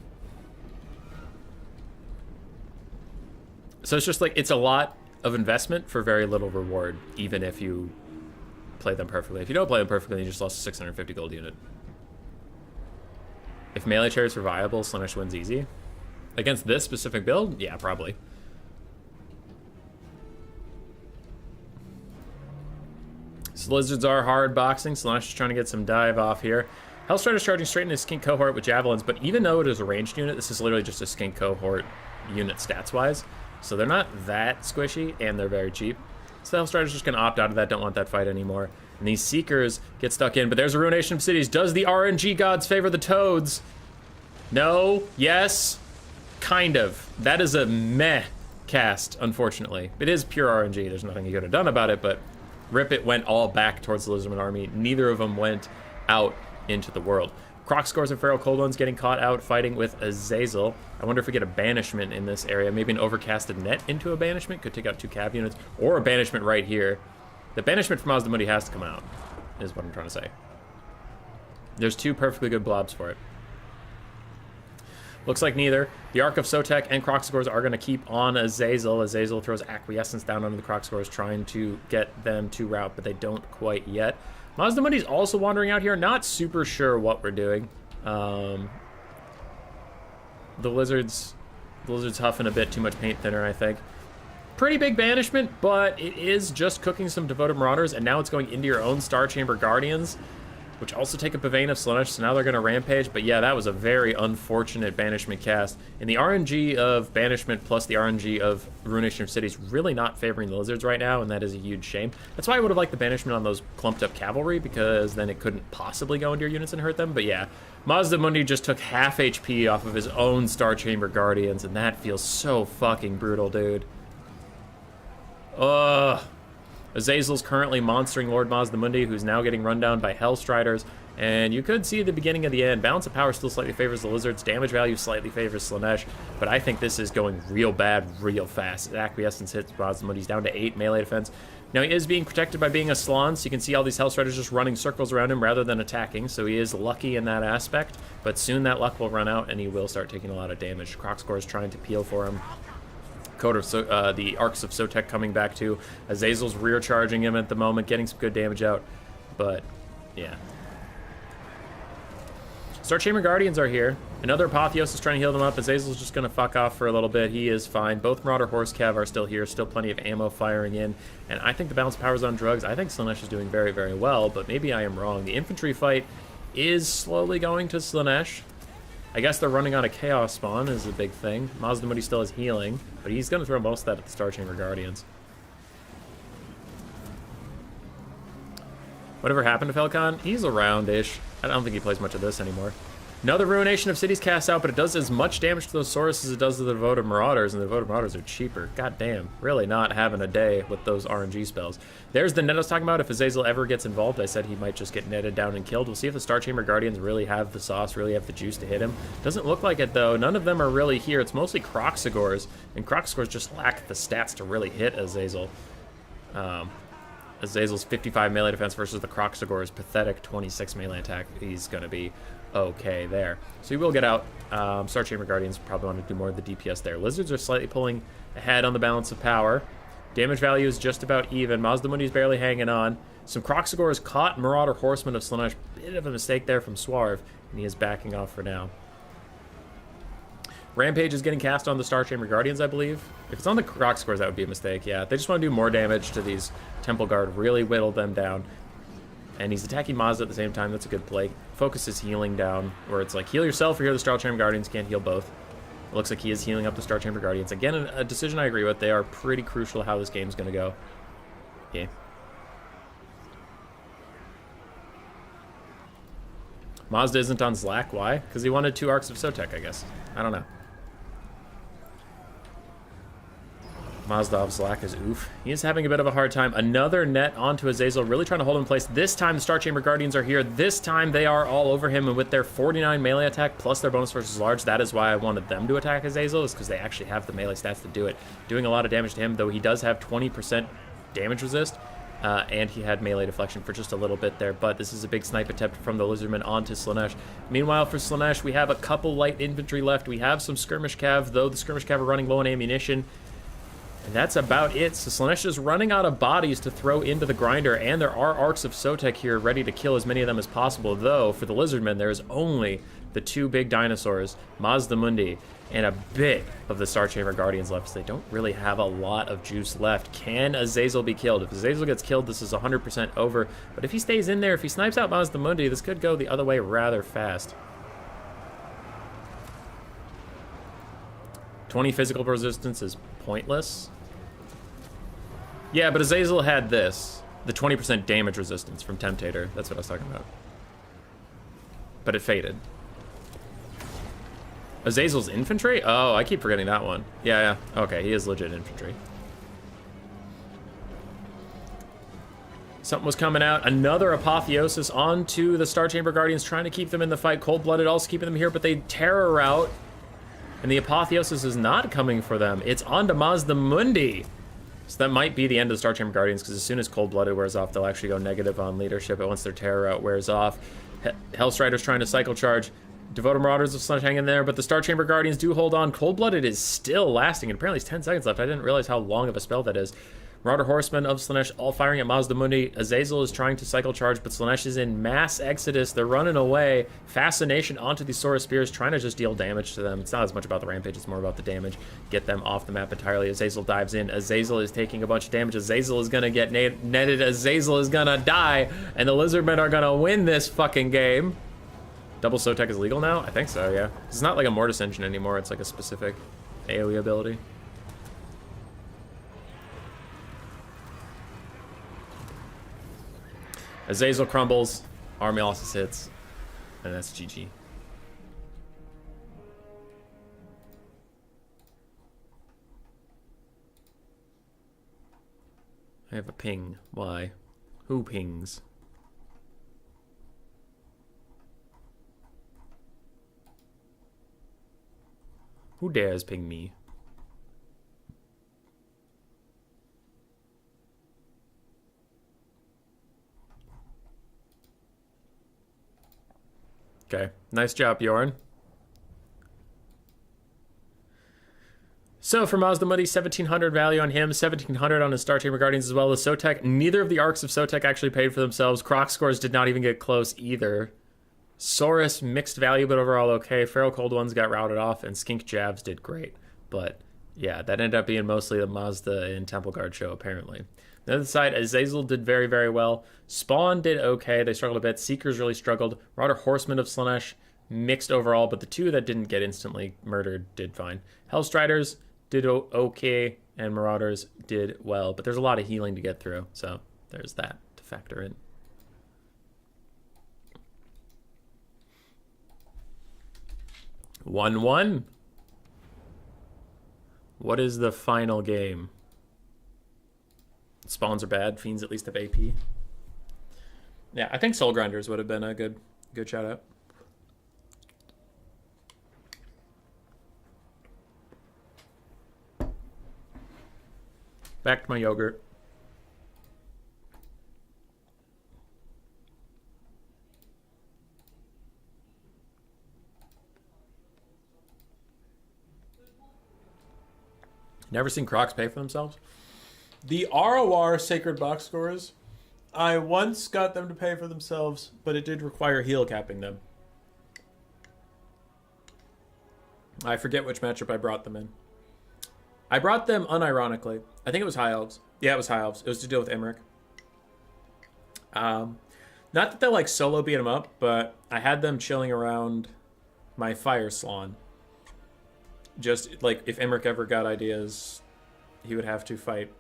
So it's just like, it's a lot of investment for very little reward, even if you play them perfectly. If you don't play them perfectly, you just lost a 650 gold unit. If melee chariots were viable, Slaanesh wins easy. Against this specific build? Yeah, probably. So Lizards are hard boxing. Slaanesh is trying to get some dive off here. Hellstrider's charging straight into his skink cohort with javelins, but even though it is a ranged unit, this is literally just a skink cohort unit stats-wise. So they're not that squishy, and they're very cheap. So the Hellstrider's just going to opt out of that, don't want that fight anymore. And these Seekers get stuck in, but there's a Ruination of Cities. Does the RNG gods favor the Toads? No? Yes? Kind of. That is a meh cast, unfortunately. It is pure RNG. There's nothing you could have done about it, but rip, it went all back towards the Lizardman army. Neither of them went out into the world. Croc Scores and Feral Cold Ones getting caught out fighting with Azazel. I wonder if we get a banishment in this area. Maybe an overcasted net into a banishment. Could take out 2 cav units. Or a banishment right here. The banishment from Mazdamundi has to come out, is what I'm trying to say. There's 2 perfectly good blobs for it. Looks like neither. The Ark of Sotek and Crocscores are going to keep on Azazel. Azazel throws Acquiescence down onto the Crocscores, trying to get them to rout, but they don't quite yet. Mazdamundi's also wandering out here. Not super sure what we're doing. The Lizard's huffing a bit too much paint thinner, I think. Pretty big banishment, but it is just cooking some Devoted Marauders, and now it's going into your own Star Chamber Guardians, which also take up a Vein of Slaanesh, so now they're going to rampage. But yeah, that was a very unfortunate banishment cast. And the RNG of banishment plus the RNG of Ruination of Cities really not favoring the Lizards right now, and that is a huge shame. That's why I would have liked the banishment on those clumped up cavalry, because then it couldn't possibly go into your units and hurt them. But yeah, Mazdamundi just took half HP off of his own Star Chamber Guardians, and that feels so fucking brutal, dude. Ugh. Azazel's currently monstering Lord Mazdamundi, who's now getting run down by Hellstriders. And you could see the beginning of the end. Balance of power still slightly favors the Lizards. Damage value slightly favors Slaanesh. But I think this is going real bad real fast. Acquiescence hits Mazdamundi's down to 8 melee defense. Now he is being protected by being a Slan, so you can see all these Hellstriders just running circles around him rather than attacking. So he is lucky in that aspect. But soon that luck will run out and he will start taking a lot of damage. Crocscore is trying to peel for him. The Arcs of Sotek coming back too. Azazel's rear charging him at the moment, getting some good damage out. But, yeah. Star Chamber Guardians are here. Another Apotheos is trying to heal them up. Azazel's just going to fuck off for a little bit. He is fine. Both Marauder Horse Cav are still here. Still plenty of ammo firing in. And I think the balance of power is on drugs. I think Slaanesh is doing very, very well, but maybe I am wrong. The infantry fight is slowly going to Slaanesh. I guess they're running on a Chaos Spawn is a big thing. Mazdamundi still has healing, but he's going to throw most of that at the Star Chamber Guardians. Whatever happened to Falcon? He's around-ish. I don't think he plays much of this anymore. Another Ruination of Cities cast out, but it does as much damage to those Saurus as it does to the Devoted Marauders, and the Devoted Marauders are cheaper. God damn. Really not having a day with those RNG spells. There's the net I was talking about. If Azazel ever gets involved, I said he might just get netted down and killed. We'll see if the Star Chamber Guardians really have the sauce, really have the juice to hit him. Doesn't look like it, though. None of them are really here. It's mostly Crocsagores, and Crocsagores just lack the stats to really hit Azazel. Azazel's 55 melee defense versus the Croxagore's pathetic 26 melee attack. He's going to be okay there. So he will get out. Star Chamber Guardians probably want to do more of the DPS there. Lizards are slightly pulling ahead on the balance of power. Damage value is just about even. Mazdamundi's barely hanging on. Some Croxagores caught Marauder Horsemen of Slaanesh. Bit of a mistake there from Swarv, and he is backing off for now. Rampage is getting cast on the Star Chamber Guardians, I believe. If it's on the Crocscores, that would be a mistake, yeah. They just want to do more damage to these Temple Guard, really whittle them down. And he's attacking Mazda at the same time. That's a good play. Focus his healing down, where it's like, heal yourself or heal the Star Chamber Guardians. Can't heal both. It looks like he is healing up the Star Chamber Guardians. Again, a decision I agree with. They are pretty crucial how this game's going to go. Yeah. Mazda isn't on Zlak. Why? Because he wanted 2 Arcs of Sotek, I guess. I don't know. Mazda of Zlak is oof. He is having a bit of a hard time. Another net onto Azazel, really trying to hold him in place. This time the Star Chamber Guardians are here. This time they are all over him, and with their 49 melee attack plus their bonus versus large, that is why I wanted them to attack Azazel, is because they actually have the melee stats to do it. Doing a lot of damage to him, though he does have 20% damage resist, and he had melee deflection for just a little bit there, but this is a big snipe attempt from the Lizardman onto Slaanesh. Meanwhile, for Slaanesh, we have a couple light infantry left. We have some skirmish cav, though the skirmish cav are running low on ammunition. And that's about it. So Slaanesh is running out of bodies to throw into the grinder, and there are Arcs of Sotek here ready to kill as many of them as possible, though for the Lizardmen there is only the 2 big dinosaurs, Mazdamundi, and a bit of the Star Chamber Guardians left, so they don't really have a lot of juice left. Can Azazel be killed? If Azazel gets killed, this is 100% over, but if he stays in there, if he snipes out Mazdamundi, this could go the other way rather fast. 20 physical resistance is pointless. Yeah, but Azazel had this. The 20% damage resistance from Temptator. That's what I was talking about. But it faded. Azazel's infantry? Oh, I keep forgetting that one. Yeah. Okay, he is legit infantry. Something was coming out. Another apotheosis onto the Star Chamber Guardians, trying to keep them in the fight. Cold-blooded also keeping them here, but they terror out. And the apotheosis is not coming for them. It's on to Mazda Mundi. So that might be the end of the Star Chamber Guardians, because as soon as Cold-Blooded wears off, they'll actually go negative on leadership. But once their terror out wears off, Hellstrider's trying to cycle charge. Devoted Marauders of Sludge hang in there, but the Star Chamber Guardians do hold on. Cold-Blooded is still lasting, and apparently it's 10 seconds left. I didn't realize how long of a spell that is. Marauder Horsemen of Slaanesh all firing at Mazda Mundi. Azazel is trying to cycle charge, but Slaanesh is in mass exodus. They're running away. Fascination onto the Sora Spears, trying to just deal damage to them. It's not as much about the rampage, it's more about the damage. Get them off the map entirely. Azazel dives in. Azazel is taking a bunch of damage. Azazel is going to get netted. Azazel is going to die, and the Lizardmen are going to win this fucking game. Double Sotek is legal now? I think so, yeah. It's not like a Mortis engine anymore. It's like a specific AoE ability. Azazel crumbles, army losses hits, and that's GG. I have a ping. Why? Who pings? Who dares ping me? Okay, nice job, Bjorn. So for Mazda Mundi, 1,700 value on him, 1,700 on his Star Chamber Guardians as well as Sotek. Neither of the arcs of Sotek actually paid for themselves. Croc scores did not even get close either. Saurus, mixed value, but overall okay. Feral Cold Ones got routed off, and Skink Jabs did great. But yeah, that ended up being mostly the Mazda and Temple Guard show, apparently. The other side, Azazel did very, very well. Spawn did okay. They struggled a bit. Seekers really struggled. Marauder Horsemen of Slaanesh, mixed overall, but the two that didn't get instantly murdered did fine. Hellstriders did okay, and Marauders did well. But there's a lot of healing to get through, so there's that to factor in. One. What is the final game? Spawns are bad. Fiends at least have AP. Yeah, I think Soul Grinders would have been a good shout out. Back to my yogurt. Never seen Crocs pay for themselves? The ROR Sacred Box scores, I once got them to pay for themselves, but it did require heal capping them. I forget which matchup I brought them in. I brought them unironically. I think it was High Elves. Yeah, it was High Elves. It was to deal with Emmerich. Not that they like solo beat them up, but I had them chilling around my Fire Slan. Just like if Emmerich ever got ideas, he would have to fight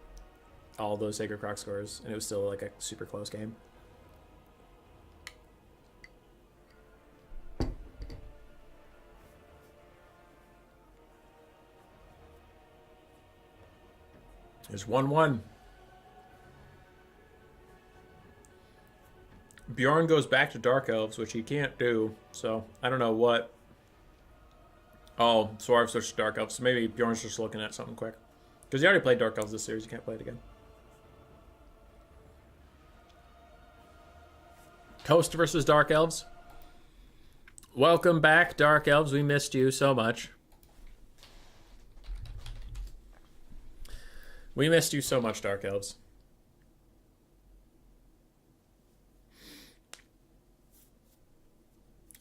all those Sacred Croc scores, and it was still like a super close game. There's 1-1. Bjorn goes back to Dark Elves, which he can't do, so I don't know what. Oh, Swarv switched to Dark Elves, so maybe Bjorn's just looking at something quick. Because he already played Dark Elves this series, you can't play it again. Coast versus Dark Elves. Welcome back, Dark Elves. We missed you so much. We missed you so much, Dark Elves.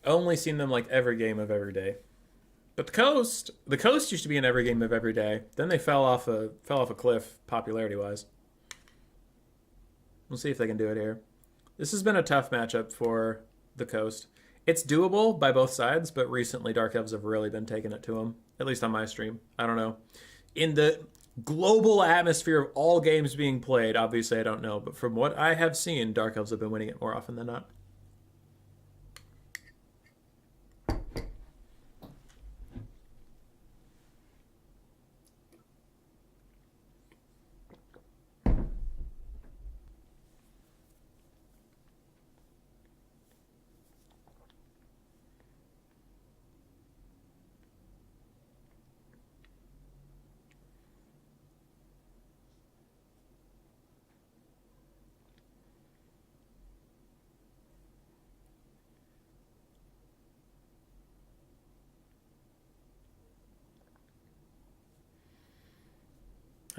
Only seen them like every game of every day. But the Coast used to be in every game of every day. Then they fell off a cliff popularity-wise. We'll see if they can do it here. This has been a tough matchup for the Coast. It's doable by both sides, but recently Dark Elves have really been taking it to them. At least on my stream. I don't know. In the global atmosphere of all games being played, obviously I don't know, but from what I have seen, Dark Elves have been winning it more often than not.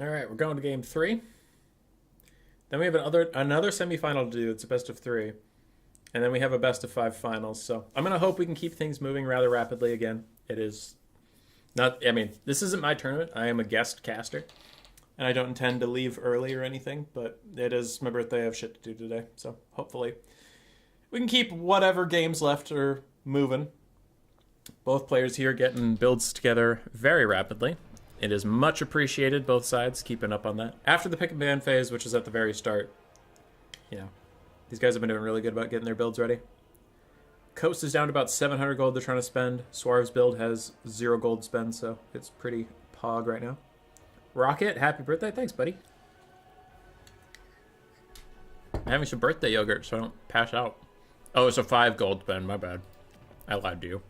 All right, we're going to game 3. Then we have another semifinal to do. It's a best of 3. And then we have a best of 5 finals. So I'm going to hope we can keep things moving rather rapidly again. It is not, I mean, this isn't my tournament. I am a guest caster. And I don't intend to leave early or anything. But it is my birthday. I have shit to do today. So hopefully we can keep whatever games left are moving. Both players here getting builds together very rapidly. It is much appreciated, both sides, keeping up on that. After the pick and ban phase, which is at the very start, you know, these guys have been doing really good about getting their builds ready. Coast is down to about 700 gold they're trying to spend. Swarv's build has 0 gold to spend, so it's pretty pog right now. Rocket, happy birthday. Thanks, buddy. I'm having some birthday yogurt so I don't pass out. Oh, it's a 5 gold spend. My bad. I lied to you.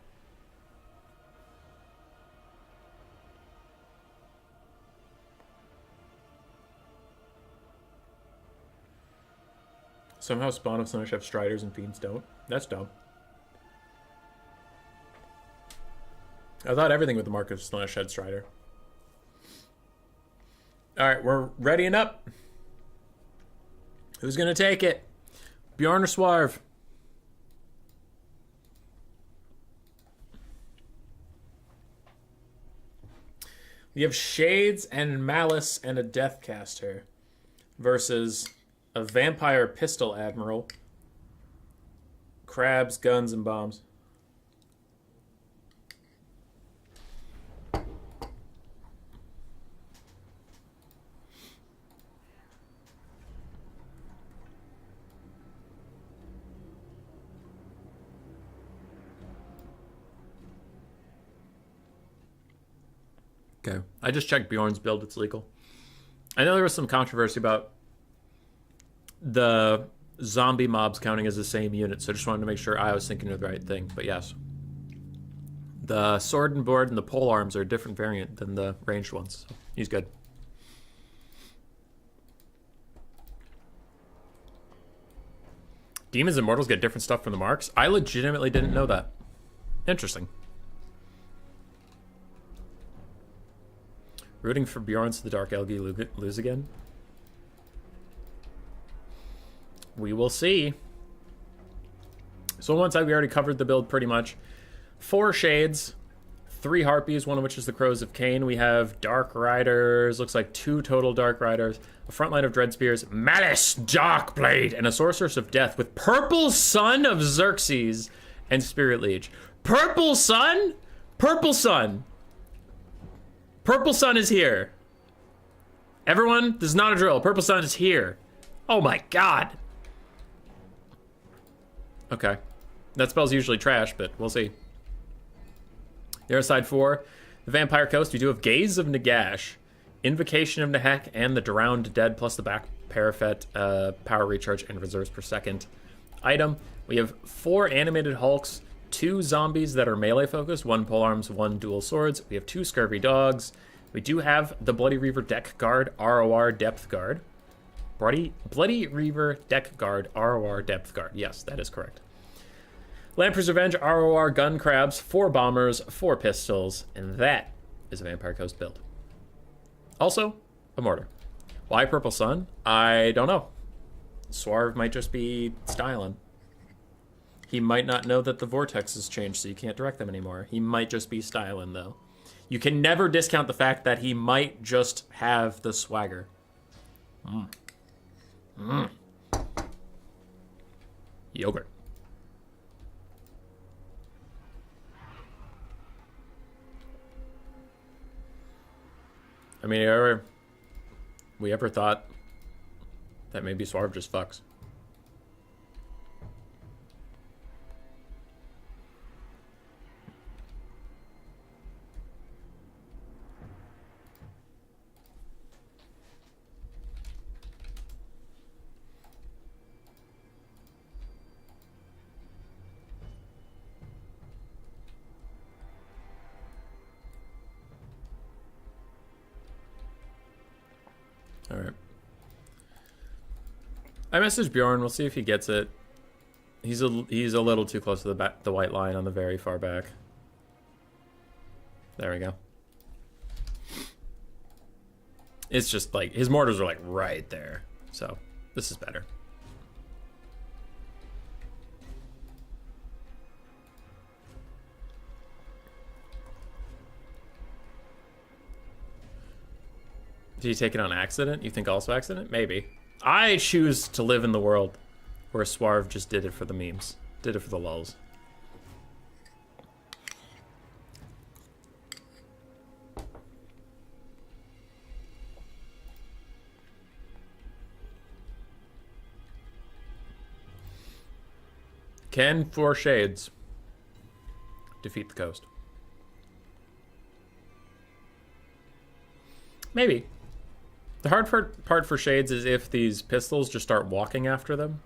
Somehow Spawn of Slaanesh have Striders and Fiends don't. That's dumb. I thought everything with the Mark of Slaanesh had Strider. Alright, we're readying up. Who's gonna take it? Bjorn or Swarv? We have Shades and Malice and a Deathcaster versus a Vampire Pistol Admiral, Crabs, Guns, and Bombs. Okay, I just checked Bjorn's build, it's legal. I know there was some controversy about the zombie mobs counting as the same unit, so I just wanted to make sure I was thinking of the right thing. But yes, the sword and board and the pole arms are a different variant than the ranged ones. So he's good. Demons and mortals get different stuff from the marks. I legitimately didn't know that. Interesting. Rooting for Bjorn so the Dark Elgi lose again. We will see. So on one side, we already covered the build pretty much. 4 Shades, 3 Harpies, one of which is the Crows of Cain. We have Dark Riders, looks like 2 total Dark Riders, a front line of Dread Spears, Malice, Darkblade, and a Sorceress of Death with Purple Sun of Xerxes and Spirit Leech. Purple Sun? Purple Sun. Purple Sun is here. Everyone, this is not a drill. Purple Sun is here. Oh my god. Okay. That spell's usually trash, but we'll see. The other side 4, the Vampire Coast, we do have Gaze of Nagash, Invocation of Nahek, and the Drowned Dead, plus the back parapet, power recharge, and reserves per second item. We have 4 animated Hulks, 2 zombies that are melee focused, 1 polearms, 1 dual swords. We have 2 Scurvy Dogs. We do have the Bloody Reaver Deck Guard, ROR Depth Guard. Bloody Reaver Deck Guard, ROR Depth Guard. Yes, that is correct. Lamprey's Revenge, ROR Gun Crabs, 4 Bombers, 4 Pistols, and that is a Vampire Coast build. Also, a Mortar. Why Purple Sun? I don't know. Swarv might just be styling. He might not know that the vortex has changed, so you can't direct them anymore. He might just be styling, though. You can never discount the fact that he might just have the swagger. Yogurt. I mean, we ever thought that maybe Swarv just fucks? All right. I messaged Bjorn. We'll see if he gets it. He's a little too close to the white line on the very far back. There we go. It's just like his mortars are like right there. So this is better. Did he take it on accident? You think also accident? Maybe. I choose to live in the world where Swarv just did it for the memes. Did it for the lulz. Can 4 shades defeat the coast? Maybe. The hard part for shades is if these pistols just start walking after them,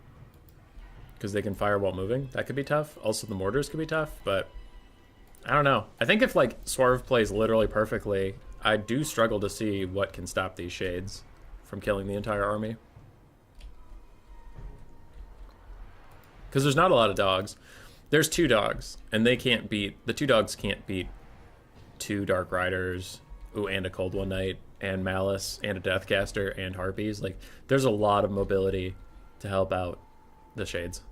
because they can fire while moving. That could be tough. Also, the mortars could be tough, but I don't know. I think if like Swarv plays literally perfectly, I do struggle to see what can stop these shades from killing the entire army. Because there's not a lot of dogs. There's 2 dogs, and they can't beat... The 2 dogs can't beat 2 Dark Riders, and a Cold One Knight, and Malice, and a Deathcaster, and Harpies. Like, there's a lot of mobility to help out the shades.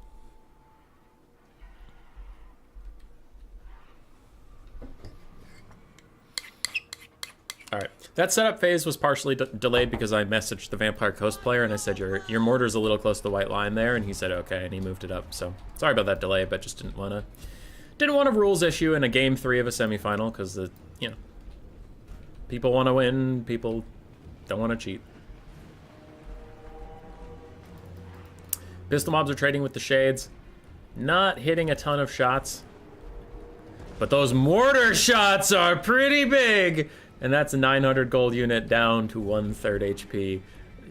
Alright, that setup phase was partially delayed because I messaged the Vampire Coast player and I said, your mortar's a little close to the white line there, and he said okay, and he moved it up. So, sorry about that delay, but just didn't want a rules issue in a game 3 of a semifinal, because, you know, people want to win, people don't want to cheat. Pistol mobs are trading with the shades, not hitting a ton of shots, but those mortar shots are pretty big. And that's a 900 gold unit down to 1/3 HP.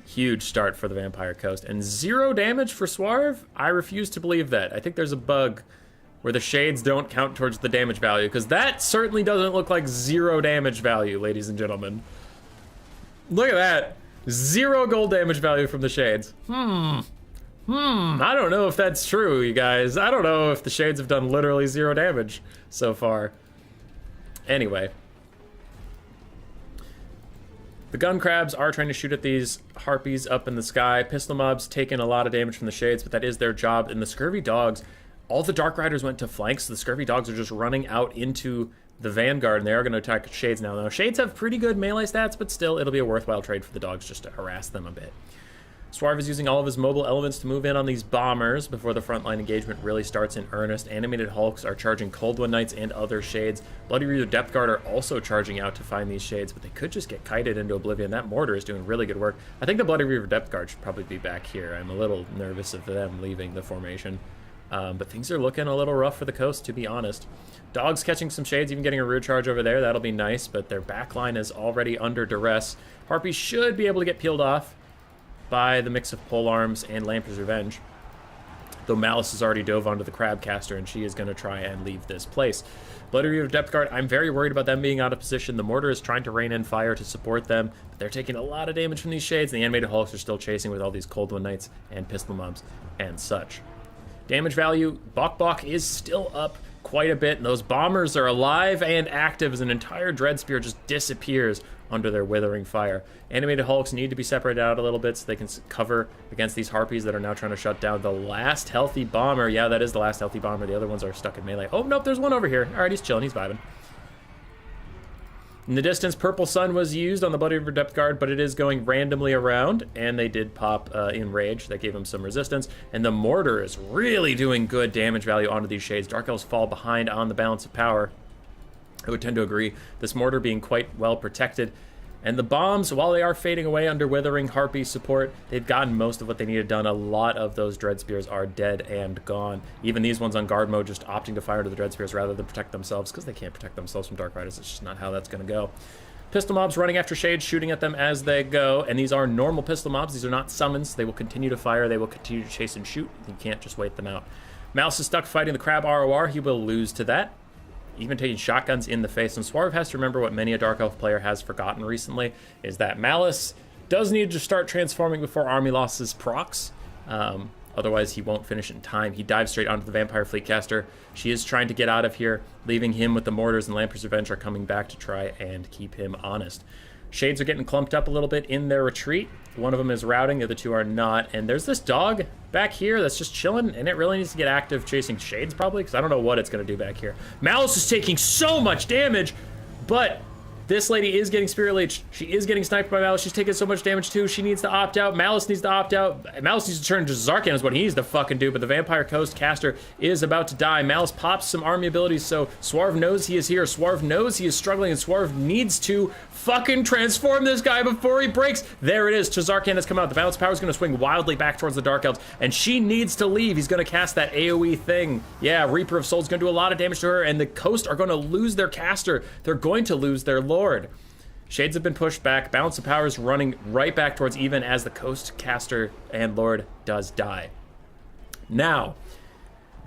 Huge start for the Vampire Coast. And 0 damage for Swarv? I refuse to believe that. I think there's a bug where the shades don't count towards the damage value, because that certainly doesn't look like 0 damage value, ladies and gentlemen. Look at that. 0 gold damage value from the shades. I don't know if that's true, you guys. I don't know if the shades have done literally 0 damage so far. Anyway. The gun crabs are trying to shoot at these harpies up in the sky. Pistol mobs taking a lot of damage from the shades, but that is their job. And the scurvy dogs, all the Dark Riders went to flanks, so the scurvy dogs are just running out into the vanguard, and they are going to attack shades now. Now, shades have pretty good melee stats, but still, it'll be a worthwhile trade for the dogs just to harass them a bit. Swarv is using all of his mobile elements to move in on these bombers before the frontline engagement really starts in earnest. Animated Hulks are charging Cold One Knights and other shades. Bloody Reader Depth Guard are also charging out to find these shades, but they could just get kited into oblivion. That mortar is doing really good work. I think the Bloody Reader Depth Guard should probably be back here. I'm a little nervous of them leaving the formation. But things are looking a little rough for the coast, to be honest. Dogs catching some shades, even getting a rear charge over there. That'll be nice, but their backline is already under duress. Harpies should be able to get peeled off by the mix of pole arms and Lamper's Revenge. Though Malice has already dove onto the Crabcaster, and she is going to try and leave this place. Bloody Reader Depth Guard, I'm very worried about them being out of position. The mortar is trying to rain in fire to support them, but they're taking a lot of damage from these shades, and the Animated Hulks are still chasing with all these Cold One Knights and Pistol Mobs and such. Damage value, Bok is still up quite a bit, and those bombers are alive and active as an entire Dread Spear just disappears under their withering fire. Animated Hulks need to be separated out a little bit so they can cover against these Harpies that are now trying to shut down the last healthy bomber. Yeah, that is the last healthy bomber. The other ones are stuck in melee. Oh, nope, there's one over here. All right, he's chilling. He's vibing. In the distance, Purple Sun was used on the Bloody River Depth Guard, but it is going randomly around, and they did pop in Rage. That gave him some resistance, and the Mortar is really doing good damage value onto these shades. Dark Elves fall behind on the balance of power. I would tend to agree. This Mortar being quite well protected. And the bombs, while they are fading away under Withering Harpy support, they've gotten most of what they needed done. A lot of those Dread Spears are dead and gone. Even these ones on guard mode just opting to fire to the Dread Spears rather than protect themselves, because they can't protect themselves from Dark Riders. It's just not how that's going to go. Pistol mobs running after shades, shooting at them as they go. And these are normal pistol mobs. These are not summons. They will continue to fire. They will continue to chase and shoot. You can't just wait them out. Mouse is stuck fighting the Crab ROR. He will lose to that. Even taking shotguns in the face. And Swarv has to remember what many a Dark Elf player has forgotten recently, is that Malice does need to start transforming before army losses procs. Otherwise, he won't finish in time. He dives straight onto the Vampire Fleetcaster. She is trying to get out of here, leaving him with the Mortars, and Lamper's Revenge are coming back to try and keep him honest. Shades are getting clumped up a little bit in their retreat. One of them is routing, the other two are not. And there's this dog back here that's just chilling, and it really needs to get active chasing Shades probably, because I don't know what it's going to do back here. Malice is taking so much damage, but this lady is getting Spirit Leech. She is getting sniped by Malice. She's taking so much damage too. She needs to opt out. Malice needs to opt out. Malice needs to turn to Zarkan is what he needs to fucking do, but the Vampire Coast caster is about to die. Malice pops some army abilities, so Swarv knows he is here. Swarv knows he is struggling, and Swarv needs to fucking transform this guy before he breaks. There it is. Tazarkan has come out. The balance power is going to swing wildly back towards the Dark Elves, and she needs to leave. He's going to cast that AoE thing. Yeah, Reaper of Souls is going to do a lot of damage to her, and the Coast are going to lose their caster. They're going to lose their Lord. Shades have been pushed back. Balance of power is running right back towards even as the Coast caster and Lord does die. Now,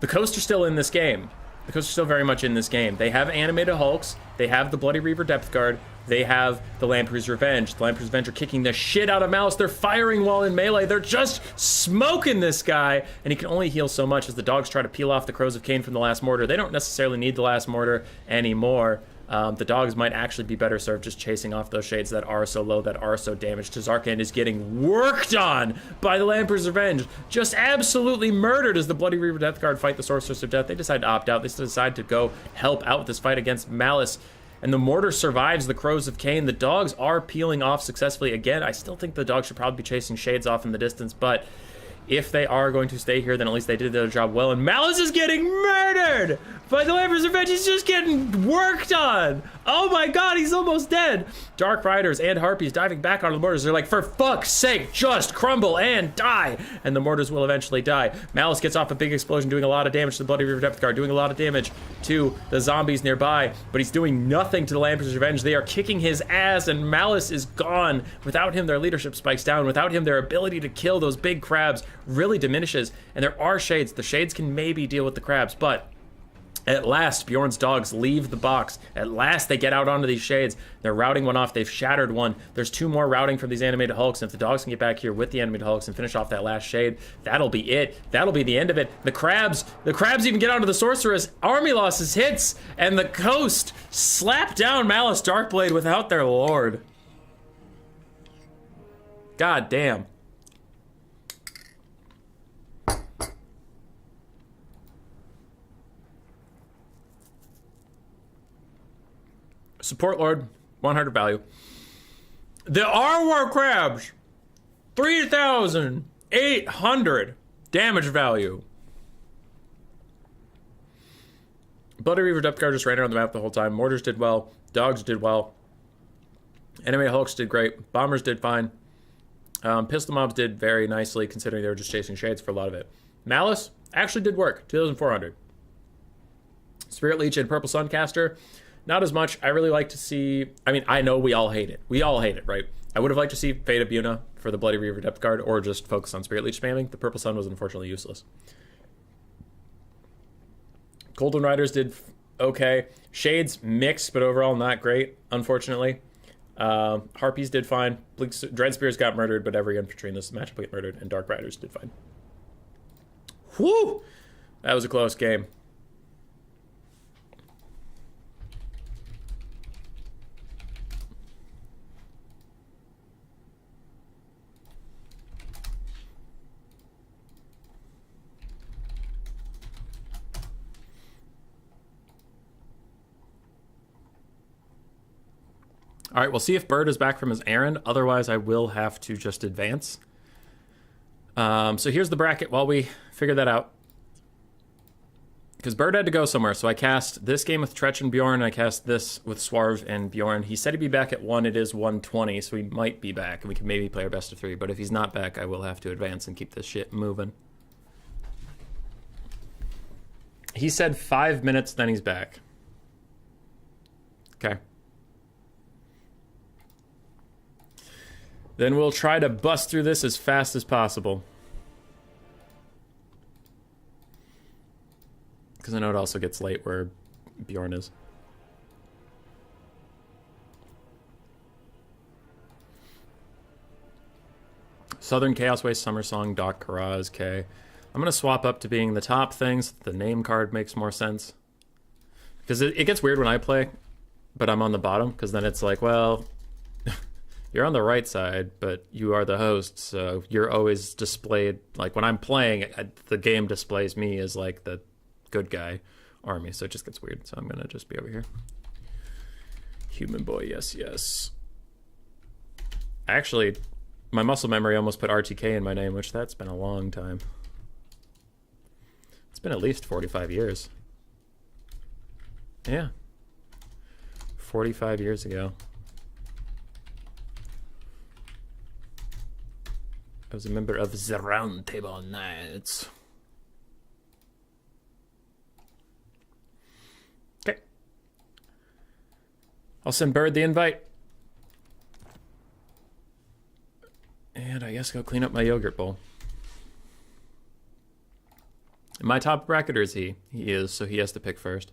the Coast are still in this game. The Coast are still very much in this game. They have animated Hulks. They have the Bloody Reaver Depth Guard. They have the Lamprey's Revenge. The Lamprey's Revenge are kicking the shit out of Malice. They're firing while in melee. They're just smoking this guy, and he can only heal so much as the dogs try to peel off the Crows of Cain from the last mortar. They don't necessarily need the last mortar anymore. The dogs might actually be better served just chasing off those Shades that are so low, that are so damaged. Tazarkan is getting worked on by the Lamprey's Revenge. Just absolutely murdered as the Bloody Reaver Death Guard fight the Sorceress of Death. They decide to opt out. They decide to go help out with this fight against Malice. And the mortar survives the Crows of Cain. The dogs are peeling off successfully. Again, I still think the dogs should probably be chasing Shades off in the distance, but if they are going to stay here, then at least they did their job well. And Malice is getting murdered by the Lamprey's Revenge. He's just getting worked on. Oh my god, he's almost dead. Dark Riders and Harpies diving back onto the mortars. They're like, for fuck's sake, just crumble and die. And the mortars will eventually die. Malice gets off a big explosion, doing a lot of damage to the Bloody Reaver Depth Guard, doing a lot of damage to the zombies nearby, but he's doing nothing to the Lamprey's Revenge. They are kicking his ass, and Malice is gone. Without him, their leadership spikes down. Without him, their ability to kill those big crabs really diminishes. And there are Shades. The Shades can maybe deal with the crabs, but at last, Bjorn's dogs leave the box. At last, they get out onto these Shades. They're routing one off. They've shattered one. There's two more routing from these animated Hulks. And if the dogs can get back here with the animated Hulks and finish off that last Shade, that'll be it. That'll be the end of it. The crabs even get onto the Sorceress. Army losses hits, and the Coast slap down Malice Darkblade without their Lord. God damn. Support Lord, 100 value. The R-War Crabs, 3,800 damage value. Bloody Reaver Depth Guard just ran around the map the whole time. Mortars did well. Dogs did well. Animated Hulks did great. Bombers did fine. Pistol Mobs did very nicely, considering they were just chasing Shades for a lot of it. Malice actually did work, 2,400. Spirit Leech and Purple Suncaster, not as much. I really like to see... I mean, I know we all hate it. We all hate it, right? I would have liked to see Fate of Buna for the Bloody Reaver Depth Guard, or just focus on Spirit Leech spamming. The Purple Sun was unfortunately useless. Golden Riders did okay. Shades mixed, but overall not great, unfortunately. Harpies did fine. Dread Spears got murdered, but every infantry in this matchup got murdered, and Dark Riders did fine. Whew! That was a close game. All right, we'll see if Bird is back from his errand. Otherwise, I will have to just advance. So here's the bracket while we figure that out. Because Bird had to go somewhere, so I cast this game with Tretch and Bjorn, and I cast this with Swarv and Bjorn. He said he'd be back at 1. It is 1:20, so he might be back, and we can maybe play our best of 3. But if he's not back, I will have to advance and keep this shit moving. He said 5 minutes, then he's back. Okay. Then we'll try to bust through this as fast as possible. Because I know it also gets late where Bjorn is. Southern Chaos Waste, Summer Song, Doc Karaz, K. I'm going to swap up to being the top things. The name card makes more sense. Because it gets weird when I play, but I'm on the bottom. Because then it's like, well... You're on the right side, but you are the host, so you're always displayed. Like, when I'm playing, the game displays me as, like, the good guy army, so it just gets weird. So I'm going to just be over here. Human boy, yes, yes. Actually, my muscle memory almost put RTK in my name, which that's been a long time. It's been at least 45 years. Yeah. 45 years ago. I was a member of the Round Table Knights. Okay. I'll send Bird the invite. And I guess go clean up my yogurt bowl. Am I top bracketer is he? He is, so he has to pick first.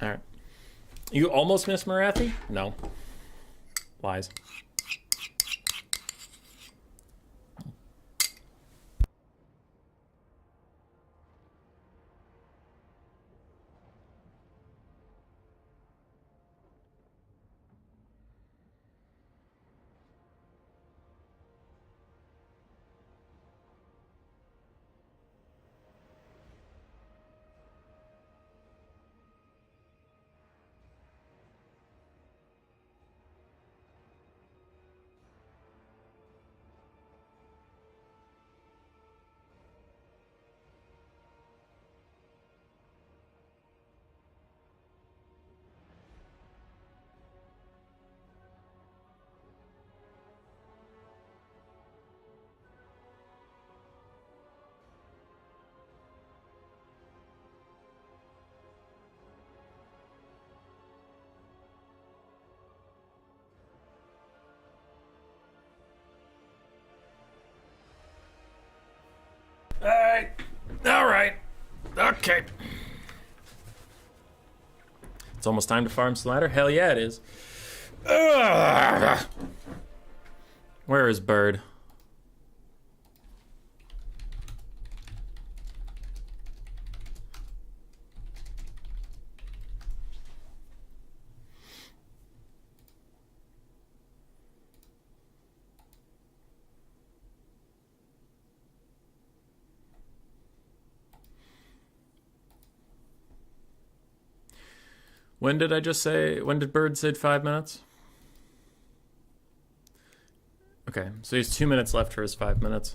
Alright. You almost missed Marathi? No. Lies. Alright. Okay. It's almost time to farm Slider? Hell yeah, it is. Ugh. Where is Bird? When did I just say, when did Bird say 5 minutes? Okay, so he's 2 minutes left for his 5 minutes.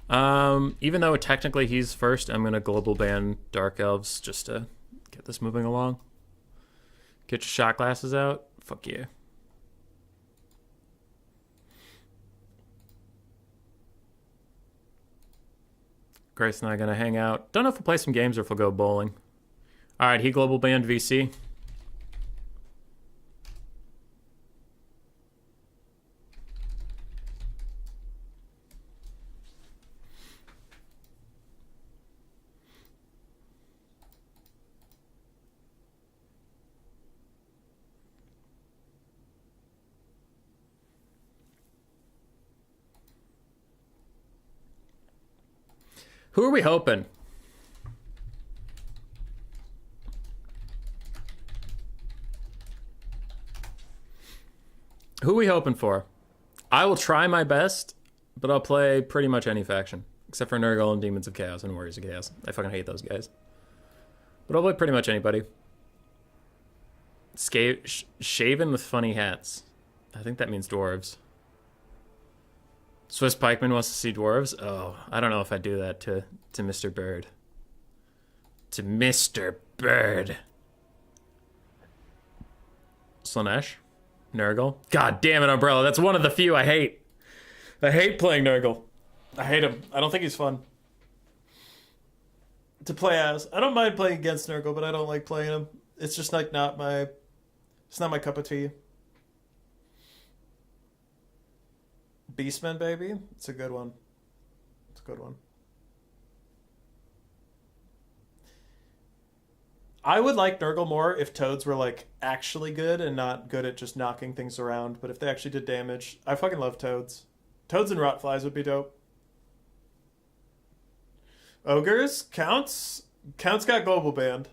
Even though technically he's first, I'm going to global ban Dark Elves just to get this moving along. Get your shot glasses out. Fuck yeah. Grace and I are going to hang out. Don't know if we'll play some games or if we'll go bowling. Alright, he global banned VC. Who are we hoping? Who are we hoping for? I will try my best, but I'll play pretty much any faction. Except for Nurgle and Demons of Chaos and Warriors of Chaos. I fucking hate those guys. But I'll play pretty much anybody. Shaven with funny hats. I think that means dwarves. Swiss Pikeman wants to see dwarves? Oh, I don't know if I'd do that to Mr. Bird. To Mr. Bird. Slanesh? Nurgle? God damn it, Umbrella. That's one of the few I hate. I hate playing Nurgle. I hate him. I don't think he's fun to play as. I don't mind playing against Nurgle, but I don't like playing him. It's just like not my cup of tea. Beastman, baby. It's a good one. It's a good one. I would like Nurgle more if Toads were like actually good and not good at just knocking things around, but if they actually did damage. I fucking love Toads. Toads and Rotflies would be dope. Ogres? Counts? Counts got global banned,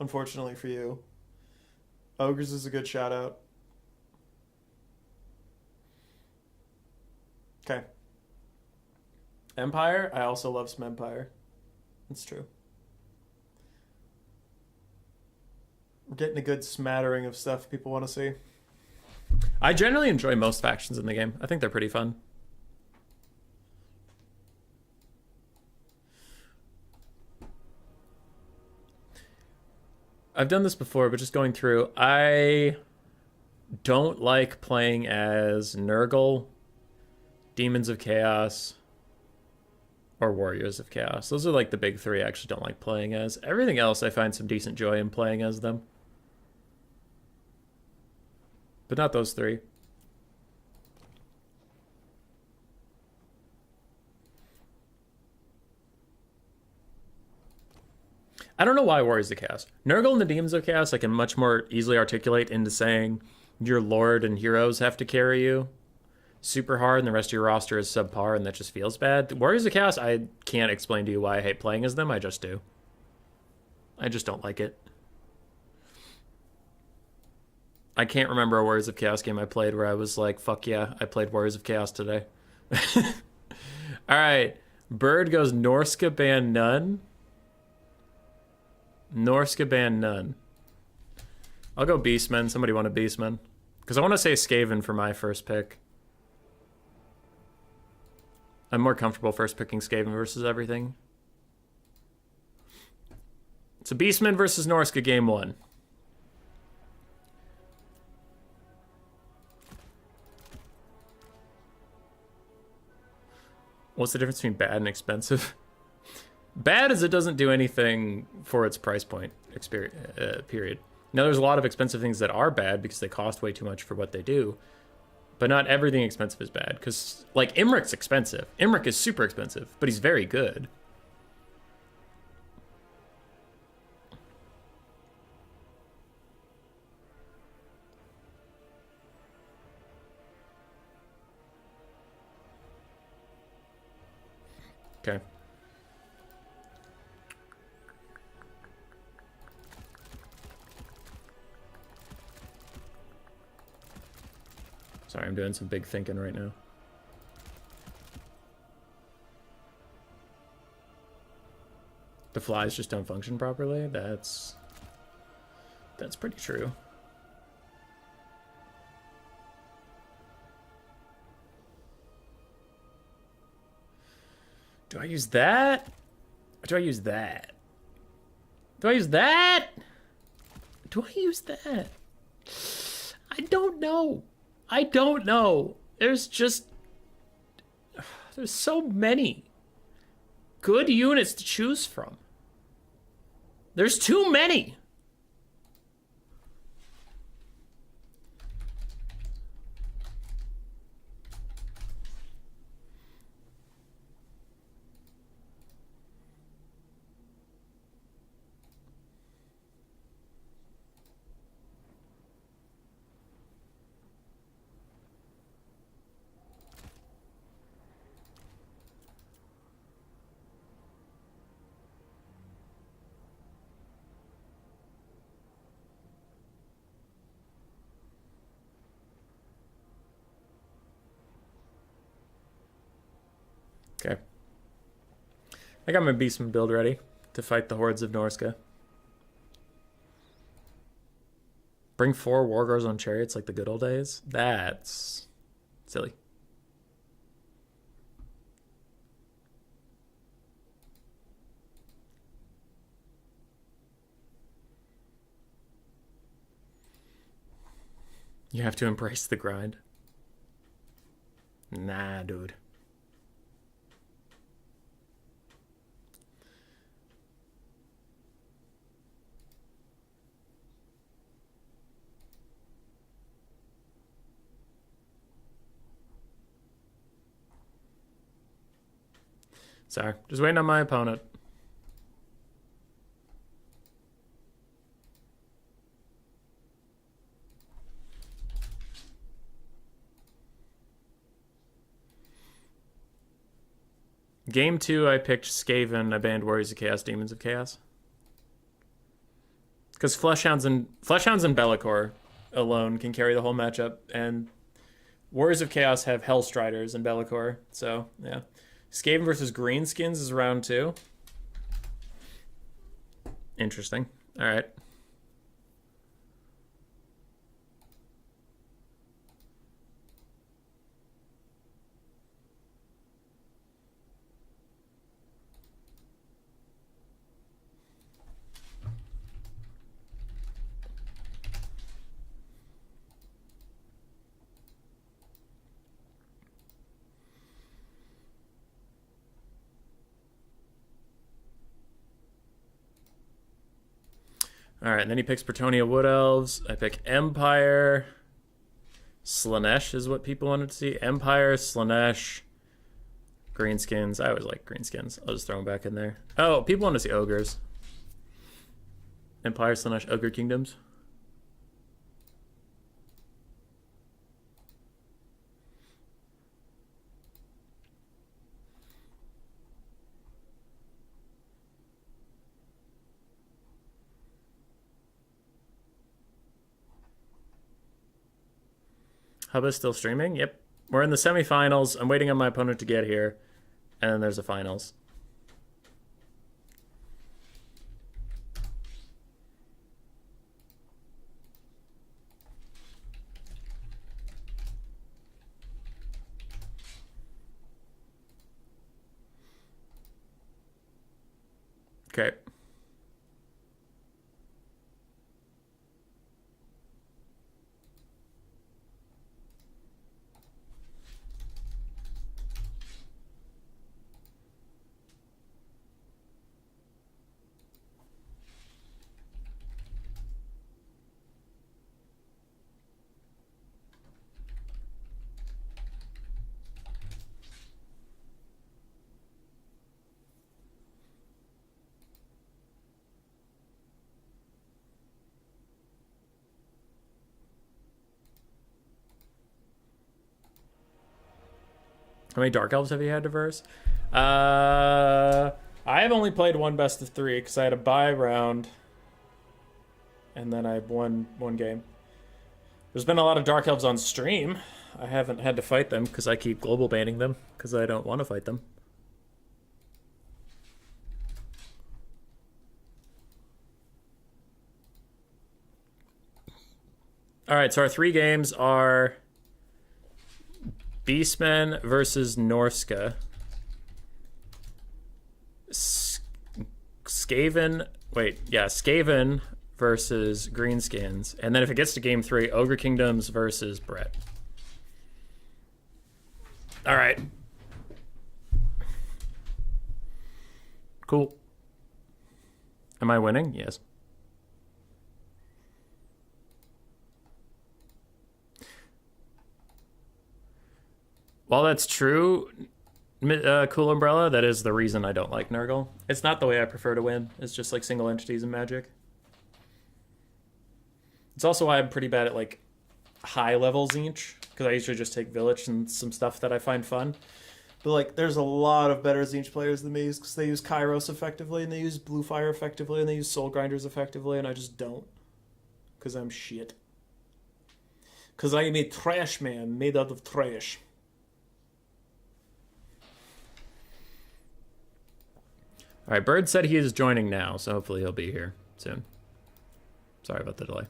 unfortunately for you. Ogres is a good shout out. Okay. Empire. I also love some Empire. That's true. We're getting a good smattering of stuff people want to see. I generally enjoy most factions in the game. I think they're pretty fun. I've done this before, but just going through, I don't like playing as Nurgle, Demons of Chaos, or Warriors of Chaos. Those are like the big three I actually don't like playing as. Everything else I find some decent joy in playing as them. But not those three. I don't know why Warriors of Chaos. Nurgle and the Demons of Chaos I can much more easily articulate into saying your Lord and heroes have to carry you super hard and the rest of your roster is subpar and that just feels bad. Warriors of Chaos, I can't explain to you why I hate playing as them. I just do. I just don't like it. I can't remember a Warriors of Chaos game I played where I was like, fuck yeah, I played Warriors of Chaos today. All right. Bird goes Norska ban none. Norska ban none. I'll go Beastman. Somebody want a Beastman? Because I want to say Skaven for my first pick. I'm more comfortable first picking Skaven versus everything. It's a Beastman versus Norska game 1. What's the difference between bad and expensive? Bad is it doesn't do anything for its price point period. Now, there's a lot of expensive things that are bad because they cost way too much for what they do. But not everything expensive is bad. Because, like, Imric's expensive. Imric is super expensive, but he's very good. Okay. Sorry, I'm doing some big thinking right now. The flies just don't function properly? That's pretty true. Do I use that? Or do I use that? Do I use that? Do I use that? I don't know. I don't know. There's so many good units to choose from. There's too many. Okay. I got my Beastman build ready to fight the hordes of Norska. Bring 4 Wargors on chariots like the good old days? That's silly. You have to embrace the grind. Nah, dude. Sorry, just waiting on my opponent. Game 2, I picked Skaven. I banned Warriors of Chaos, Demons of Chaos. Because Fleshhounds and Be'lakor alone can carry the whole matchup, and Warriors of Chaos have Hellstriders and Be'lakor, so yeah. Skaven versus Greenskins is round 2. Interesting. All right. All right, and then he picks Bretonnia Wood Elves. I pick Empire. Slanesh is what people wanted to see. Empire, Slanesh, Greenskins. I always like Greenskins. I'll just throw them back in there. Oh, people want to see Ogres. Empire, Slanesh, Ogre Kingdoms. Hub is still streaming? Yep. We're in the semifinals. I'm waiting on my opponent to get here. And then there's a finals. Okay. How many Dark Elves have you had to verse? I have only played one best of 3 because I had a bye round. And then I won one game. There's been a lot of Dark Elves on stream. I haven't had to fight them because I keep global banning them because I don't want to fight them. Alright, so our 3 games are Beastmen versus Norska. Skaven versus Greenskins. And then if it gets to game 3, Ogre Kingdoms versus Brett. Alright. Cool. Am I winning? Yes. While that's true, Cool Umbrella, that is the reason I don't like Nurgle. It's not the way I prefer to win. It's just like single entities in Magic. It's also why I'm pretty bad at like high level Tzeentch, because I usually just take Village and some stuff that I find fun. But like, there's a lot of better Tzeentch players than me because they use Kairos effectively, and they use Blue Fire effectively, and they use Soul Grinders effectively, and I just don't. Because I'm shit. Because I am a trash man made out of trash. All right, Bird said he is joining now, so hopefully he'll be here soon. Sorry about the delay.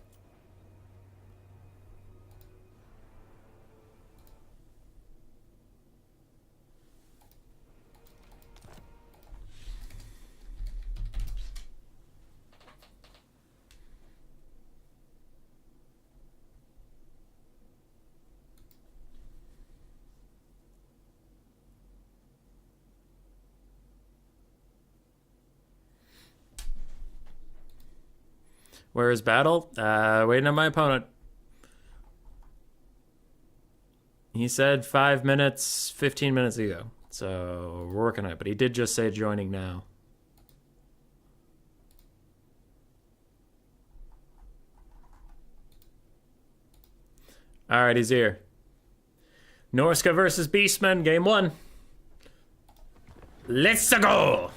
Where is battle? Waiting on my opponent. He said 5 minutes, 15 minutes ago. So we're working on it. But he did just say joining now. All right, he's here. Norska versus Beastmen, game 1. Let's go!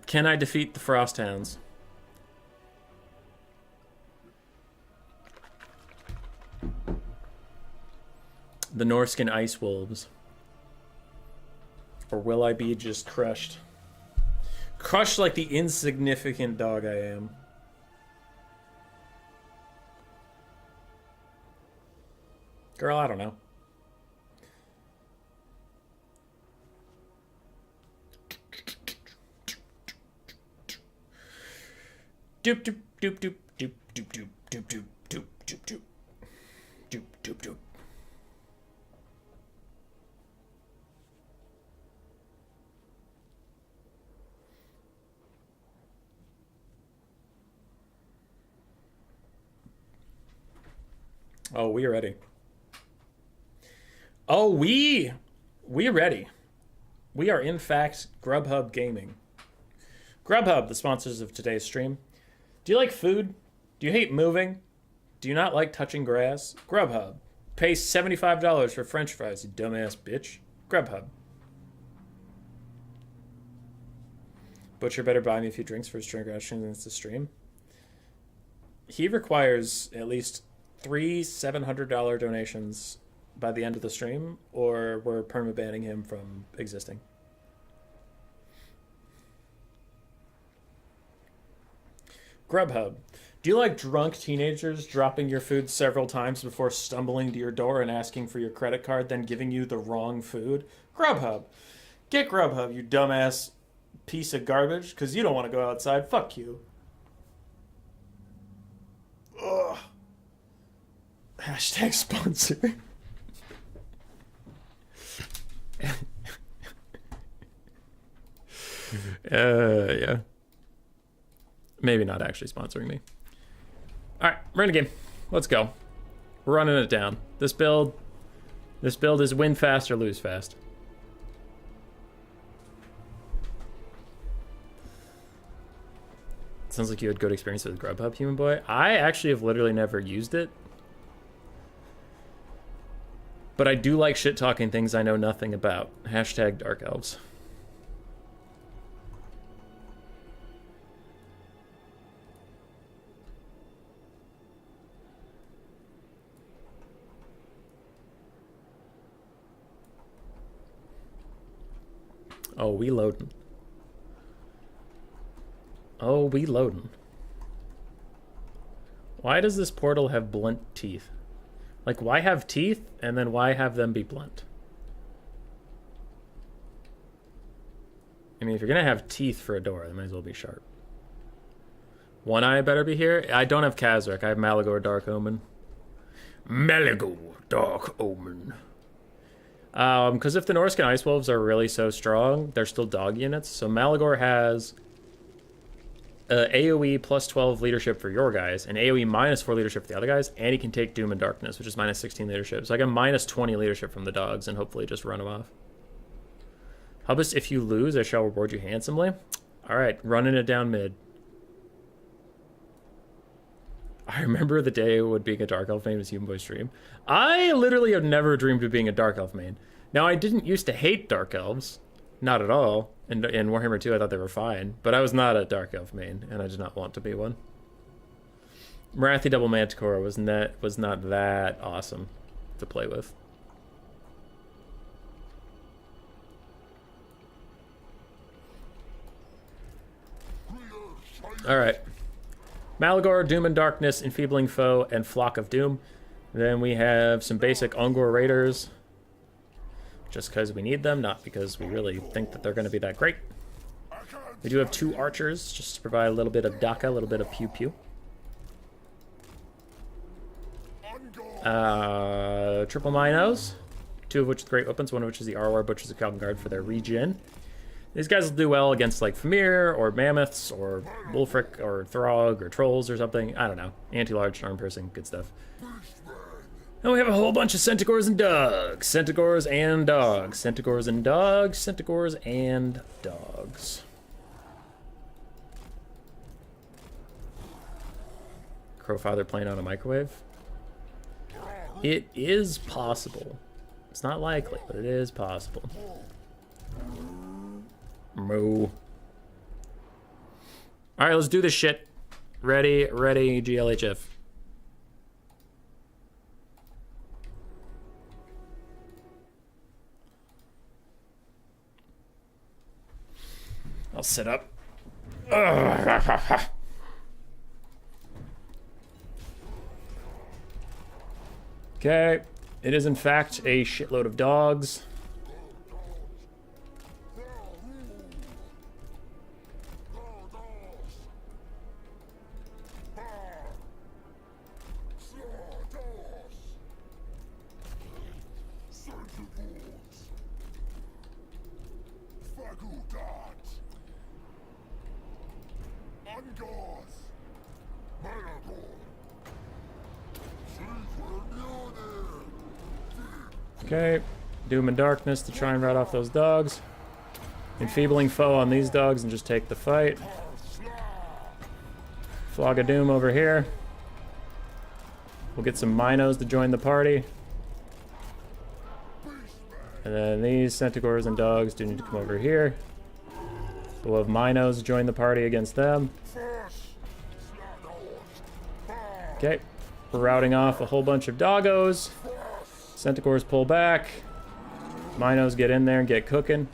Can I defeat the Frosthounds? The Norskin Ice Wolves. Or will I be just crushed? Crushed like the insignificant dog I am. Girl, I don't know. Doop doop doop doop doop doop doop doop doop doop doop doop doop doop doop. Oh, we are ready. Oh, we're ready. We are in fact Grubhub Gaming. Grubhub, the sponsors of today's stream. Do you like food? Do you hate moving? Do you not like touching grass? Grubhub. Pay $75 for French fries, you dumbass bitch. Grubhub. Butcher better buy me a few drinks for his drink ration than it's a stream. He requires at least 3 $700 donations by the end of the stream, or we're permabanning him from existing. Grubhub. Do you like drunk teenagers dropping your food several times before stumbling to your door and asking for your credit card, then giving you the wrong food? Grubhub. Get Grubhub, you dumbass piece of garbage, because you don't want to go outside. Fuck you. Ugh. Hashtag sponsor. Yeah. Maybe not actually sponsoring me. Alright, we're in a game. Let's go. We're running it down. This build is win fast or lose fast. Sounds like you had good experience with Grubhub, Human Boy. I actually have literally never used it. But I do like shit-talking things I know nothing about. Hashtag Dark Elves. Oh, we loading. Oh, we loading. Why does this portal have blunt teeth? Like, why have teeth, and then why have them be blunt? I mean, if you're gonna have teeth for a door, they might as well be sharp. One eye better be here. I don't have Kazrak. I have Malagor Dark Omen. Malagor Dark Omen. Because if the Norskin Ice Wolves are really so strong, they're still dog units. So Malagor has AoE plus 12 leadership for your guys, and AoE minus 4 leadership for the other guys, and he can take Doom and Darkness, which is minus 16 leadership. So I get minus 20 leadership from the dogs, and hopefully just run them off. Hubbus, if you lose, I shall reward you handsomely. Alright, running it down mid. I remember the day when being a Dark Elf main was Human Boy stream. I literally have never dreamed of being a Dark Elf main. Now, I didn't used to hate Dark Elves. Not at all. In Warhammer 2, I thought they were fine. But I was not a Dark Elf main, and I did not want to be one. Marathi Double Manticore was not that awesome to play with. Alright. Malagor, Doom and Darkness, Enfeebling Foe, and Flock of Doom. Then we have some basic Ungor Raiders. Just because we need them, not because we really think that they're going to be that great. We do have 2 Archers, just to provide a little bit of Daka, a little bit of pew-pew. Triple Minos, 2 of which are great weapons, one of which is the Arwar Butchers of Calvin Guard for their regen. These guys will do well against like Famir, or Mammoths, or Wolfric, or Throg, or Trolls, or something. I don't know. Anti-large, arm piercing, good stuff. And we have a whole bunch of Centaurs and Dogs. Centaurs and Dogs. Centaurs and Dogs. Centaurs and Dogs. Crowfather playing on a microwave? It is possible. It's not likely, but it is possible. Moo. Alright, let's do this shit. Ready, GLHF. I'll sit up. Okay. It is in fact a shitload of dogs. Okay, Doom and Darkness to try and rout off those dogs. Enfeebling Foe on these dogs and just take the fight. Flog of Doom over here. We'll get some Minos to join the party. And then these Centaurs and dogs do need to come over here. We'll have Minos join the party against them. Okay, we're routing off a whole bunch of doggos. Centaurs pull back. Minos get in there and get cooking.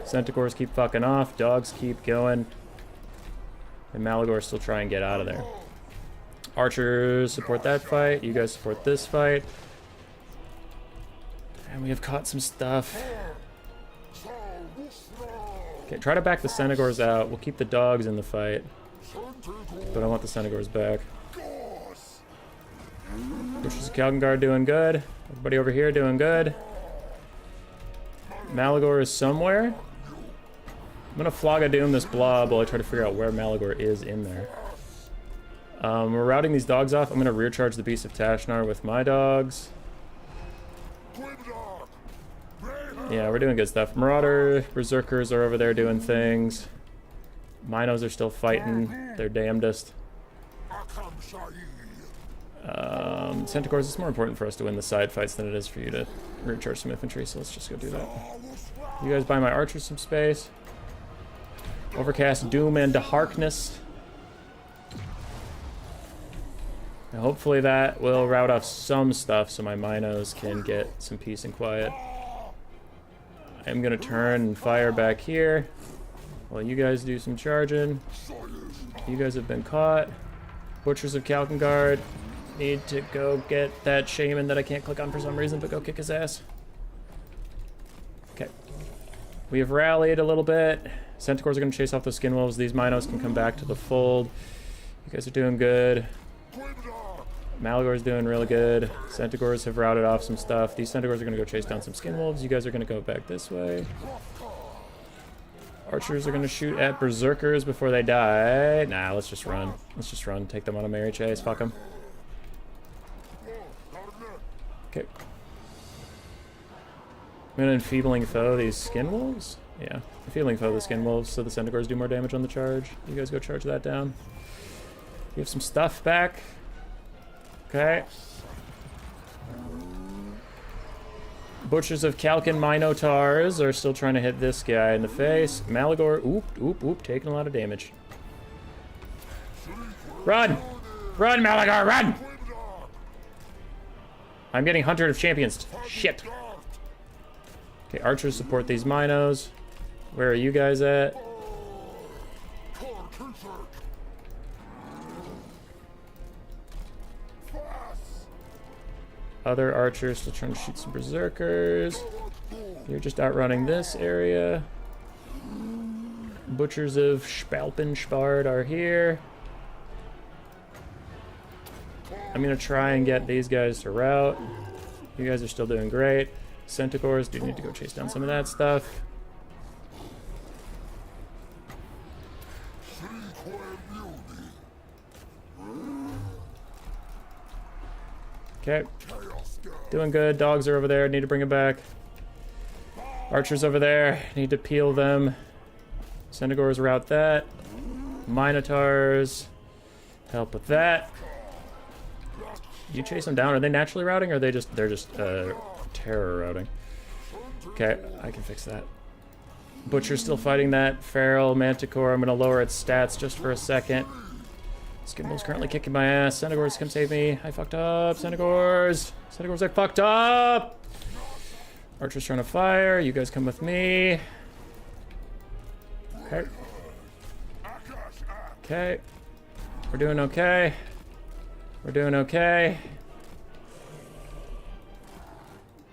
Centaurs keep fucking off. Dogs keep going. And Malagors still try and get out of there. Archers support that fight. You guys support this fight. And we have caught some stuff. Okay, try to back the Centaurs out. We'll keep the dogs in the fight. But I want the Centaurs back. Butchers of Kalkengard doing good. Everybody over here doing good. Malagor is somewhere. I'm gonna Flog of Doom this blob while I try to figure out where Malagor is in there. We're routing these dogs off. I'm gonna rear charge the Beast of Tashnar with my dogs. Yeah, we're doing good stuff. Marauder, Berserkers are over there doing things. Minos are still fighting their damnedest. Centaurs, it's more important for us to win the side fights than it is for you to rear charge some infantry, so let's just go do that. You guys buy my archers some space. Overcast, Doom, and Darkness. And hopefully that will rout off some stuff so my Minos can get some peace and quiet. I'm gonna turn and fire back here while you guys do some charging. You guys have been caught. Butchers of Kalkengard need to go get that shaman that I can't click on for some reason, but go kick his ass. Okay. We have rallied a little bit. Centaurs are going to chase off the skin wolves. These Minos can come back to the fold. You guys are doing good. Malagor's doing really good. Centaurs have routed off some stuff. These Centaurs are going to go chase down some skin wolves. You guys are going to go back this way. Archers are going to shoot at Berserkers before they die. Nah, let's just run. Let's just run. Take them on a merry chase. Fuck them. Okay. I'm going to Enfeebling Foe these Skin Wolves. Yeah. Enfeebling Foe the Skin Wolves so the Centaurs do more damage on the charge. You guys go charge that down. You have some stuff back. Okay. Butchers of Kalkin Minotaurs are still trying to hit this guy in the face. Malagor, oop, taking a lot of damage. Run! Run, Malagor, run! I'm getting Hunter of Champions. Shit. Okay, archers support these Minos. Where are you guys at? Other archers still trying to shoot some Berserkers. You're just outrunning this area. Butchers of Spalpenspard are here. I'm gonna try and get these guys to rout. You guys are still doing great. Centaurs do need to go chase down some of that stuff. Okay. Doing good. Dogs are over there. Need to bring it back. Archers over there. Need to peel them. Centaurs route that. Minotaurs. Help with that. You chase them down. Are they naturally routing or are they just terror routing? Okay, I can fix that. Butcher's still fighting that. Feral Manticore. I'm gonna lower its stats just for a second. Skimbol's currently kicking my ass. Centaurs, come save me. I fucked up. Centaurs. Centaurs, I fucked up. Archer's trying to fire. You guys come with me. Okay. Okay. We're doing okay. We're doing okay.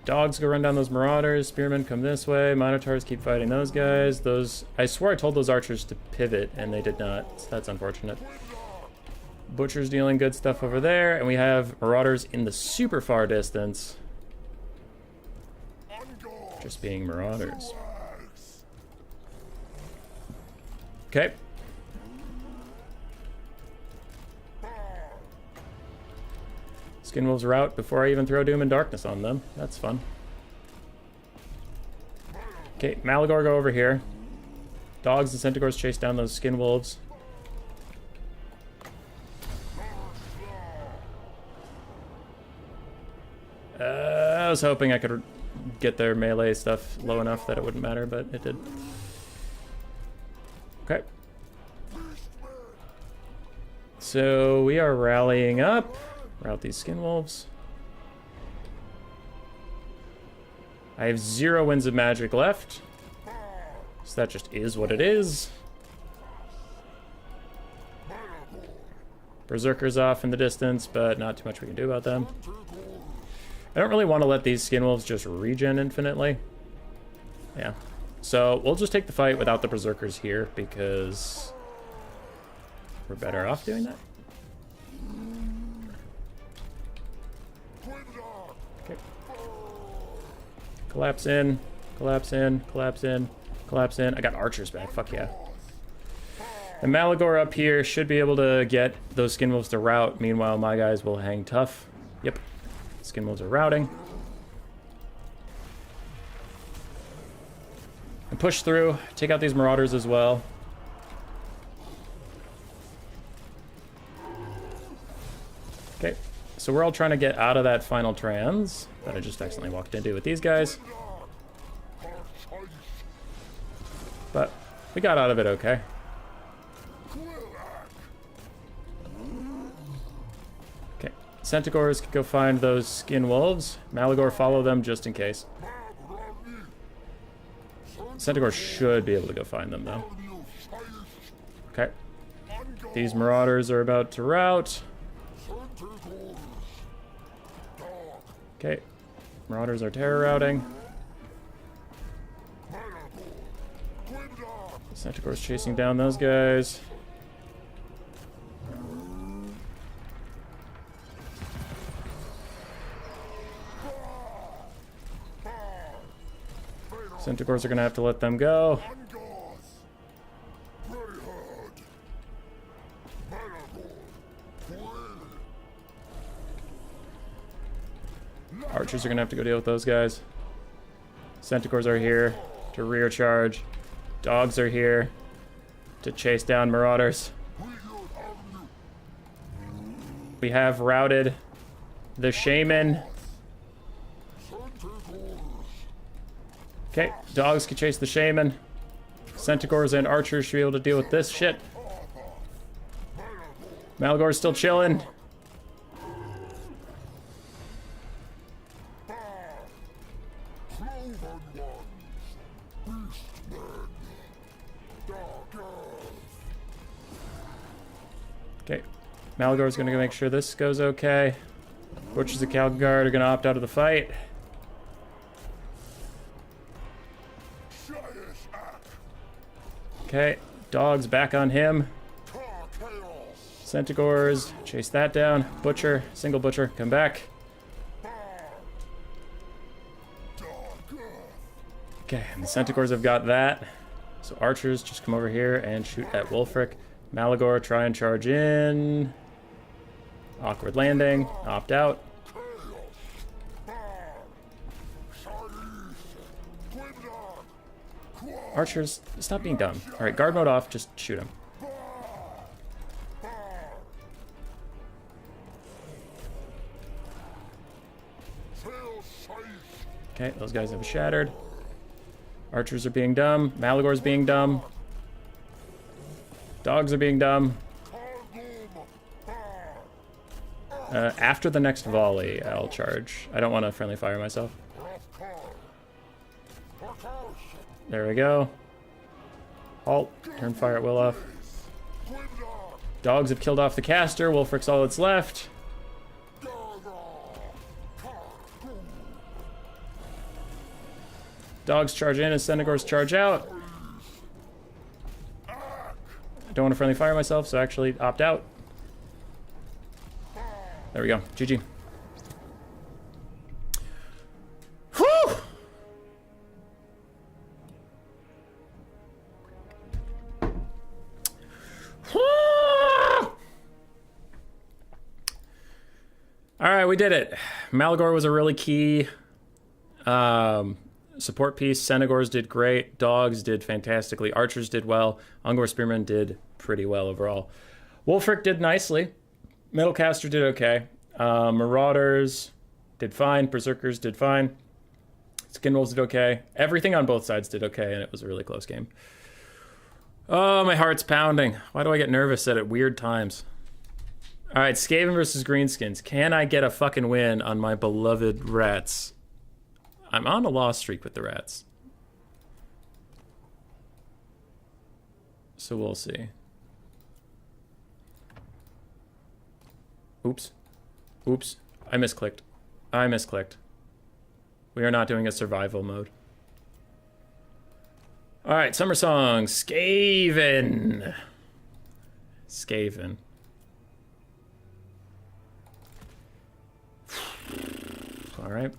Dogs go run down those marauders. Spearmen come this way. Minotaurs keep fighting those guys. Those, I swear I told those archers to pivot, and they did not. So that's unfortunate. Butcher's dealing good stuff over there, and we have marauders in the super far distance. Just being marauders. Okay. Skinwolves are out before I even throw Doom and Darkness on them. That's fun. Okay, Malagor go over here. Dogs and Centaurs chase down those Skinwolves. I was hoping I could get their melee stuff low enough that it wouldn't matter, but it did. Okay. So we are rallying up. Route these Skinwolves. I have 0 winds of magic left. So that just is what it is. Berserkers off in the distance, but not too much we can do about them. I don't really want to let these Skinwolves just regen infinitely. Yeah. So we'll just take the fight without the Berserkers here because we're better off doing that. Okay. Collapse in, collapse in, collapse in, collapse in. I got archers back, fuck yeah. And Malagor up here should be able to get those Skinwolves to rout. Meanwhile, my guys will hang tough. Yep. Skinwolves are routing. And push through. Take out these marauders as well. Okay. So we're all trying to get out of that final trans that I just accidentally walked into with these guys. But we got out of it okay. Centaurs could go find those Skinwolves. Malagor follow them just in case. Centaurs should be able to go find them though. Okay. These marauders are about to rout. Okay. Marauders are terror routing. Centaurs chasing down those guys. Centaurs are gonna have to let them go. Archers are gonna have to go deal with those guys. Centaurs are here to rear charge. Dogs are here to chase down marauders. We have routed the shaman. Okay, dogs can chase the shaman. Centaurs and archers should be able to deal with this shit. Malagor's still chilling. Okay, Malagor's gonna make sure this goes okay. Butchers and Calgard are gonna opt out of the fight. Okay, dogs back on him. Centaurs, chase that down. Butcher, single butcher, come back. Okay, and the Centaurs have got that. So archers, just come over here and shoot at Wulfric. Malagor, try and charge in. Awkward landing, opt out. Archers, stop being dumb. Alright, guard mode off, just shoot him. Okay, those guys have shattered. Archers are being dumb. Malagor's being dumb. Dogs are being dumb. After the next volley, I'll charge. I don't want to friendly fire myself. There we go. Halt. Turn fire at will off. Dogs have killed off the caster. Wulfric's all that's left. Dogs charge in as Senegors charge out. I don't want to friendly fire myself, so actually opt out. There we go. GG. Whew! All right, we did it. Malagor was a really key support piece. Senegors did great. Dogs did fantastically. Archers did well. Ungor Spearmen did pretty well overall. Wulfric did nicely. Middlecaster did okay. Marauders did fine. Berserkers did fine. Skinwolves did okay. Everything on both sides did okay, and it was a really close game. Oh, my heart's pounding. Why do I get nervous at weird times? All right, Skaven versus Greenskins. Can I get a fucking win on my beloved rats? I'm on a loss streak with the rats. So we'll see. Oops. Oops. I misclicked. I misclicked. We are not doing a survival mode. All right, Summer Song. Skaven. Skaven. All right.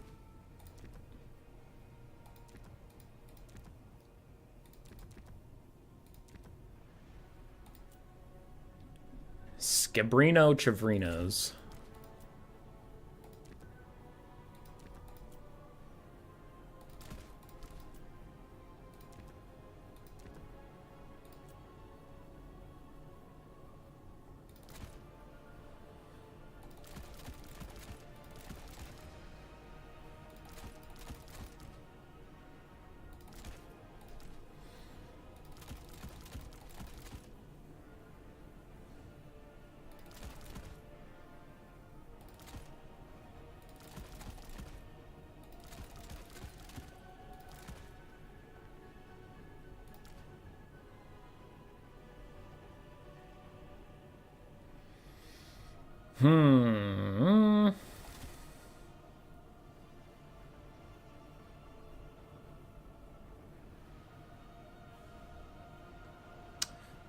Scabrino Chavrinos.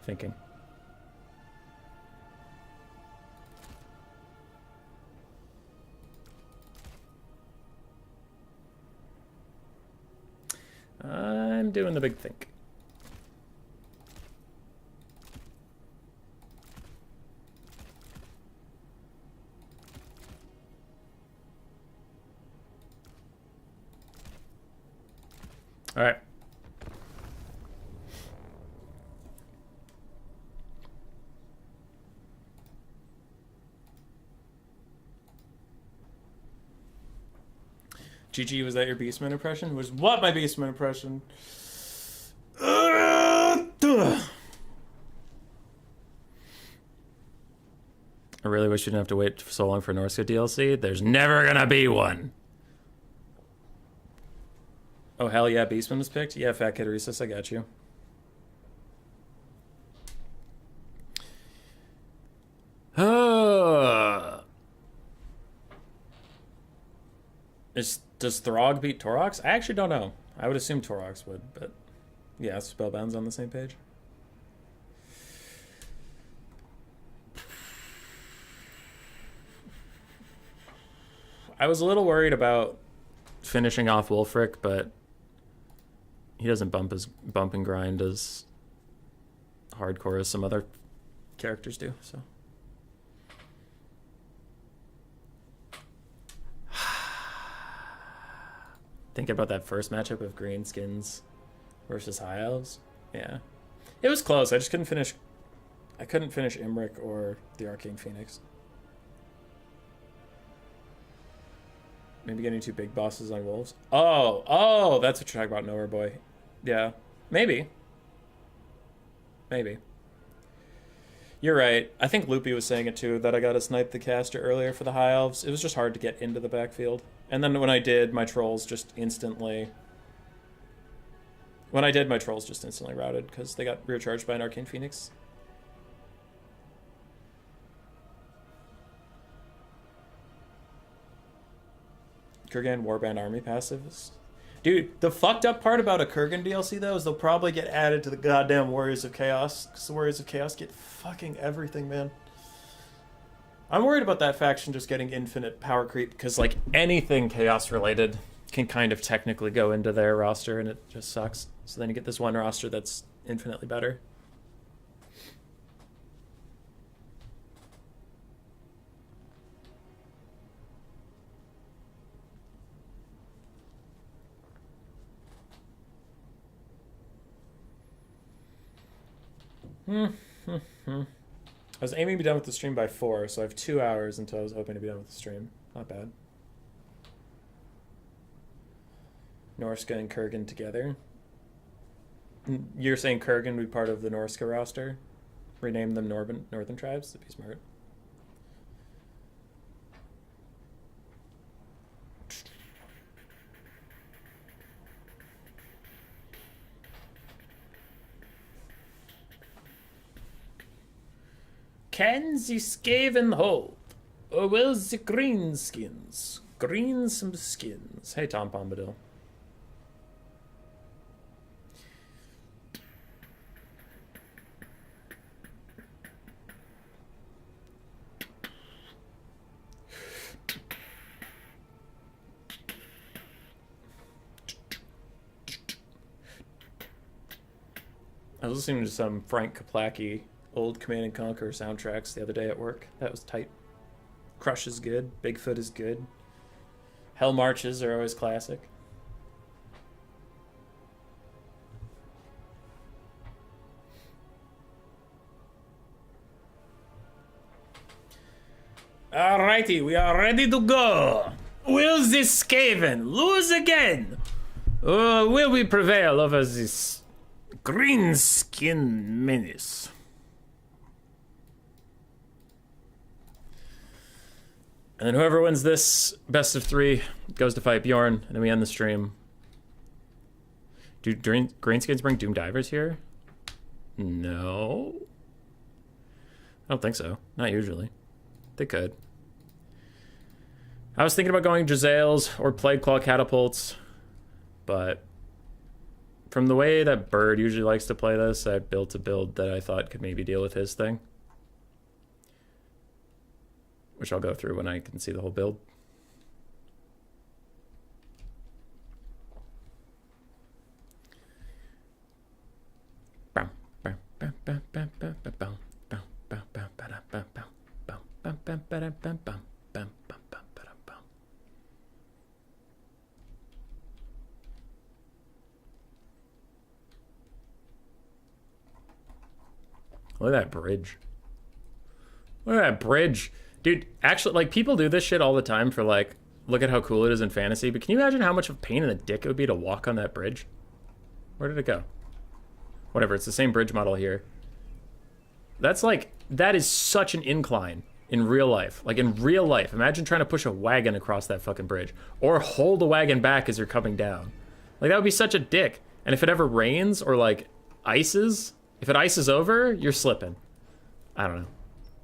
Thinking. I'm doing the big think. All right. GG, was that your Beastman impression? Was what my Beastman impression? I really wish you didn't have to wait so long for Norska DLC. There's never gonna be one. Oh, hell yeah, Beastman was picked? Yeah, Fat Kid Rhesus, I got you. Does Throg beat Torox? I actually don't know. I would assume Torox would, but yeah, Spellbound's on the same page. I was a little worried about finishing off Wulfric, but he doesn't bump and grind as hardcore as some other characters do, so. Thinking about that first matchup of Greenskins versus High Elves. Yeah. It was close. I just couldn't finish Imrik or the Arcane Phoenix. Maybe getting two big bosses on Wolves. Oh, that's what you're talking about, Nowhere Boy. Yeah. Maybe. You're right. I think Loopy was saying it too, that I got to snipe the caster earlier for the High Elves. It was just hard to get into the backfield. And then when I did, my trolls just instantly When I did, my trolls just instantly routed because they got rear charged by an Arcane Phoenix. Kurgan Warband Army passives. Dude, the fucked up part about a Kurgan DLC, though, is they'll probably get added to the goddamn Warriors of Chaos. Because the Warriors of Chaos get fucking everything, man. I'm worried about that faction just getting infinite power creep. Because, like, anything Chaos-related can kind of technically go into their roster, and it just sucks. So then you get this one roster that's infinitely better. I was aiming to be done with the stream by 4, so I have 2 hours until I was hoping to be done with the stream. Not bad. Norska and Kurgan together. You're saying Kurgan would be part of the Norska roster? Rename them Northern Tribes? That'd be smart. Can the Skaven hold? Or will the greenskins green some skins? Hey, Tom Bombadil. I was listening to some Frank Kaplacki old Command and Conquer soundtracks the other day at work. That was tight. Crush is good. Bigfoot is good. Hell Marches are always classic. Alrighty, we are ready to go. Will this Skaven lose again? Or will we prevail over this greenskin menace? And then whoever wins this best of 3 goes to fight Bjorn, and then we end the stream. Do greenskins bring Doom Divers here? No. I don't think so. Not usually. They could. I was thinking about going Giselles or Plague Claw Catapults, but from the way that Bird usually likes to play this, I built a build that I thought could maybe deal with his thing. Which I'll go through when I can see the whole build. Look at that bridge. Look at that bridge. Dude, actually, like, people do this shit all the time for, like, look at how cool it is in fantasy, but can you imagine how much of a pain in the dick it would be to walk on that bridge? Where did it go? Whatever, it's the same bridge model here. That's, like, that is such an incline in real life. Like, in real life, imagine trying to push a wagon across that fucking bridge. Or hold a wagon back as you're coming down. Like, that would be such a dick. And if it ever rains or, like, ices, if it ices over, you're slipping. I don't know.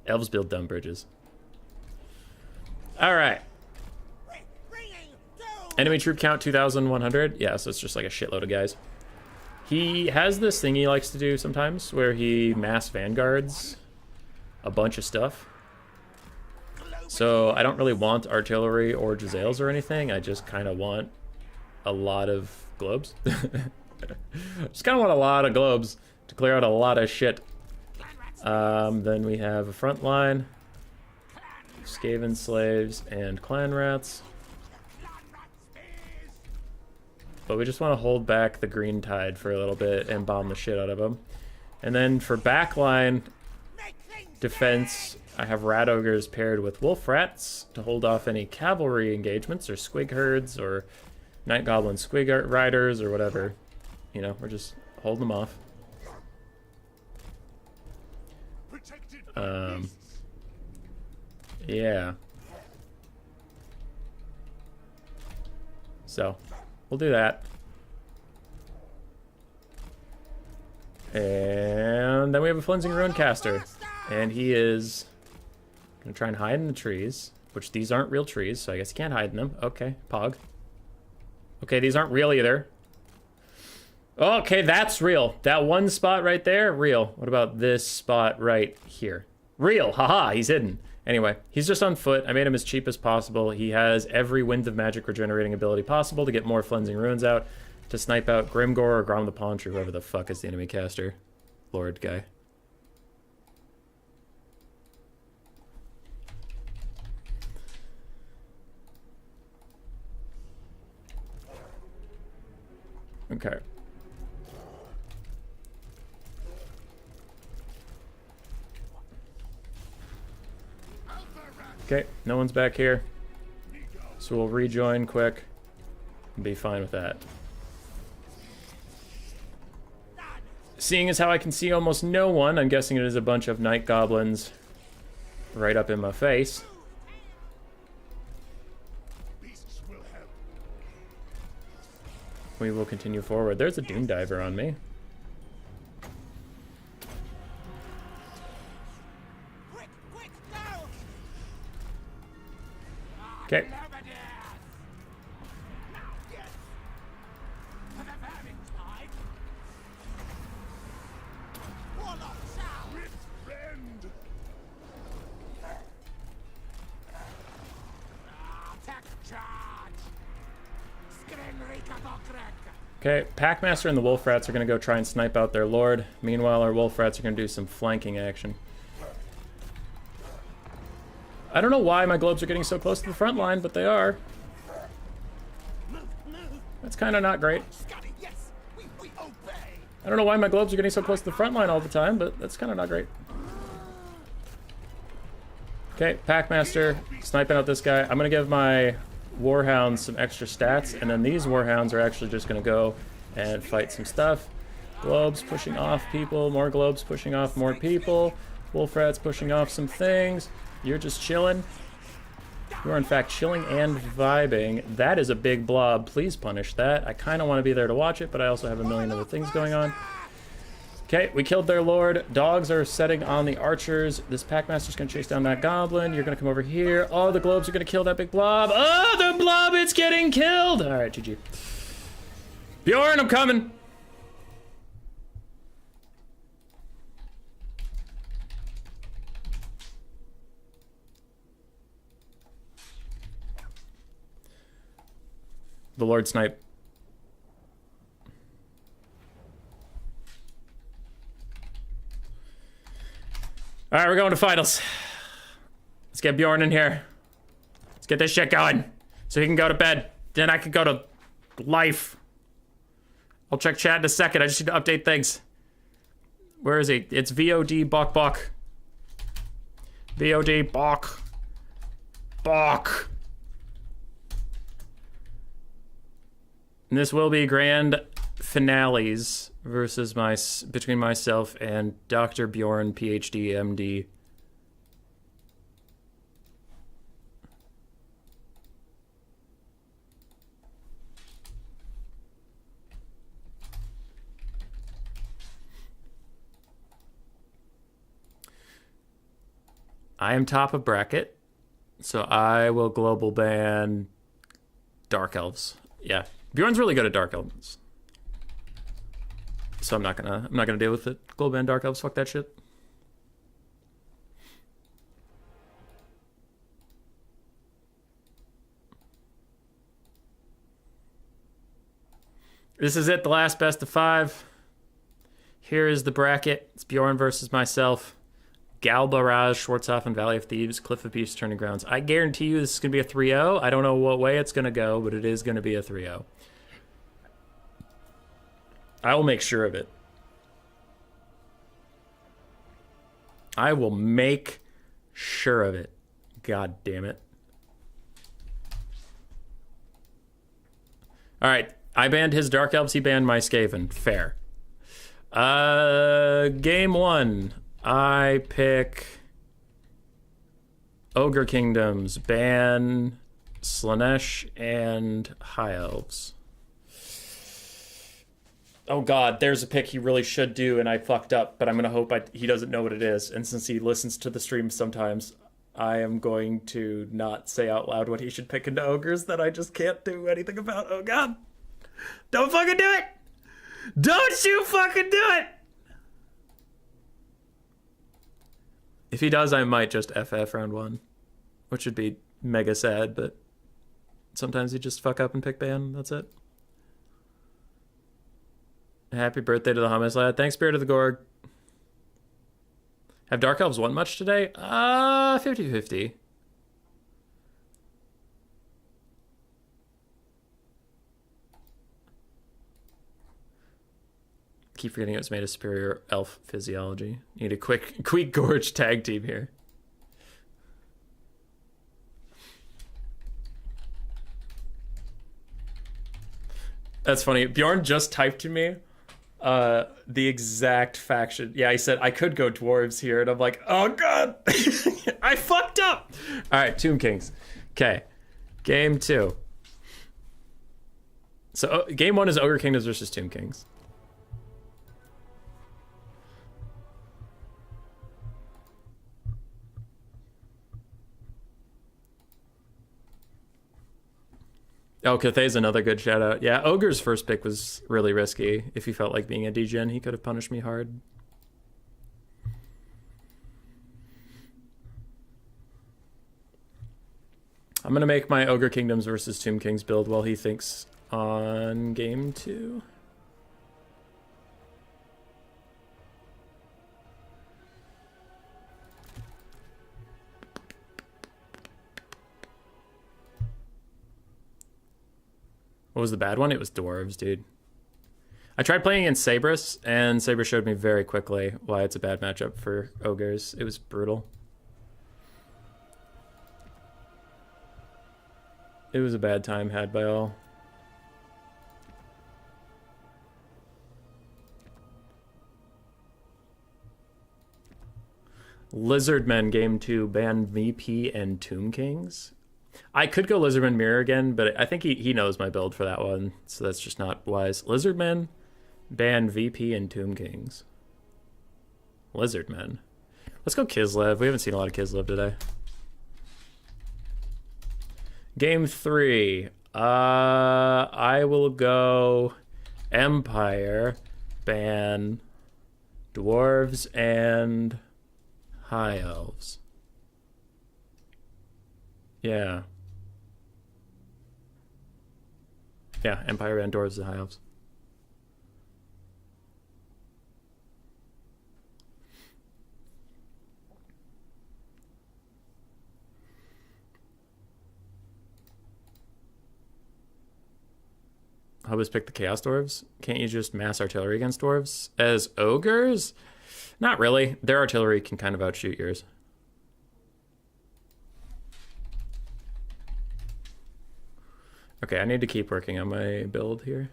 Elves build dumb bridges. All right. Enemy troop count 2,100. Yeah, so it's just like a shitload of guys. He has this thing he likes to do sometimes where he mass vanguards a bunch of stuff. So I don't really want artillery or Giselles or anything. I just kind of want a lot of globes. Just kind of want a lot of globes to clear out a lot of shit. Then we have a front line. Skaven slaves and clan rats. But we just want to hold back the green tide for a little bit and bomb the shit out of them. And then for backline defense, I have rat ogres paired with wolf rats to hold off any cavalry engagements or squig herds or night goblin squig riders or whatever. You know, we're just holding them off. Yeah. So, we'll do that. And then we have a Cleansing Ruin caster. And he is gonna try and hide in the trees. Which these aren't real trees, so I guess you can't hide in them. Okay, Pog. Okay, these aren't real either. Okay, that's real. That one spot right there, real. What about this spot right here? Real, haha, he's hidden. Anyway, he's just on foot. I made him as cheap as possible. He has every Wind of Magic regenerating ability possible to get more Cleansing Runes out, to snipe out Grimgor or Grom the Paunch or whoever the fuck is the enemy caster. Lord guy. Okay. Okay, no one's back here. So we'll rejoin quick and be fine with that. Seeing as how I can see almost no one, I'm guessing it is a bunch of night goblins right up in my face. We will continue forward. There's a Doom Diver on me. Okay. Okay, Packmaster and the Wolf Rats are going to go try and snipe out their lord. Meanwhile, our Wolf Rats are going to do some flanking action. I don't know why my globes are getting so close to the front line, but they are. That's kind of not great. I don't know why my globes are getting so close to the front line all the time, but that's kind of not great. Okay, Packmaster sniping out this guy. I'm going to give my Warhounds some extra stats, and then these Warhounds are actually just going to go and fight some stuff. Globes pushing off people, more globes pushing off more people. Wolf Rats pushing off some things. You're just chilling. You are in fact chilling and vibing. That is a big blob. Please punish that. I kind of want to be there to watch it, but I also have a million other things going on. Okay, we killed their lord. Dogs are setting on the archers. This Packmaster's going to chase down that goblin. You're going to come over here. Oh, the globes are going to kill that big blob. Oh, the blob, it's getting killed. All right, GG. Bjorn, I'm coming. The Lord Snipe. All right, we're going to finals. Let's get Bjorn in here. Let's get this shit going so he can go to bed. Then I can go to life. I'll check chat in a second. I just need to update things. Where is he? It's VOD Bok Bok. VOD Bok. Bok. And this will be grand finales versus between myself and Dr. Bjorn, PhD, MD. I am top of bracket, so I will global ban Dark Elves. Yeah, Bjorn's really good at Dark Elves. So I'm not gonna deal with it. Global ban Dark Elves, fuck that shit. This is it, the last best of 5. Here is the bracket. It's Bjorn versus myself. Galba, Raz, Schwarzhofen, Valley of Thieves, Cliff of Peace, Turning Grounds. I guarantee you this is going to be a 3-0. I don't know what way it's going to go, but it is going to be a 3-0. I will make sure of it. I will make sure of it. God damn it. Alright, I banned his Dark Elves, he banned my Skaven. Fair. Game 1. I pick Ogre Kingdoms, ban Slanesh and High Elves. Oh god, there's a pick he really should do, and I fucked up, but I'm gonna hope he doesn't know what it is. And since he listens to the stream sometimes, I am going to not say out loud what he should pick into ogres that I just can't do anything about. Oh god. Don't fucking do it! Don't you fucking do it! If he does, I might just FF round 1. Which would be mega sad, but sometimes you just fuck up and pick ban. That's it. Happy birthday to the hummus lad. Thanks, Spirit of the Gorg. Have Dark Elves won much today? 50-50. Keep forgetting it was made of superior elf physiology. Need a quick gorge tag team here. That's funny. Bjorn just typed to me the exact faction. Yeah, he said I could go dwarves here, and I'm like, oh god, I fucked up. All right, Tomb Kings. Okay, game 2. So game 1 is Ogre Kingdoms versus Tomb Kings. Oh, Cathay's another good shout out. Yeah, Ogre's first pick was really risky. If he felt like being a degen, he could have punished me hard. I'm gonna make my Ogre Kingdoms versus Tomb Kings build while he thinks on game 2. What was the bad one? It was dwarves, dude. I tried playing against Sabrus, and Sabrus showed me very quickly why it's a bad matchup for ogres. It was brutal. It was a bad time had by all. Lizardmen game 2 ban VP and Tomb Kings. I could go Lizardman Mirror again, but I think he knows my build for that one, so that's just not wise. Lizardmen, ban VP and Tomb Kings. Lizardmen. Let's go Kislev. We haven't seen a lot of Kislev today. Game 3. I will go Empire, ban Dwarves and High Elves. Yeah. Yeah, Empire and Dwarves and High Elves. Hubba's pick the Chaos Dwarves. Can't you just mass artillery against dwarves? As ogres? Not really. Their artillery can kind of outshoot yours. Okay, I need to keep working on my build here.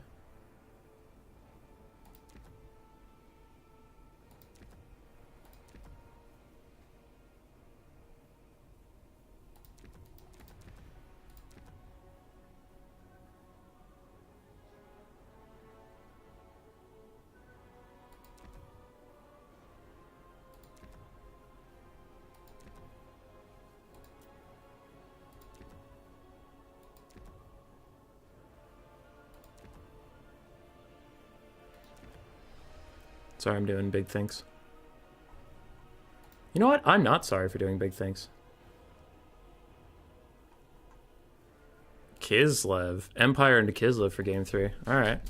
Sorry, I'm doing big things. You know what? I'm not sorry for doing big things. Kislev. Empire into Kislev for game 3. Alright.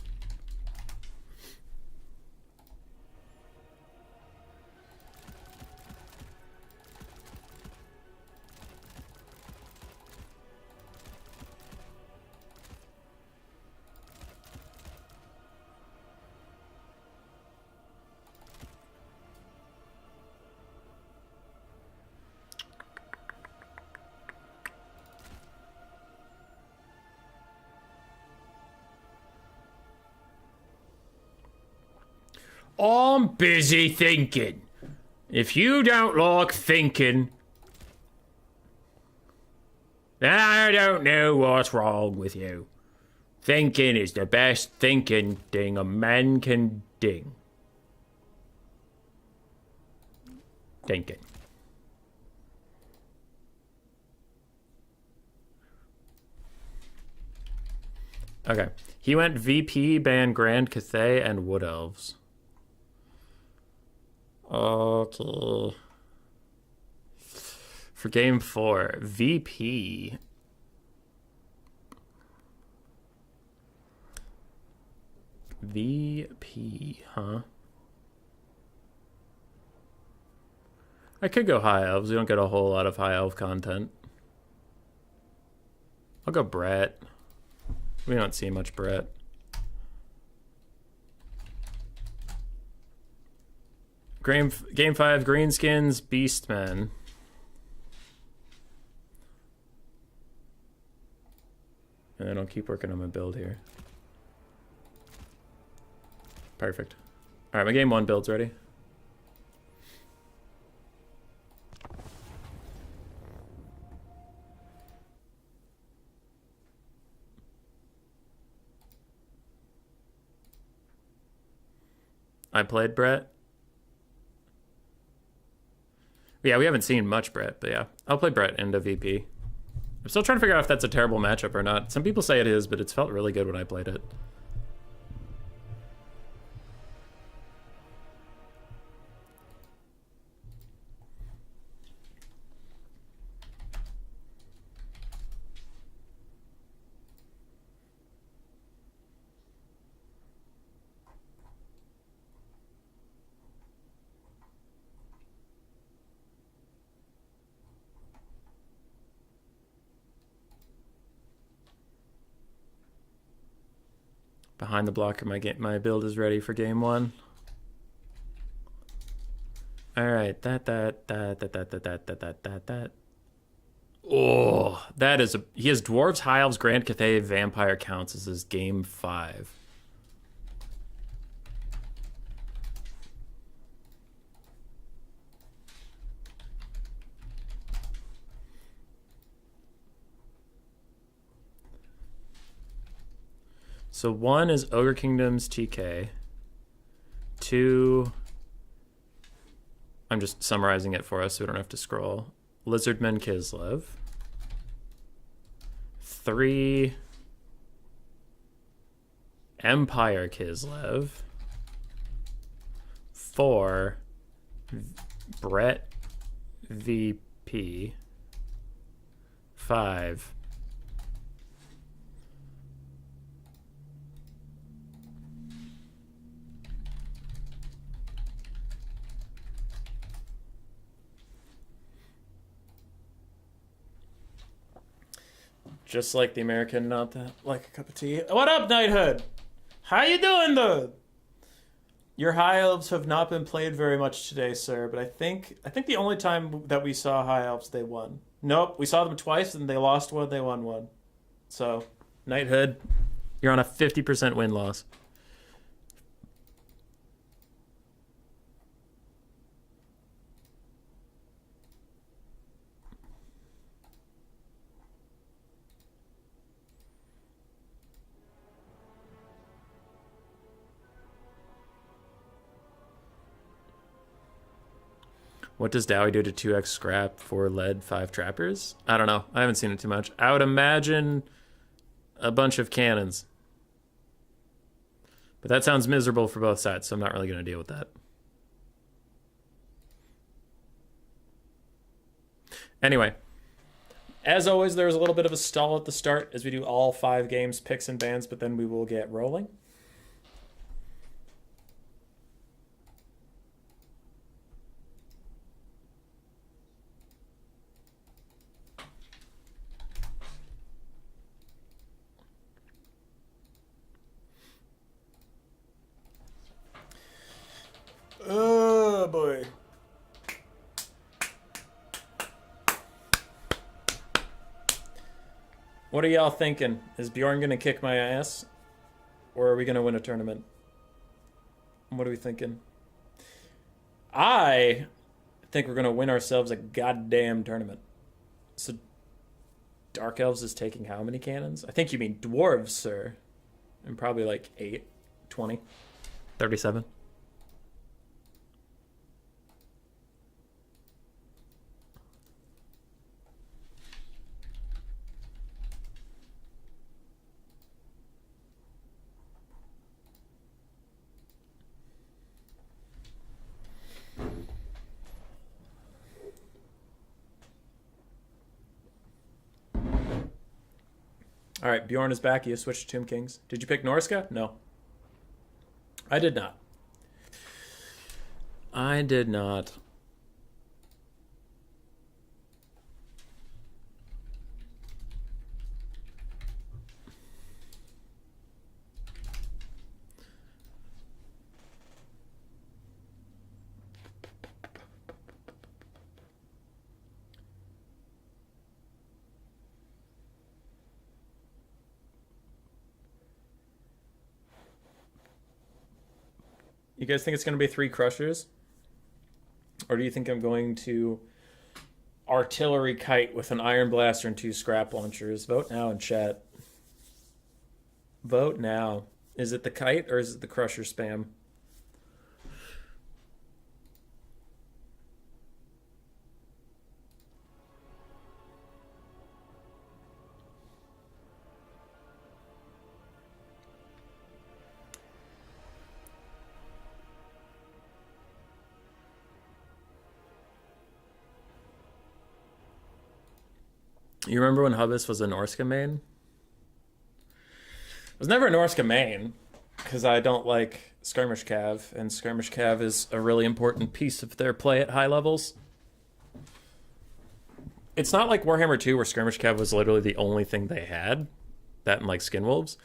I'm busy thinking. If you don't like thinking, then I don't know what's wrong with you. Thinking is the best thinking thing a man can ding. Thinking. Okay. He went VP, ban Grand Cathay, and Wood Elves. Okay. For game 4, VP. VP, huh? I could go High Elves. We don't get a whole lot of High Elf content. I'll go Brett. We don't see much Brett. Game 5, Greenskins, Beastmen. And then I'll keep working on my build here. Perfect. Alright, my game 1 build's ready. I played Brett. Yeah, we haven't seen much Brett, but yeah. I'll play Brett into VP. I'm still trying to figure out if that's a terrible matchup or not. Some people say it is, but it's felt really good when I played it. Behind the blocker, my build is ready for game 1. All right, that. Oh, that is he has Dwarves, High Elves, Grand Cathay, Vampire counts as his game 5. So 1 is Ogre Kingdoms TK. 2, I'm just summarizing it for us so we don't have to scroll. Lizardmen Kislev. 3, Empire Kislev. 4, Brett VP. 5, just like the American, not that like a cup of tea. What up, Knighthood? How you doing, though? Your High Elves have not been played very much today, sir. But I think the only time that we saw High Elves, they won. Nope, we saw them twice, and they lost one. They won one. So, Knighthood, you're on a 50% win loss. What does Dowie do to 2x scrap, 4 lead, 5 trappers? I don't know. I haven't seen it too much. I would imagine a bunch of cannons. But that sounds miserable for both sides, so I'm not really going to deal with that. Anyway, as always, there's a little bit of a stall at the start as we do all 5 games, picks and bans, but then we will get rolling. Oh boy. What are y'all thinking? Is Bjorn gonna kick my ass? Or are we gonna win a tournament? What are we thinking? I think we're gonna win ourselves a goddamn tournament. So Dark Elves is taking how many cannons? I think you mean dwarves, sir. and probably like 8, 20, 37. All right, Bjorn is back. He has switched to Tomb Kings. Did you pick Norska? No. I did not. I did not. You guys think it's going to be 3 Crushers? Or do you think I'm going to artillery kite with an Iron Blaster and 2 Scrap Launchers? Vote now in chat. Vote now. Is it the kite or is it the Crusher spam? You remember when Hubis was a Norska main? I was never a Norska main because I don't like Skirmish Cav, and Skirmish Cav is a really important piece of their play at high levels. It's not like Warhammer 2 where Skirmish Cav was literally the only thing they had, that and like Skinwolves,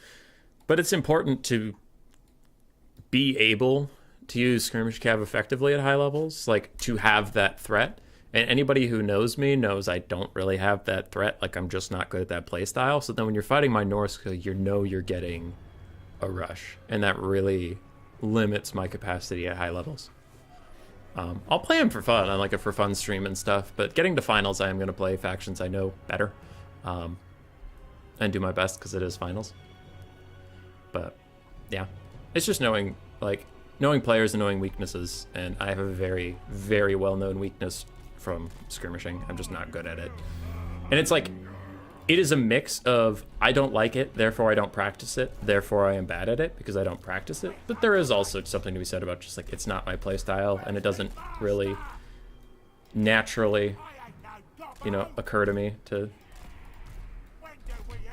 but it's important to be able to use Skirmish Cav effectively at high levels, like to have that threat. And anybody who knows me knows I don't really have that threat. Like, I'm just not good at that playstyle. So then when you're fighting my Norska, you know you're getting a rush. And that really limits my capacity at high levels. I'll play them for fun on like a for fun stream and stuff. But getting to finals, I am going to play factions I know better. And do my best because it is finals. But, yeah. It's just knowing players and knowing weaknesses. And I have a very, very well-known weakness from skirmishing. I'm just not good at it. And it's like, it is a mix of I don't like it, therefore I don't practice it, therefore I am bad at it because I don't practice it. But there is also something to be said about just like it's not my play style and it doesn't really naturally, you know, occur to me to,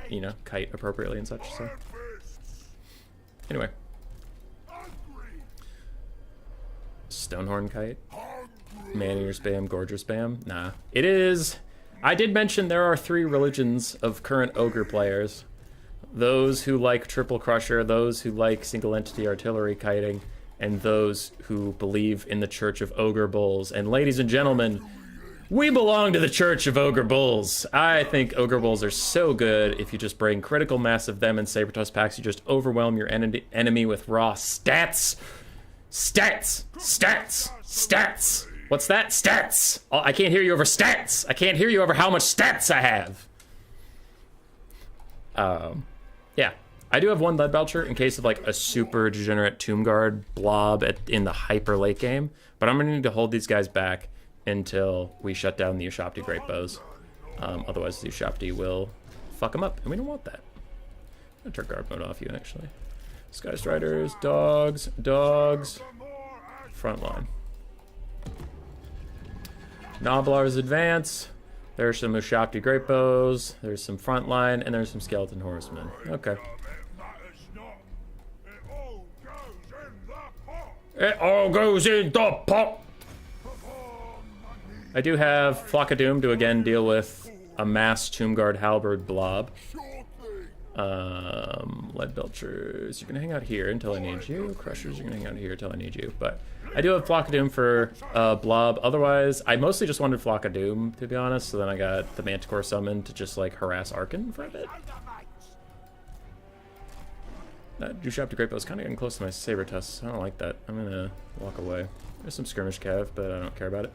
you know, kite appropriately and such. So anyway, Stonehorn kite. Man-eater spam, gorger spam? Nah. It is... I did mention there are 3 religions of current ogre players. Those who like triple crusher, those who like single entity artillery kiting, and those who believe in the Church of Ogre Bulls. And ladies and gentlemen, we belong to the Church of Ogre Bulls. I think Ogre Bulls are so good. If you just bring critical mass of them in Sabertusk packs, you just overwhelm your enemy with raw stats. Stats! Stats! Stats! What's that? Stats! Oh, I can't hear you over stats! I can't hear you over how much stats I have! Yeah. I do have 1 Lead Belcher in case of like a super degenerate Tomb Guard blob in the hyper late game, but I'm gonna need to hold these guys back until we shut down the Ushapti Great Bows. Otherwise the Ushapti will fuck them up, and we don't want that. I'm gonna turn guard mode off you, actually. Sky Striders, dogs, frontline. Noblars advance. There's some Ushapti Great Bows. There's some frontline, and there's some Skeleton Horsemen. Okay. It all goes in the pot. I do have Flock of Doom to again deal with a mass Tomb Guard Halberd blob. Lead Belchers, you're gonna hang out here until I need you. Crushers, you're gonna hang out here until I need you. But I do have Flock of Doom for blob. Otherwise, I mostly just wanted Flock of Doom, to be honest. So then I got the Manticore summoned to just like harass Arkan for a bit. That Ushapti Great Bow is kind of getting close to my Sabertusk. I don't like that. I'm gonna walk away. There's some skirmish cav, but I don't care about it.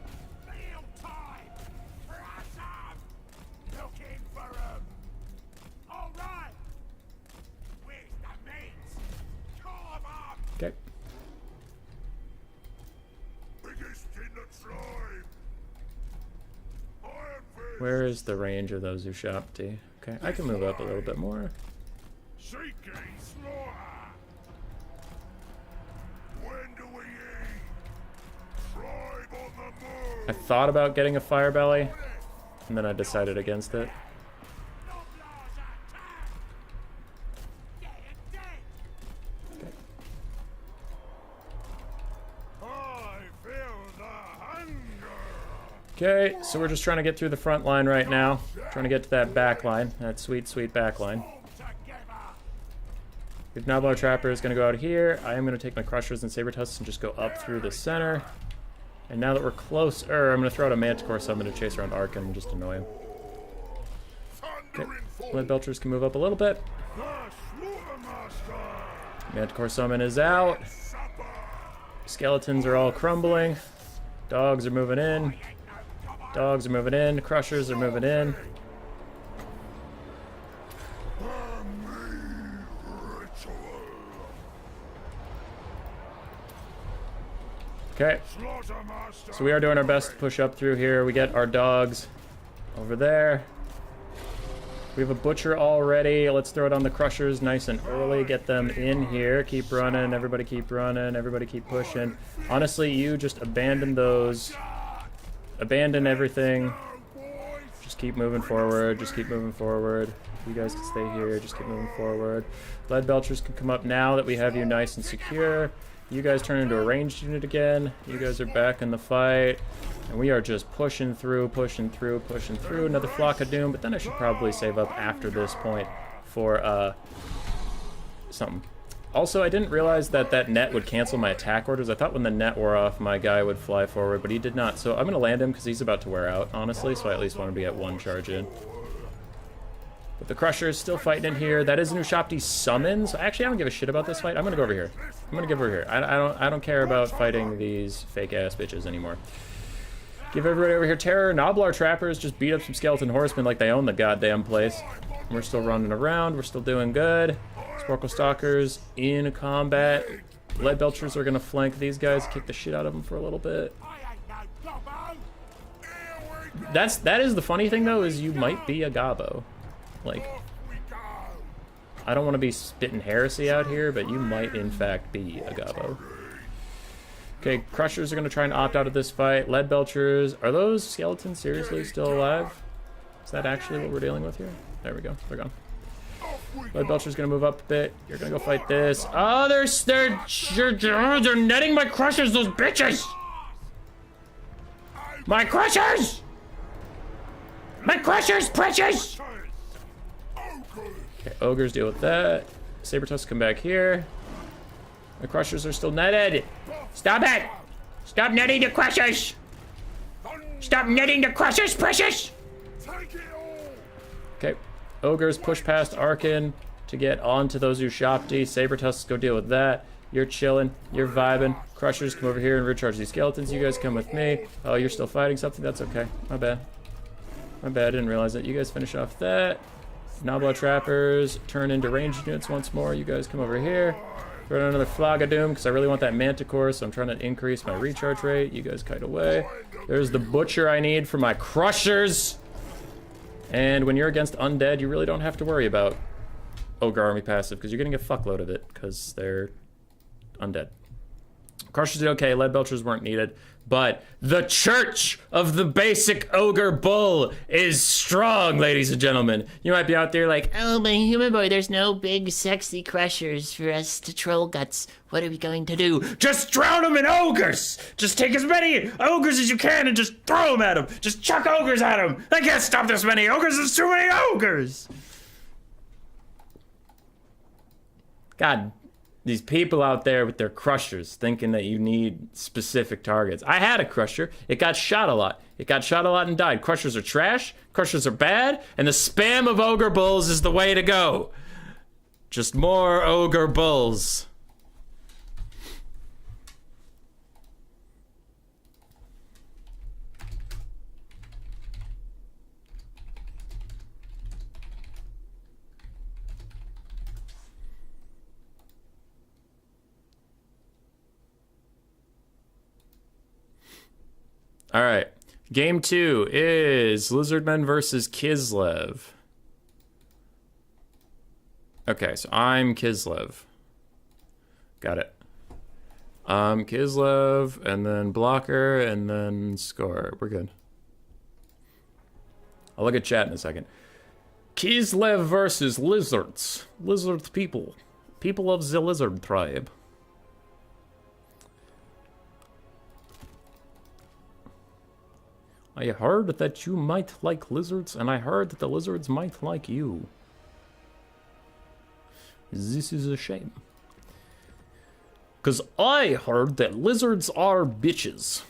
Where is the range of those Ushapti? Okay, I can move up a little bit more. Seeking slaughter. When do we eat? Tribe on the move. I thought about getting a fire belly, and then I decided against it. I feel the hunger. Okay, so we're just trying to get through the front line right now. Trying to get to that back line, that sweet, sweet back line. If Nablar Trapper is going to go out here, I am going to take my Crushers and Saber Tusks and just go up through the center. And now that we're closer, I'm going to throw out a Manticore Summon to chase around Arkin and just annoy him. Okay, Blood Belchers can move up a little bit. Manticore Summon is out. Skeletons are all crumbling. Dogs are moving in. Dogs are moving in. Crushers are moving in. Okay, so we are doing our best to push up through here. We get our dogs over there. We have a butcher already. Let's throw it on the Crushers nice and early. Get them in here. Keep running. Everybody keep running. Everybody keep pushing. Honestly, you just abandon those. Abandon everything. Just keep moving forward. Just keep moving forward. You guys can stay here. Just keep moving forward. Lead Belchers can come up now that we have you nice and secure. You guys turn into a ranged unit again. You guys are back in the fight. And we are just pushing through, pushing through, pushing through. Another Flock of Doom, but then I should probably save up after this point for something. Also, I didn't realize that that net would cancel my attack orders. I thought when the net wore off, my guy would fly forward, but he did not. So I'm going to land him because he's about to wear out, honestly, so I at least want him to get one charge in. But the Crusher is still fighting in here. That is Ushapti's summon. So actually, I don't give a shit about this fight. I'm gonna go over here. I'm gonna give over here. I don't care about fighting these fake ass bitches anymore. Give everybody over here terror. Nablar Trappers just beat up some skeleton horsemen like they own the goddamn place. We're still running around. We're still doing good. Sporkle Stalkers in combat. Lead Belchers are gonna flank these guys, kick the shit out of them for a little bit. That is the funny thing though, is you might be a gobbo. Like, I don't want to be spitting heresy out here, but you might in fact be a gobbo. Okay, Crushers are going to try and opt out of this fight. Lead Belchers, are those skeletons seriously still alive? Is that actually what we're dealing with here? There we go, they're gone. Lead Belchers going to move up a bit. You're going to go fight this. Oh, they're netting my Crushers, those bitches! My Crushers! My Crushers, precious! Okay, Ogres deal with that. Saber-Tusks come back here. The Crushers are still netted. Stop it! Stop netting the Crushers! Stop netting the Crushers, precious! Okay, Ogres push past Arkin to get onto those Ushapti. Saber-Tusks go deal with that. You're chilling. You're vibing. Crushers come over here and recharge these skeletons. You guys come with me. Oh, you're still fighting something? That's okay. My bad. My bad, I didn't realize that. You guys finish off that. Nablar Trappers turn into ranged units once more. You guys come over here. Throw in another Flag of Doom because I really want that Manticore, so I'm trying to increase my recharge rate. You guys kite away. There's the Butcher I need for my Crushers. And when you're against undead, you really don't have to worry about Ogre Army passive because you're getting a fuckload of it because they're undead. Crushers did okay. Lead Belchers weren't needed. But the Church of the Basic Ogre Bull is strong, ladies and gentlemen. You might be out there like, Oh, my human boy, there's no big, sexy Crushers for us to troll guts. What are we going to do? just drown them in ogres! Just take as many ogres as you can and just throw them at them! Just chuck ogres at them! I can't stop this many ogres, there's too many ogres! God, these people out there with their Crushers thinking that you need specific targets. I had a Crusher. It got shot a lot. It got shot a lot and died. Crushers are trash. Crushers are bad. And the spam of Ogre Bulls is the way to go. Just more Ogre Bulls. All right, Game 2 is Lizardmen versus Kislev. Okay, so I'm Kislev. Got it. Kislev, and then blocker, and then score. We're good. I'll look at chat in a second. Kislev versus lizards. Lizard people. People of the lizard tribe. I heard that you might like lizards, and I heard that the lizards might like you. This is a shame. Because I heard that lizards are bitches.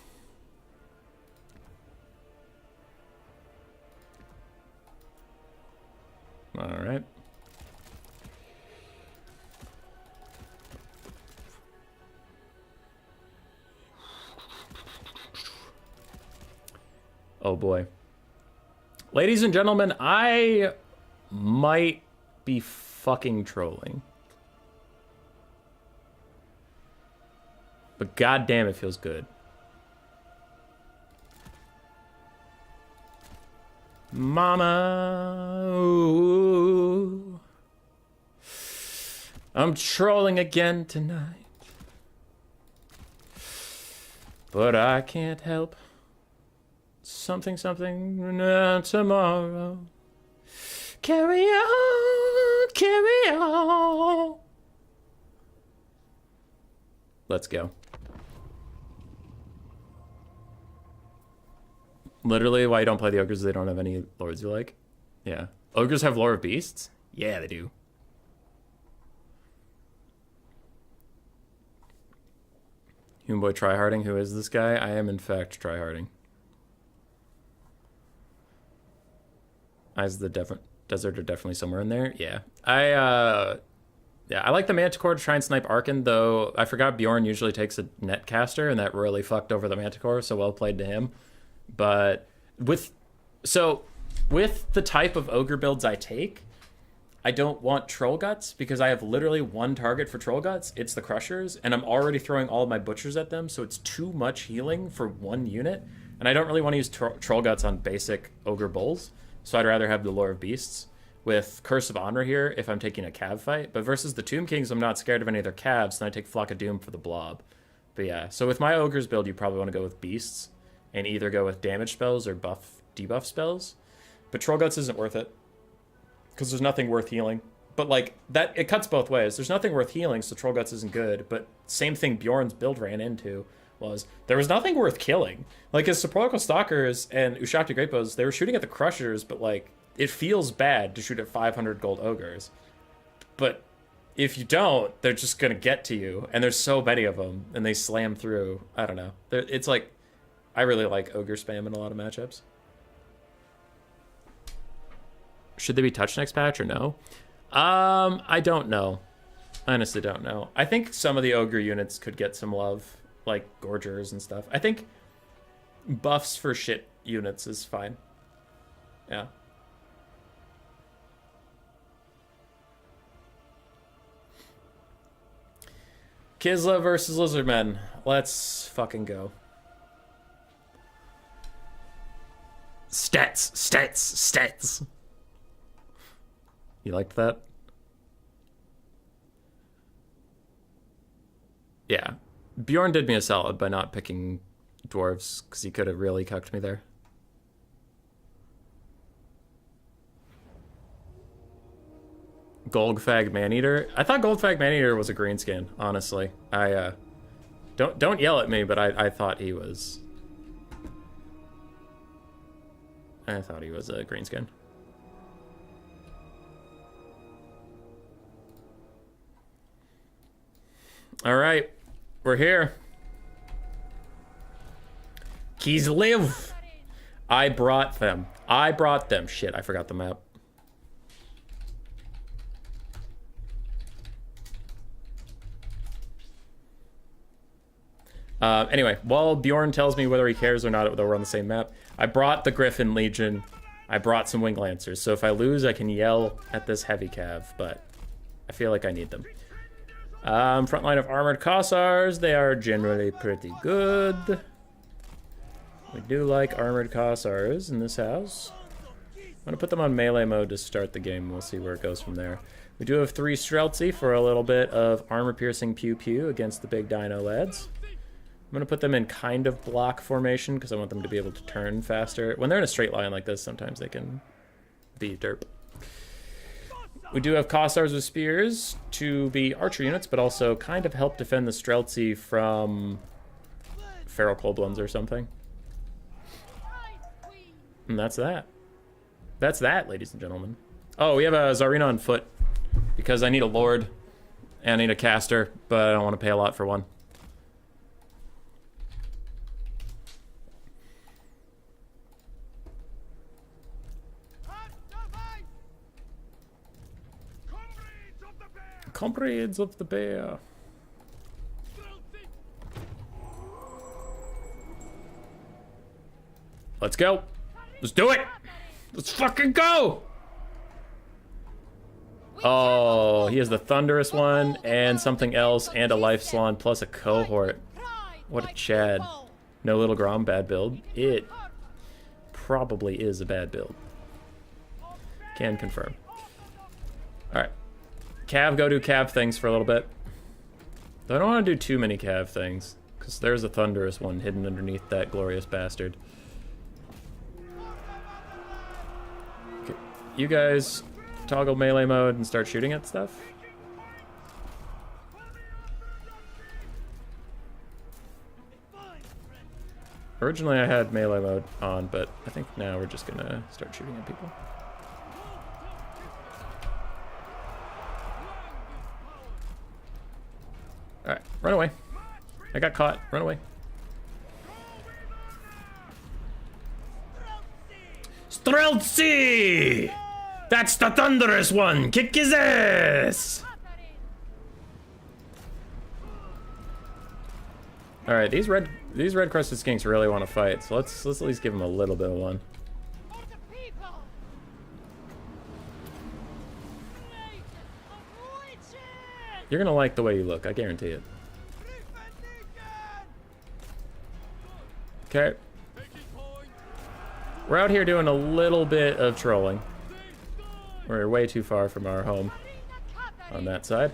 Alright. Oh boy. Ladies and gentlemen, I might be fucking trolling. But goddamn, it feels good. Mama, ooh, I'm trolling again tonight. But I can't help something tomorrow. Carry on, carry on. Let's go. Literally, why you don't play the ogres is they don't have any lords you like. Yeah. Ogres have lore of beasts? Yeah, they do. Human boy tryharding, who is this guy? I am in fact tryharding. Eyes of the desert are definitely somewhere in there. Yeah. I like the Manticore to try and snipe Arkan, though I forgot Bjorn usually takes a netcaster, and that really fucked over the Manticore, so well played to him. But with the type of ogre builds I take, I don't want Troll Guts, because I have literally one target for Troll Guts. It's the Crushers, and I'm already throwing all of my Butchers at them, so it's too much healing for one unit. And I don't really want to use Troll Guts on basic Ogre Bulls, so I'd rather have the Lore of Beasts with Curse of Honor here if I'm taking a Cav fight. But versus the Tomb Kings, I'm not scared of any of their Cavs, then I take Flock of Doom for the Blob. But yeah, so with my Ogres build, you probably want to go with Beasts, and either go with damage spells or debuff spells. But Troll Guts isn't worth it, because there's nothing worth healing. But like, that, it cuts both ways. There's nothing worth healing, so Troll Guts isn't good. But same thing Bjorn's build ran into was, there was nothing worth killing. Like, his Sepulchral Stalkers and Ushakti Great Bows, they were shooting at the Crushers, but like, it feels bad to shoot at 500 gold Ogres. But if you don't, they're just gonna get to you. And there's so many of them, and they slam through. I don't know. It's like, I really like Ogre spam in a lot of matchups. Should they be touched next patch or no? I don't know. I honestly don't know. I think some of the Ogre units could get some love, like Gorgers and stuff. I think buffs for shit units is fine. Yeah. Kislev versus Lizardmen. Let's fucking go. Stats. You liked that? Yeah. Bjorn did me a solid by not picking dwarves, because he could have really cucked me there. Golgfag Maneater. I thought Golgfag Maneater was a green skin, honestly. Don't yell at me, but I thought he was... I thought he was a green skin. Alright, we're here. Keys live! I brought them. Shit, I forgot the map. Anyway, while Bjorn tells me whether he cares or not that we're on the same map, I brought the Griffin Legion. I brought some Wing Lancers, so if I lose, I can yell at this heavy cav, but I feel like I need them. Front line of armored Kossars, they are generally pretty good. We do like armored Kossars in this house. I'm gonna put them on melee mode to start the game. We'll see where it goes from there. We do have 3 Streltsy for a little bit of armor-piercing pew-pew against the big dino lads. I'm gonna put them in kind of block formation because I want them to be able to turn faster. When they're in a straight line like this, sometimes they can be derp. We do have Kossars with spears to be archer units, but also kind of help defend the Streltsy from feral cold ones or something. And that's that. That's that, ladies and gentlemen. Oh, we have a Czarina on foot because I need a lord and I need a caster, but I don't want to pay a lot for one. Comrades of the bear. Let's go. Let's do it. Let's fucking go. Oh, he has the thunderous one and something else and a life salon plus a cohort. What a chad. No little Grom, bad build. It probably is a bad build. Can confirm. Alright. Cav, go do Cav things for a little bit. Though I don't want to do too many Cav things, because there's a thunderous one hidden underneath that glorious bastard. Okay. You guys toggle melee mode and start shooting at stuff. Originally I had melee mode on, but I think now we're just gonna start shooting at people. Alright, run away. I got caught. Run away. Streltsy! That's the thunderous one! Kick his ass! Alright, these red crusted skinks really want to fight, so let's at least give them a little bit of one. You're gonna like the way you look, I guarantee it. Okay. We're out here doing a little bit of trolling. We're way too far from our home on that side.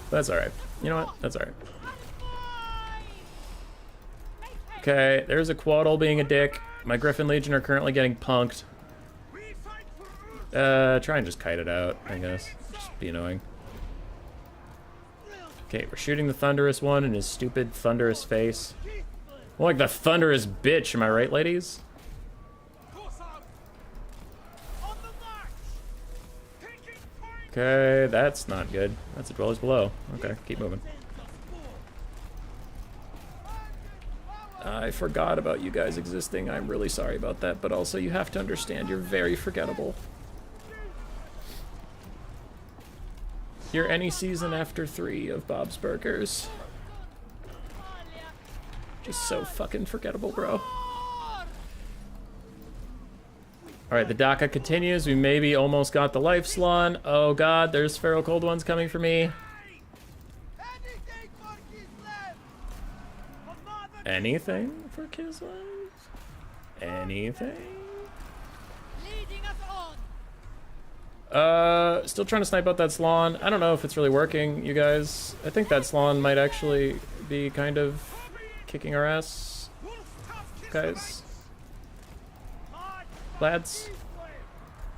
That's alright. You know what? That's alright. Okay, there's a Quaddle being a dick. My Griffin Legion are currently getting punked. Try and just kite it out, I guess. Just be annoying. Okay, we're shooting the thunderous one in his stupid thunderous face. More like the thunderous bitch, am I right, ladies? Okay, that's not good. That's a Dwellers Below. Okay, keep moving. I forgot about you guys existing. I'm really sorry about that, but also you have to understand you're very forgettable. You're any season after 3 of Bob's Burgers. Just so fucking forgettable, bro. Alright, the DACA continues. We maybe almost got the life salon. Oh god, there's feral cold ones coming for me. Anything for Kislev? Anything? Still trying to snipe out that Slon. I don't know if it's really working, you guys. I think that Slon might actually be kind of kicking our ass. Guys. Lads.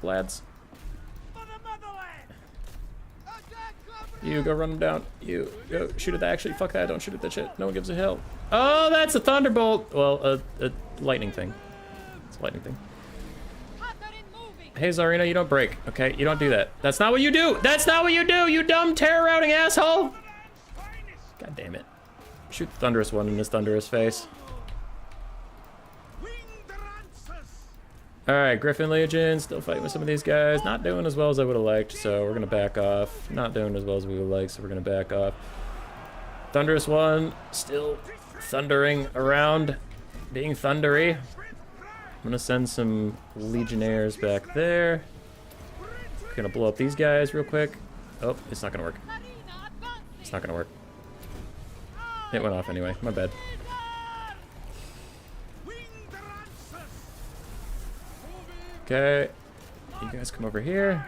Lads. You go run him down. You go shoot at that. Actually, fuck that. Don't shoot at that shit. No one gives a hell. Oh, that's a thunderbolt. Well, a lightning thing. It's a lightning thing. Hey, Czarina, you don't break, okay? You don't do that. That's not what you do! That's not what you do, you dumb terror-routing asshole! God damn it. Shoot the thunderous one in his thunderous face. Alright, Griffin Legion, still fighting with some of these guys. Not doing as well as I would have liked, so we're gonna back off. Not doing as well as we would like, so we're gonna back off. Thunderous one, still thundering around, being thundery. I'm gonna send some legionnaires back there. Gonna blow up these guys real quick. Oh, it's not gonna work. It's not gonna work. It went off anyway, my bad. Okay. You guys come over here.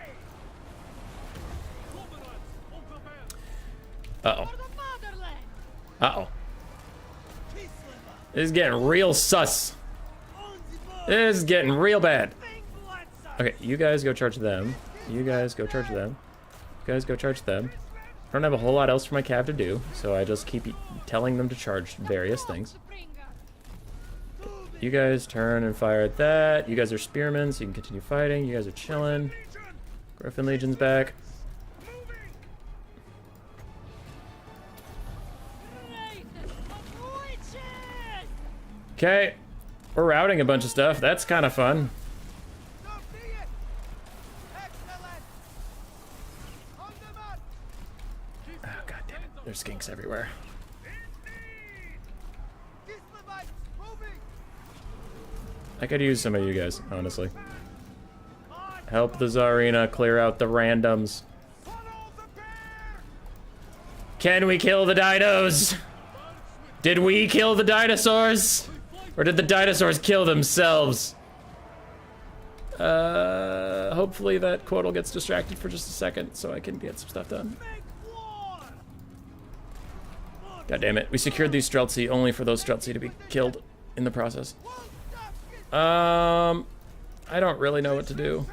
Uh-oh. Uh-oh. This is getting real sus. This is getting real bad. Okay, you guys go charge them. You guys go charge them. You guys go charge them. I don't have a whole lot else for my cav to do, so I just keep telling them to charge various things. You guys turn and fire at that. You guys are spearmen, so you can continue fighting. You guys are chilling. Griffin Legion's back. Okay, we're routing a bunch of stuff. That's kind of fun. Oh, god damn it. There's skinks everywhere. I could use some of you guys, honestly. Help the Tsarina clear out the randoms. Can we kill the dinos? Did we kill the dinosaurs? Or did the dinosaurs kill themselves? Hopefully that Quotal gets distracted for just a second so I can get some stuff done. God damn it. We secured these Streltsy only for those Streltsy to be killed in the process. I don't really know what to do.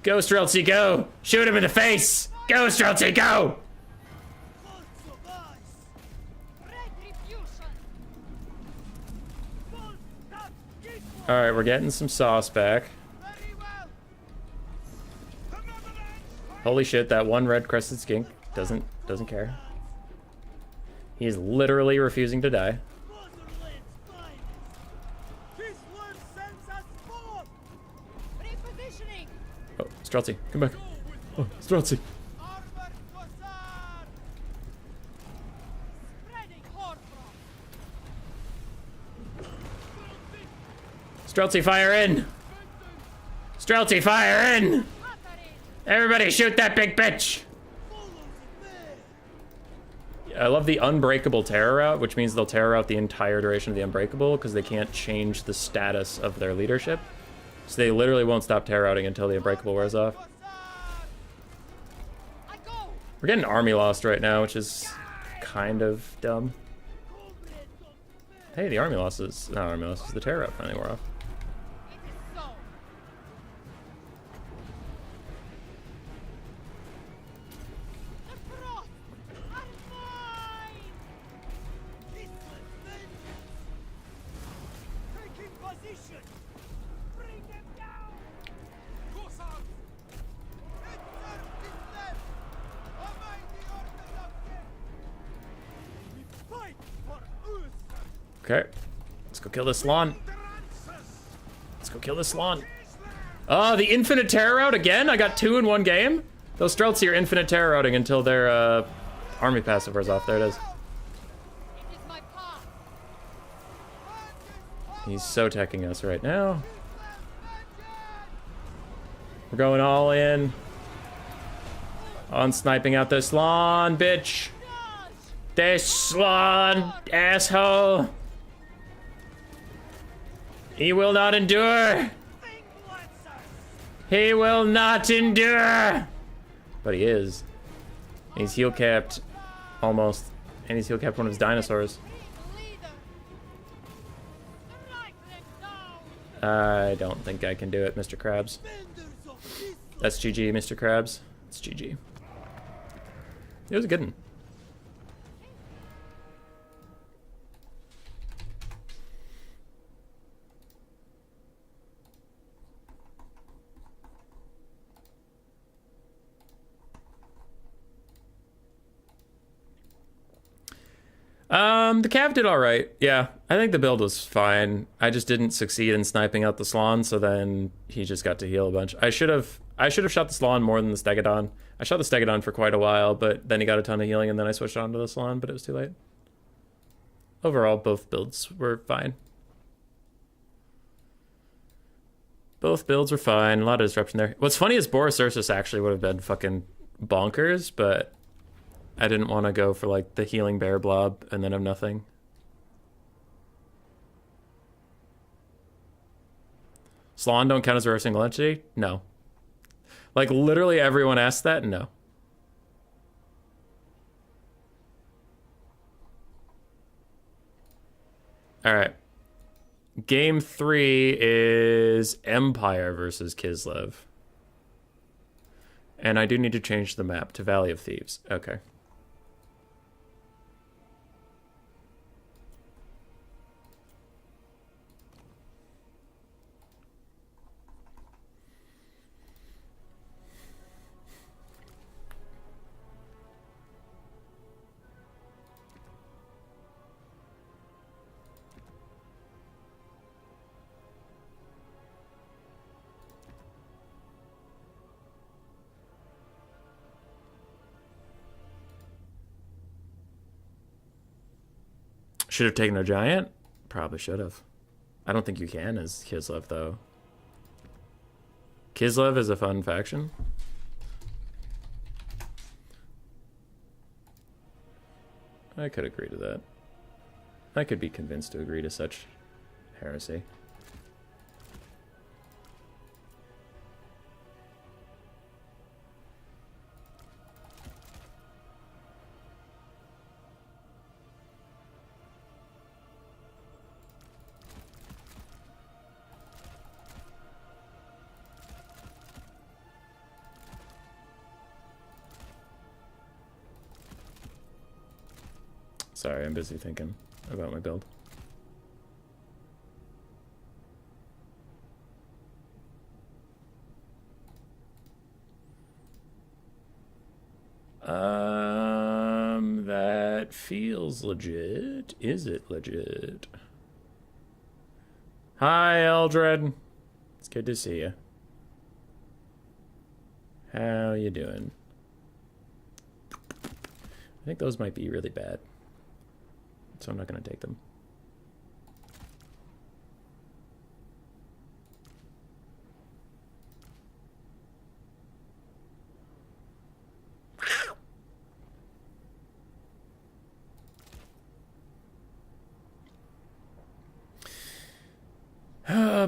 Go Streltsy, go! Shoot him in the face! Go Streltsy, go! Alright, we're getting some sauce back. Holy shit, that one red-crested skink doesn't care. He is literally refusing to die. Oh, Streltsy, come back. Oh, Streltsy. Streltsy, fire in! Streltsy, fire in! Everybody shoot that big bitch! I love the unbreakable terror route, which means they'll terror out the entire duration of the unbreakable because they can't change the status of their leadership. So they literally won't stop terror routing until the unbreakable wears off. We're getting army lost right now, which is kind of dumb. Hey, the army losses, not army losses, the terror route finally wore off. Okay, let's go kill this lawn. Let's go kill this lawn. Oh, the infinite terror route again? I got 2 in one game? Those Streltsy are infinite terror routing until their army passive wears off. There it is. He's so teching us right now. We're going all in on sniping out this lawn, bitch. This lawn, asshole. He will not endure. He will not endure. But he is. He's heal capped almost. And he's heal capped one of his dinosaurs. I don't think I can do it, Mr. Krabs. That's GG, Mr. Krabs. It's GG. It was a good one. The Cav did alright. Yeah, I think the build was fine. I just didn't succeed in sniping out the Slan, so then he just got to heal a bunch. I should have shot the Slan more than the Stegodon. I shot the Stegodon for quite a while, but then he got a ton of healing, and then I switched on to the Slan, but it was too late. Overall, both builds were fine. Both builds were fine. A lot of disruption there. What's funny is Boris Ursus actually would have been fucking bonkers, but I didn't want to go for like the healing bear blob and then have nothing. Slan don't count as a single entity? No. Like literally everyone asked that? No. All right. Game 3 is Empire versus Kislev. And I do need to change the map to Valley of Thieves. Okay. Should have taken a giant? Probably should have. I don't think you can as Kislev, though. Kislev is a fun faction. I could agree to that. I could be convinced to agree to such heresy. Sorry, I'm busy thinking about my build. That feels legit. Is it legit? Hi, Eldred. It's good to see you. How you doing? I think those might be really bad. So I'm not going to take them.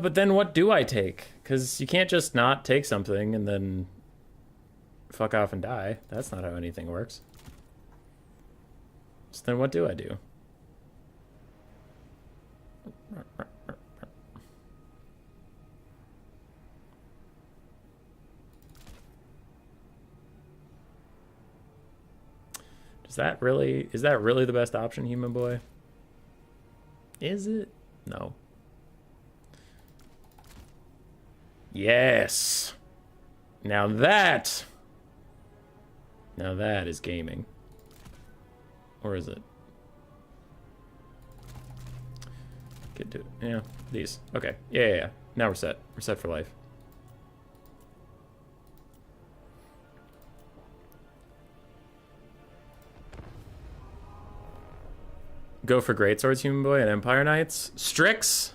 But then what do I take? Because you can't just not take something and then fuck off and die. That's not how anything works. So then what do I do? Is that really the best option, human boy? Is it? No. Yes. Now that is gaming. Or is it? Get to it. Yeah, these. Okay. Yeah. Now we're set. We're set for life. Go for Greatswords, human boy, and Empire Knights. Strix?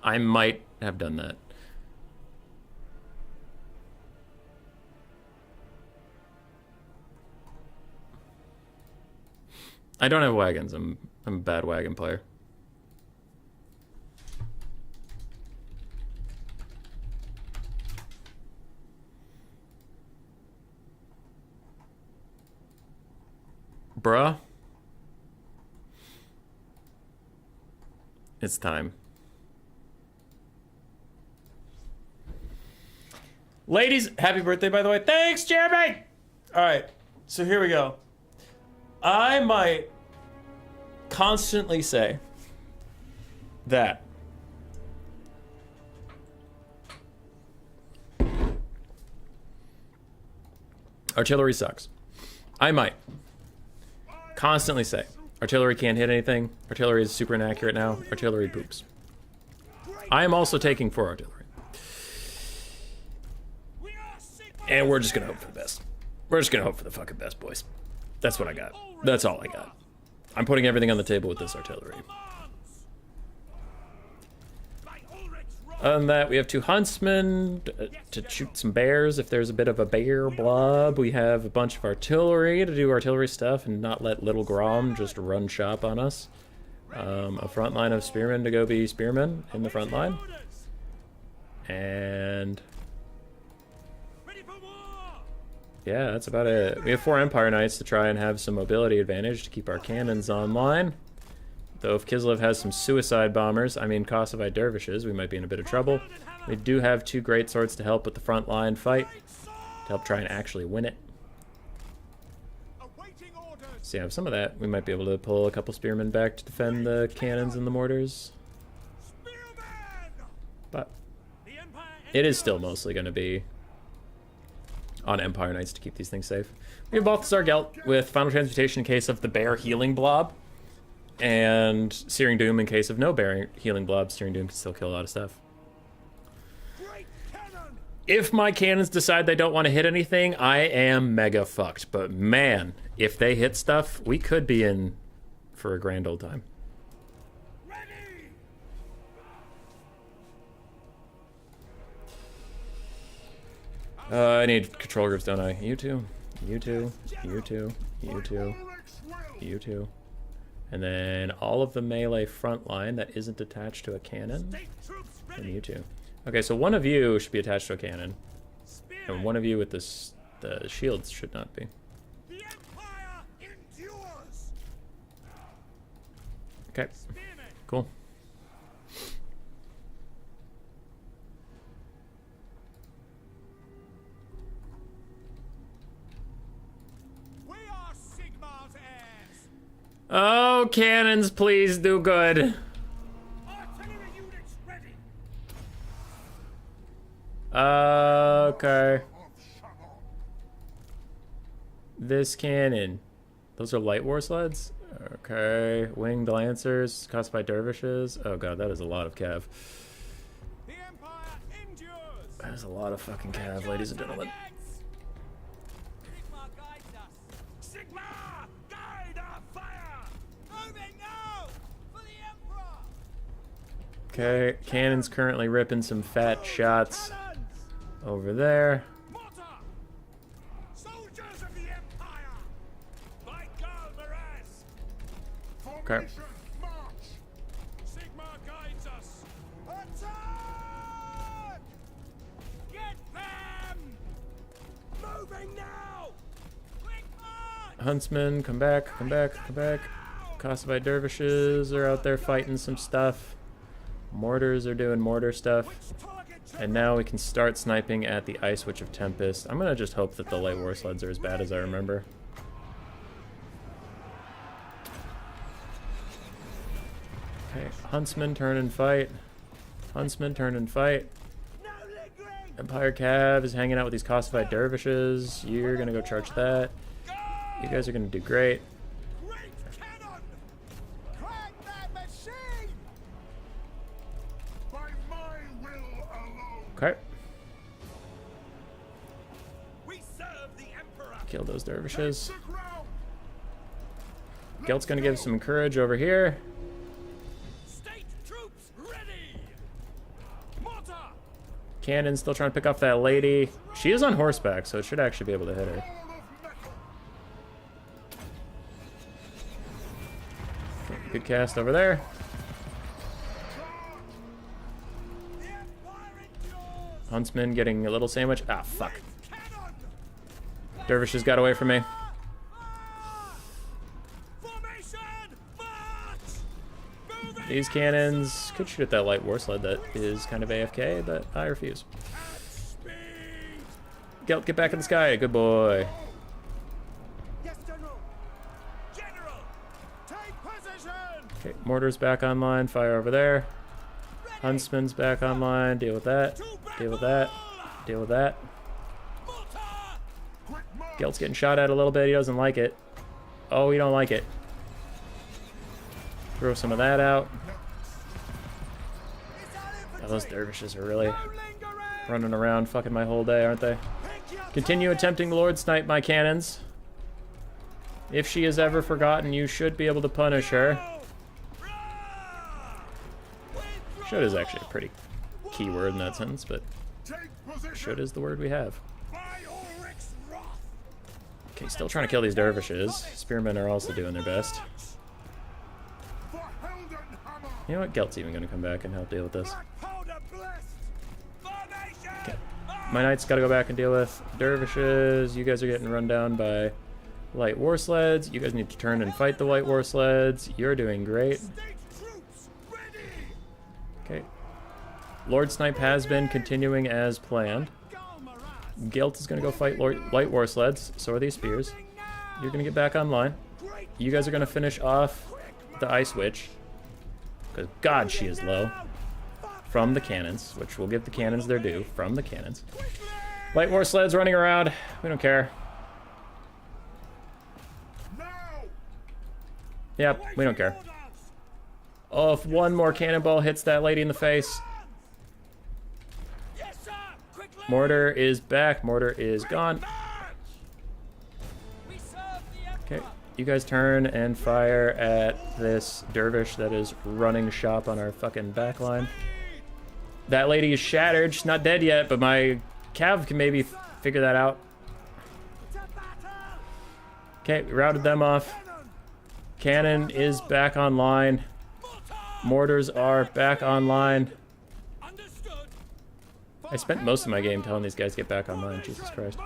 I might have done that. I don't have wagons. I'm a bad wagon player. Bruh. It's time. Ladies, happy birthday, by the way. Thanks, Jeremy! Alright, so here we go. I might constantly say that artillery sucks. I might constantly say artillery can't hit anything. Artillery is super inaccurate now. Artillery poops. I am also taking 4 artillery. And we're just gonna hope for the best. We're just gonna hope for the fucking best, boys. That's what I got. That's all I got. I'm putting everything on the table with this artillery. Other than that, we have 2 huntsmen to shoot some bears if there's a bit of a bear blob. We have a bunch of artillery to do artillery stuff and not let Little Grom just run shop on us. A front line of spearmen to go be spearmen in the front line. And yeah, that's about it. We have 4 Empire Knights to try and have some mobility advantage to keep our cannons online. Though if Kislev has some suicide bombers, I mean Kosovo dervishes, we might be in a bit of trouble. We do have 2 great swords to help with the front line fight, to help try and actually win it. So yeah, with some of that, we might be able to pull a couple spearmen back to defend the cannons and the mortars. But it is still mostly going to be on Empire Knights to keep these things safe. We have Balthasar Gelt with Final Transmutation in case of the bear healing blob, and Searing Doom in case of no bear healing blob. Searing Doom can still kill a lot of stuff. If my cannons decide they don't want to hit anything, I am mega fucked. But man, if they hit stuff, we could be in for a grand old time. I need control groups, don't I? You two, you two, you two, you two, you two. And then all of the melee front line that isn't attached to a cannon. And you two. Okay, so one of you should be attached to a cannon. And one of you with this, the shields should not be. Okay, cool. Oh, cannons, please do good. Okay. This cannon. Those are light war sleds? Okay. Winged lancers, caused by dervishes. Oh god, that is a lot of cav. That is a lot of fucking cav, ladies and gentlemen. Okay, cannon's currently ripping some fat shots over there. Okay. Huntsmen, come back, come back, come back. Kosovo dervishes are out there fighting some stuff. Mortars are doing mortar stuff. And now we can start sniping at the Ice Witch of Tempest. I'm gonna just hope that the light war sleds are as bad as I remember. Okay, Huntsman turn and fight. Huntsman turn and fight. Empire Cav is hanging out with these Kosovo dervishes. You're gonna go charge that. You guys are gonna do great. Okay. Kill those dervishes. Gelt's gonna give some courage over here. Cannon still trying to pick off that lady. She is on horseback, so it should actually be able to hit her. Okay, good cast over there. Huntsman getting a little sandwich. Ah, fuck. Dervishes got away from me. These cannons could shoot at that light war sled that is kind of AFK, but I refuse. Gelt, get back in the sky. Good boy. Okay, mortar's back online. Fire over there. Huntsman's back online. Deal with that. Deal with that. Deal with that. Gelt's getting shot at a little bit. He doesn't like it. Oh, he don't like it. Throw some of that out. Oh, those dervishes are really running around fucking my whole day, aren't they? Continue attempting Lord Snipe my cannons. If she is ever forgotten, you should be able to punish her. Should is actually a pretty key word in that sentence, but Take position. should is the word we have. By Ulrich's wrath. Okay, still trying to kill these dervishes. Spearmen are also doing their best. For Heldenhammer. You know what? Gelt's even going to come back and help deal with this. Black powder blessed. Formation. Okay. My knight's got to go back and deal with dervishes. You guys are getting run down by light war sleds. You guys need to turn and fight the light war sleds. You're doing great. State troops ready. Okay. Lord Snipe has been continuing as planned. Gelt is going to go fight light war sleds. So are these spears. You're going to get back online. You guys are going to finish off the Ice Witch. Because, God, she is low. From the cannons, which we'll give the cannons their due. From the cannons. Light war sleds running around. We don't care. Now. Yep, we don't care. Oh, if one more cannonball hits that lady in the face. Yes, sir. Quickly. Mortar is back. Mortar is gone. We serve the Okay, you guys turn and fire at this dervish that is running shop on our fucking backline. That lady is shattered. She's not dead yet, but my cav can maybe figure that out. Okay, we routed them off. Cannon is back online. Mortars are back online. Understood. I spent most of my game telling these guys to get back online. Jesus Christ.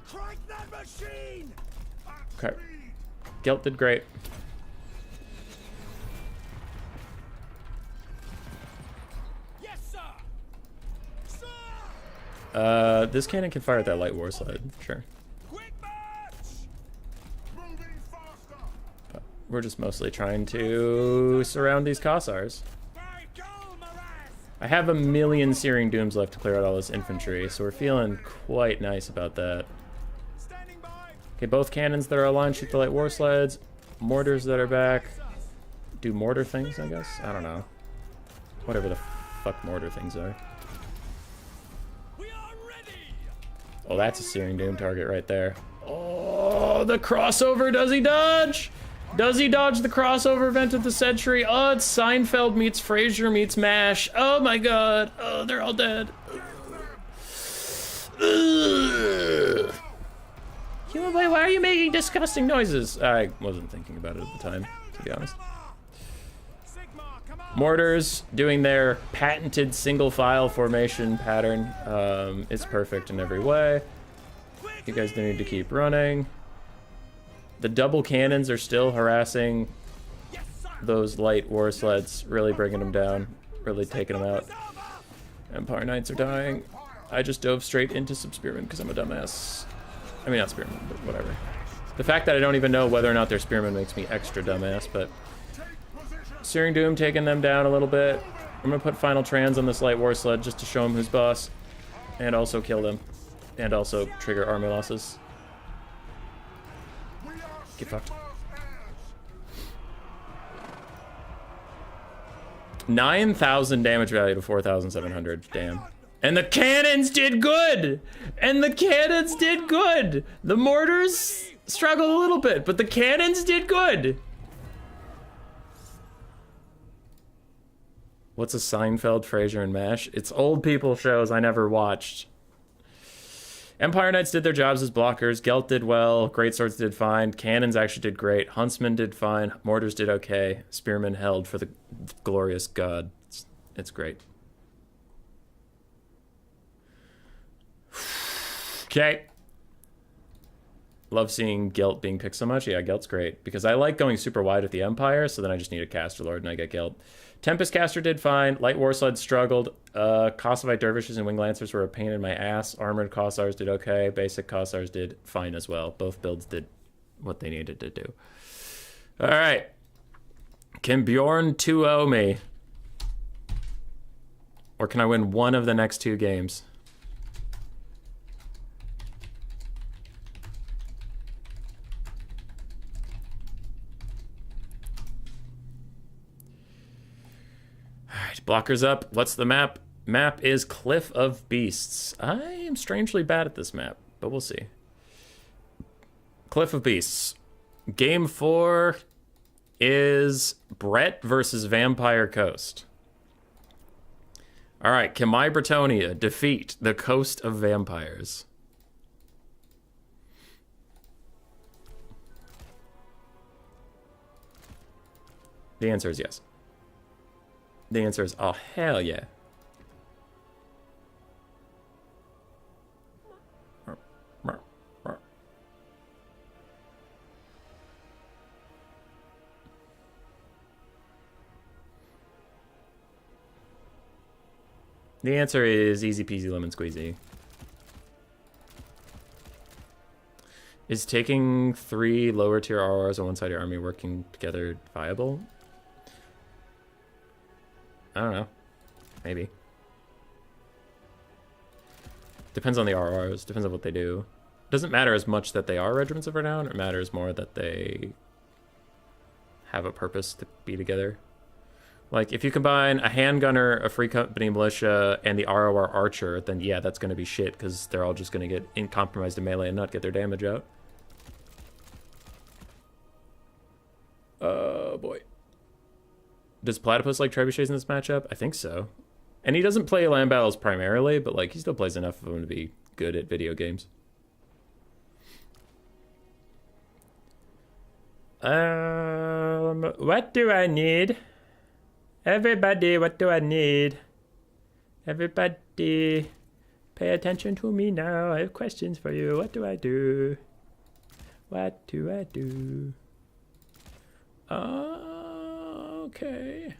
Crank that machine. Okay. Gelt did great. Yes, sir. Sir. This cannon can fire at that light war sled. Sure. Quick march. Moving faster. We're just mostly trying to surround these Kossars. By Golmaraz. I have a million Searing Dooms left to clear out all this infantry, so we're feeling quite nice about that. Standing by. Okay, both cannons that are aligned shoot the light war sleds. Mortars that are back do mortar things, I guess? I don't know. Whatever the fuck mortar things are. We are ready. Oh, that's a Searing Doom target right there. Oh, the crossover! Does he dodge? Does he dodge the crossover event of the century? Oh, it's Seinfeld meets Frasier meets MASH. Oh my god. Oh, they're all dead. Ugh. Human Boy, why are you making disgusting noises? I wasn't thinking about it at the time, to be honest. Sigma, come on. Mortars doing their patented single file formation pattern. It's perfect in every way. You guys need to keep running. The double cannons are still harassing Yes, sir. those light war sleds, really bringing them down, really taking them out. Empire Knights are dying. I just dove straight into some spearmen because I'm a dumbass. I mean, not spearmen, but whatever. The fact that I don't even know whether or not they're spearmen makes me extra dumbass, but Searing Doom taking them down a little bit. I'm gonna put final trans on this light war sled just to show them who's boss, and also kill them, and also trigger army losses. Get fucked. 9,000 damage value to 4,700. Damn. And the cannons did good! And the cannons did good! The mortars struggled a little bit, but the cannons did good! What's a Seinfeld, Frasier, and MASH? It's old people shows I never watched. Empire Knights did their jobs as blockers. Gelt did well. Greatswords did fine. Cannons actually did great. Huntsmen did fine. Mortars did okay. Spearmen held for the glorious god. It's great. Okay. Love seeing Gelt being picked so much. Yeah, Gelt's great. Because I like going super wide with the Empire, so then I just need a Caster Lord and I get Gelt. Tempest Caster did fine. Light War Sled struggled. Kossovite Dervishes and Wing Lancers were a pain in my ass. Armored Kossars did okay. Basic Kossars did fine as well. Both builds did what they needed to do. Alright. Can Bjorn 2-0 me? Or can I win one of the next two games? Alright, blockers up. What's the map? Map is Cliff of Beasts. I am strangely bad at this map, but we'll see. Cliff of Beasts. Game 4 is Brett versus Vampire Coast. All right, can my Bretonia defeat the Coast of Vampires? The answer is yes. The answer is, oh, hell yeah. The answer is easy peasy lemon squeezy. Is taking 3 lower tier RRs on one side of your army working together viable? I don't know. Maybe. Depends on the RRs. Depends on what they do. Doesn't matter as much that they are regiments of renown. It matters more that they have a purpose to be together. Like, if you combine a handgunner, a free company militia, and the ROR archer, then yeah, that's going to be shit, because they're all just going to get compromised in melee and not get their damage out. Oh, boy. Does Platypus like trebuchets in this matchup? I think so. And he doesn't play land battles primarily, but, like, he still plays enough of them to be good at video games. What do I need? Everybody, what do I need? Everybody, pay attention to me now. I have questions for you. What do I do? What do I do? Okay.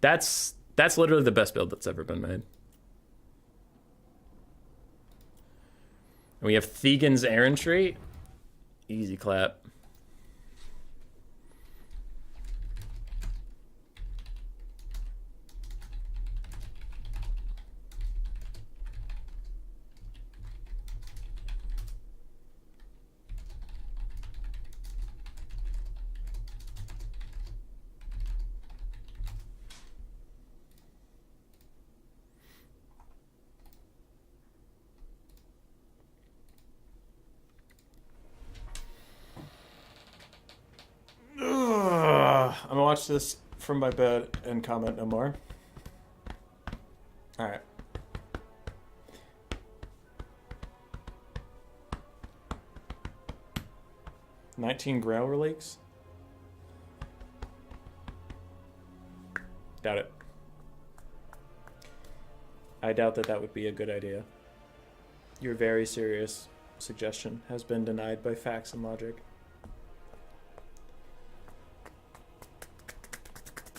That's literally the best build that's ever been made. And we have Thegan's Errantry. Easy clap. I'm gonna watch this from my bed and comment no more. Alright. $19 Growler leaks? Doubt it. I doubt that would be a good idea. Your very serious suggestion has been denied by facts and logic.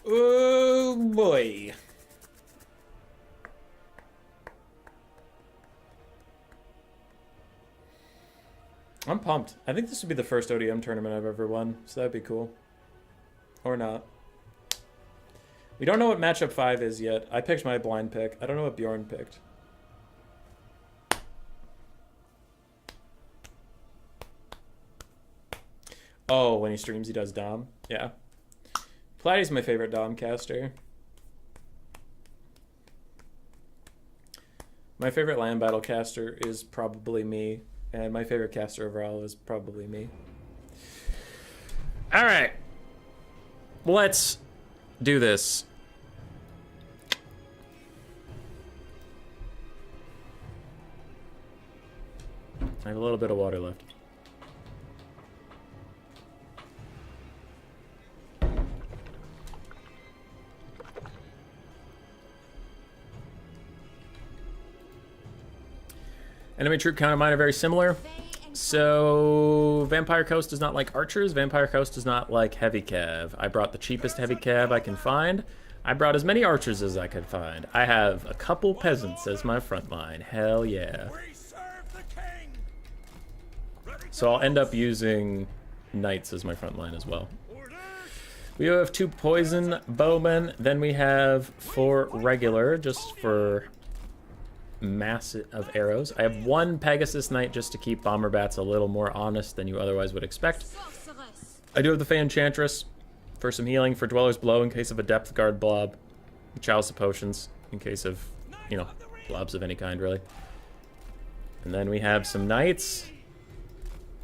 Oh boy. I'm pumped. I think this would be the first ODM tournament I've ever won, so that'd be cool. Or not. We don't know what matchup 5 is yet. I picked my blind pick. I don't know what Bjorn picked. Oh, when he streams he does Dom? Yeah. Platty's my favorite Dom caster. My favorite land battle caster is probably me, and my favorite caster overall is probably me. All right, let's do this. I have a little bit of water left. Enemy troop count and mine are very similar. So, Vampire Coast does not like archers. Vampire Coast does not like heavy cav. I brought the cheapest heavy cav I can find. I brought as many archers as I could find. I have a couple peasants as my front line. Hell yeah. So I'll end up using knights as my front line as well. We have 2 poison bowmen. Then we have 4 regular, just for mass of arrows. I have 1 Pegasus Knight just to keep Bomber Bats a little more honest than you otherwise would expect. I do have the Fey Enchantress for some healing, for Dweller's Blow in case of a Depth Guard blob, Chalice of Potions in case of, you know, blobs of any kind, really. And then we have some Knights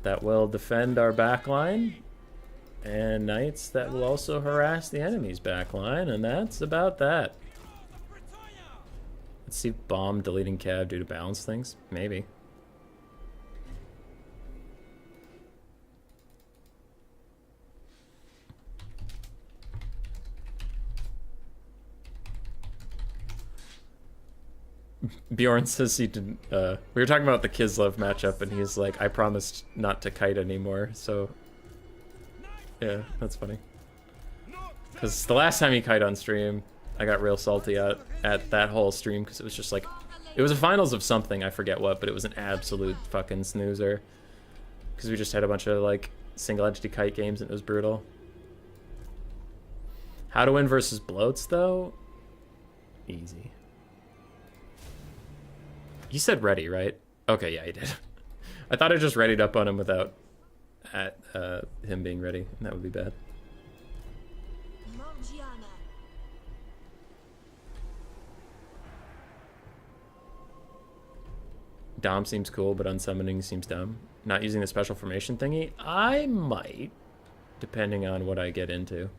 that will defend our back line. and knights that will also harass the enemy's backline, and that's about that. Let's see, bomb deleting cav due to balance things? Maybe. Bjorn says he didn't, we were talking about the Kislev matchup, and he's like, I promised not to kite anymore, so... Yeah, that's funny. Because the last time he kite on stream, I got real salty at that whole stream, because it was just like... It was a finals of something, I forget what, but it was an absolute fucking snoozer. Because we just had a bunch of, like, single-entity kite games, and it was brutal. How to win versus bloats, though? Easy. He said ready, right? Okay, yeah, he did. I thought I just readied up on him without him being ready, and that would be bad. Dom seems cool, but unsummoning seems dumb. Not using the special formation thingy? I might, depending on what I get into.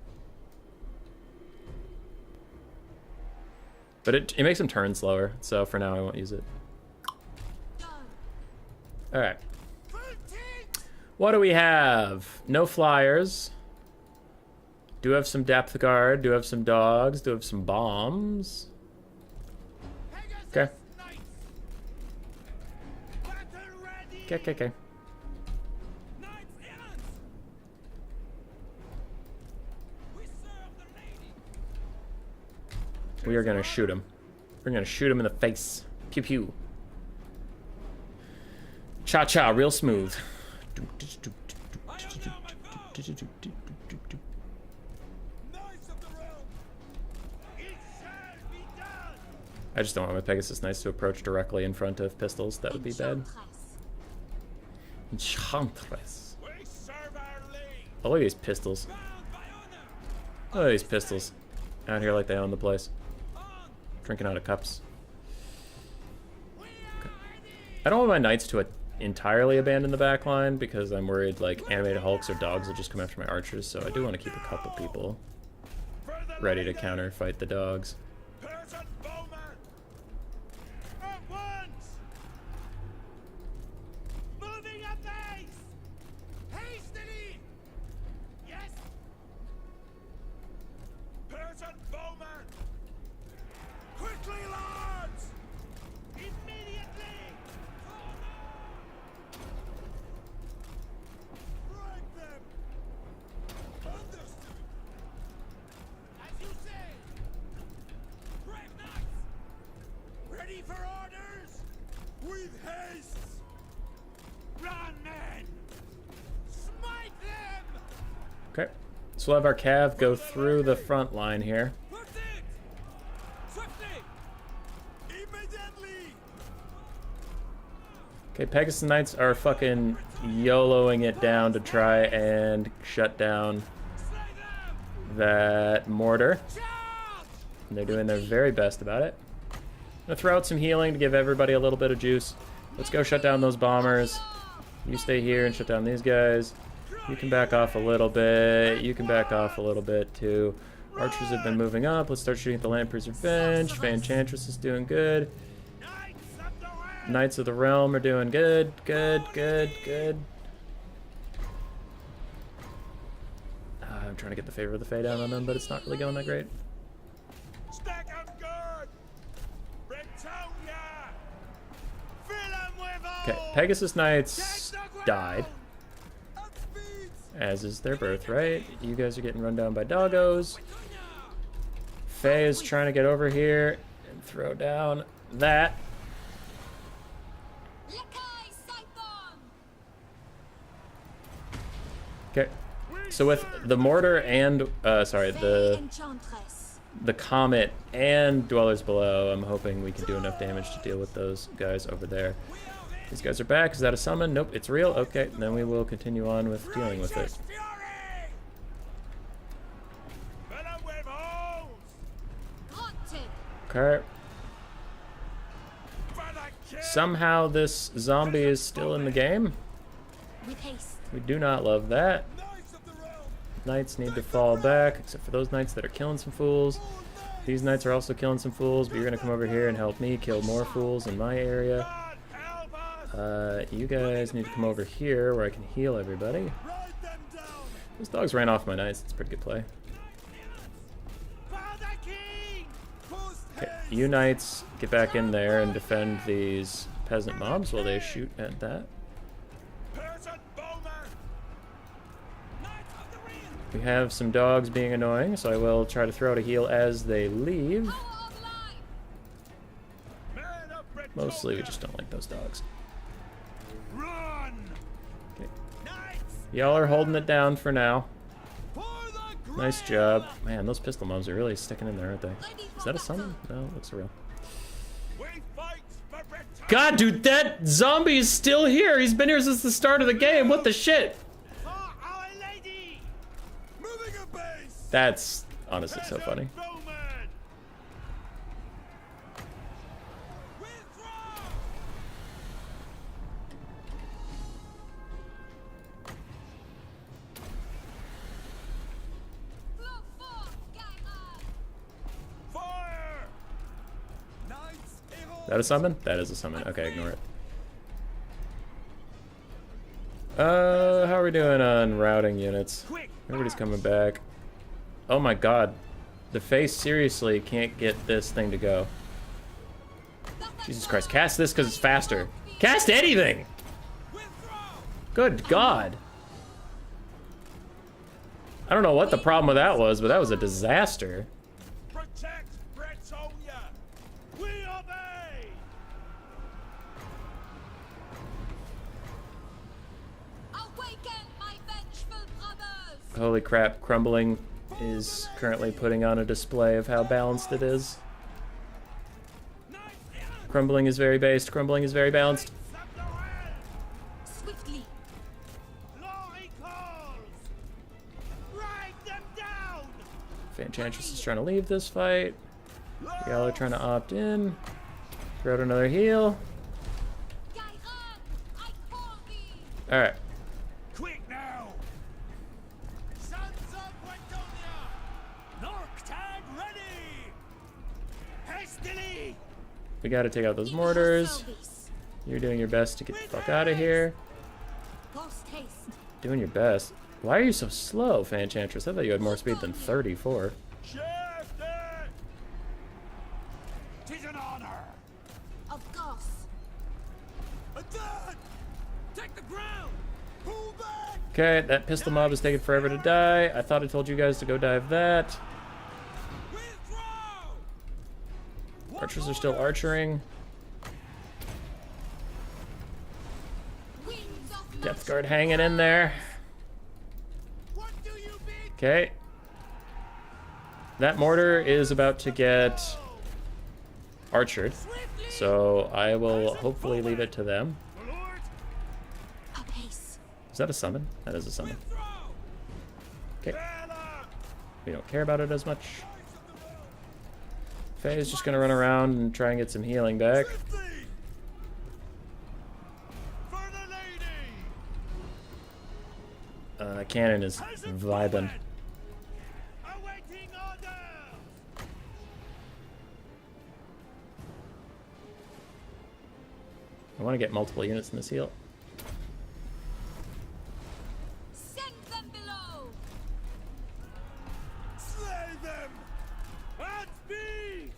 But it makes him turn slower, so for now I won't use it. Alright. What do we have? No flyers. Do have some depth guard. Do have some dogs. Do have some bombs. Okay. Okay. We are gonna shoot him. We're gonna shoot him in the face. Pew pew. Cha-cha, real smooth. I just don't want my Pegasus Knights to approach directly in front of pistols. That would be bad. Enchantress. Oh, look at these pistols. Look at these pistols. Out here like they own the place. Drinking out of cups. Okay. I don't want my Knights to entirely abandon the back line because I'm worried like animated hulks or dogs will just come after my archers, so I do want to keep a couple people ready to counter fight the dogs. Okay, so we'll have our cav go through the front line here. Okay, Pegasus Knights are fucking YOLOing it down to try and shut down that mortar. And they're doing their very best about it. I'm gonna throw out some healing to give everybody a little bit of juice. Let's go shut down those bombers. You stay here and shut down these guys. You can back off a little bit. You can back off a little bit too. Archers have been moving up. Let's start shooting at the Lamprey's Revenge. Enchantress is doing good. Knights of the Realm are doing good. Good. I'm trying to get the favor of the Fae down on them, but it's not really going that great. Okay, Pegasus Knights died. As is their birthright. You guys are getting run down by doggos. Faye is trying to get over here and throw down that. Okay, so with the mortar and the comet and dwellers below, I'm hoping we can do enough damage to deal with those guys over there. These guys are back. Is that a summon? Nope, it's real. Okay, then we will continue on with dealing with it. Okay. Somehow this zombie is still in the game. We do not love that. knights need to fall back, except for those knights that are killing some fools. These knights are also killing some fools, but you're gonna come over here and help me kill more fools in my area. You guys need to come over here where I can heal everybody. Those dogs ran off my knights. That's a pretty good play. Okay, you knights get back in there and defend these peasant mobs while they shoot at that. We have some dogs being annoying, so I will try to throw out a heal as they leave. Mostly we just don't like those dogs. Okay. Y'all are holding it down for now. Nice job. Man, those pistol mobs are really sticking in there, aren't they? Is that a summon? No, it looks real. God, dude, that zombie is still here. He's been here since the start of the game. What the shit? That's honestly so funny. Is that a summon? That is a summon. Okay, ignore it. How are we doing on routing units? Everybody's coming back. Oh my god. The face seriously can't get this thing to go. Jesus Christ. Cast this because it's faster. Cast anything! Good god. I don't know what the problem with that was, but that was a disaster. Holy crap, Crumbling is currently putting on a display of how balanced it is. Crumbling is very based, Crumbling is very balanced. Swiftly. Fanchantress is trying to leave this fight. Y'all are trying to opt in. Throw out another heal. Alright. We gotta take out those mortars. You're doing your best to get the fuck out of here. Doing your best. Why are you so slow, Fanchantress? I thought you had more speed than 34. Tis an honor. Of course. Take the ground. Pull back. Okay, that pistol mob is taking forever to die. I thought I told you guys to go dive that. Archers are still archering. Death Guard hanging in there. Okay. That mortar is about to get archered, so I will hopefully leave it to them. Is that a summon? That is a summon. Okay. We don't care about it as much. Faye is just gonna run around and try and get some healing back. Cannon is vibing. I want to get multiple units in this heal. Send them below. Slay them. At speed.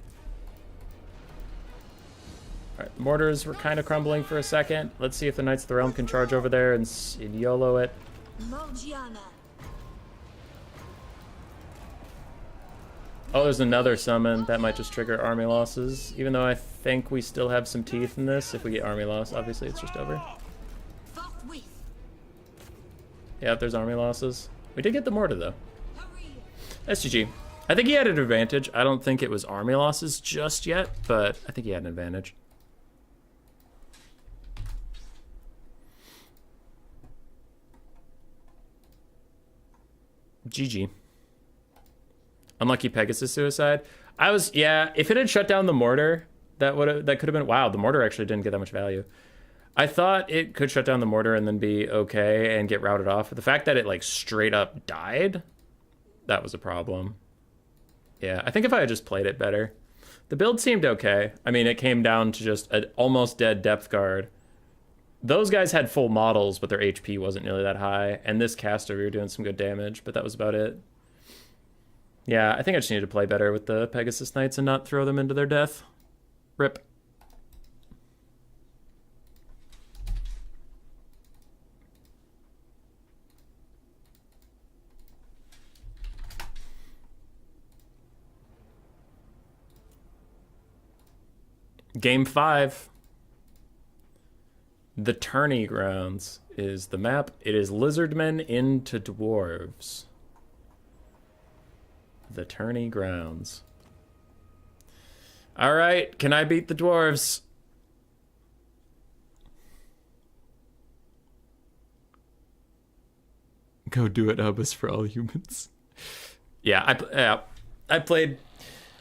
Alright, the mortars were kind of crumbling for a second. Let's see if the Knights of the Realm can charge over there and YOLO it. Morgiana. Oh, there's another summon. That might just trigger army losses. Even though I think we still have some teeth in this. If we get army loss, obviously it's just over. Forthwith. Yeah, if there's army losses. We did get the mortar, though. Hurry. SGG. I think he had an advantage. I don't think it was army losses just yet, but I think he had an advantage. GG. Unlucky Pegasus suicide. Yeah, if it had shut down the mortar, that could have been, wow, the mortar actually didn't get that much value. I thought it could shut down the mortar and then be okay and get routed off. But the fact that it like straight up died that was a problem. Yeah, I think if I had just played it better. The build seemed okay. I mean, it came down to just an almost dead depth guard. Those guys had full models, but their HP wasn't nearly that high. And this caster, we were doing some good damage, but that was about it. Yeah, I think I just need to play better with the Pegasus Knights and not throw them into their death. Rip. Game 5. The Tourney Grounds is the map. It is Lizardmen into Dwarves. The Tourney Grounds. All right, can I beat the Dwarves? Go do it, Hubus, for all humans. Yeah, I played.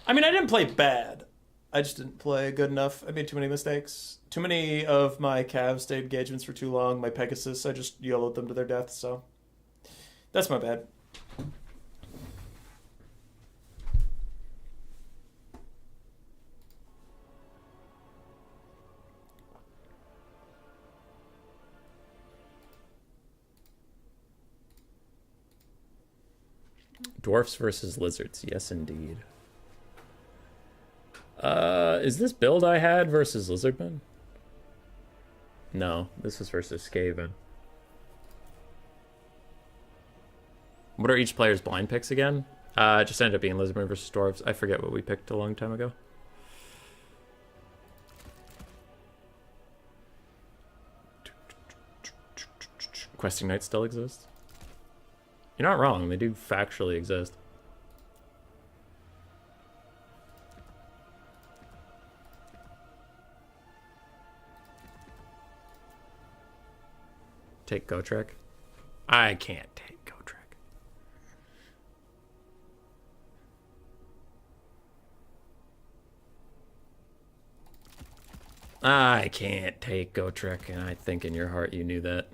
I mean, I didn't play bad. I just didn't play good enough. I made too many mistakes. Too many of my Cav stayed engagements for too long. My Pegasus, I just YOLO'd them to their death, so that's my bad. Dwarfs versus lizards. Yes, indeed. Is this build I had versus Lizardman? No, this is versus Skaven. What are each player's blind picks again? It just ended up being Lizardman versus Dwarves. I forget what we picked a long time ago. Questing Knights still exist? You're not wrong, they do factually exist. Take Gotrek? I can't take Gotrek. I can't take Gotrek, and I think in your heart you knew that.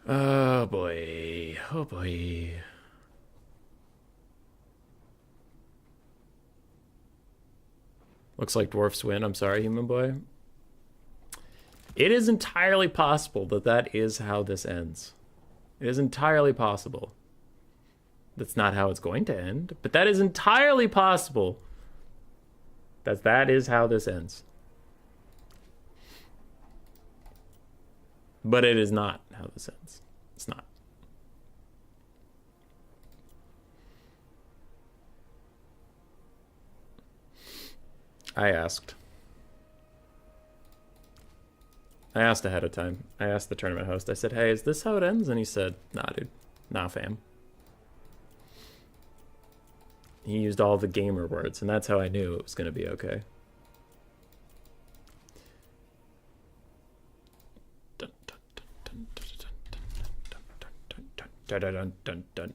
Oh boy. Oh boy. Looks like dwarfs win. I'm sorry, human boy. It is entirely possible that that is how this ends. It is entirely possible. That's not how it's going to end, but that is entirely possible that that is how this ends. But it is not how this ends. It's not. I asked ahead of time. I asked the tournament host. I said, hey, is this how it ends? And he said, nah, dude. Nah, fam. He used all the gamer words, and that's how I knew it was going to be okay. Dun, dun, dun, dun, dun, dun, dun, dun, dun, dun.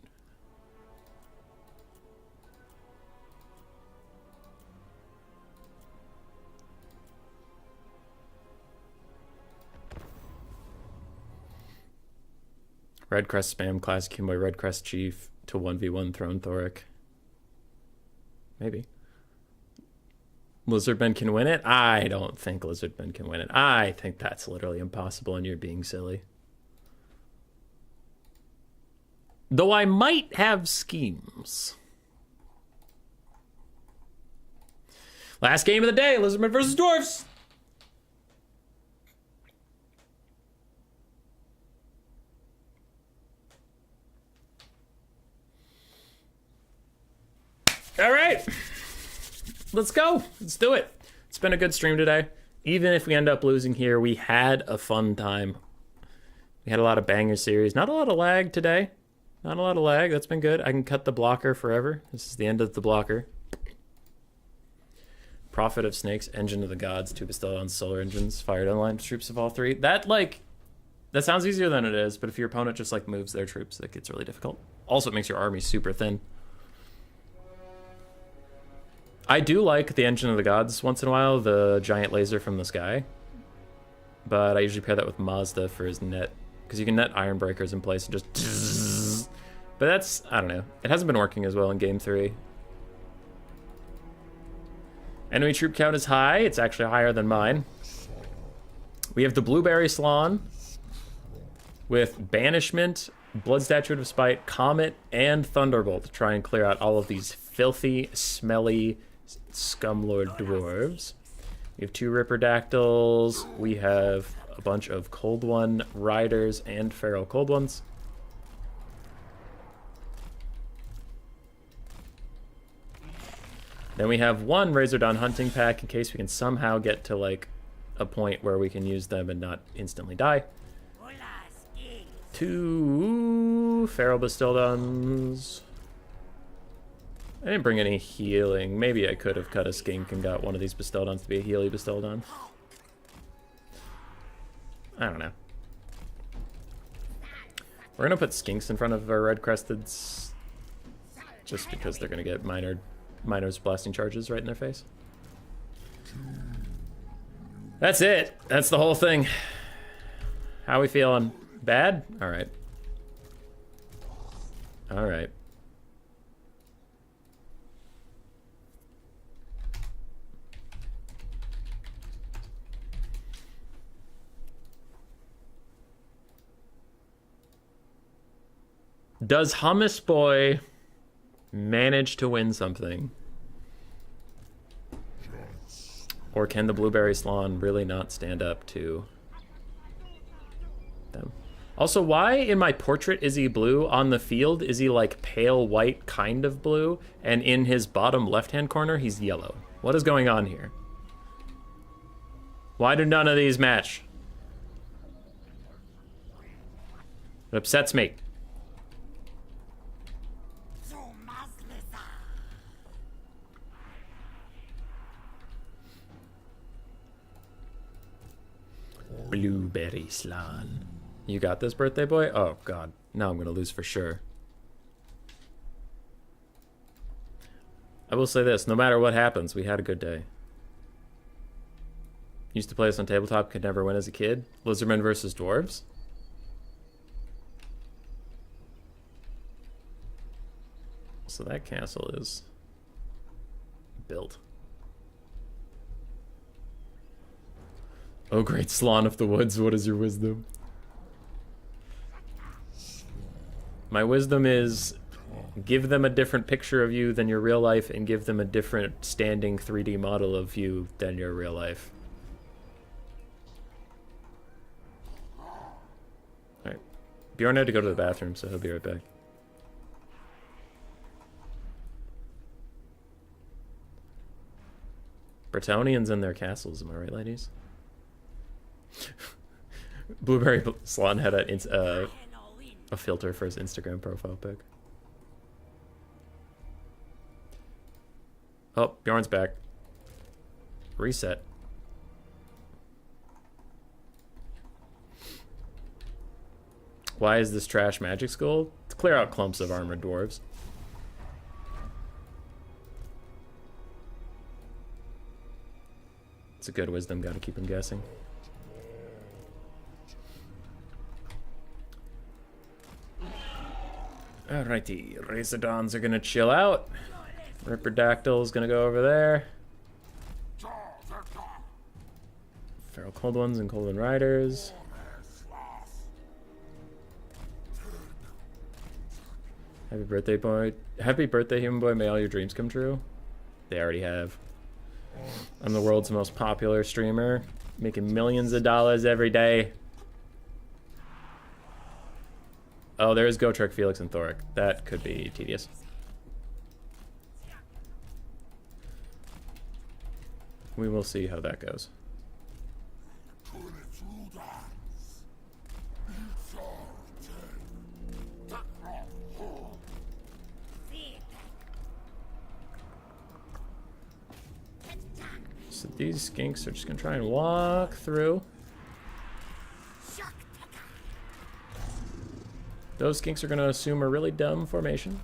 Red Crest spam classic Kimboy Red Crest Chief to 1v1 Throne Thoric. Maybe. Lizardmen can win it? I don't think Lizardmen can win it. I think that's literally impossible and you're being silly. Though I might have schemes. Last game of the day, Lizardmen versus Dwarfs. All right, let's go. Let's do it. It's been a good stream today. Even if we end up losing here, we had a fun time. We had a lot of banger series. Not a lot of lag today. Not a lot of lag. That's been good. I can cut the blocker forever. This is the end of the blocker. Prophet of Snakes, Engine of the Gods, 2 Bastillions, Solar Engines, Fired Unlined Troops of all 3. That sounds easier than it is, but if your opponent just moves their troops, that gets really difficult. Also, it makes your army super thin. I do like the Engine of the Gods once in a while, the giant laser from the sky. But I usually pair that with Mazda for his net. Because you can net Iron Breakers in place and just... But that's, I don't know. It hasn't been working as well in Game 3. Enemy troop count is high. It's actually higher than mine. We have the Blueberry Slan with Banishment, Blood Statute of Spite, Comet, and Thunderbolt to try and clear out all of these filthy, smelly Scumlord dwarves. We have 2 Ripperdactyls. We have a bunch of Cold One Riders and Feral Cold Ones. Then we have 1 Razordawn Hunting Pack in case we can somehow get to like a point where we can use them and not instantly die. 2 Feral Bastildons. I didn't bring any healing. Maybe I could have cut a skink and got one of these Bastildons to be a Healy Bastildon. I don't know. We're gonna put skinks in front of our red cresteds just because they're gonna get Minor's blasting charges right in their face. That's it. That's the whole thing. How we feeling? Bad? Alright. Alright. Does Hummus Boy manage to win something? Or can the Blueberry Slan really not stand up to them? Also, why in my portrait is he blue? On the field, is he like pale white kind of blue? And in his bottom left-hand corner, he's yellow. What is going on here? Why do none of these match? It upsets me. Blueberry Slan. You got this, birthday boy? Oh, God. Now I'm going to lose for sure. I will say this. No matter what happens, we had a good day. Used to play this on tabletop, could never win as a kid. Lizardmen versus Dwarves. So that castle is built. Oh, great Slan of the Woods, what is your wisdom? My wisdom is give them a different picture of you than your real life and give them a different standing 3D model of you than your real life. Alright. Bjorn had to go to the bathroom, so he'll be right back. Bretonnians in their castles, am I right, ladies? Blueberry Slan had a filter for his Instagram profile pic. Oh, Bjorn's back. Reset. Why is this trash magic school? To clear out clumps of armored dwarves. It's a good wisdom, gotta keep him guessing. Alrighty, Razordons are gonna chill out. Ripperdactyl's gonna go over there. Feral Cold Ones and Cold One Riders. Happy birthday, boy. Happy birthday, human boy. May all your dreams come true. They already have. I'm the world's most popular streamer, making millions of dollars every day. Oh, there's Gotrek, Felix, and Thoric. That could be tedious. We will see how that goes. So these skinks are just gonna try and walk through. Those skinks are gonna assume a really dumb formation.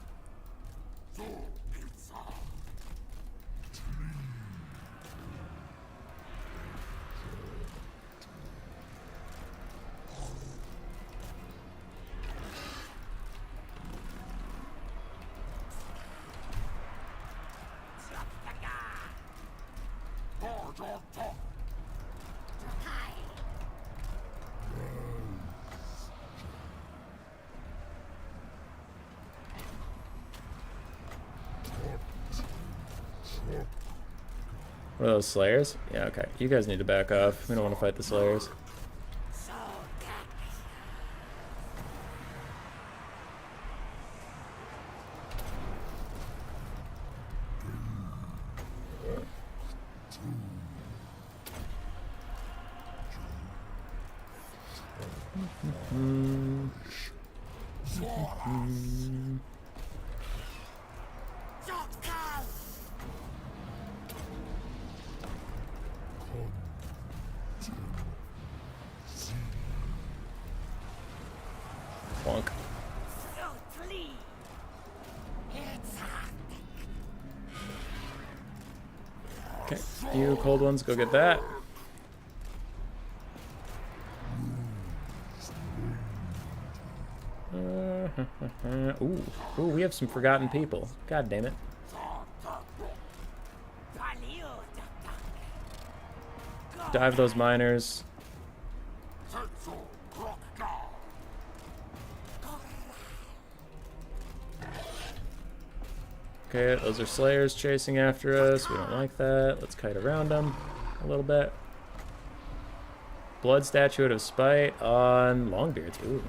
What are those Slayers? Yeah, okay. You guys need to back off. We don't want to fight the Slayers. Plonk. Okay, you cold ones, go get that. Ooh, we have some forgotten people. God damn it. Dive those miners. Okay, those are Slayers chasing after us. We don't like that. Let's kite around them a little bit. Blood Statue of Spite on Longbeards. Ooh.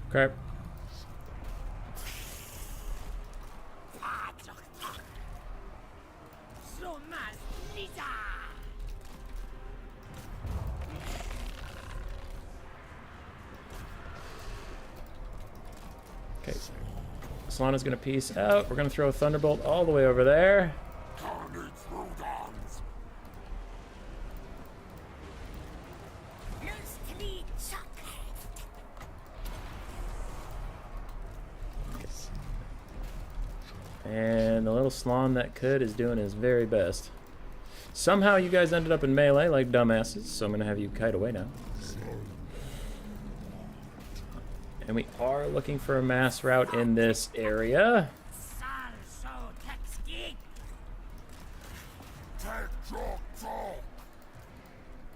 Okay. Okay. Solana's gonna peace out. We're gonna throw a Thunderbolt all the way over there. And the little Slon that could is doing his very best. Somehow you guys ended up in melee like dumbasses, so I'm gonna have you kite away now. And we are looking for a mass route in this area.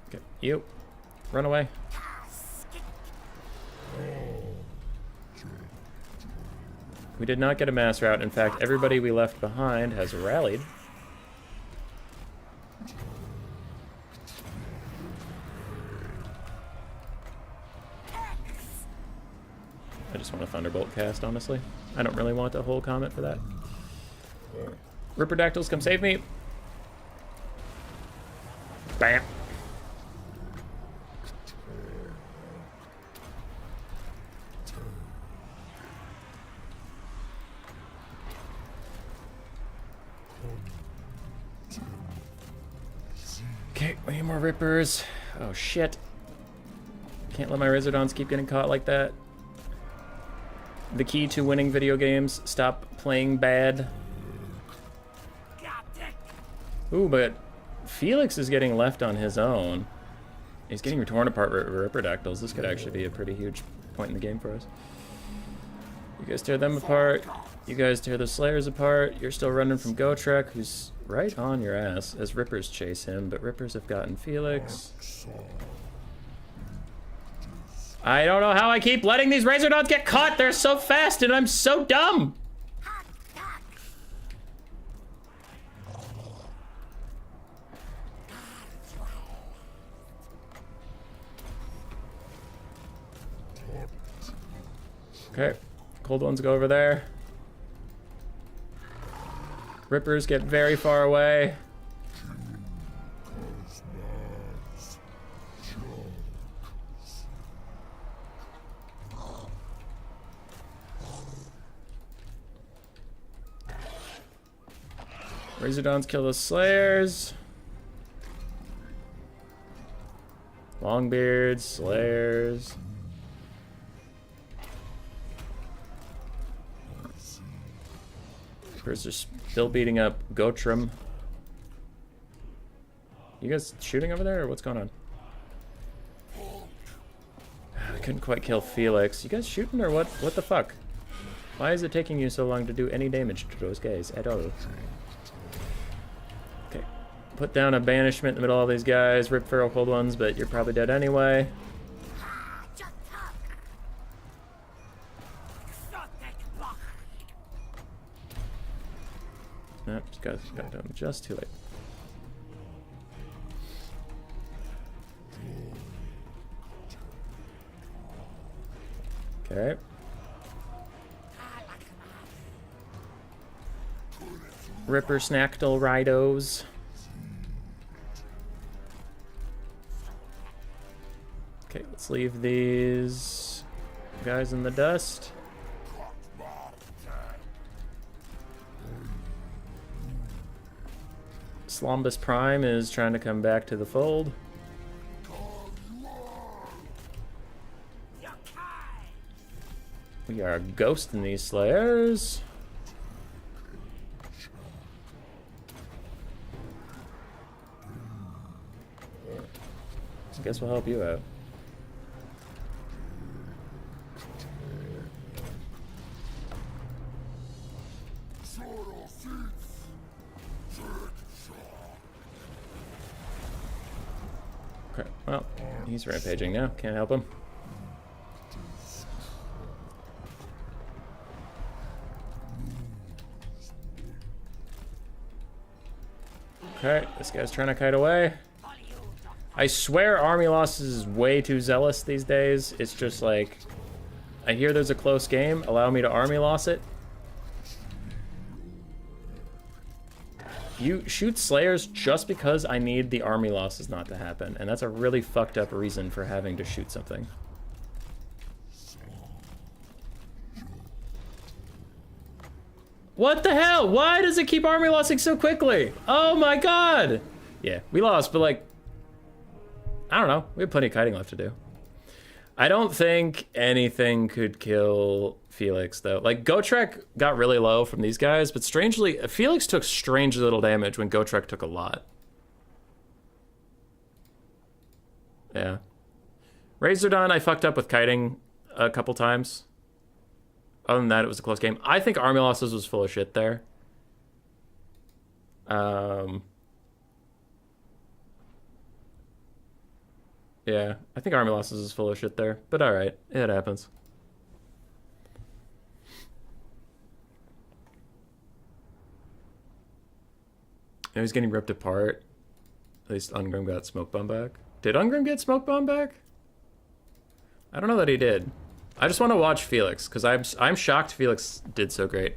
Okay, you run away. We did not get a mass route. In fact, everybody we left behind has rallied. I just want a Thunderbolt cast, honestly. I don't really want a whole comment for that. Ripperdactyls, come save me. Bam. Okay, we need more Rippers. Oh shit. Can't let my Razordons keep getting caught like that. The key to winning video games, stop playing bad. Ooh, but Felix is getting left on his own. He's getting torn apart with Ripperdactyls. This could actually be a pretty huge point in the game for us. You guys tear them apart. You guys tear the Slayers apart. You're still running from Gotrek, who's right on your ass as Rippers chase him, but Rippers have gotten Felix. I don't know how I keep letting these Razordons get caught. They're so fast and I'm so dumb. Okay, cold ones go over there. Rippers get very far away. Razordons kill the Slayers. Longbeards, Slayers. Rippers are still beating up Gotram. You guys shooting over there, or what's going on? I couldn't quite kill Felix. You guys shooting, or what? What the fuck? Why is it taking you so long to do any damage to those guys at all? Okay. Put down a banishment in the middle of all these guys. Rip feral cold ones, but you're probably dead anyway. Nope, just got done just too late. Okay. Ripper Snackle Ridos. Okay, let's leave these guys in the dust. Slombus Prime is trying to come back to the fold. We are ghosting these slayers. I guess we'll help you out. Okay, well, he's rampaging now. Can't help him. Okay, this guy's trying to kite away. I swear army losses is way too zealous these days. It's just like, I hear there's a close game, allow me to army loss it. You shoot slayers just because I need the army losses not to happen, and that's a really fucked up reason for having to shoot something. What the hell? Why does it keep army lossing so quickly? Oh my god! Yeah, we lost, but like, I don't know. We have plenty of kiting left to do. I don't think anything could kill Felix, though. Like, Gotrek got really low from these guys, but strangely, Felix took strange little damage when Gotrek took a lot. Yeah. Razordon, I fucked up with kiting a couple times. Other than that, it was a close game. I think army losses was full of shit there. Yeah, I think army losses is full of shit there, but alright, it happens. Now he's getting ripped apart. At least Ungrim got smoke bomb back. Did Ungrim get smoke bomb back? I don't know that he did. I just want to watch Felix, because I'm shocked Felix did so great.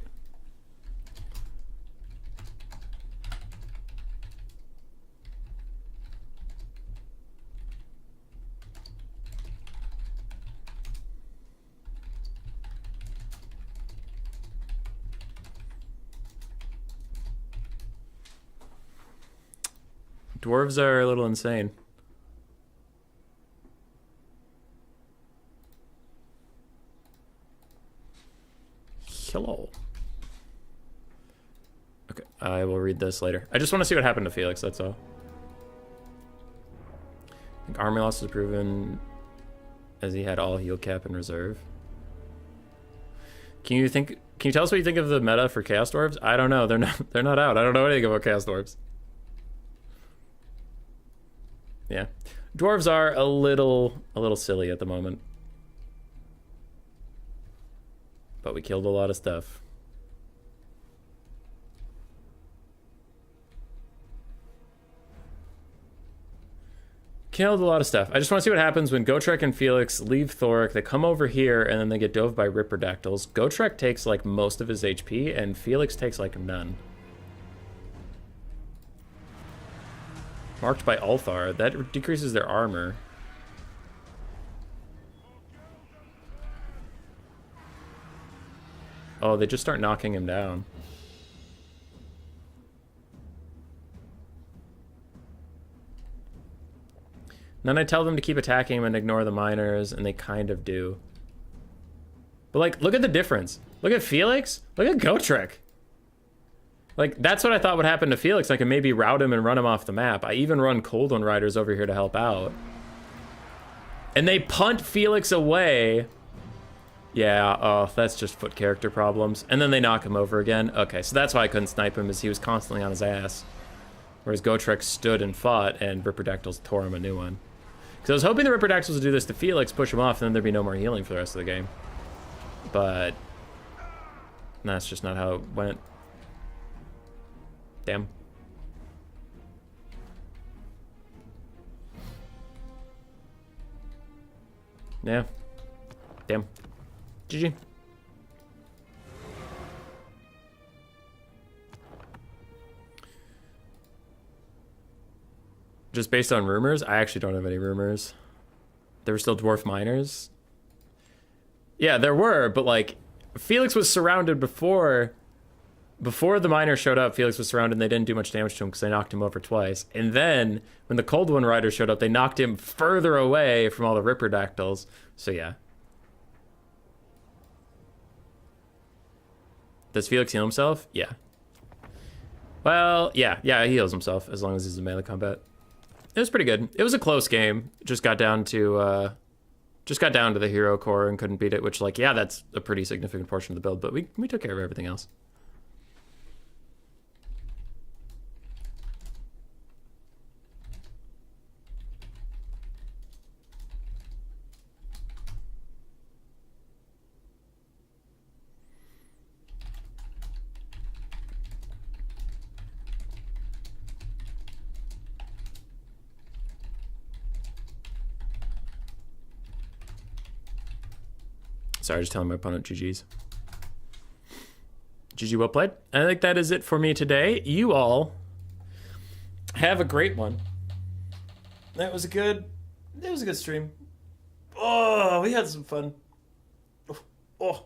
Dwarves are a little insane. Hello. Okay, I will read this later. I just want to see what happened to Felix, that's all. I think army loss was proven as he had all heal cap in reserve. Can you tell us what you think of the meta for Chaos Dwarves? I don't know. They're not out. I don't know anything about Chaos Dwarves. Yeah. Dwarves are a little silly at the moment. But we killed a lot of stuff. Killed a lot of stuff. I just want to see what happens when Gotrek and Felix leave Thoric. They come over here, and then they get dove by Ripperdactyls. Gotrek takes, like, most of his HP, and Felix takes, like, none. Marked by Ulthar. That decreases their armor. Oh, they just start knocking him down. And then I tell them to keep attacking him and ignore the miners, and they kind of do. But, like, look at the difference. Look at Felix. Look at Gotrek. Like, that's what I thought would happen to Felix. I could maybe route him and run him off the map. I even run Cold One Riders over here to help out. And they punt Felix away. Yeah, oh, that's just foot character problems. And then they knock him over again. Okay, so that's why I couldn't snipe him, is he was constantly on his ass. Whereas Gotrek stood and fought, and Ripperdactyls tore him a new one. Because I was hoping the Ripperdactyls would do this to Felix, push him off, and then there'd be no more healing for the rest of the game. But that's just not how it went. Damn. Yeah. Damn. GG. Just based on rumors? I actually don't have any rumors. There were still dwarf miners. Yeah, there were, but like Felix was surrounded before the miners showed up. Felix was surrounded and they didn't do much damage to him because they knocked him over twice. And then when the Cold One Riders showed up, they knocked him further away from all the Ripperdactyls. So yeah. Does Felix heal himself? Yeah. Well, yeah, he heals himself as long as he's in melee combat. It was pretty good. It was a close game. Just got down to the hero core and couldn't beat it, which, like, yeah, that's a pretty significant portion of the build, but we took care of everything else. Sorry, just telling my opponent GG's. GG, well played. I think that is it for me today. You all have a great one. That was a good stream. Oh, we had some fun. Oh.